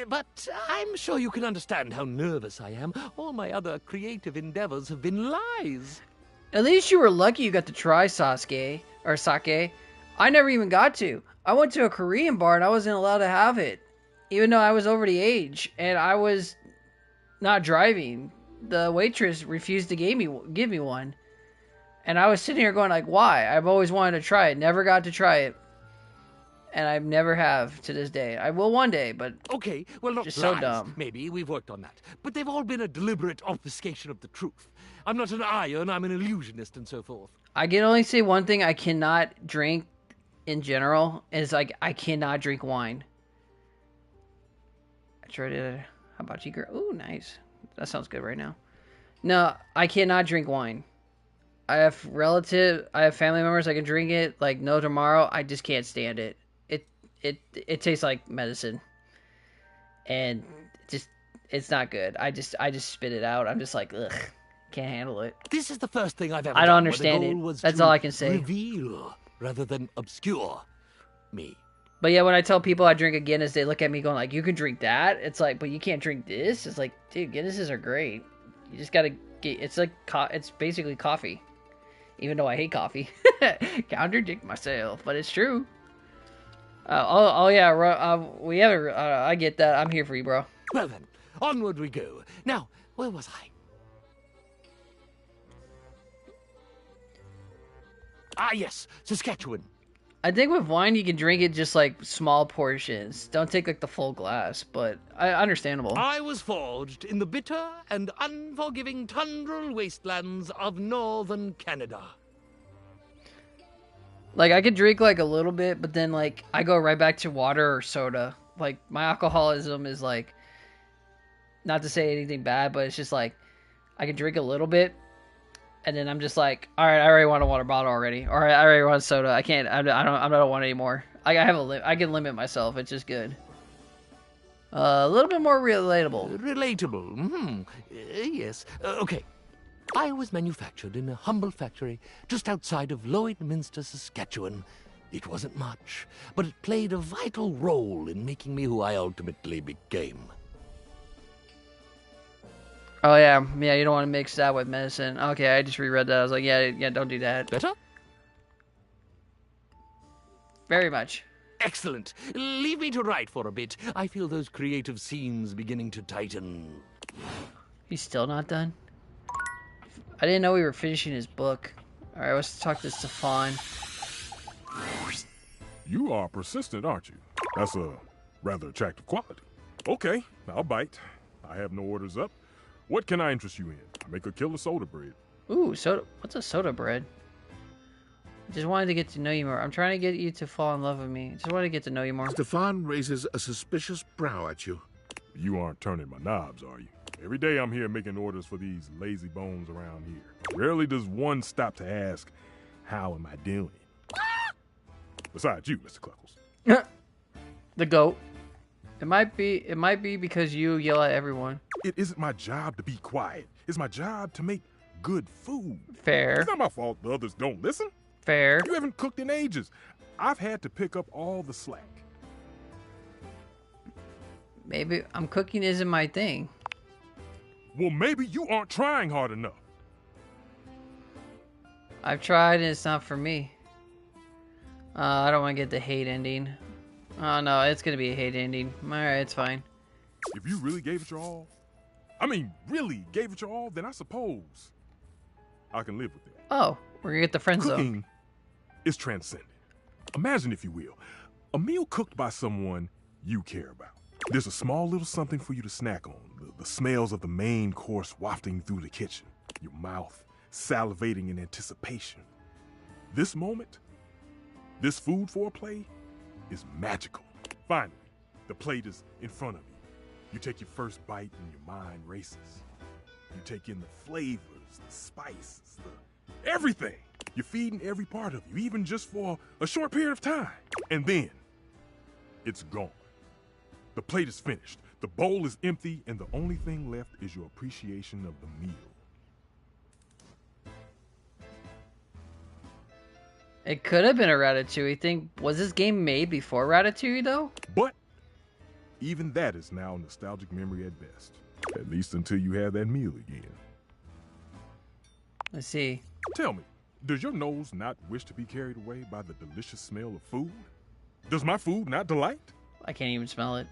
But I'm sure you can understand how nervous I am. All my other creative endeavors have been lies. At least you were lucky you got to try sake. I never even got to. I went to a Korean bar and I wasn't allowed to have it. Even though I was over the age and I was not driving. The waitress refused to give me one. And I was sitting here going like, why? I've always wanted to try it. Never got to try it. And I never have to this day. I will one day, but okay, well, not just lies. So dumb. Maybe we've worked on that. But they've all been a deliberate obfuscation of the truth. I'm not an iron, I'm an illusionist and so forth. I can only say one thing I cannot drink in general is like I cannot drink wine. I tried it. How about you, girl? Ooh, nice. That sounds good right now. No, I cannot drink wine. I have family members I can drink it like no tomorrow. I just can't stand it. It tastes like medicine, and it's not good. I just spit it out. I'm just like, ugh, can't handle it. This is the first thing I've ever I don't done understand where the it. goal was That's to all I can say. Reveal rather than obscure me. But yeah, when I tell people I drink a Guinness, they look at me going like, you can drink that? It's like, but you can't drink this? It's like, dude, Guinnesses are great. You just gotta get, it's like, it's basically coffee. Even though I hate coffee. Contradict myself, but it's true. We have I get that. I'm here for you, bro. Well then, onward we go. Now, where was I? Ah, yes, Saskatchewan. I think with wine, you can drink it just like small portions. Don't take like the full glass, but understandable. I was forged in the bitter and unforgiving tundral wastelands of northern Canada. Like, I could drink like a little bit, but then like I go right back to water or soda. Like, my alcoholism is like, not to say anything bad, but it's just like, I can drink a little bit, and then I'm just like, all right, I already want a water bottle already. All right, I already want soda. I can't. I don't want it anymore. I can limit myself. It's just good. A little bit more relatable. Relatable. Yes. Okay. I was manufactured in a humble factory just outside of Lloydminster, Saskatchewan. It wasn't much, but it played a vital role in making me who I ultimately became. Oh, yeah. Yeah, you don't want to mix that with medicine. Okay, I just reread that. I was like, yeah, don't do that. Better? Very much. Excellent. Leave me to write for a bit. I feel those creative seams beginning to tighten. He's still not done? I didn't know we were finishing his book. Alright, let's talk to Stefan. You are persistent, aren't you? That's a rather attractive quality. Okay, I'll bite. I have no orders up. What can I interest you in? I make a killer soda bread. Ooh, soda. What's a soda bread? I just wanted to get to know you more. I'm trying to get you to fall in love with me. Just wanted to get to know you more. Stefan raises a suspicious brow at you. You aren't turning my knobs, are you? Every day I'm here making orders for these lazy bones around here. Rarely does one stop to ask, how am I doing? Besides you, Mr. Cluckles. The goat. It might be because you yell at everyone. It isn't my job to be quiet. It's my job to make good food. Fair. It's not my fault the others don't listen. Fair. You haven't cooked in ages. I've had to pick up all the slack. Maybe cooking isn't my thing. Well, maybe you aren't trying hard enough. I've tried and it's not for me. I don't want to get the hate ending. Oh no, it's gonna be a hate ending. Alright, it's fine. If you really gave it your all, really gave it your all, then I suppose I can live with it. Oh, we're gonna get the friend zone. Cooking is transcendent. Imagine, if you will, a meal cooked by someone you care about. There's a small little something for you to snack on. The smells of the main course wafting through the kitchen. Your mouth salivating in anticipation. This moment, this food foreplay, is magical. Finally, the plate is in front of you. You take your first bite and your mind races. You take in the flavors, the spices, everything. You're feeding every part of you, even just for a short period of time. And then, it's gone. The plate is finished. The bowl is empty, and the only thing left is your appreciation of the meal. It could have been a Ratatouille thing. Was this game made before Ratatouille, though? But even that is now nostalgic memory at best. At least until you have that meal again. Let's see. Tell me, does your nose not wish to be carried away by the delicious smell of food? Does my food not delight? I can't even smell it.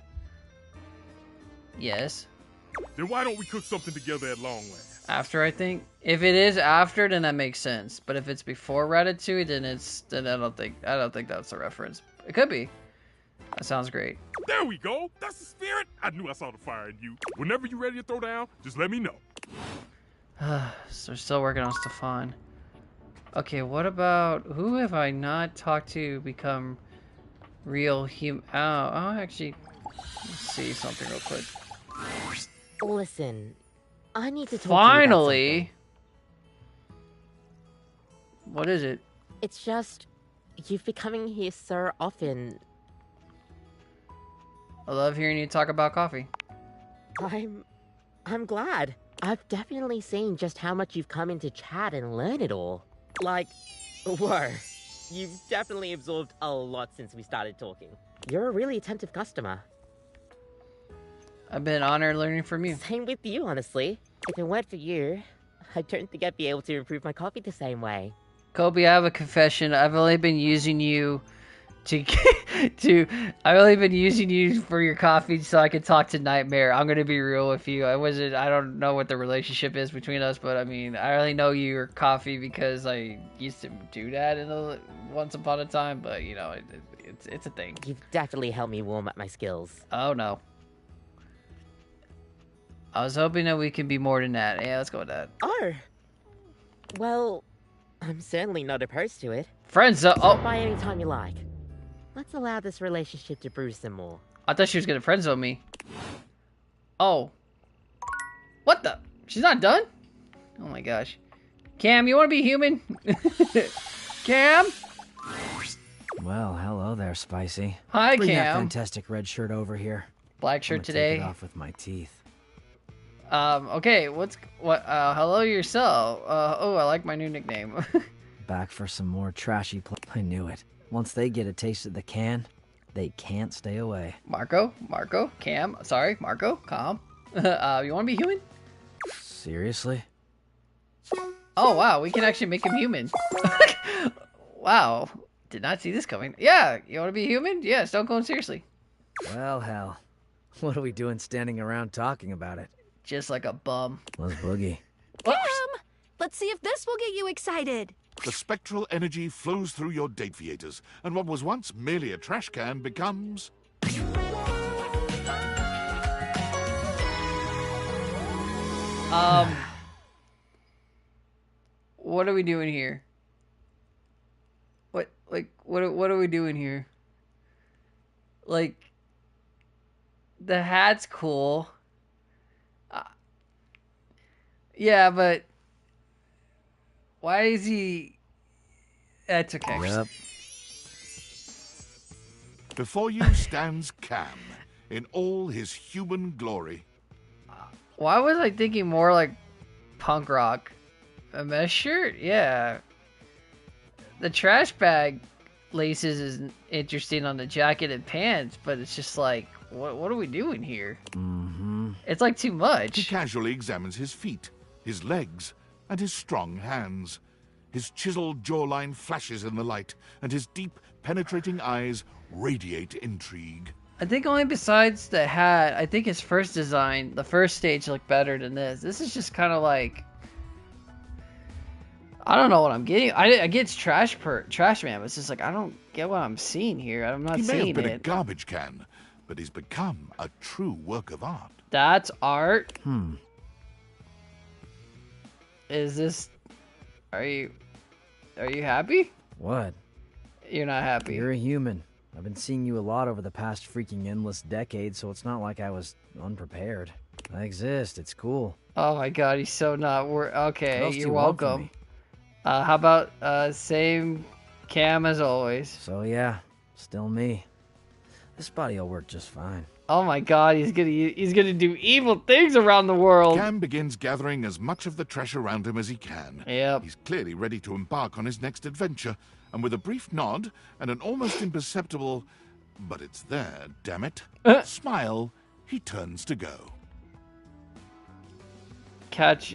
Yes. Then why don't we cook something together at long last? After, I think. If it is after, then that makes sense. But if it's before Ratatouille, then I don't think that's the reference. It could be. That sounds great. There we go. That's the spirit. I knew I saw the fire in you. Whenever you're ready to throw down, just let me know. So we're still working on Stefan. Okay, what about who have I not talked to become real human? Oh, actually, let's see something real quick. Listen, I need to talk Finally. to you about something. What is it? It's just you've been coming here so often. I love hearing you talk about coffee. I'm glad. I've definitely seen just how much you've come in to chat and learn it all. Like, whoa. You've definitely absorbed a lot since we started talking. You're a really attentive customer. I've been honored learning from you. Same with you, honestly. If it weren't for you, I don't think I'd be able to improve my coffee the same way. Kobe, I have a confession. I've only been using you I've only been using you for your coffee so I can talk to Nightmare. I'm gonna be real with you. I don't know what the relationship is between us, but I mean, I only know your coffee because I used to do that once upon a time. But you know, it's a thing. You've definitely helped me warm up my skills. Oh no. I was hoping that we could be more than that. Yeah, let's go with that. Oh. Well, I'm certainly not opposed to it. Friends, Stop by any time you like. Let's allow this relationship to brew some more. I thought she was gonna friend zone me. Oh. What the? She's not done? Oh my gosh. Cam, you wanna be human? Cam? Well, hello there, Spicy. Hi, Bring Cam. that fantastic red shirt over here. Black shirt today. Take it off with my teeth. Okay, hello yourself. Oh, I like my new nickname. Back for some more trashy I knew it. Once they get a taste of the can, they can't stay away. Marco, Cam, sorry, Marco, calm. You want to be human? Seriously? Oh, wow, we can actually make him human. Wow, did not see this coming. Yeah, you want to be human? Yeah, Stone Cold, seriously. Well, hell. What are we doing standing around talking about it? Just like a bum. Let's boogie. Cam! Let's see if this will get you excited. The spectral energy flows through your Dateviators, and what was once merely a trash can becomes... What are we doing here? What are we doing here? Like, the hat's cool. Yeah, but why is he... That's okay. Yep. Before you stands Cam, in all his human glory. Why was I thinking more like punk rock? A mesh shirt? Yeah. The trash bag laces is interesting on the jacket and pants, but it's just like, what are we doing here? Mm-hmm. It's like too much. He casually examines his feet, his legs, and his strong hands. His chiseled jawline flashes in the light, and his deep, penetrating eyes radiate intrigue. I think only besides the hat, I think his first design, the first stage, looked better than this. This is just kind of like, I don't know what I'm getting. I get it's trash man, but it's just like I don't get what I'm seeing here. I'm not seeing it. He may have been a garbage can, but he's become a true work of art. That's art. Is this? Are you happy? What? You're not happy. You're a human. I've been seeing you a lot over the past freaking endless decade, so it's not like I was unprepared. I exist. It's cool. Oh my god, he's so not. Okay, What else do you're you want from welcome. me? How about same Cam as always? So yeah, still me. This body'll work just fine. Oh my god, he's gonna do evil things around the world. Cam begins gathering as much of the trash around him as he can. Yep. He's clearly ready to embark on his next adventure, and with a brief nod and an almost imperceptible, but it's there, damn it, smile, he turns to go. Catch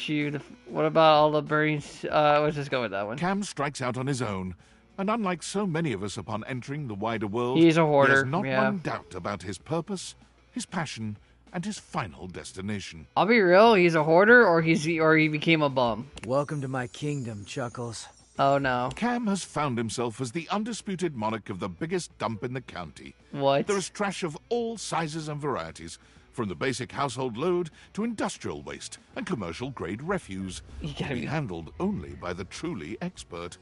you. What about all the birdies? Let's just go with that one. Cam strikes out on his own, and unlike so many of us upon entering the wider world, He's a hoarder, there's not yeah. one doubt about his purpose, his passion, and his final destination. I'll be real. He's a hoarder, or he became a bum. Welcome to my kingdom, Chuckles. Oh no. Cam has found himself as the undisputed monarch of the biggest dump in the county. What? There is trash of all sizes and varieties, from the basic household load to industrial waste and commercial-grade refuse, to be handled only by the truly expert.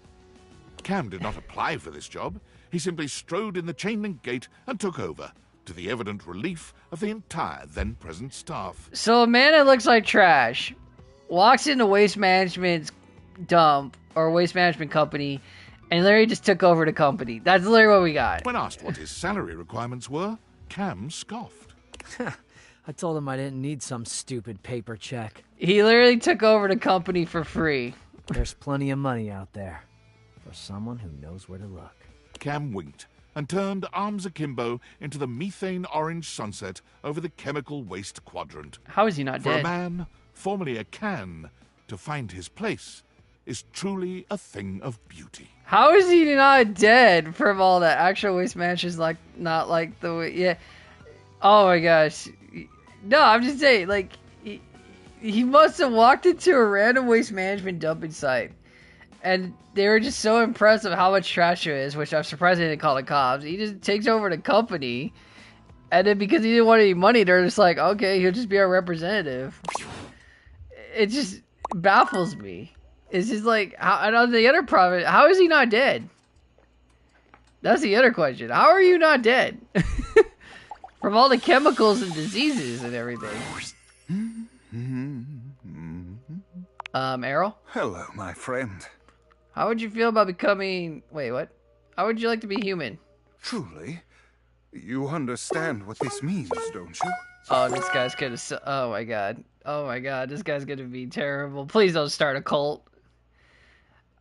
Cam did not apply for this job. He simply strode in the chain-link gate and took over, to the evident relief of the entire then-present staff. So a man that looks like trash walks into Waste Management's dump or Waste Management company, and Larry just took over the company. That's literally what we got. When asked what his salary requirements were, Cam scoffed. I told him I didn't need some stupid paper check. He literally took over the company for free. There's plenty of money out there for someone who knows where to look. Cam winked and turned arms akimbo into the methane-orange sunset over the chemical waste quadrant. How is he not For dead? a man, formerly a can, to find his place is truly a thing of beauty. How is he not dead from all that? Actual Waste Management's like not like the way. Yeah. Oh my gosh. No, I'm just saying, like, he must have walked into a random Waste Management dumping site, and they were just so impressed with how much trash there is, which I'm surprised they didn't call the cops. He just takes over the company, and then because he didn't want any money, they're just like, okay, he'll just be our representative. It just baffles me. It's just like, and on the other problem, how is he not dead? That's the other question. How are you not dead? From all the chemicals and diseases and everything. Errol? Hello, my friend. How would you feel about becoming... Wait, what? How would you like to be human? Truly? You understand what this means, don't you? Oh, this guy's gonna. Oh my god. Oh my god, this guy's gonna be terrible. Please don't start a cult.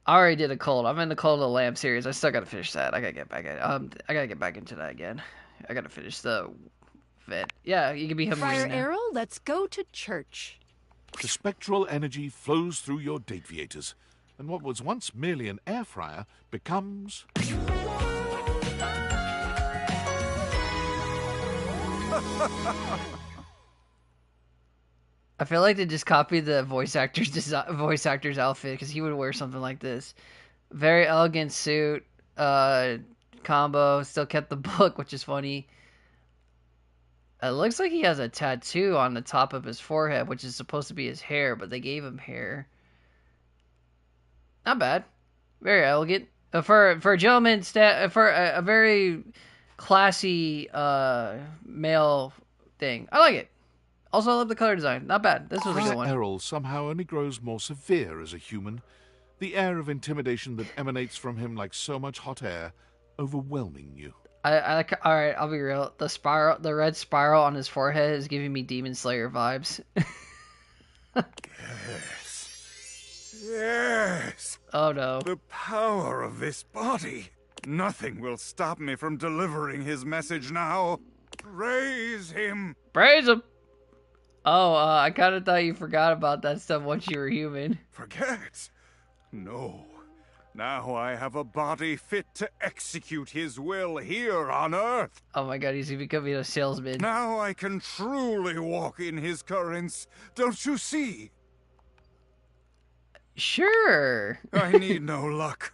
I already did a cult. I'm in the Cult of the Lamb series. I still gotta finish that. I gotta get back in. I gotta get back into that again. I gotta finish the vet. Yeah, you can be him. Friar Errol, let's go to church. The spectral energy flows through your Dateviators, and what was once merely an air fryer becomes... I feel like they just copied the voice actor's outfit, because he would wear something like this. Very elegant suit, combo. Still kept the book, which is funny. It looks like he has a tattoo on the top of his forehead, which is supposed to be his hair, but they gave him hair. Not bad. Very elegant. For a gentleman, for a very classy male thing. I like it. Also, I love the color design. Not bad. This was a good one. Errol somehow only grows more severe as a human. The air of intimidation that emanates from him like so much hot air, overwhelming you. I like. All right, I'll be real. The red spiral on his forehead is giving me Demon Slayer vibes. Yes. Oh no. The power of this body. Nothing will stop me from delivering his message now. Praise him. Praise him. Oh, I kind of thought you forgot about that stuff once you were human. Forget? No. Now I have a body fit to execute his will here on Earth. Oh my god, he's becoming a salesman. Now I can truly walk in his currents. Don't you see? Sure. I need no luck.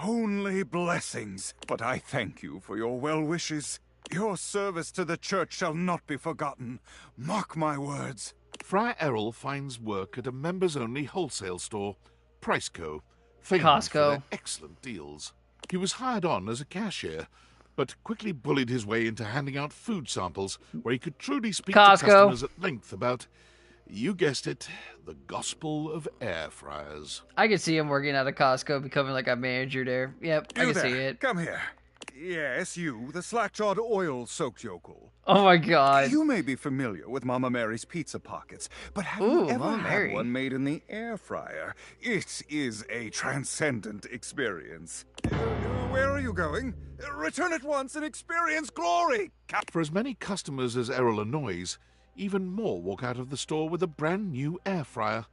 Only blessings. But I thank you for your well wishes. Your service to the church shall not be forgotten. Mark my words. Friar Errol finds work at a members-only wholesale store, Priceco, famed Costco, for their excellent deals. He was hired on as a cashier, but quickly bullied his way into handing out food samples where he could truly speak to customers at length about, you guessed it, the gospel of air fryers. I could see him working at a Costco, becoming like a manager there. Yep, I can see it. Come here. Yes, you, the slack-jawed, oil-soaked yokel. Oh my god. You may be familiar with Mama Mary's Pizza Pockets, but have you ever had one made in the air fryer? It is a transcendent experience. Where are you going? Return at once and experience glory! For as many customers as Errol annoys, even more walk out of the store with a brand new air fryer.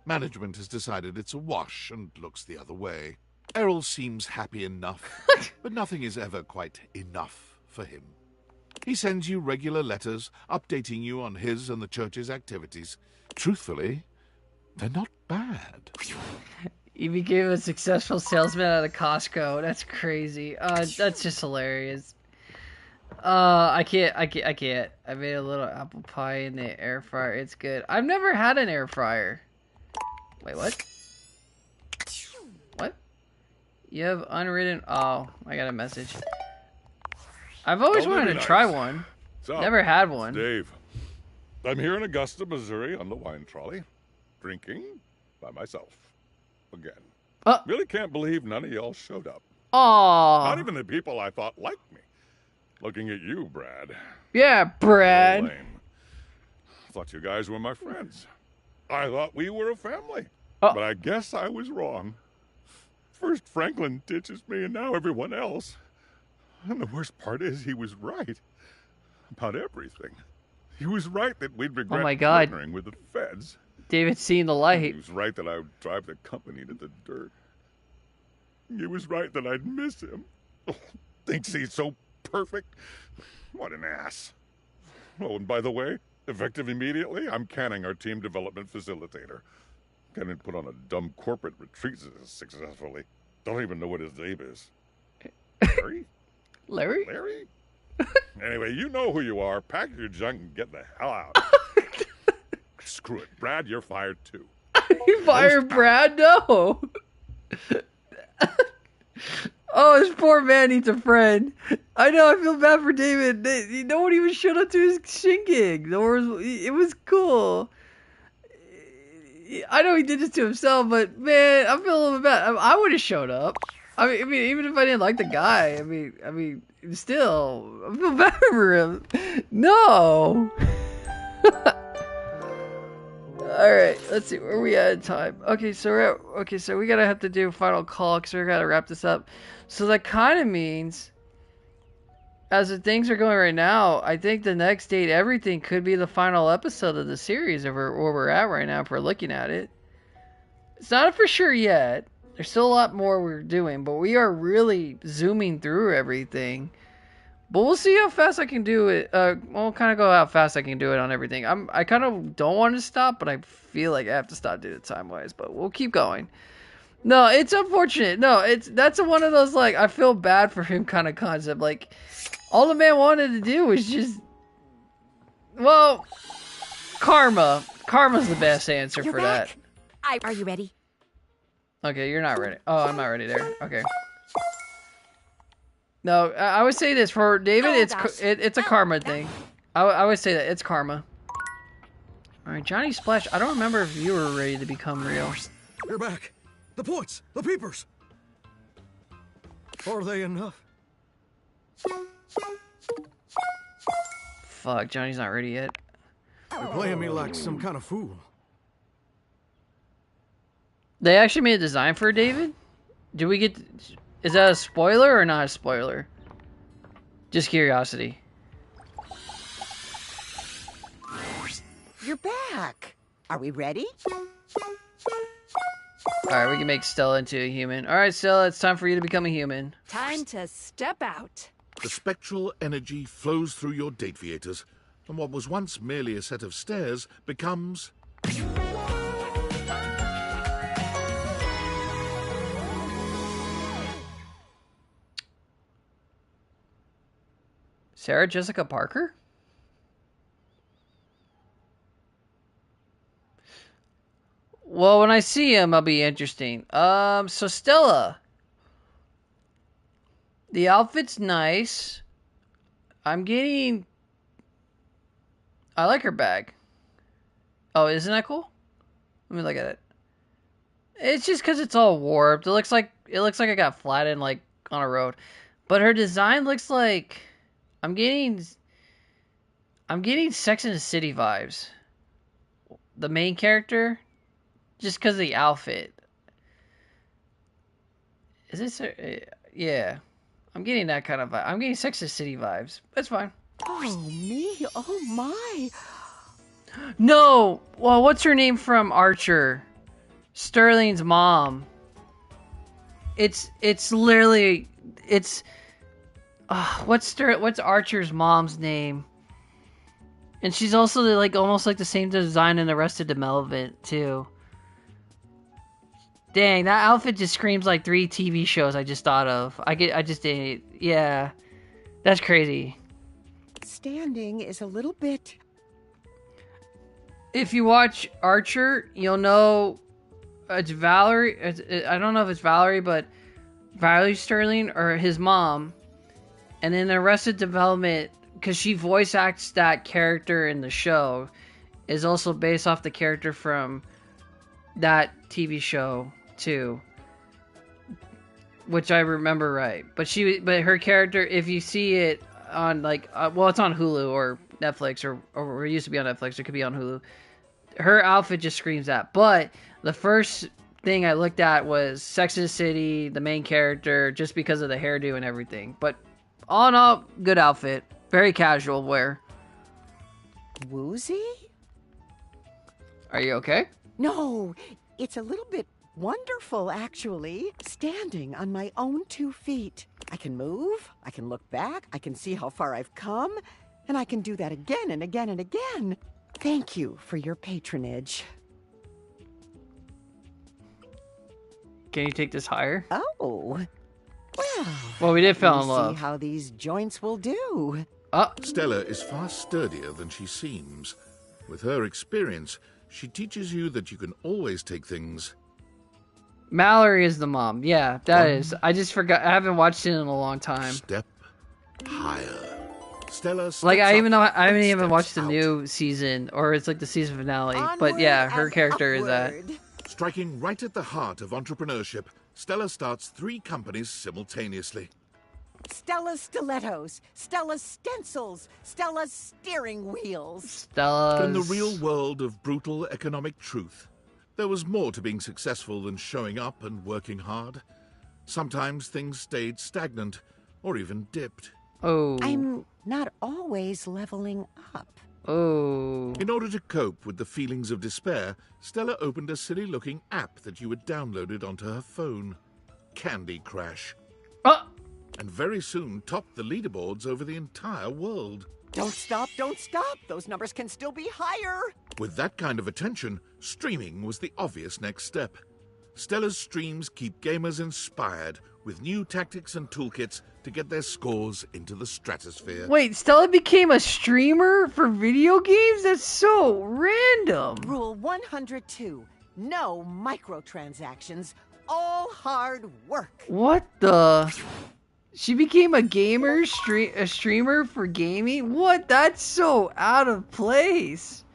Management has decided it's a wash and looks the other way. Errol seems happy enough, but nothing is ever quite enough for him. He sends you regular letters updating you on his and the church's activities. Truthfully, they're not bad. He became a successful salesman at a Costco. That's crazy. That's just hilarious. I can't. I made a little apple pie in the air fryer. It's good. I've never had an air fryer. Wait, what? What? You have unwritten... Oh, I got a message. I've always wanted to try one. Never had one. Dave. I'm here in Augusta, Missouri on the wine trolley, drinking by myself. Again. Really can't believe none of y'all showed up. Aww. Not even the people I thought liked me. Looking at you, Brad. Yeah, Brad. Lame. Thought you guys were my friends. I thought we were a family. But I guess I was wrong. First Franklin ditches me and now everyone else. And the worst part is he was right. About everything. He was right that we'd regret partnering with the feds. David's seen the light. He was right that I would drive the company to the dirt. He was right that I'd miss him. Oh, thinks he's so perfect. What an ass. Oh, and by the way, effective immediately, I'm canning our team development facilitator. Can't even put on a dumb corporate retreat successfully. Don't even know what his name is. Larry? Larry? Larry? Anyway, you know who you are. Pack your junk and get the hell out. Screw it. Brad, you're fired too. You fired Brad? No. Oh, this poor man needs a friend. I know, I feel bad for David. No one even showed up to his shindig. It was cool. I know he did this to himself, but man, I feel a little bit bad. I would have showed up. I mean, even if I didn't like the guy, I mean, still, I feel bad for him. No. All right, let's see where we at in time. Okay, so we gotta have to do a final call because we gotta wrap this up. So that kind of means, as the things are going right now, I think the next Date Everything could be the final episode of the series of where we're at right now if we're looking at it. It's not for sure yet. There's still a lot more we're doing, but we are really zooming through everything. But we'll see how fast I can do it. We'll kind of go how fast I can do it on everything. I kind of don't want to stop, but I feel like I have to stop due to time-wise. But we'll keep going. No, it's unfortunate. No, that's one of those, like, I feel bad for him kind of concept. Like, all the man wanted to do was just, well, karma. Karma's the best answer for that. Are you ready? Okay, you're not ready. Oh, I'm not ready there. Okay. No, I would say this for David. It's a karma thing. I would say that it's karma. All right, Johnny Splash. I don't remember if you were ready to become real. You're back. The points, the peepers. Are they enough? Fuck, Johnny's not ready yet. You're playing me like some kind of fool. They actually made a design for David? Do we get... Is that a spoiler or not a spoiler? Just curiosity. You're back. Are we ready? Alright, we can make Stella into a human. Alright, Stella, it's time for you to become a human. Time to step out. The spectral energy flows through your Dateviators, and what was once merely a set of stairs becomes... Sarah Jessica Parker? Well, when I see him, I'll be interesting. So Stella. The outfit's nice. I like her bag. Oh, isn't that cool? Let me look at it. It's just because it's all warped. It looks like I got flattened like on a road. But her design looks like I'm getting Sex and the City vibes. The main character, just because of the outfit. Is this? Yeah, I'm getting that kind of vibe. I'm getting Sex and the City vibes. That's fine. Oh me! Oh my! No. Well, what's her name from Archer? Sterling's mom. It's literally what's Archer's mom's name? And she's also like almost like the same design in Arrested Development too. Dang, that outfit just screams like 3 TV shows I just thought of. Yeah, that's crazy. Standing is a little bit. If you watch Archer, you'll know it's Valerie. I don't know if it's Valerie, but Valerie Sterling or his mom. And in Arrested Development, because she voice acts that character in the show, is also based off the character from that TV show too, which I remember right. But her character, if you see it on like, it's on Hulu or Netflix or it used to be on Netflix. It could be on Hulu. Her outfit just screams that. But the first thing I looked at was Sex and the City, the main character, just because of the hairdo and everything. But all in all, good outfit. Very casual wear. Woozy? Are you okay? No, it's a little bit wonderful, actually. Standing on my own 2 feet. I can move, I can look back, I can see how far I've come, and I can do that again and again and again. Thank you for your patronage. Can you take this higher? Oh. Well, we did fall in See love. how these joints will do. Stella is far sturdier than she seems. With her experience, she teaches you that you can always take things. Mallory is the mom. Yeah, that is. I just forgot. I haven't watched it in a long time. Step higher. Stella steps Like I haven't even steps watched the out. new season, or it's like the season finale. But yeah, her character is that. Striking right at the heart of entrepreneurship, Stella starts 3 companies simultaneously. Stella's stilettos, Stella's stencils, Stella's steering wheels. Stella's... In the real world of brutal economic truth, there was more to being successful than showing up and working hard. Sometimes things stayed stagnant or even dipped. Oh. I'm not always leveling up. Oh. In order to cope with the feelings of despair, Stella opened a silly-looking app that you had downloaded onto her phone. Candy Crush. And very soon topped the leaderboards over the entire world. Don't stop, don't stop. Those numbers can still be higher. With that kind of attention, streaming was the obvious next step. Stella's streams keep gamers inspired with new tactics and toolkits to get their scores into the stratosphere. Wait, Stella became a streamer for video games? That's so random. Rule 102. No microtransactions. All hard work. What the... She became a gamer, a streamer for gaming? What? That's so out of place.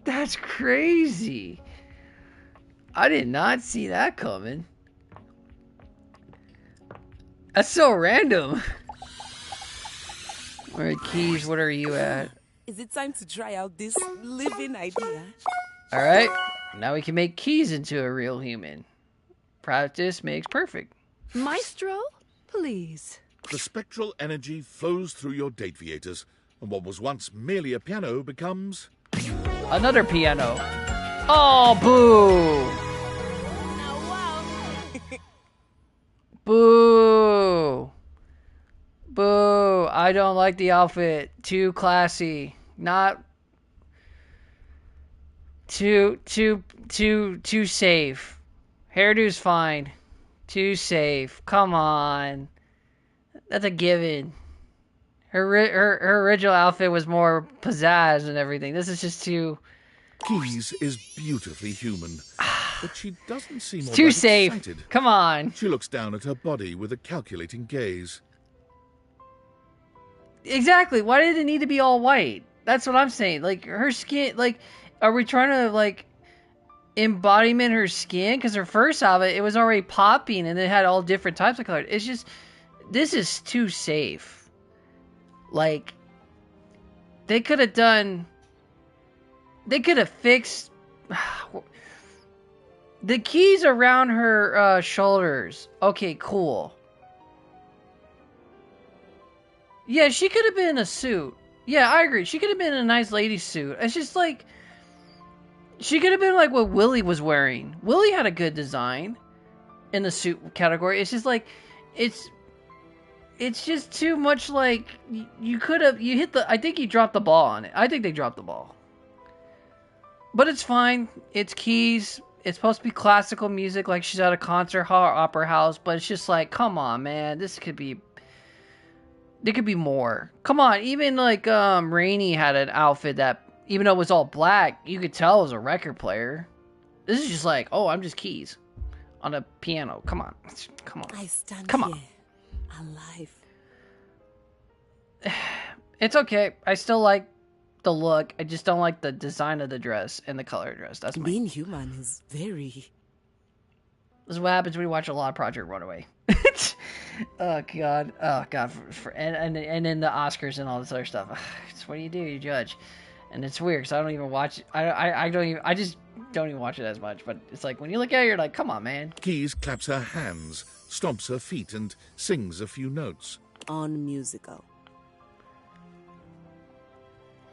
That's crazy. I did not see that coming. That's so random. Alright, Keys, what are you at? Is it time to try out this living idea? Alright, now we can make Keys into a real human. Practice makes perfect. Maestro, please. The spectral energy flows through your Dateviators, and what was once merely a piano becomes... another piano. Oh, boo! Boo! Boo! I don't like the outfit. Too classy. Not... Too safe. Hairdo's fine. Too safe. Come on. That's a given. Her original outfit was more pizzazz and everything. This is just too... Keys is beautifully human, but she doesn't seem all too that safe. excited. Come on. She looks down at her body with a calculating gaze. Exactly. Why did it need to be all white? That's what I'm saying. Like, her skin, like, are we trying to, like, embodiment her skin? Because her first outfit, it was already popping and it had all different types of colors. It's just, this is too safe. Like, they could have done... They could have fixed the keys around her shoulders. Okay, cool. Yeah, she could have been in a suit. Yeah, I agree. She could have been in a nice lady suit. It's just like... She could have been like what Willie was wearing. Willie had a good design in the suit category. It's just like... It's just too much like... You could have... You hit the... I think you dropped the ball on it. I think they dropped the ball. But it's fine. It's Keys. It's supposed to be classical music, like she's at a concert hall or opera house. But it's just like, come on, man. This could be... There could be more. Come on. Even like Rainey had an outfit that, even though it was all black, you could tell it was a record player. This is just like, oh, I'm just Keys on a piano. Come on. Come on. I stand Come here, alive. It's okay. I still like the look. I just don't like the design of the dress and the color of the dress. That's Being human is very... This is what happens when you watch a lot of Project Runaway. Oh god. And then the Oscars and all this other stuff. It's what do? You judge. And it's weird because I don't even watch it. I just don't even watch it as much. But it's like when you look at it, you're like, come on, man. Keys claps her hands, stomps her feet, and sings a few notes. Unmusical.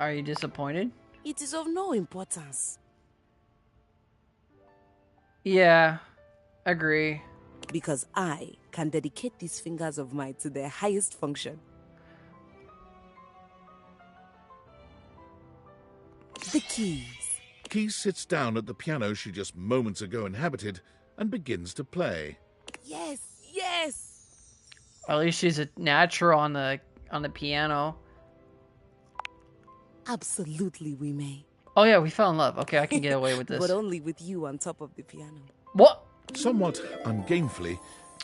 Are you disappointed? It is of no importance. Yeah, agree. Because I can dedicate these fingers of mine to their highest function. The keys. Keys sits down at the piano she just moments ago inhabited and begins to play. Yes, yes. At least she's a natural on the piano. Absolutely, we may. Oh yeah, we fell in love. Okay, I can get away with this. But only with you on top of the piano. What? Somewhat ungamefully,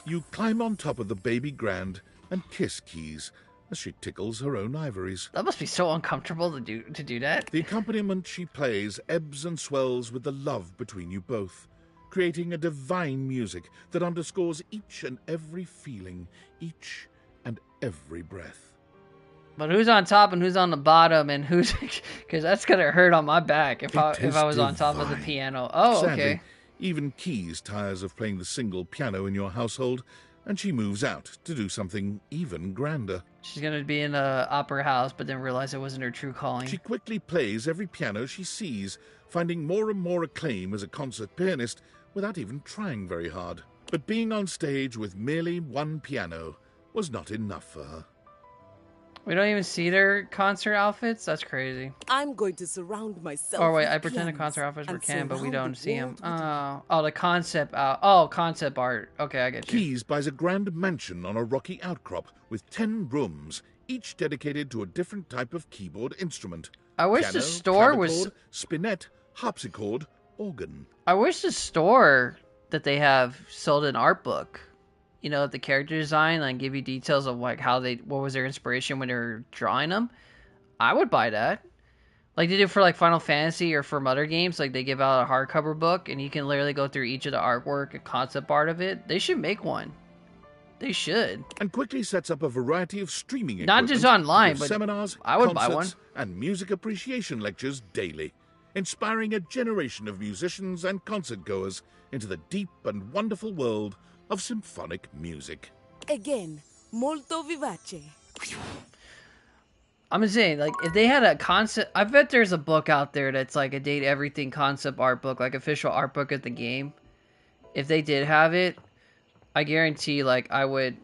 you climb on top of the baby grand and kiss Keys as she tickles her own ivories. That must be so uncomfortable to do that. The accompaniment she plays ebbs and swells with the love between you both, creating a divine music that underscores each and every feeling, each every breath. But who's on top and who's on the bottom, and who's... Because that's going to hurt on my back if I was on top of the piano. Oh, Sadly, okay. even Keys tires of playing the single piano in your household, and she moves out to do something even grander. She's going to be in an opera house, but then realize it wasn't her true calling. She quickly plays every piano she sees, finding more and more acclaim as a concert pianist without even trying very hard. But being on stage with merely one piano was not enough for her. We don't even see their concert outfits? That's crazy. I'm going to surround myself. Oh, wait, with I pretend the pianos concert outfits were and Ken, but we surround don't the see them. world Oh, the concept out. Oh, concept art. Okay, I get you. Keys buys a grand mansion on a rocky outcrop with 10 rooms, each dedicated to a different type of keyboard instrument. I wish Piano, the store was... clavichord, spinet, harpsichord, organ. I wish the store that they have sold an art book. You know, the character design, like give you details of like what was their inspiration when they were drawing them. I would buy that. Like they do for like Final Fantasy or for other games, like they give out a hardcover book and you can literally go through each of the artwork and concept art of it. They should make one. They should. And quickly sets up a variety of streaming Not just online, but seminars, I would buy one. concerts, and music appreciation lectures daily, inspiring a generation of musicians and concert goers into the deep and wonderful world of symphonic music. Again, molto vivace. I'm just saying, like, if they had a concept... I bet there's a book out there that's like a Date Everything concept art book, like official art book of the game. If they did have it, I guarantee, like, I would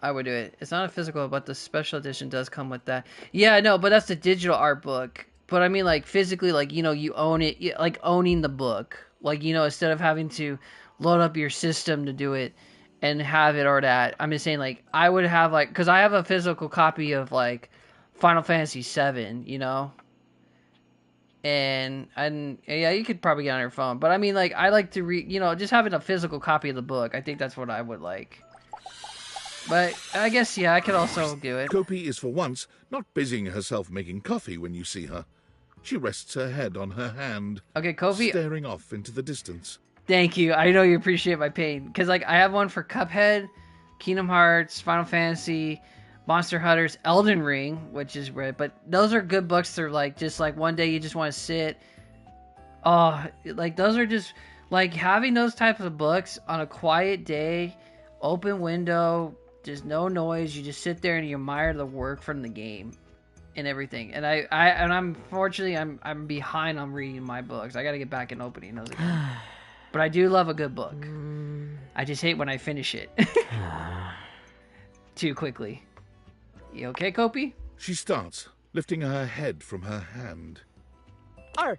do it. It's not a physical, but the special edition does come with that. Yeah, no, but that's the digital art book. But I mean, like, physically, like, you know, you own it, like, owning the book. Like, you know, instead of having to load up your system to do it and have it or that. I'm just saying, like, I would have, like, because I have a physical copy of, like, Final Fantasy VII, you know? And yeah, you could probably get on your phone. But I mean, like, I like to read, you know, just having a physical copy of the book. I think that's what I would like. But I guess, yeah, I could also do it. Kopi is for once not busying herself making coffee when you see her. She rests her head on her hand, okay, Kofi, staring off into the distance. Thank you. I know you appreciate my pain. Because, like, I have one for Cuphead, Kingdom Hearts, Final Fantasy, Monster Hunters, Elden Ring, which is red. But those are good books to, like, just, like, one day you just want to sit. Oh, like, those are just, like, having those types of books on a quiet day, open window, just no noise. You just sit there and you admire the work from the game and everything. And I'm fortunately, I'm behind on reading my books. I got to get back in opening those again. But I do love a good book. I just hate when I finish it too quickly. You okay, Kopi? She starts, lifting her head from her hand. Oh,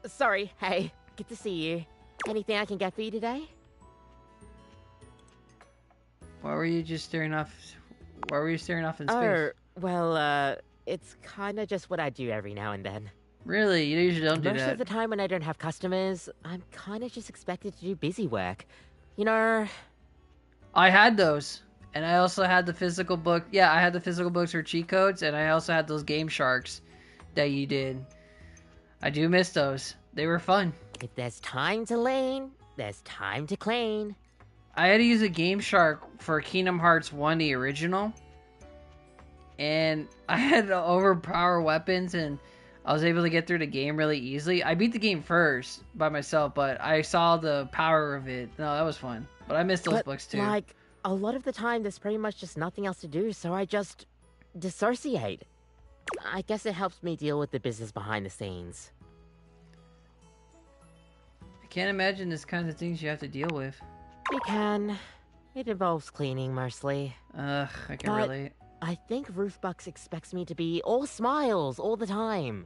sorry. Hey, good to see you. Anything I can get for you today? Why were you just staring off? Why were you staring off in space? Oh, well, it's kind of just what I do every now and then. Really? You usually don't do that. Most of the time when I don't have customers, I'm kind of just expected to do busy work. You know... I had those. And I also had the physical book. Yeah, I had the physical books for cheat codes. And I also had those Game Sharks that you did. I do miss those. They were fun. If there's time to lane, there's time to clean. I had to use a Game Shark for Kingdom Hearts 1, the original. And I had to overpower weapons and... I was able to get through the game really easily. I beat the game first by myself, but I saw the power of it. No, that was fun. But I missed those books too. Like, a lot of the time there's pretty much just nothing else to do, so I just dissociate. I guess it helps me deal with the business behind the scenes. I can't imagine this kind of things you have to deal with. You can. It involves cleaning mostly. I can relate. I think Ruthbucks expects me to be all smiles all the time.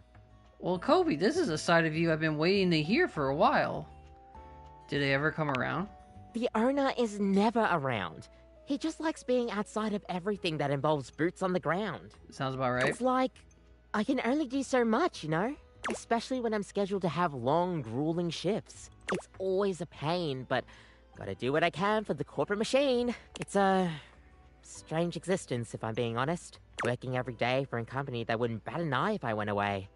Well, Kobe, this is a side of you I've been waiting to hear for a while. Did they ever come around? The owner is never around. He just likes being outside of everything that involves boots on the ground. Sounds about right. It's like, I can only do so much, you know? Especially when I'm scheduled to have long, grueling shifts. It's always a pain, but gotta do what I can for the corporate machine. It's a strange existence, if I'm being honest. Working every day for a company that wouldn't bat an eye if I went away.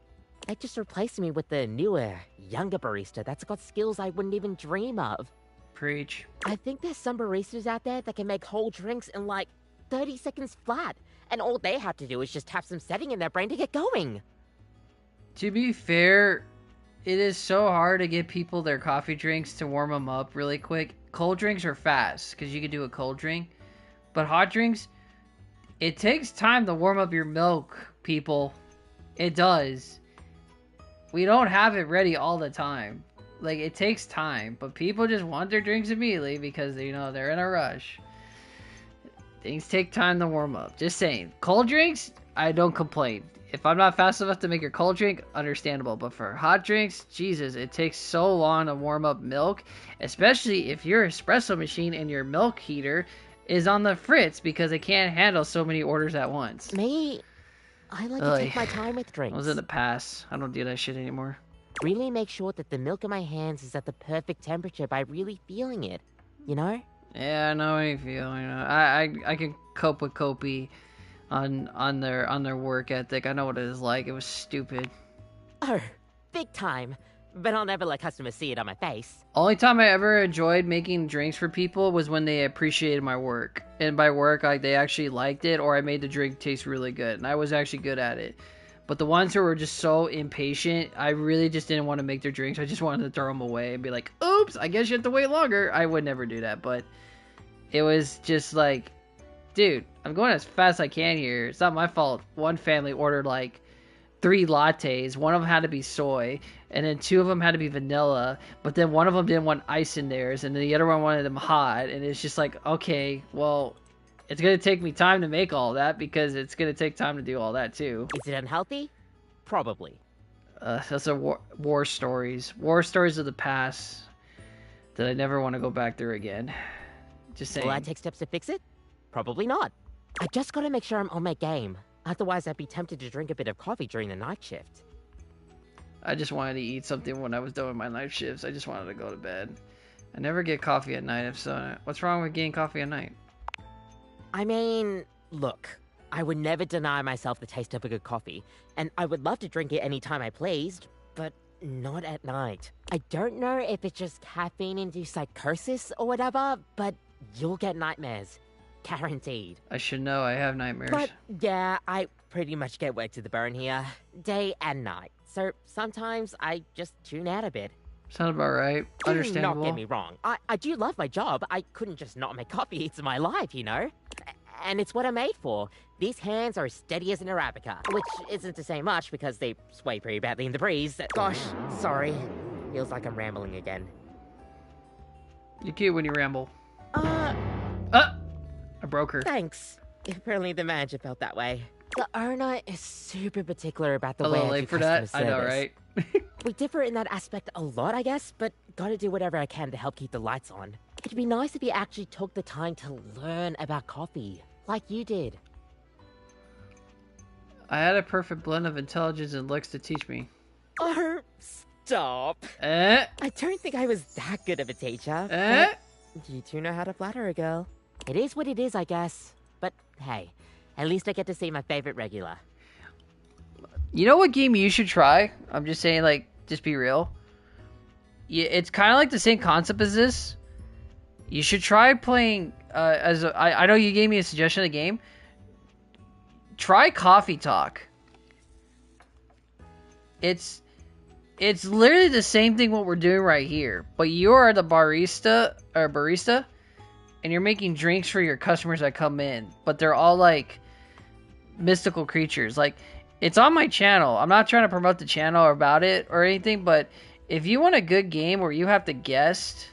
They just replaced me with the newer, younger barista that's got skills I wouldn't even dream of. Preach. I think there's some baristas out there that can make whole drinks in like 30 seconds flat, and all they have to do is just have some setting in their brain to get going. To be fair, it is so hard to get people their coffee drinks to warm them up really quick. Cold drinks are fast because you can do a cold drink, but hot drinks, it takes time to warm up your milk, people. It does. We don't have it ready all the time. Like, it takes time, but people just want their drinks immediately because, you know, they're in a rush. Things take time to warm up. Just saying. Cold drinks, I don't complain. If I'm not fast enough to make your cold drink, understandable. But for hot drinks, Jesus, it takes so long to warm up milk. Especially if your espresso machine and your milk heater is on the fritz because it can't handle so many orders at once. Me, I like to take my time with drinks. I was in the past. I don't do that shit anymore. Really make sure that the milk in my hands is at the perfect temperature by really feeling it, you know? Yeah, I know how you feel. You know, I can cope with Kopi on their work ethic. I know what it is like. It was stupid. Oh, big time. But I'll never let customers see it on my face. Only time I ever enjoyed making drinks for people was when they appreciated my work. And by work, like, they actually liked it, or I made the drink taste really good, and I was actually good at it. But the ones who were just so impatient, I really just didn't want to make their drinks. I just wanted to throw them away and be like, oops, I guess you have to wait longer. I would never do that, but it was just like, dude, I'm going as fast as I can here. It's not my fault. One family ordered like 3 lattes. One of them had to be soy, and then 2 of them had to be vanilla, but then one of them didn't want ice in theirs, and then the other one wanted them hot, and it's just like, okay, well, it's going to take me time to make all that because it's going to take time to do all that too. Is it unhealthy? Probably. That's a war stories. War stories of the past that I never want to go back through again. Just saying. Will I take steps to fix it? Probably not. I just gotta make sure I'm on my game. Otherwise, I'd be tempted to drink a bit of coffee during the night shift. I just wanted to eat something when I was done with my night shifts. I just wanted to go to bed. I never get coffee at night. If so, what's wrong with getting coffee at night? I mean, look, I would never deny myself the taste of a good coffee, and I would love to drink it any time I pleased, but not at night. I don't know if it's just caffeine-induced psychosis or whatever, but you'll get nightmares. Guaranteed. I should know. I have nightmares. But yeah, I pretty much get worked to the bone here, day and night. So sometimes I just tune out a bit. Sounds about right. Do Understandable. not get me wrong. I do love my job. I couldn't just not make coffee. It's my life, you know? And it's what I'm made for. These hands are as steady as an Arabica, which isn't to say much because they sway pretty badly in the breeze. Gosh, sorry. Feels like I'm rambling again. You're cute when you ramble. I broke her. Thanks. Apparently the manager felt that way. The owner is super particular about the way I do for customer that. I know, service. right? We differ in that aspect a lot, I guess, but gotta do whatever I can to help keep the lights on. It'd be nice if you actually took the time to learn about coffee, like you did. I had a perfect blend of intelligence and looks to teach me. Oh, stop. I don't think I was that good of a teacher. But you two know how to flatter a girl. It is what it is, I guess. But hey, at least I get to see my favorite regular. You know what game you should try? I'm just saying, like, just be real. Yeah, it's kind of like the same concept as this. You should try playing, I know you gave me a suggestion of the game. Try Coffee Talk. It's literally the same thing what we're doing right here, but you are the barista, and you're making drinks for your customers that come in, but they're all like mystical creatures. Like, it's on my channel. I'm not trying to promote the channel or about it or anything, but if you want a good game where you have to guess,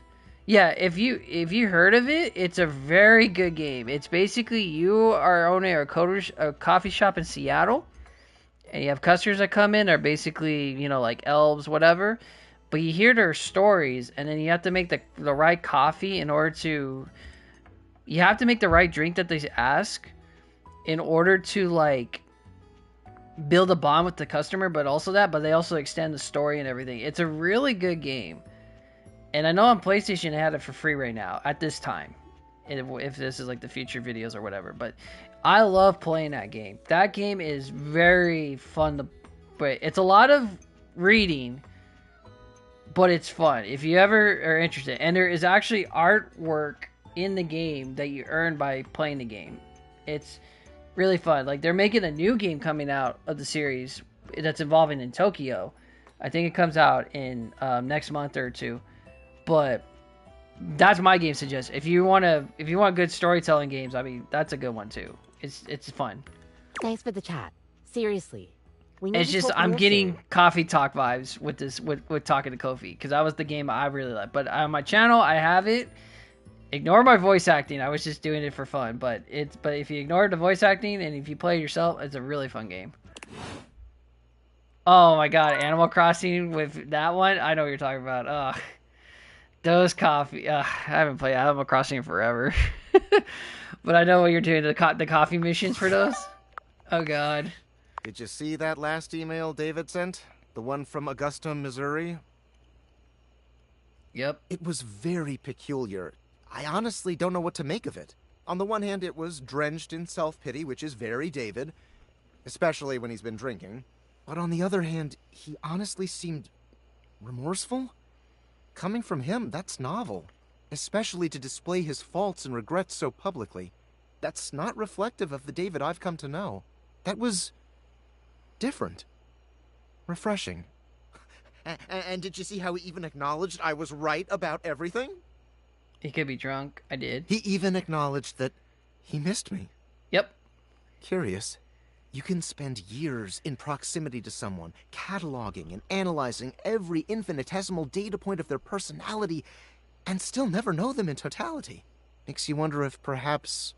yeah, if you heard of it, it's a very good game. It's basically you are owning a coffee shop in Seattle, and you have customers that come in. They're basically, you know, like elves, whatever. But you hear their stories, and then you have to make the right coffee in order to. You have to make the right drink that they ask, in order to like build a bond with the customer. But they also extend the story and everything. It's a really good game. And I know on PlayStation they had it for free right now at this time, if this is like the future videos or whatever. But I love playing that game. That game is very fun to play. It's a lot of reading, but it's fun if you ever are interested. And there is actually artwork in the game that you earn by playing the game. It's really fun. Like, they're making a new game coming out of the series that's involving in Tokyo. I think it comes out in next month or two. But that's my game suggestion. If you want good storytelling games, I mean, that's a good one too. It's fun. Thanks for the chat. Seriously. We need It's to just talk I'm more getting soon. coffee talk vibes with this with talking to Kofi, because that was the game I really like. But on my channel, I have it. Ignore my voice acting. I was just doing it for fun. But if you ignore the voice acting and if you play it yourself, it's a really fun game. Oh my god, Animal Crossing with that one? I know what you're talking about. Ugh. Those coffee... I haven't played Animal Crossing in forever. But I know what you're doing. The coffee missions for those? Oh god. Did you see that last email David sent? The one from Augusta, Missouri? Yep. It was very peculiar. I honestly don't know what to make of it. On the one hand, it was drenched in self-pity, which is very David, especially when he's been drinking. But on the other hand, he honestly seemed remorseful. Coming from him, that's novel, especially to display his faults and regrets so publicly. That's not reflective of the David I've come to know. That was different. Refreshing. And did you see how he even acknowledged I was right about everything? He could be drunk. I did. He even acknowledged that he missed me. Yep. Curious. You can spend years in proximity to someone, cataloging and analyzing every infinitesimal data point of their personality, and still never know them in totality. Makes you wonder if perhaps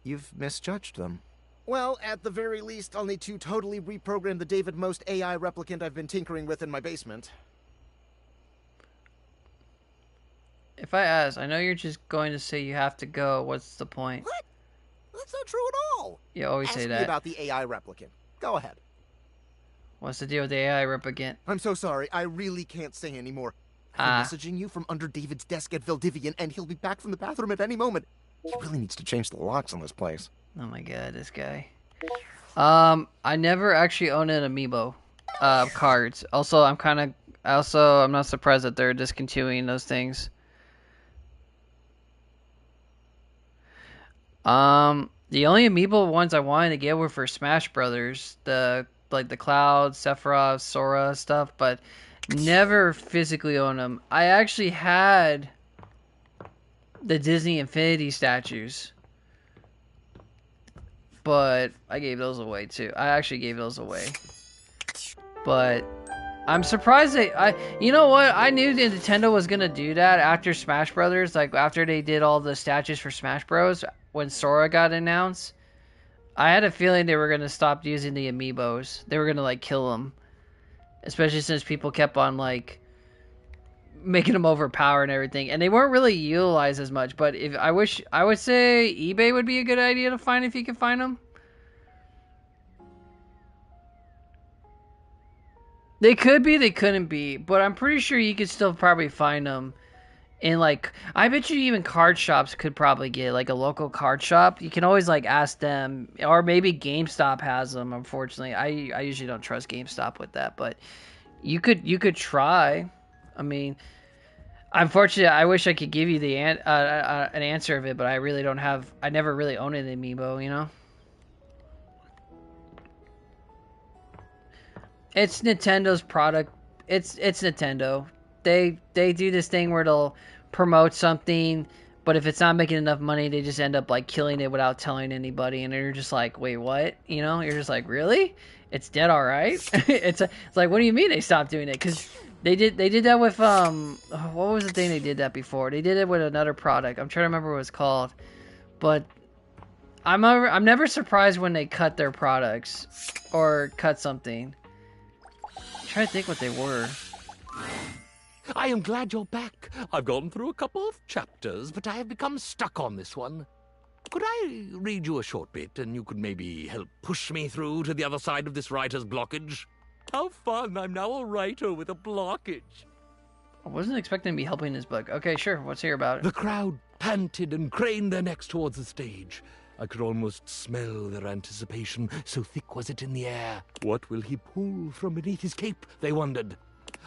you've misjudged them. Well, at the very least, I'll need to totally reprogram the David Most AI replicant I've been tinkering with in my basement. If I ask, I know you're just going to say you have to go. What's the point? What? That's not true at all. You always Ask say me that. about the AI replicant. Go ahead. What's the deal with the AI replicant? I'm so sorry. I really can't say anymore. I've been messaging you from under David's desk at Valdivian, and he'll be back from the bathroom at any moment. He really needs to change the locks on this place. Oh my god, this guy. I never actually owned an amiibo cards. Also, I'm not surprised that they're discontinuing those things. The only amiibo ones I wanted to get were for Smash Brothers, the Cloud, Sephiroth, Sora stuff, but never physically owned them. I actually had the Disney Infinity statues, but I gave those away too. I actually gave those away, but I'm surprised you know what? I knew that Nintendo was gonna do that after Smash Brothers, like after they did all the statues for Smash Bros. When Sora got announced. I had a feeling they were gonna stop using the amiibos. They were gonna like kill them, especially since people kept on like making them overpowered and everything, and they weren't really utilized as much. But I would say eBay would be a good idea to find if you can find them. They could be, they couldn't be, but I'm pretty sure you could still probably find them in like, I bet you even card shops could probably get like a local card shop. You can always like ask them, or maybe GameStop has them. Unfortunately, I usually don't trust GameStop with that, but you could try. I mean, unfortunately, I wish I could give you the an answer of it, but I really don't have. I never really owned an amiibo, you know. It's Nintendo's product. It's Nintendo. They do this thing where they'll promote something, but if it's not making enough money, they just end up like killing it without telling anybody, and you're just like, wait, what? You know, you're just like, really? It's dead, all right? It's like, what do you mean they stopped doing it? Because they did that with what was the thing they did that before? They did it with another product. I'm trying to remember what it was called, but I'm never surprised when they cut their products or cut something. I'm trying to think what they were. I am glad you're back. I've gone through a couple of chapters, but I have become stuck on this one. Could I read you a short bit, and you could maybe help push me through to the other side of this writer's blockage? How fun! I'm now a writer with a blockage. I wasn't expecting to be helping this book. Okay, sure. Let's hear about it. The crowd panted and craned their necks towards the stage. I could almost smell their anticipation, so thick was it in the air. What will he pull from beneath his cape, they wondered.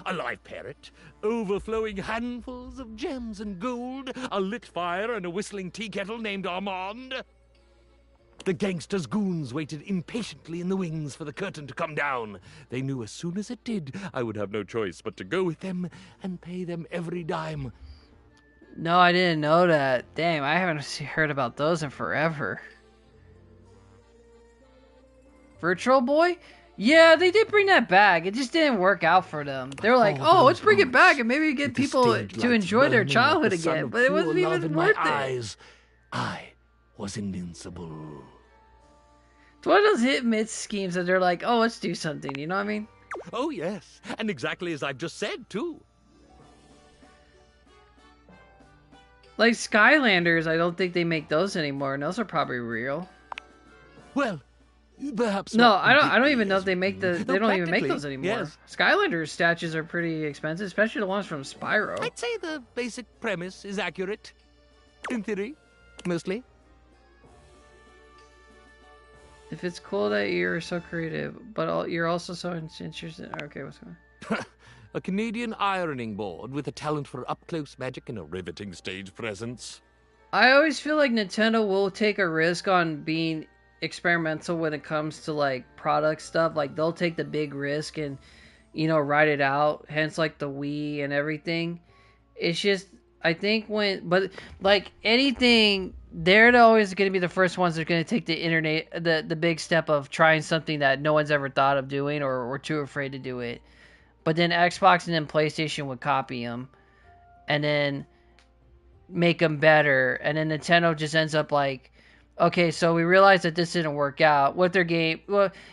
A live parrot, overflowing handfuls of gems and gold, a lit fire, and a whistling tea kettle named Armand. The gangsters' goons waited impatiently in the wings for the curtain to come down. They knew as soon as it did, I would have no choice but to go with them and pay them every dime. No, I didn't know that. Damn, I haven't heard about those in forever. Virtual Boy? Yeah, they did bring that back. It just didn't work out for them. They were like, oh, let's bring it back and maybe get people to enjoy their childhood again. But it wasn't even worth it. I was invincible. It's one of those hit miss schemes that they're like, oh, let's do something. You know what I mean? Oh, yes. And exactly as I've just said, too. Like Skylanders, I don't think they make those anymore, and those are probably real. Well, perhaps no. not I don't even know if they make the. They don't even make those anymore. Yes. Skylanders statues are pretty expensive, especially the ones from Spyro. I'd say the basic premise is accurate. In theory, mostly. If it's cool that you're so creative, but you're also so interested. Okay, what's going on? A Canadian ironing board with a talent for up-close magic and a riveting stage presence. I always feel like Nintendo will take a risk on being experimental when it comes to like product stuff. Like they'll take the big risk and, you know, ride it out. Hence like the Wii and everything. It's just, I think but like anything, they're always going to be the first ones that are going to take the big step of trying something that no one's ever thought of doing or too afraid to do it. But then Xbox and then PlayStation would copy them and then make them better. And then Nintendo just ends up like, okay, so we realized that this didn't work out. What their games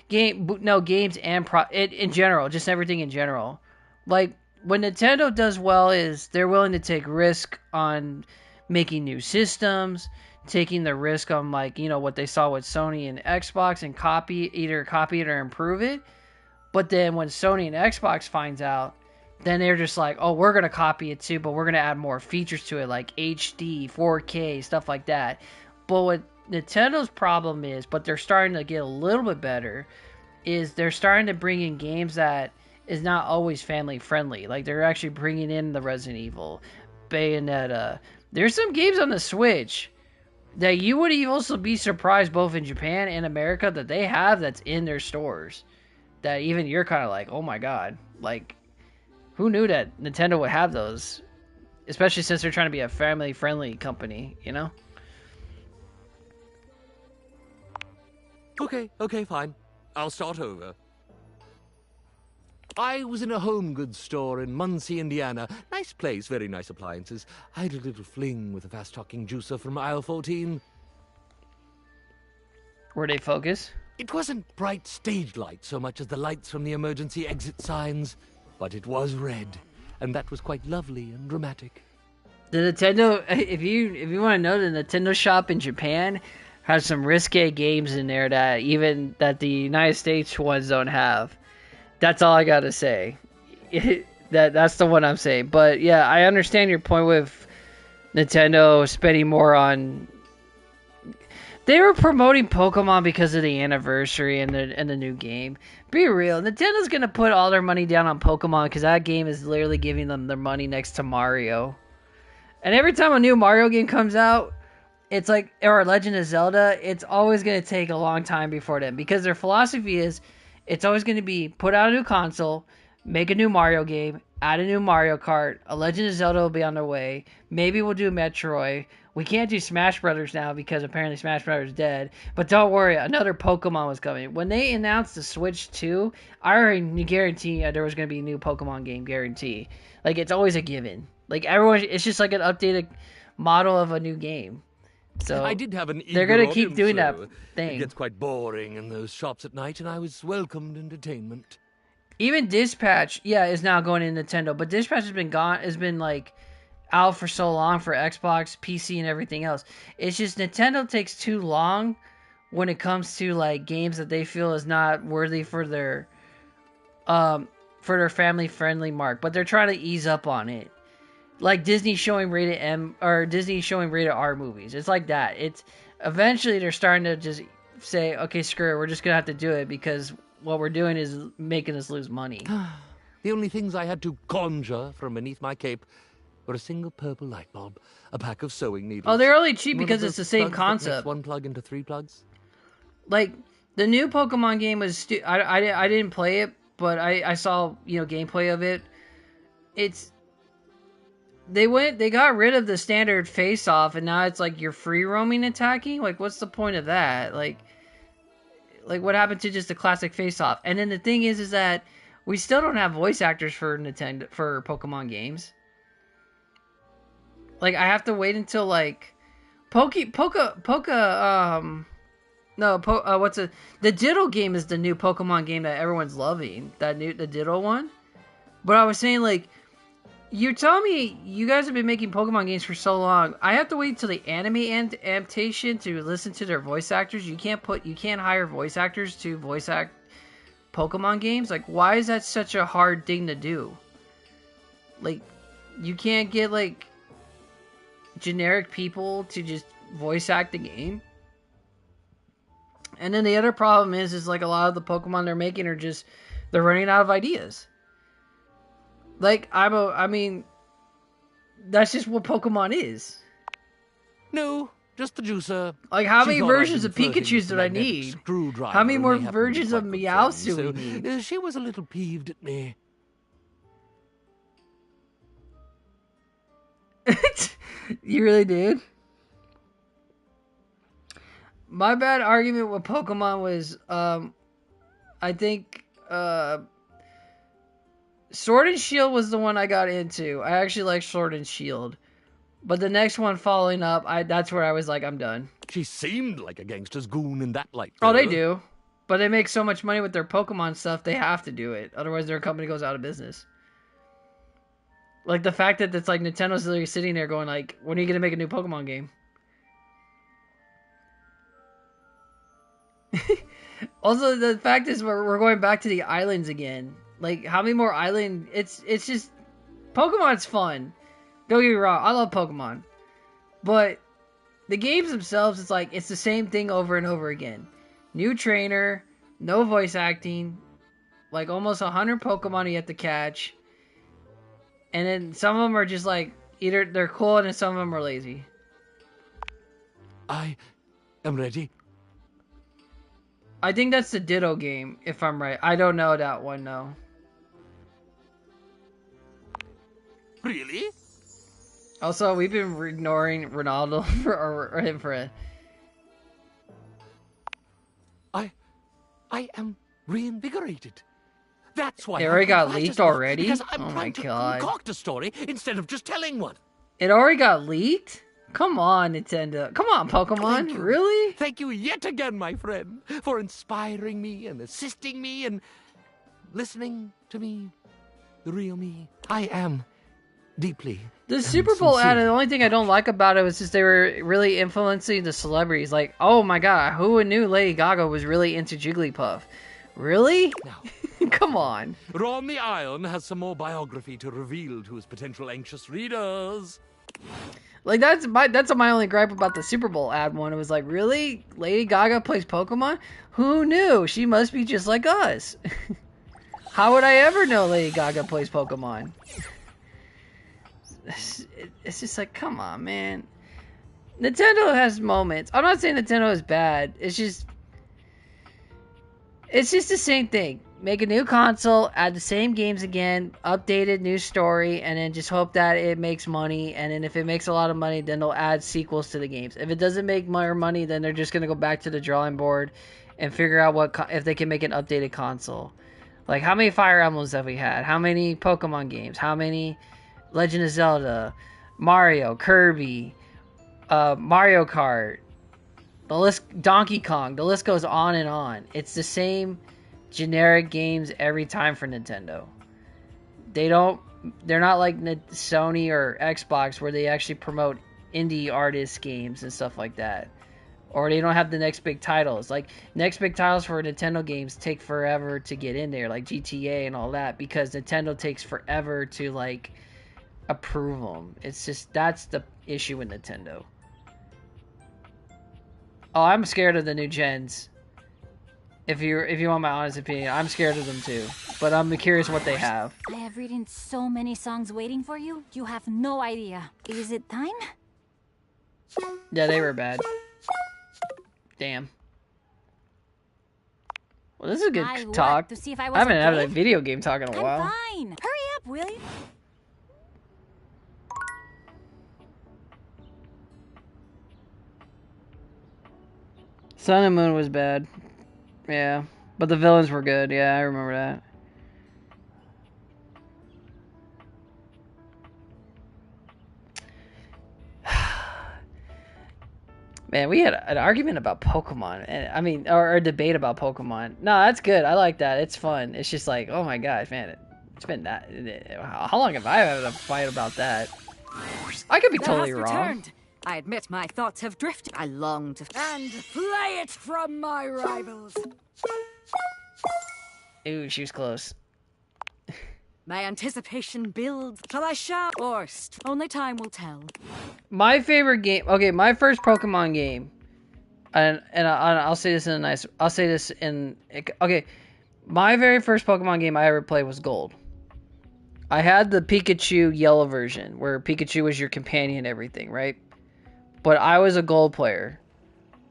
and in general, just everything in general. Like what Nintendo does well is they're willing to take risk on making new systems, taking the risk on like, you know, what they saw with Sony and Xbox and either copy it or improve it. But then when Sony and Xbox finds out, then they're just like, oh, we're going to copy it too, but we're going to add more features to it, like HD, 4K, stuff like that. But what Nintendo's problem is, but they're starting to get a little bit better, is they're starting to bring in games that is not always family friendly. Like they're actually bringing in the Resident Evil, Bayonetta. There's some games on the Switch that you would also be surprised both in Japan and America that they have that's in their stores. That even you're kind of like, oh my god, like, who knew that Nintendo would have those? Especially since they're trying to be a family-friendly company, you know? Okay, fine. I'll start over. I was in a home goods store in Muncie, Indiana. Nice place, very nice appliances. I had a little fling with a fast-talking juicer from aisle 14. Were they focus? It wasn't bright stage lights so much as the lights from the emergency exit signs, but it was red, and that was quite lovely and dramatic. The Nintendo, if you want to know, the Nintendo shop in Japan has some risque games in there that the United States ones don't have. That's all I gotta say. That's the one I'm saying. But yeah, I understand your point with Nintendo spending more on. They were promoting Pokemon because of the anniversary and the new game. Be real, Nintendo's gonna put all their money down on Pokemon because that game is literally giving them their money next to Mario. And every time a new Mario game comes out, it's like, or Legend of Zelda, it's always gonna take a long time before them because their philosophy is, it's always gonna be put out a new console, make a new Mario game, add a new Mario Kart, a Legend of Zelda will be on their way. Maybe we'll do Metroid. We can't do Smash Brothers now because apparently Smash Brothers is dead. But don't worry, another Pokemon was coming. When they announced the Switch 2, I already guarantee there was going to be a new Pokemon game, guarantee. Like, it's always a given. Like, everyone, it's just like an updated model of a new game. So I did have an they're going to audience, keep doing that so thing. It gets quite boring in those shops at night, and I was welcomed entertainment. Even Dispatch, is now going in Nintendo, but Dispatch has been like out for so long for Xbox, PC, and everything else. It's just Nintendo takes too long when it comes to like games that they feel is not worthy for their family friendly mark, but they're trying to ease up on it. Like Disney showing rated M or Disney showing rated R movies. It's like that. It's eventually they're starting to just say, okay, screw it, we're just gonna have to do it because what we're doing is making us lose money. The only things I had to conjure from beneath my cape were a single purple light bulb, a pack of sewing needles. Oh, they're only cheap because it's the same concept. One plug into 3 plugs. like the new Pokemon game was. I didn't play it, but I saw gameplay of it. They got rid of the standard face off, and now it's like you're free roaming attacking. Like, what's the point of that? Like what happened to just the classic face off? And then the thing is that we still don't have voice actors for Pokemon games. Like, I have to wait until like the Diddle game is the new Pokemon game that everyone's loving. The Diddle one. But I was saying, like, you're telling me you guys have been making Pokemon games for so long. I have to wait until the anime adaptation to listen to their voice actors. You can't hire voice actors to voice act Pokemon games. Like, why is that such a hard thing to do? Like, you can't get like generic people to just voice act the game. And then the other problem is like a lot of the Pokemon they're making are just, they're running out of ideas. Like, I mean, that's just what Pokemon is. No, just the juicer. Like, how many versions of Pikachus did I need? How many more versions of Meowth do we need? She was a little peeved at me. You really did? My bad argument with Pokemon was, I think, Sword and Shield was the one I got into. I actually like Sword and Shield. But the next one following up, that's where I was like, I'm done. She seemed like a gangster's goon in that light. Oh, they do. But they make so much money with their Pokemon stuff, they have to do it. Otherwise, their company goes out of business. Like, the fact that it's like Nintendo's literally sitting there going like, when are you going to make a new Pokemon game? Also, the fact is we're going back to the islands again. Like, how many more island... It's just... Pokemon's fun. Don't get me wrong. I love Pokemon. But the games themselves, it's like, it's the same thing over and over again. New trainer, no voice acting, like almost 100 Pokemon you have to catch. And then some of them are just like, either they're cool and some of them are lazy. I am ready. I think that's the Ditto game, if I'm right. I don't know that one, though. Really? Also, we've been ignoring Ronaldo for him for a... I am reinvigorated. That's why it already got leaked already? Because I'm oh trying my to god. concoct a story instead of just telling one. It already got leaked? Come on, Nintendo. Come on, Pokemon. Really? Thank you yet again, my friend, for inspiring me and assisting me and listening to me, the real me. I am deeply. The Super Bowl ad, the only thing I don't like about it was just they were really influencing the celebrities. Like, oh my god, who knew Lady Gaga was really into Jigglypuff? Really? No. Come on. Ron the Iron has some more biography to reveal to his potential anxious readers. Like, that's my only gripe about the Super Bowl ad one. It was like, really? Lady Gaga plays Pokemon? Who knew? She must be just like us. How would I ever know Lady Gaga plays Pokemon? It's just like, come on, man. Nintendo has moments. I'm not saying Nintendo is bad. It's just the same thing. Make a new console, add the same games again, updated, new story, and then just hope that it makes money. And then if it makes a lot of money, then they'll add sequels to the games. If it doesn't make more money, then they're just going to go back to the drawing board and figure out if they can make an updated console. Like, how many Fire Emblems have we had? How many Pokemon games? How many Legend of Zelda, Mario, Kirby, Mario Kart, the list, Donkey Kong, the list goes on and on. It's the same generic games every time for Nintendo. They're not like Sony or Xbox where they actually promote indie artist games and stuff like that. Or they don't have the next big titles. Like, next big titles for Nintendo games take forever to get in there, like GTA and all that, because Nintendo takes forever to, like, approve them. It's just, that's the issue with Nintendo. Oh, I'm scared of the new gens. If you want my honest opinion, I'm scared of them too. But I'm curious what they have. I have written so many songs waiting for you, you have no idea. Is it time? Yeah, they were bad. Damn. Well, this is a good I talk. worked to see if I I was haven't had a brave. video game talk in a while. I'm fine. Hurry up, will you? Sun and Moon was bad. Yeah. But the villains were good. Yeah, I remember that. Man, we had an argument about Pokemon. And I mean, or a debate about Pokemon. No, that's good. I like that. It's fun. It's just like, oh my gosh, man. It's been that. How long have I had a fight about that? I could be The totally house wrong. returned. I admit my thoughts have drifted. I long to and play it from my rivals. Ooh, she was close. My anticipation builds till I shout forced. Only time will tell. My favorite game. Okay, my first Pokemon game, and I'll say this in a nice. I'll say this in. Okay, my very first Pokemon game I ever played was Gold. I had the Pikachu Yellow version, where Pikachu was your companion and everything, right? But I was a Gold player,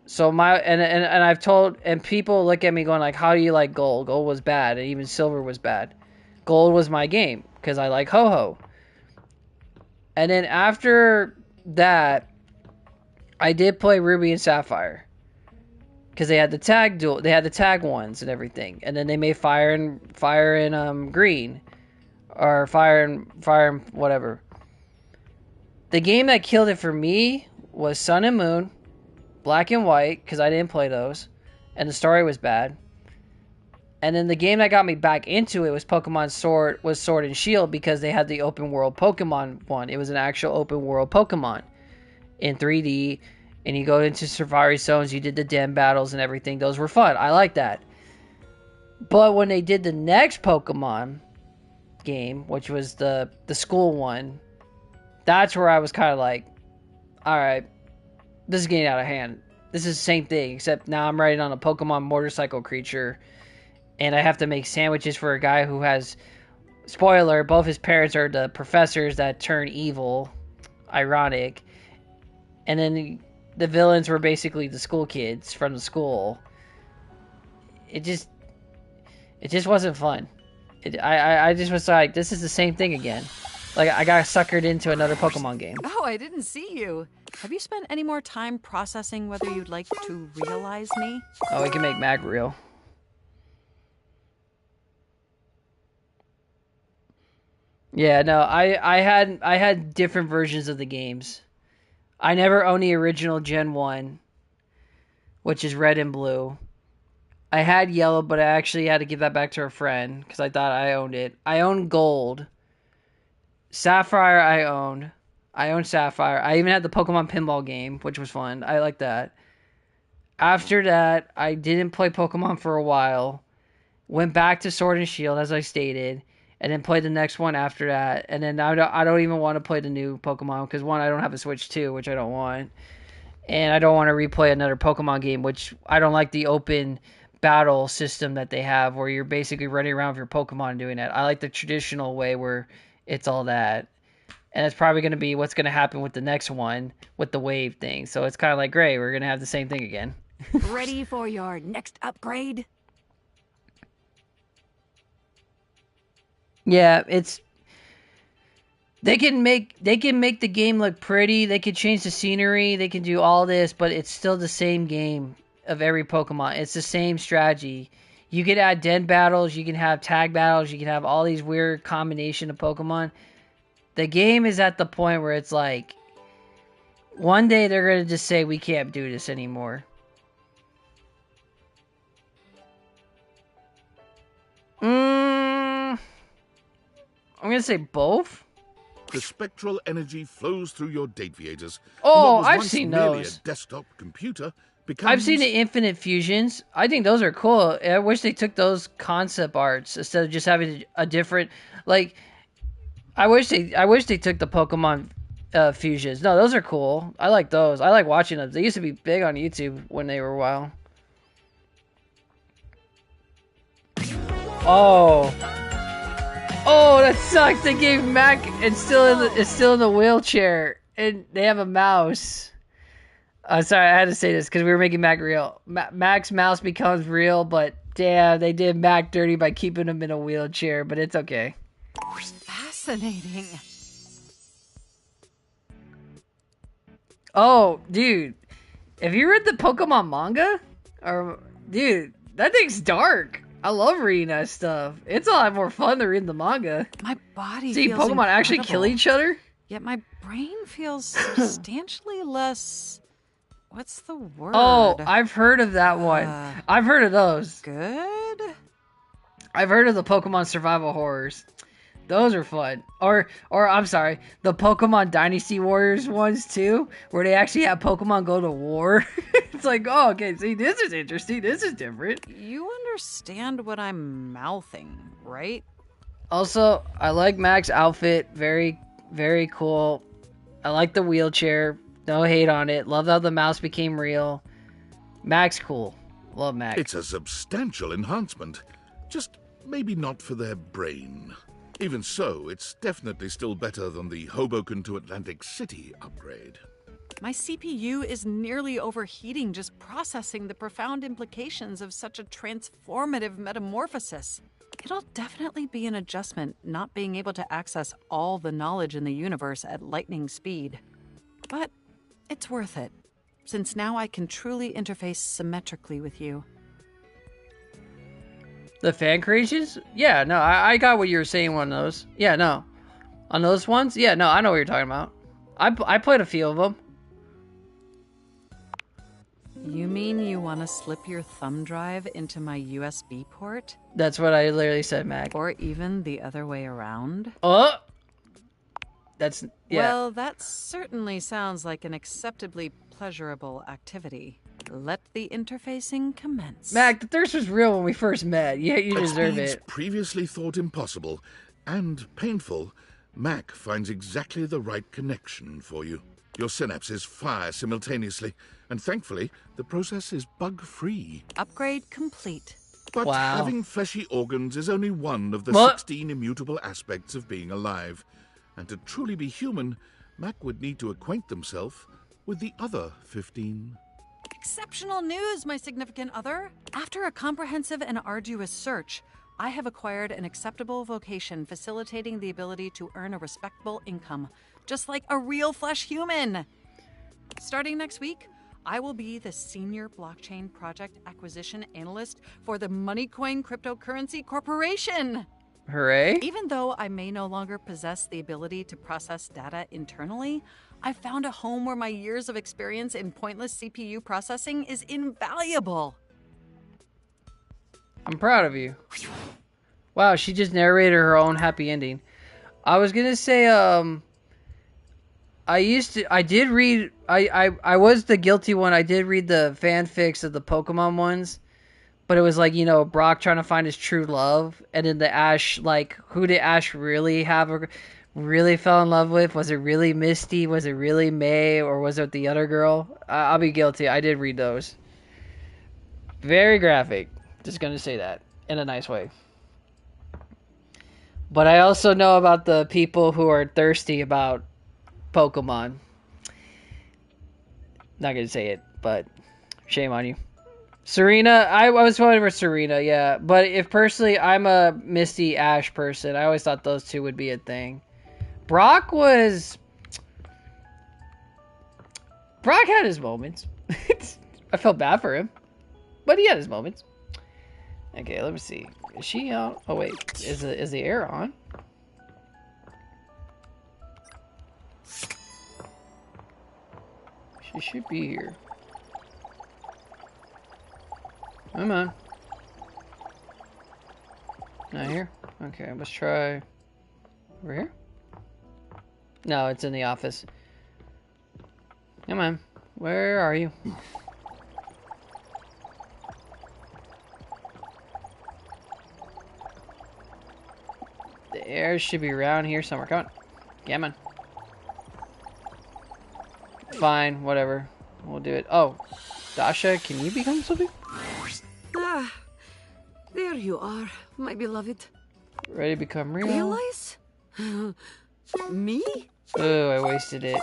so and I've told, and people look at me going like, "How do you like Gold? Gold was bad, and even Silver was bad." Gold was my game because I like Ho-Oh. And then after that, I did play Ruby and Sapphire because they had the tag duel, they had the tag ones and everything. And then they made Fire and Green, or Fire and whatever. The game that killed it for me was Sun and Moon, Black and White, because I didn't play those, and the story was bad. And then the game that got me back into it was Pokemon Sword and Shield, because they had the open world Pokemon one. It was an actual open world Pokemon in 3D, and you go into Safari Zones, you did the den battles and everything. Those were fun. I like that. But when they did the next Pokemon game, which was the school one, that's where I was kind of like, alright, this is getting out of hand. This is the same thing, except now I'm riding on a Pokemon motorcycle creature, and I have to make sandwiches for a guy who has, spoiler, both his parents are the professors that turn evil. Ironic. And then the villains were basically the school kids from the school. It just wasn't fun. I just was like, this is the same thing again. Like, I got suckered into another Pokemon game. Oh, I didn't see you. Have you spent any more time processing whether you'd like to realize me? Oh, we can make Mag real. Yeah, no, I had different versions of the games. I never owned the original Gen 1, which is red and blue. I had yellow, but I actually had to give that back to a friend because I thought I owned it. I owned gold. Sapphire I owned. I owned Sapphire. I even had the Pokemon Pinball game, which was fun. I like that. After that, I didn't play Pokemon for a while. Went back to Sword and Shield, as I stated. And then played the next one after that. And then I don't even want to play the new Pokemon. Because one, I don't have a Switch 2, which I don't want. And I don't want to replay another Pokemon game, which I don't like the open battle system that they have, where you're basically running around with your Pokemon and doing that. I like the traditional way where it's all that. And that's probably going to be what's going to happen with the next one, with the wave thing. So it's kind of like, great, we're going to have the same thing again. Ready for your next upgrade? Yeah, it's they can make the game look pretty, they can change the scenery, they can do all this, but it's still the same game of every Pokemon. It's the same strategy. You can add den battles, you can have tag battles, you can have all these weird combination of Pokemon. The game is at the point where it's like, one day they're going to just say, we can't do this anymore. I'm going to say both. The spectral energy flows through your Dataviators. Oh, What was I've once seen merely those. A desktop computer becomes... I've seen the Infinite Fusions. I think those are cool. I wish they took those concept arts instead of just having a different, like, I wish they took the Pokemon fusions. No, those are cool. I like those. I like watching them. They used to be big on YouTube when they were a while. Oh, that sucks. They gave Mac, it's still in the wheelchair, and they have a mouse. Sorry, I had to say this because we were making Mac real. Mac's mouse becomes real, but Damn, they did Mac dirty by keeping him in a wheelchair, but it's okay. Fascinating. Oh, dude. Have you read the Pokemon manga? Or, dude, that thing's dark. I love reading that stuff. It's a lot more fun than reading the manga. My body See feels Pokemon actually kill incredible. each other? Yet my brain feels substantially less... What's the word? Oh, I've heard of that one. I've heard of those. Good? I've heard of the Pokemon survival horrors. Those are fun. Or I'm sorry, the Pokemon Dynasty Warriors ones too, where they actually have Pokemon go to war. It's like, oh, okay, see, this is interesting. This is different. You understand what I'm mouthing, right? Also, I like Mac's outfit. Very, very cool. I like the wheelchair. No hate on it. Love how the mouse became real. Mac's cool. Love Mac. It's a substantial enhancement. Just maybe not for their brain. Even so, it's definitely still better than the Hoboken to Atlantic City upgrade. My CPU is nearly overheating just processing the profound implications of such a transformative metamorphosis. It'll definitely be an adjustment not being able to access all the knowledge in the universe at lightning speed. But it's worth it, since now I can truly interface symmetrically with you. The fan creations? Yeah, no, I got what you were saying on those. Yeah, no. On those ones? Yeah, no, I know what you're talking about. I played a few of them. You mean you want to slip your thumb drive into my USB port? That's what I literally said, Mac. Or even the other way around? Oh! That's, yeah. Well, that certainly sounds like an acceptably pleasurable activity. Let the interfacing commence. Mac, the thirst was real when we first met. Yeah, you At deserve speeds it. previously thought impossible and painful, Mac finds exactly the right connection for you. Your synapses fire simultaneously, and thankfully, the process is bug-free. Upgrade complete. But Wow. having fleshy organs is only one of the What? 16 immutable aspects of being alive. And to truly be human, Mac would need to acquaint themselves with the other 15. Exceptional news, my significant other! After a comprehensive and arduous search, I have acquired an acceptable vocation facilitating the ability to earn a respectable income, just like a real flesh human. Starting next week, I will be the Senior Blockchain Project Acquisition Analyst for the Moneycoin Cryptocurrency Corporation. Hooray. Even though I may no longer possess the ability to process data internally, I found a home where my years of experience in pointless CPU processing is invaluable. I'm proud of you. Wow, she just narrated her own happy ending. I was gonna say, I did read, I was the guilty one. I did read the fanfics of the Pokemon ones, but it was like, you know, Brock trying to find his true love, and then the Ash, like, who did Ash really really fell in love with? Was it really Misty? Was it really May? Or was it the other girl? I'll be guilty. I did read those. Very graphic. Just gonna say that in a nice way. But I also know about the people who are thirsty about Pokemon. Not gonna say it, but shame on you. Serena, I was voting for Serena, yeah. But if personally, I'm a Misty Ash person. I always thought those two would be a thing. Brock had his moments. I felt bad for him, but he had his moments. Okay, let me see. Is she on? Oh wait, is the air on? She should be here. Come on. Not here? Okay, let's try over here. No, it's in the office. Come on. Where are you? The air should be around here somewhere. Come on. Come on. Fine, whatever. We'll do it. Oh, Dasha, can you become something? Ah, there you are, my beloved. Ready to become real? Realize? Me? Oh, I wasted it.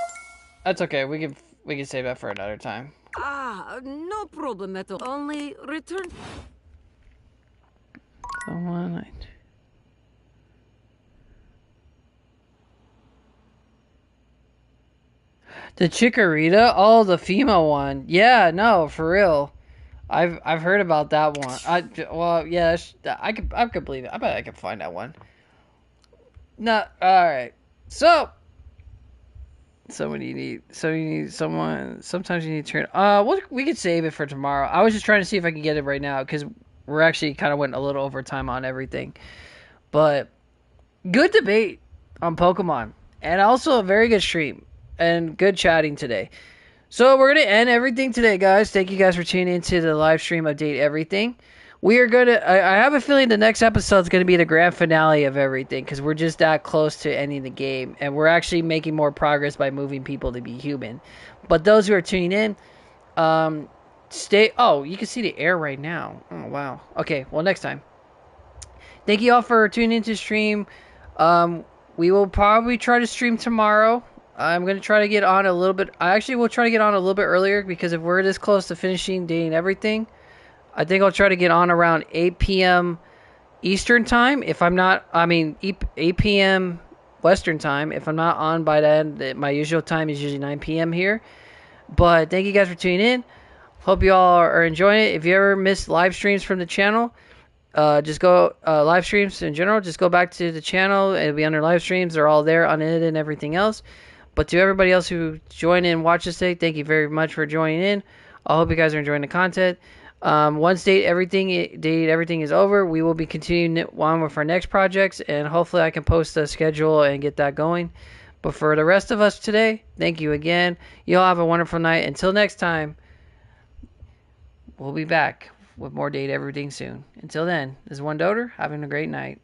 That's okay. We can save that for another time. Ah, no problem at all. Only return. Someone I... The Chikorita? Oh, the female one. Yeah, no, for real. I've heard about that one. Well, yeah, I could believe it. I bet I could find that one. No, all right. So you need someone. Sometimes you need to turn. We could save it for tomorrow. I was just trying to see if I can get it right now because we're actually kind of went a little over time on everything. But good debate on Pokemon, and also a very good stream and good chatting today. So we're going to end everything today, guys. Thank you guys for tuning into the live stream of Date Everything. We are going to... I have a feeling the next episode is going to be the grand finale of everything because we're just that close to ending the game. And we're actually making more progress by moving people to be human. But those who are tuning in, stay... Oh, you can see the air right now. Oh, wow. Okay, well, next time. Thank you all for tuning into the stream. We will probably try to stream tomorrow. I'm going to try to get on a little bit... I actually will try to get on a little bit earlier because if we're this close to finishing Dating Everything, I think I'll try to get on around 8 p.m. Eastern Time. If I'm not... 8 p.m. Western Time. If I'm not on by then, my usual time is usually 9 p.m. here. But thank you guys for tuning in. Hope you all are enjoying it. If you ever miss live streams from the channel, just go... live streams in general, just go back to the channel. It'll be under live streams. They're all there, unedited and everything else. But to everybody else who joined in and watched this today, thank you very much for joining in. I hope you guys are enjoying the content. Once Date Everything is over, we will be continuing on with our next projects, and hopefully I can post a schedule and get that going. But for the rest of us today, thank you again. You all have a wonderful night. Until next time, we'll be back with more Date Everything soon. Until then, this is One Doter, having a great night.